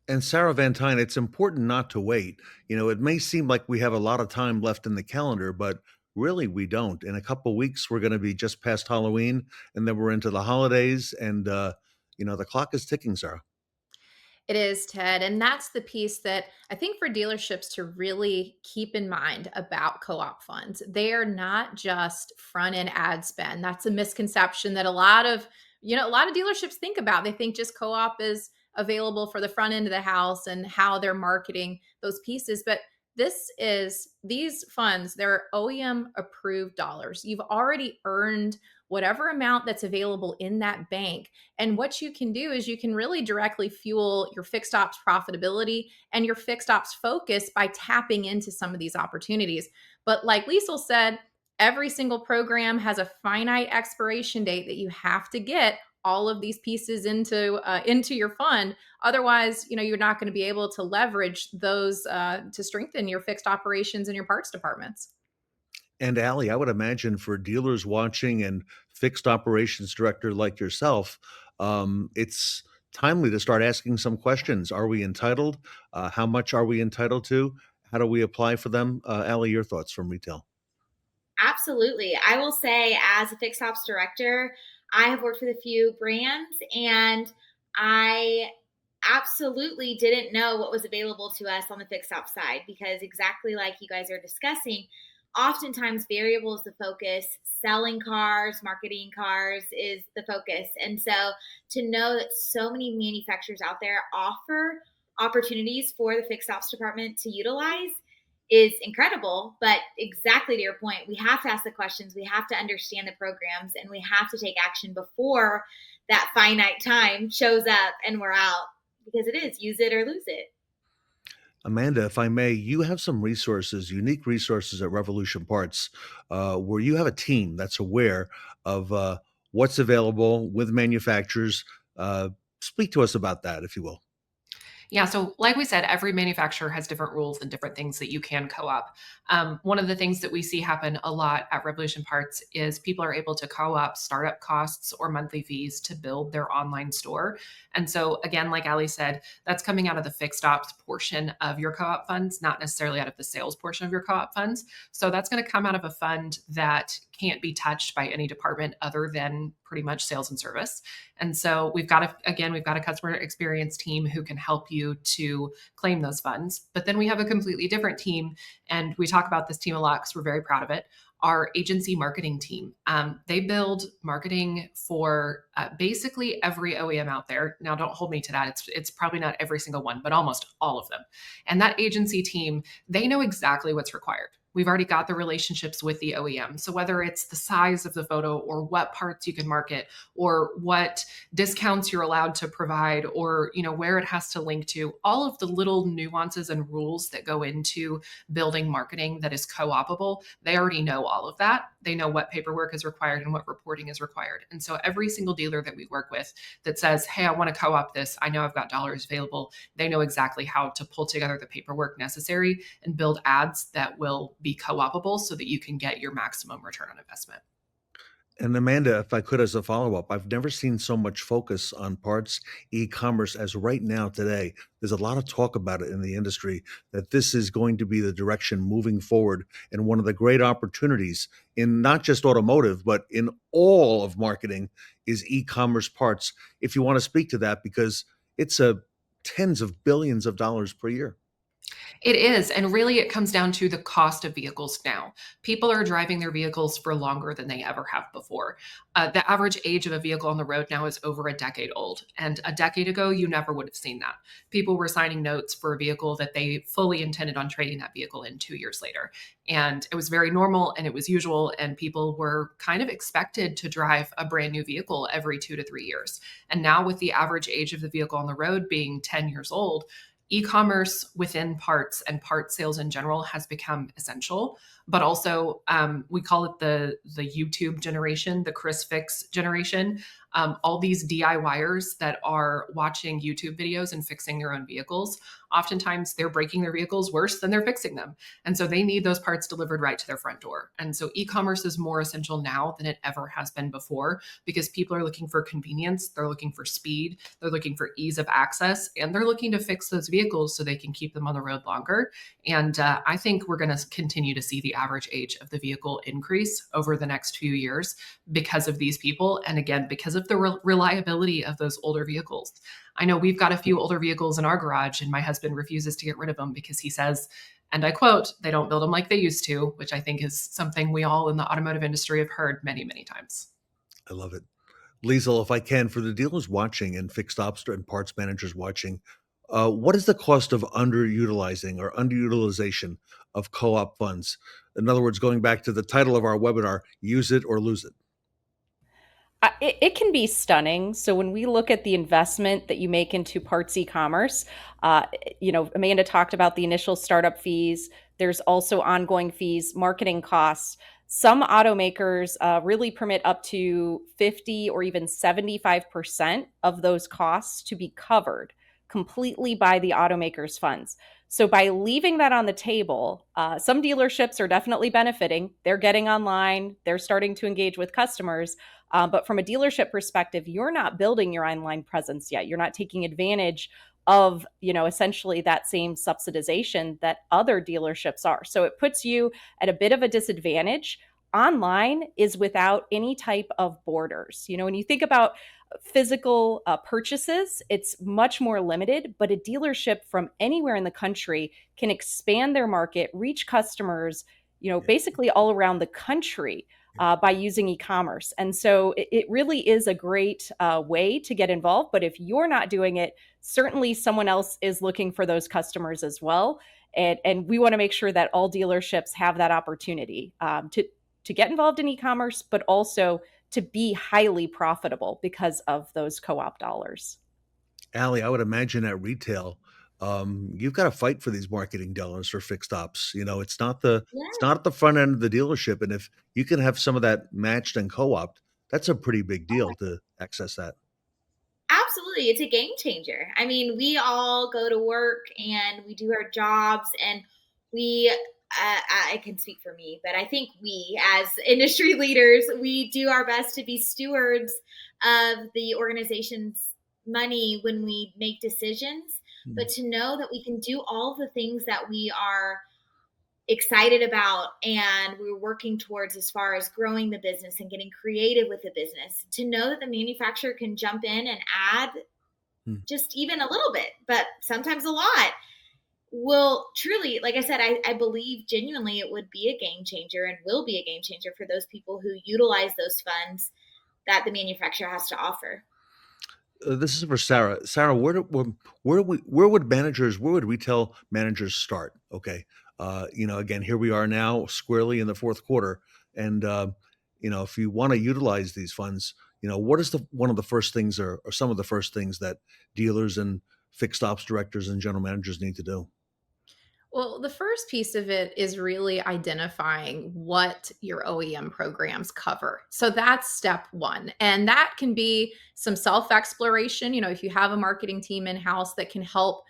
S3: And Sarah Van Tine, it's important not to wait. It may seem like we have a lot of time left in the calendar, but really we don't. In a couple of weeks, we're going to be just past Halloween, and then we're into the holidays, and the clock is ticking, Sarah.
S5: It is, Ted. And that's the piece that I think for dealerships to really keep in mind about co-op funds. They are not just front-end ad spend. That's a misconception that a lot of dealerships think about. They think just co-op is available for the front end of the house and how they're marketing those pieces. But these funds, they're OEM approved dollars. You've already earned whatever amount that's available in that bank. And what you can do is you can really directly fuel your fixed ops profitability and your fixed ops focus by tapping into some of these opportunities. But like Liesl said, every single program has a finite expiration date that you have to get all of these pieces into your fund. Otherwise, you're not going to be able to leverage those to strengthen your fixed operations and your parts departments.
S3: And Allie, I would imagine for dealers watching and fixed operations director like yourself, it's timely to start asking some questions. Are we entitled? How much are we entitled to? How do we apply for them? Allie, your thoughts from retail.
S10: Absolutely. I will say, as a fixed ops director, I have worked with a few brands, and I absolutely didn't know what was available to us on the fixed ops side, because exactly like you guys are discussing, oftentimes variable is the focus. Selling cars, marketing cars is the focus. And so to know that so many manufacturers out there offer opportunities for the fixed ops department to utilize is incredible. But exactly to your point, we have to ask the questions, we have to understand the programs, and we have to take action before that finite time shows up and we're out, because it is use it or lose it.
S3: Amanda, if I may, you have some resources, unique resources at Revolution Parts, where you have a team that's aware of what's available with manufacturers. Speak to us about that, if you will.
S18: Yeah, so like we said, every manufacturer has different rules and different things that you can co-op. One of the things that we see happen a lot at Revolution Parts is people are able to co-op startup costs or monthly fees to build their online store. And so again, like Allie said, that's coming out of the fixed ops portion of your co-op funds, not necessarily out of the sales portion of your co-op funds. So that's going to come out of a fund that can't be touched by any department other than pretty much sales and service. And so we've got a customer experience team who can help you to claim those funds. But then we have a completely different team, and we talk about this team a lot because we're very proud of it. Our agency marketing team. They build marketing for basically every OEM out there. Now, don't hold me to that. It's probably not every single one, but almost all of them. And that agency team, they know exactly what's required. We've already got the relationships with the OEM. So whether it's the size of the photo or what parts you can market or what discounts you're allowed to provide or, where it has to link to, all of the little nuances and rules that go into building marketing that is co-opable, they already know all of that. They know what paperwork is required and what reporting is required. And so every single dealer that we work with that says, hey, I want to co-op this, I know I've got dollars available, they know exactly how to pull together the paperwork necessary and build ads that will be co-opable so that you can get your maximum return on investment.
S3: And Amanda, if I could, as a follow-up, I've never seen so much focus on parts e-commerce as right now today. There's a lot of talk about it in the industry, that this is going to be the direction moving forward. And one of the great opportunities in not just automotive, but in all of marketing is e-commerce parts. If you want to speak to that, because it's tens of billions of dollars per year.
S18: It is. And really, it comes down to the cost of vehicles now. People are driving their vehicles for longer than they ever have before. The average age of a vehicle on the road now is over a decade old. And a decade ago, you never would have seen that. People were signing notes for a vehicle that they fully intended on trading that vehicle in 2 years later. And it was very normal and it was usual. And people were kind of expected to drive a brand new vehicle every 2 to 3 years. And now with the average age of the vehicle on the road being 10 years old, e-commerce within parts and parts sales in general has become essential, but also we call it the YouTube generation, the Chris Fix generation. All these DIYers that are watching YouTube videos and fixing their own vehicles, oftentimes they're breaking their vehicles worse than they're fixing them. And so they need those parts delivered right to their front door. And so e-commerce is more essential now than it ever has been before, because people are looking for convenience, they're looking for speed, they're looking for ease of access, and they're looking to fix those vehicles so they can keep them on the road longer. And I think we're going to continue to see the average age of the vehicle increase over the next few years because of these people. And again, because of the reliability of those older vehicles. I know we've got a few older vehicles in our garage, and my husband refuses to get rid of them because he says, and I quote, they don't build them like they used to, which I think is something we all in the automotive industry have heard many, many times.
S3: I love it. Liesl, if I can, for the dealers watching and fixed ops and parts managers watching, what is the cost of underutilizing or underutilization of co-op funds? In other words, going back to the title of our webinar, use it or lose it.
S8: It can be stunning. So when we look at the investment that you make into parts e-commerce, Amanda talked about the initial startup fees. There's also ongoing fees, marketing costs. Some automakers really permit up to 50 or even 75% of those costs to be covered completely by the automaker's funds. So by leaving that on the table, some dealerships are definitely benefiting. They're getting online, they're starting to engage with customers. But from a dealership perspective, you're not building your online presence yet. You're not taking advantage of, essentially that same subsidization that other dealerships are. So it puts you at a bit of a disadvantage. Online is without any type of borders. When you think about physical purchases, it's much more limited, but a dealership from anywhere in the country can expand their market, reach customers, basically all around the country by using e-commerce. And so it really is a great way to get involved. But if you're not doing it, certainly someone else is looking for those customers as well. And we want to make sure that all dealerships have that opportunity to get involved in e-commerce, but also to be highly profitable because of those co-op dollars.
S3: Allie, I would imagine at retail, you've got to fight for these marketing dollars for fixed ops. It's not it's not at the front end of the dealership, and if you can have some of that matched and co-opted, that's a pretty big deal to access that.
S10: Absolutely. It's a game changer. I mean, we all go to work and we do our jobs, and I can speak for me, but I think we as industry leaders, we do our best to be stewards of the organization's money when we make decisions, but to know that we can do all the things that we are excited about and we're working towards as far as growing the business and getting creative with the business, to know that the manufacturer can jump in and add just even a little bit, but sometimes a lot, will truly, like I said, I believe genuinely it would be a game changer and will be a game changer for those people who utilize those funds that the manufacturer has to offer.
S3: This is for Sarah. Sarah, where would retail managers start? Okay. Again, here we are now squarely in the fourth quarter. And, if you want to utilize these funds, what is one of the first things or some of the first things that dealers and fixed ops directors and general managers need to do?
S5: Well, the first piece of it is really identifying what your OEM programs cover. So that's step one. And that can be some self-exploration. If you have a marketing team in-house that can help,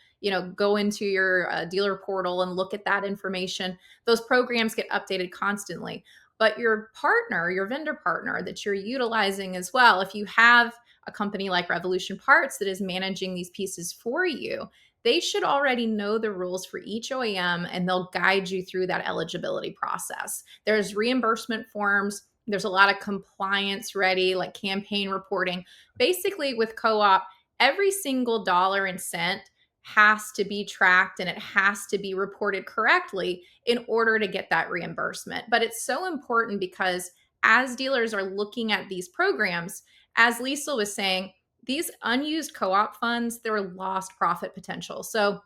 S5: go into your dealer portal and look at that information. Those programs get updated constantly. But your partner, your vendor partner that you're utilizing as well, if you have a company like Revolution Parts that is managing these pieces for you, they should already know the rules for each OEM, and they'll guide you through that eligibility process. There's reimbursement forms. There's a lot of compliance ready, like campaign reporting. Basically, with co-op, every single dollar and cent has to be tracked and it has to be reported correctly in order to get that reimbursement. But it's so important because as dealers are looking at these programs, as Lisa was saying, these unused co-op funds, they're lost profit potential. So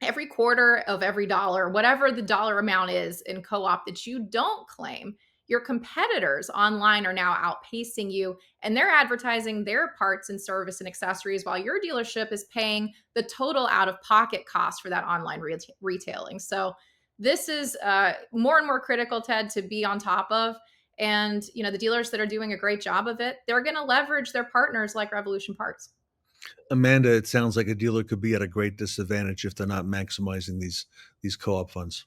S5: every quarter of every dollar, whatever the dollar amount is in co-op that you don't claim, your competitors online are now outpacing you, and they're advertising their parts and service and accessories while your dealership is paying the total out-of-pocket cost for that online retailing. So this is more and more critical, Ted, to be on top of. And, the dealers that are doing a great job of it, they're going to leverage their partners like Revolution Parts.
S3: Amanda, it sounds like a dealer could be at a great disadvantage if they're not maximizing these co-op funds.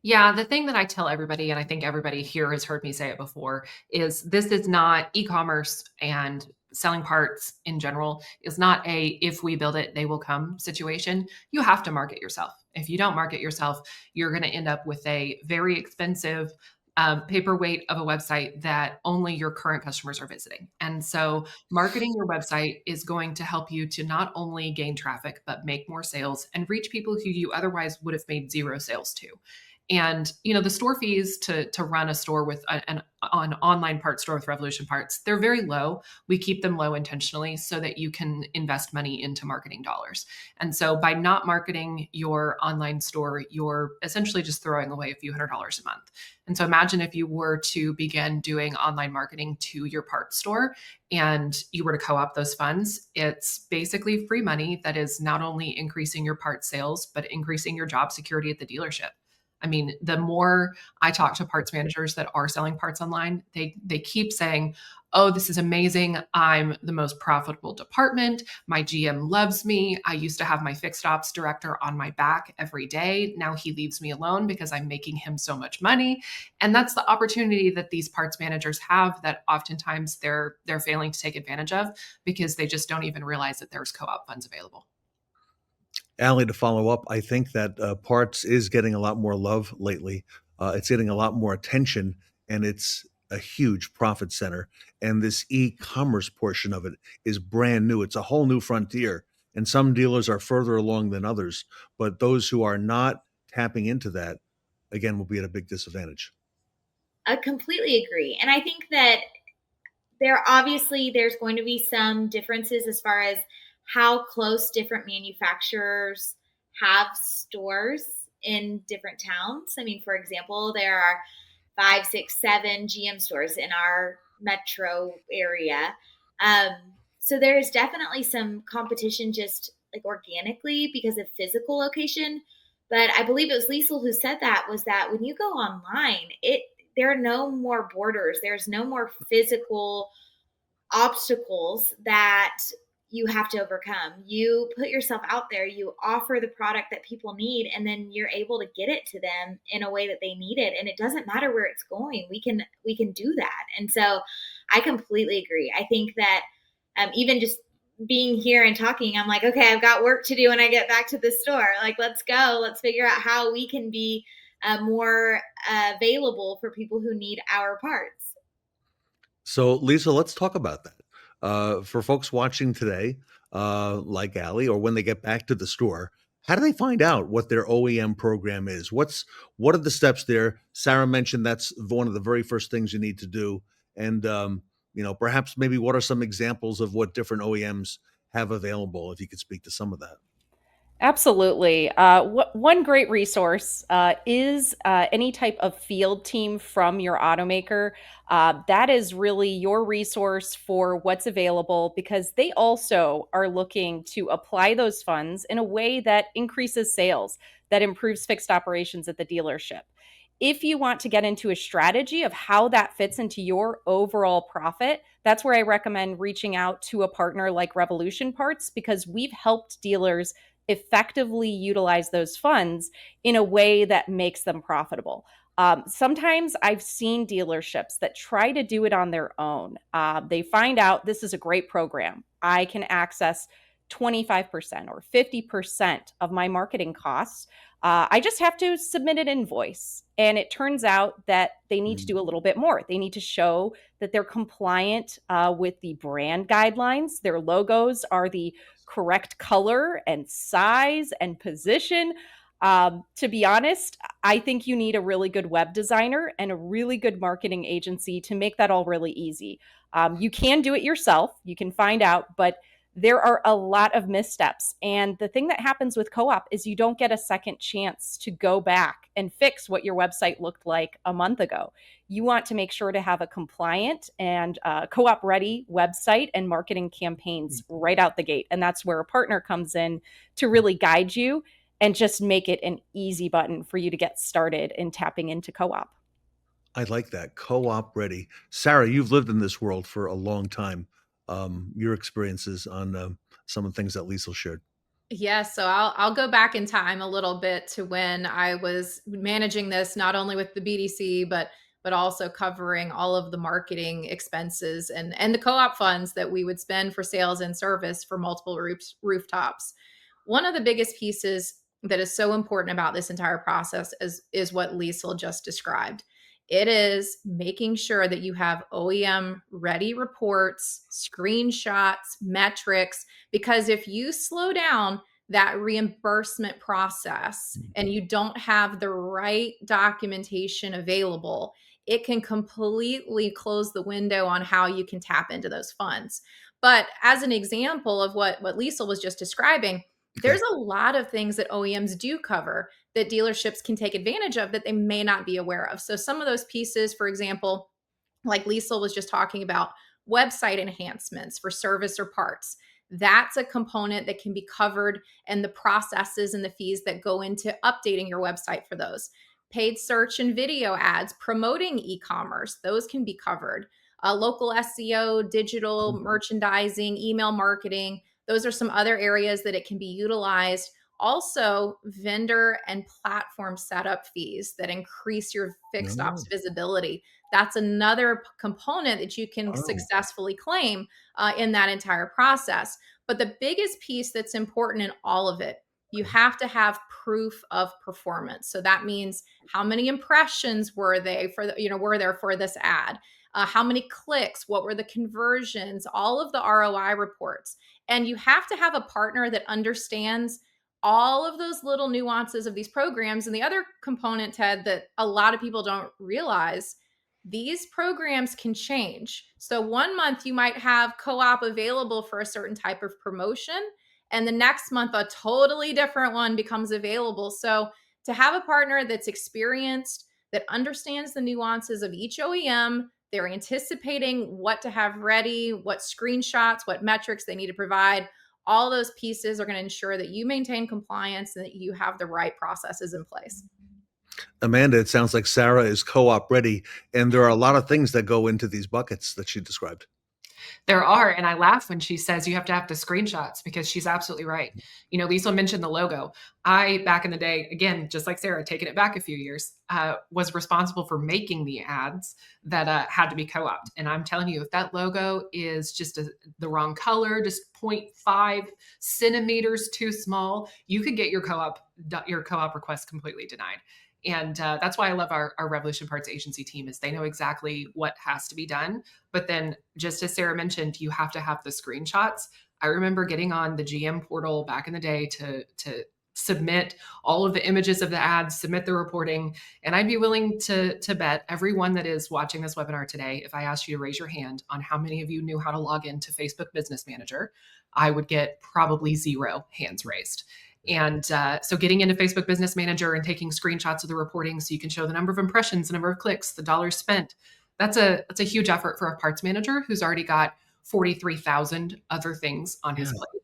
S18: Yeah, the thing that I tell everybody, and I think everybody here has heard me say it before, is this is not e-commerce and selling parts in general is not a if we build it, they will come situation. You have to market yourself. If you don't market yourself, you're going to end up with a very expensive paperweight of a website that only your current customers are visiting. And so marketing your website is going to help you to not only gain traffic, but make more sales and reach people who you otherwise would have made zero sales to. And, the store fees to run a store with an online parts store with Revolution Parts, they're very low. We keep them low intentionally so that you can invest money into marketing dollars. And so by not marketing your online store, you're essentially just throwing away a few $100s a month. And so imagine if you were to begin doing online marketing to your parts store and you were to co-op those funds, it's basically free money that is not only increasing your parts sales, but increasing your job security at the dealership. I mean, the more I talk to parts managers that are selling parts online, they keep saying, oh, this is amazing. I'm the most profitable department. My GM loves me. I used to have my fixed ops director on my back every day. Now he leaves me alone because I'm making him so much money. And that's the opportunity that these parts managers have that oftentimes they're failing to take advantage of because they just don't even realize that there's co-op funds available.
S3: Allie, to follow up, I think that parts is getting a lot more love lately. It's getting a lot more attention, and it's a huge profit center. And this e-commerce portion of it is brand new. It's a whole new frontier. And some dealers are further along than others. But those who are not tapping into that, again, will be at a big disadvantage.
S10: I completely agree. And I think that there's going to be some differences as far as how close different manufacturers have stores in different towns. I mean, for example, there are 5, 6, 7 GM stores in our metro area. So there's definitely some competition just like organically because of physical location. But I believe it was Liesl who said that, was that when you go online, there are no more borders. There's no more physical obstacles that you have to overcome. You put yourself out there, you offer the product that people need, and then you're able to get it to them in a way that they need it. And it doesn't matter where it's going. We can do that. And so I completely agree. I think that even just being here and talking, I'm like, okay, I've got work to do when I get back to the store. Like, let's go. Let's figure out how we can be more available for people who need our parts.
S3: So, Lisa, let's talk about that. For folks watching today, like Allie, or when they get back to the store, how do they find out what their OEM program is? What are the steps there? Sarah mentioned that's one of the very first things you need to do. And, perhaps maybe what are some examples of what different OEMs have available, if you could speak to some of that.
S8: Absolutely. One great resource is any type of field team from your automaker. That is really your resource for what's available because they also are looking to apply those funds in a way that increases sales, that improves fixed operations at the dealership. If you want to get into a strategy of how that fits into your overall profit, that's where I recommend reaching out to a partner like Revolution Parts because we've helped dealers effectively utilize those funds in a way that makes them profitable. Sometimes I've seen dealerships that try to do it on their own. They find out this is a great program. I can access 25% or 50% of my marketing costs. I just have to submit an invoice. And it turns out that they need to do a little bit more. They need to show that they're compliant with the brand guidelines. Their logos are the correct color and size and position. To be honest, I think you need a really good web designer and a really good marketing agency to make that all really easy. You can do it yourself. You can find out, but there are a lot of missteps. And the thing that happens with co-op is you don't get a second chance to go back and fix what your website looked like a month ago. You want to make sure to have a compliant and co-op ready website and marketing campaigns right out the gate. And that's where a partner comes in to really guide you and just make it an easy button for you to get started in tapping into co-op.
S3: I like that. Co-op ready. Sarah, you've lived in this world for a long time. Your experiences on some of the things that Lisa shared.
S5: Yeah, so I'll go back in time a little bit to when I was managing this, not only with the BDC, but also covering all of the marketing expenses and the co-op funds that we would spend for sales and service for multiple rooftops. One of the biggest pieces that is so important about this entire process is what Liesl just described. It is making sure that you have OEM ready reports, screenshots, metrics, because if you slow down that reimbursement process and you don't have the right documentation available, it can completely close the window on how you can tap into those funds. But as an example of what Liesl was just describing, there's a lot of things that OEMs do cover that dealerships can take advantage of that they may not be aware of. So some of those pieces, for example, like Liesl was just talking about, website enhancements for service or parts. That's a component that can be covered, and the processes and the fees that go into updating your website for those. Paid search and video ads promoting e-commerce, those can be covered. local SEO, digital merchandising, email marketing. Those are some other areas that it can be utilized. Also, vendor and platform setup fees that increase your fixed ops visibility. That's another component that you can successfully claim in that entire process. But the biggest piece that's important in all of it, you have to have proof of performance. So that means how many impressions were they for were there for this ad? How many clicks? What were the conversions? All of the ROI reports. And you have to have a partner that understands all of those little nuances of these programs. And the other component, Ted, that a lot of people don't realize, these programs can change. So one month you might have co-op available for a certain type of promotion, and the next month a totally different one becomes available. So to have a partner that's experienced, that understands the nuances of each OEM, they're anticipating what to have ready, what screenshots, what metrics they need to provide. All those pieces are going to ensure that you maintain compliance and that you have the right processes in place.
S3: Amanda, it sounds like Sarah is co-op ready, and there are a lot of things that go into these buckets that she described.
S18: There are, and I laugh when she says you have to have the screenshots, because she's absolutely right. You know, Lisa mentioned the logo. I, back in the day, again, just like Sarah, taking it back a few years, was responsible for making the ads that had to be co-opted. And I'm telling you, if that logo is just the wrong color, just 0.5 centimeters too small, you could get your co-op request completely denied. And that's why I love our Revolution Parts agency team, is they know exactly what has to be done. But then, just as Sarah mentioned, you have to have the screenshots. I remember getting on the GM portal back in the day to submit all of the images of the ads, submit the reporting. And I'd be willing to bet everyone that is watching this webinar today, if I asked you to raise your hand on how many of you knew how to log into Facebook Business Manager, I would get probably 0 hands raised. And so getting into Facebook Business Manager and taking screenshots of the reporting so you can show the number of impressions, the number of clicks, the dollars spent, that's a huge effort for a parts manager who's already got 43,000 other things on his plate.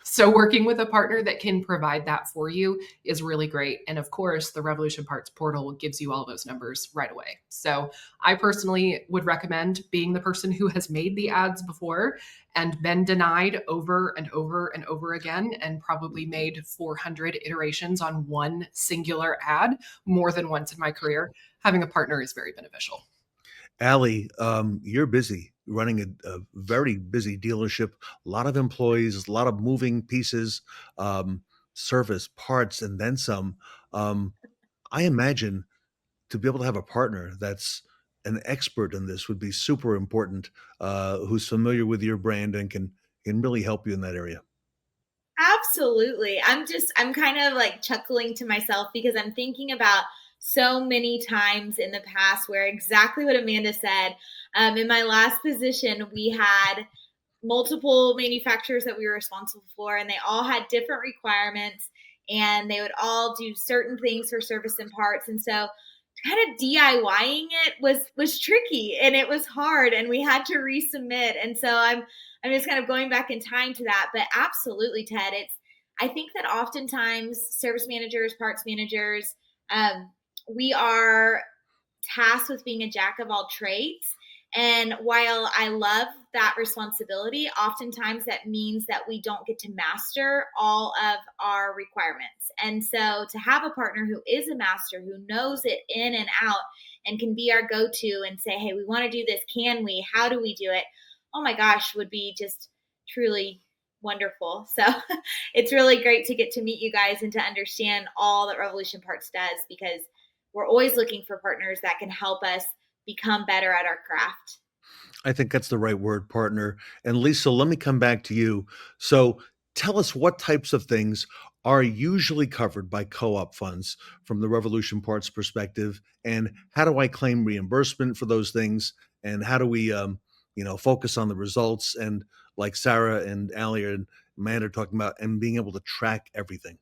S18: So working with a partner that can provide that for you is really great. And of course, the Revolution Parts portal gives you all those numbers right away. So I personally would recommend being the person who has made the ads before and been denied over and over and over again, and probably made 400 iterations on one singular ad more than once in my career. Having a partner is very beneficial.
S3: Allie, you're busy running a very busy dealership, a lot of employees, a lot of moving pieces, service, parts, and then some. I imagine to be able to have a partner that's an expert in this would be super important, who's familiar with your brand and can really help you in that area.
S10: Absolutely. I'm kind of like chuckling to myself because I'm thinking about so many times in the past where exactly what Amanda said. In my last position, we had multiple manufacturers that we were responsible for, and they all had different requirements, and they would all do certain things for service and parts. And so kind of DIYing it was tricky, and it was hard, and we had to resubmit. And so I'm just kind of going back in time to that. But absolutely, Ted, I think that oftentimes service managers, parts managers, we are tasked with being a jack of all trades. And while I love that responsibility, oftentimes that means that we don't get to master all of our requirements. And so to have a partner who is a master, who knows it in and out and can be our go-to and say, hey, we want to do this. Can we? How do we do it? Oh my gosh, would be just truly wonderful. So it's really great to get to meet you guys and to understand all that Revolution Parts does, because we're always looking for partners that can help us become better at our craft.
S3: I think that's the right word, partner. And Lisa, let me come back to you. So tell us what types of things are usually covered by co-op funds from the Revolution Parts perspective, and how do I claim reimbursement for those things, and how do we focus on the results, and like Sarah and Allie and Amanda are talking about, and being able to track everything.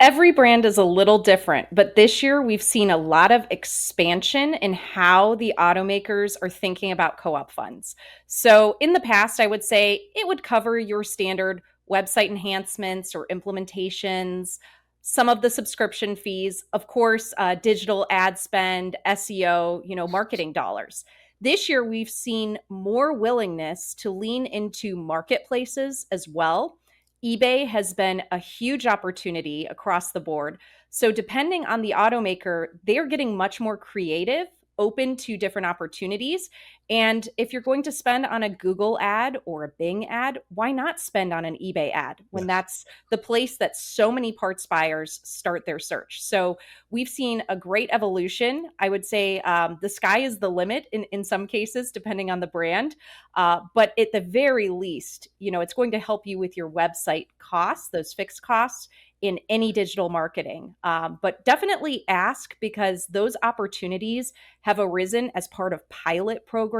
S8: Every brand is a little different, but this year we've seen a lot of expansion in how the automakers are thinking about co-op funds. So in the past, I would say it would cover your standard website enhancements or implementations, some of the subscription fees, of course, digital ad spend, SEO, marketing dollars. This year, we've seen more willingness to lean into marketplaces as well. eBay has been a huge opportunity across the board. So, depending on the automaker, they are getting much more creative, open to different opportunities. And if you're going to spend on a Google ad or a Bing ad, why not spend on an eBay ad when that's the place that so many parts buyers start their search? So we've seen a great evolution. I would say the sky is the limit in some cases, depending on the brand. But at the very least, it's going to help you with your website costs, those fixed costs, in any digital marketing. But definitely ask, because those opportunities have arisen as part of pilot programs.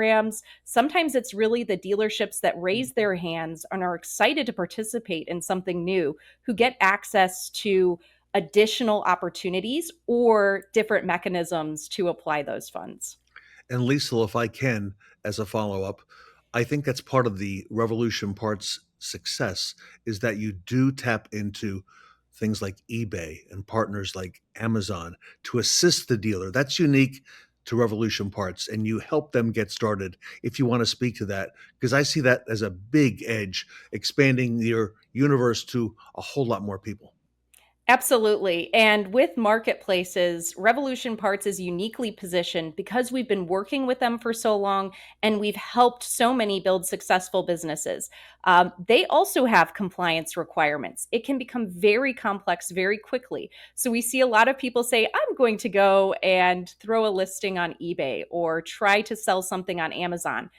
S8: Sometimes it's really the dealerships that raise their hands and are excited to participate in something new who get access to additional opportunities or different mechanisms to apply those funds.
S3: And Lisa, if I can, as a follow-up, I think that's part of the Revolution Parts success, is that you do tap into things like eBay and partners like Amazon to assist the dealer. That's unique to Revolution Parts, and you help them get started. If you want to speak to that, because I see that as a big edge, expanding your universe to a whole lot more people.
S8: Absolutely. And with marketplaces, Revolution Parts is uniquely positioned because we've been working with them for so long and we've helped so many build successful businesses. They also have compliance requirements. It can become very complex very quickly. So we see a lot of people say, I'm going to go and throw a listing on eBay or try to sell something on Amazon.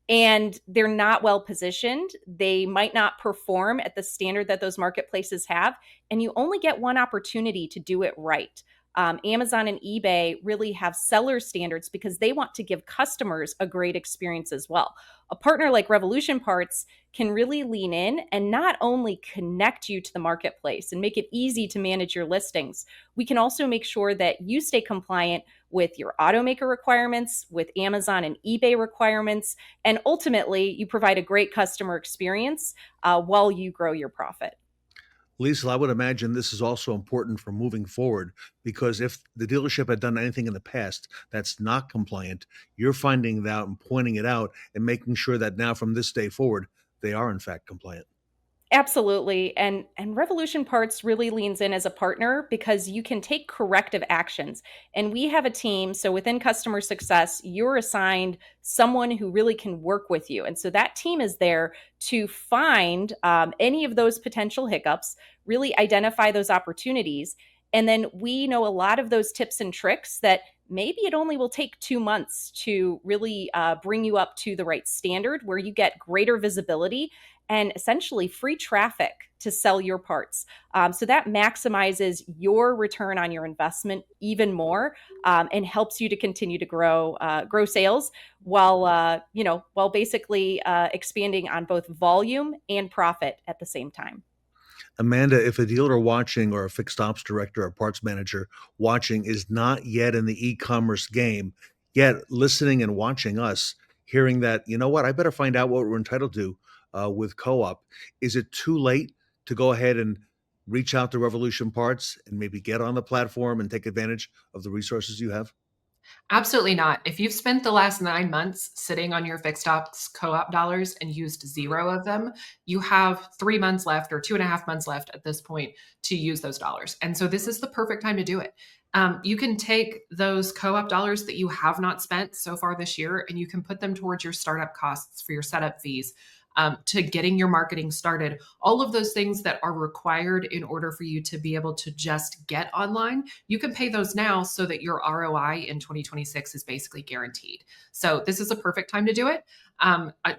S8: And they're not well positioned. They might not perform at the standard that those marketplaces have. And you only get one opportunity to do it right. Amazon and eBay really have seller standards because they want to give customers a great experience as well. A partner like Revolution Parts can really lean in and not only connect you to the marketplace and make it easy to manage your listings, we can also make sure that you stay compliant with your automaker requirements, with Amazon and eBay requirements, and ultimately you provide a great customer experience while you grow your profit.
S3: Lisa, I would imagine this is also important for moving forward, because if the dealership had done anything in the past that's not compliant, you're finding it out and pointing it out and making sure that now from this day forward, they are in fact compliant.
S8: Absolutely. And Revolution Parts really leans in as a partner because you can take corrective actions. And we have a team. So within customer success, you're assigned someone who really can work with you. And so that team is there to find any of those potential hiccups, really identify those opportunities. And then we know a lot of those tips and tricks that maybe it only will take 2 months to really bring you up to the right standard where you get greater visibility and essentially free traffic to sell your parts. So that maximizes your return on your investment even more and helps you to continue to grow sales while basically expanding on both volume and profit at the same time.
S3: Amanda, if a dealer watching or a fixed ops director or parts manager watching is not yet in the e-commerce game, yet listening and watching us, hearing that, you know what, I better find out what we're entitled to with co-op, is it too late to go ahead and reach out to Revolution Parts and maybe get on the platform and take advantage of the resources you have?
S18: Absolutely not. If you've spent the last 9 months sitting on your fixed ops co-op dollars and used 0 of them, you have 3 months left or 2.5 months left at this point to use those dollars. And so this is the perfect time to do it. You can take those co-op dollars that you have not spent so far this year, and you can put them towards your startup costs for your setup fees, to getting your marketing started, all of those things that are required in order for you to be able to just get online. You can pay those now so that your ROI in 2026 is basically guaranteed. So this is a perfect time to do it.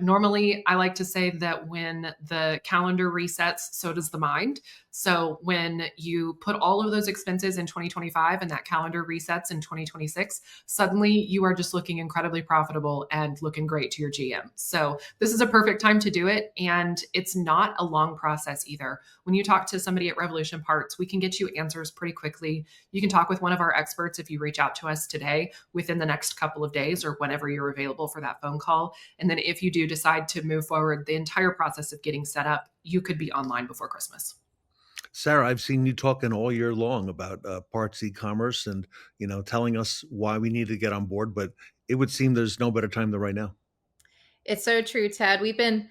S18: Normally, I like to say that when the calendar resets, so does the mind. So when you put all of those expenses in 2025 and that calendar resets in 2026, suddenly you are just looking incredibly profitable and looking great to your GM. So this is a perfect time to do it. And it's not a long process either. When you talk to somebody at Revolution Parts, we can get you answers pretty quickly. You can talk with one of our experts if you reach out to us today within the next couple of days or whenever you're available for that phone call. And then if you do decide to move forward, the entire process of getting set up, you could be online before Christmas.
S3: Sarah, I've seen you talking all year long about parts e-commerce and, telling us why we need to get on board. But it would seem there's no better time than right now.
S5: It's so true, Ted. We've been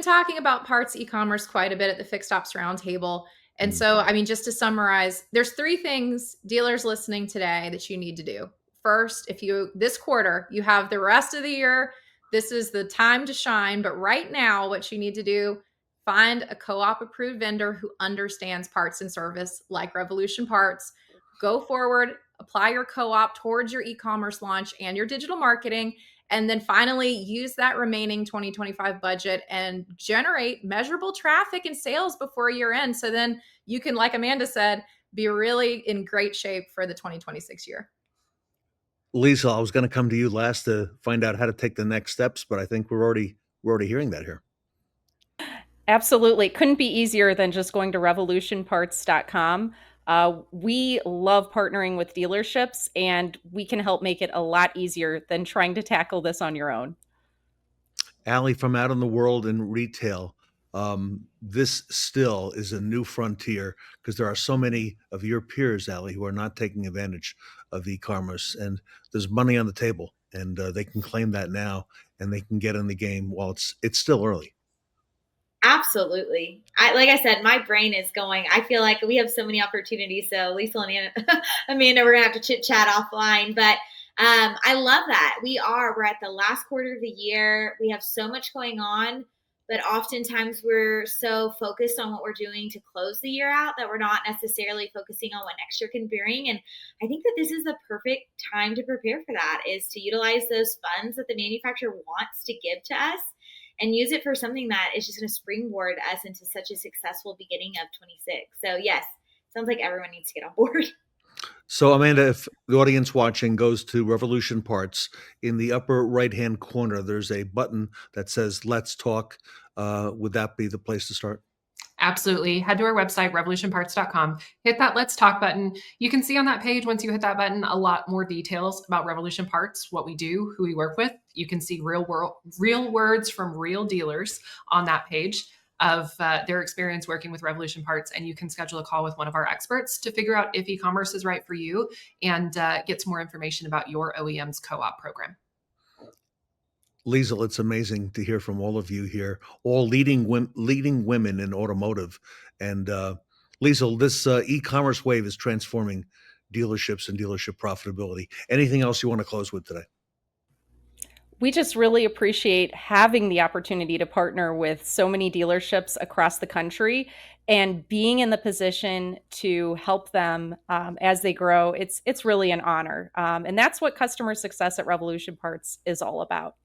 S5: talking about parts e-commerce quite a bit at the Fixed Ops Roundtable. And so, I mean, just to summarize, there's 3 things dealers listening today that you need to do. First, this quarter, you have the rest of the year, this is the time to shine. But right now, what you need to do, find a co-op approved vendor who understands parts and service like Revolution Parts. Go forward, apply your co-op towards your e-commerce launch and your digital marketing. And then finally use that remaining 2025 budget and generate measurable traffic and sales before year end. So then you can, like Amanda said, be really in great shape for the 2026 year.
S3: Lisa, I was going to come to you last to find out how to take the next steps, but I think we're already hearing that here.
S8: Absolutely. Couldn't be easier than just going to revolutionparts.com. We love partnering with dealerships, and we can help make it a lot easier than trying to tackle this on your own.
S3: Allie, from out in the world in retail, this still is a new frontier because there are so many of your peers, Allie, who are not taking advantage of e-commerce, and there's money on the table, and they can claim that now, and they can get in the game while it's still early.
S10: Absolutely. Like I said, my brain is going. I feel like we have so many opportunities. So Lisa and Amanda, we're going to have to chit chat offline. But I love that. We're at the last quarter of the year. We have so much going on. But oftentimes we're so focused on what we're doing to close the year out that we're not necessarily focusing on what next year can bring. And I think that this is the perfect time to prepare for that, is to utilize those funds that the manufacturer wants to give to us and use it for something that is just going to springboard us into such a successful beginning of 26. So yes, sounds like everyone needs to get on board.
S3: So Amanda, if the audience watching goes to Revolution Parts, in the upper right-hand corner, there's a button that says, Let's Talk. Would that be the place to start?
S18: Absolutely. Head to our website, revolutionparts.com, hit that Let's Talk button. You can see on that page, once you hit that button, a lot more details about Revolution Parts, what we do, who we work with. You can see real words from real dealers on that page of their experience working with Revolution Parts. And you can schedule a call with one of our experts to figure out if e-commerce is right for you and get some more information about your OEM's co-op program.
S3: Liesl, it's amazing to hear from all of you here, all leading women in automotive. And Liesl, this e-commerce wave is transforming dealerships and dealership profitability. Anything else you want to close with today?
S8: We just really appreciate having the opportunity to partner with so many dealerships across the country and being in the position to help them as they grow. It's really an honor. And that's what customer success at Revolution Parts is all about.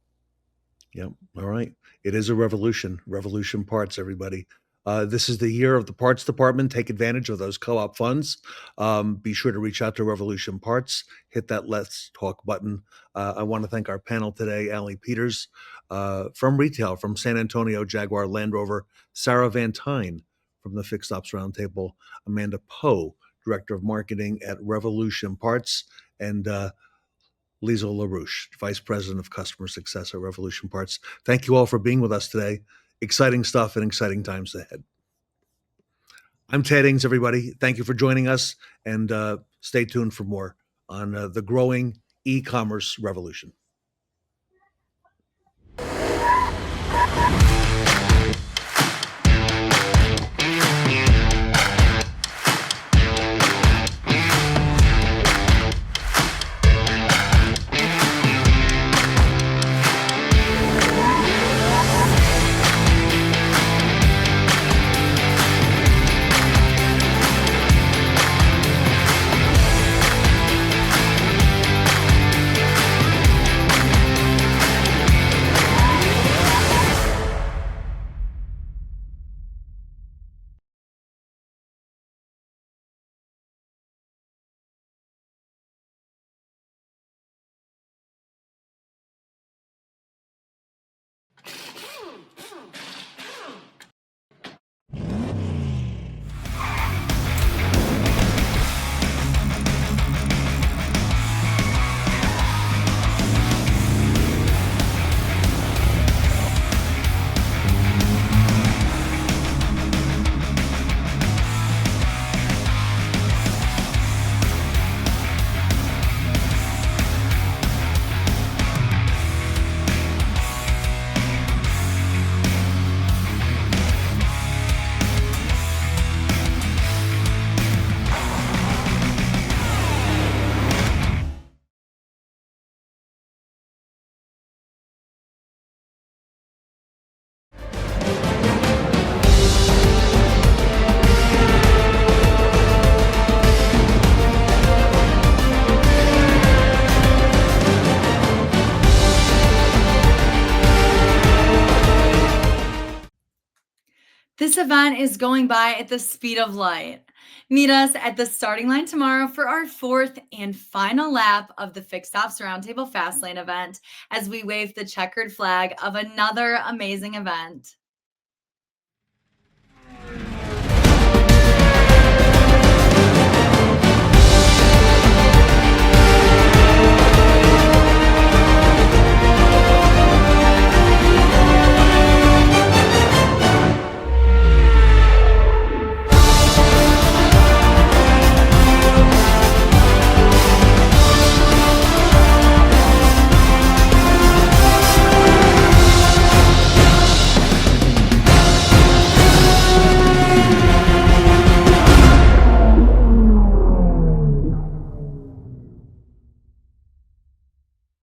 S3: Yep. All right. It is a revolution. Revolution Parts, everybody. This is the year of the parts department. Take advantage of those co-op funds. Be sure to reach out to Revolution Parts. Hit that Let's Talk button. I want to thank our panel today, Allie Peters from retail, from San Antonio Jaguar Land Rover, Sarah Van Tyne from the Fixed Ops Roundtable, Amanda Poe, Director of Marketing at Revolution Parts, and Liesl LaRouche, Vice President of Customer Success at Revolution Parts. Thank you all for being with us today. Exciting stuff and exciting times ahead. I'm Ted Ings, everybody. Thank you for joining us, and stay tuned for more on the growing e-commerce revolution.
S2: This event is going by at the speed of light. Meet us at the starting line tomorrow for our 4th and final lap of the Fixed Ops Roundtable Fastlane event as we wave the checkered flag of another amazing event.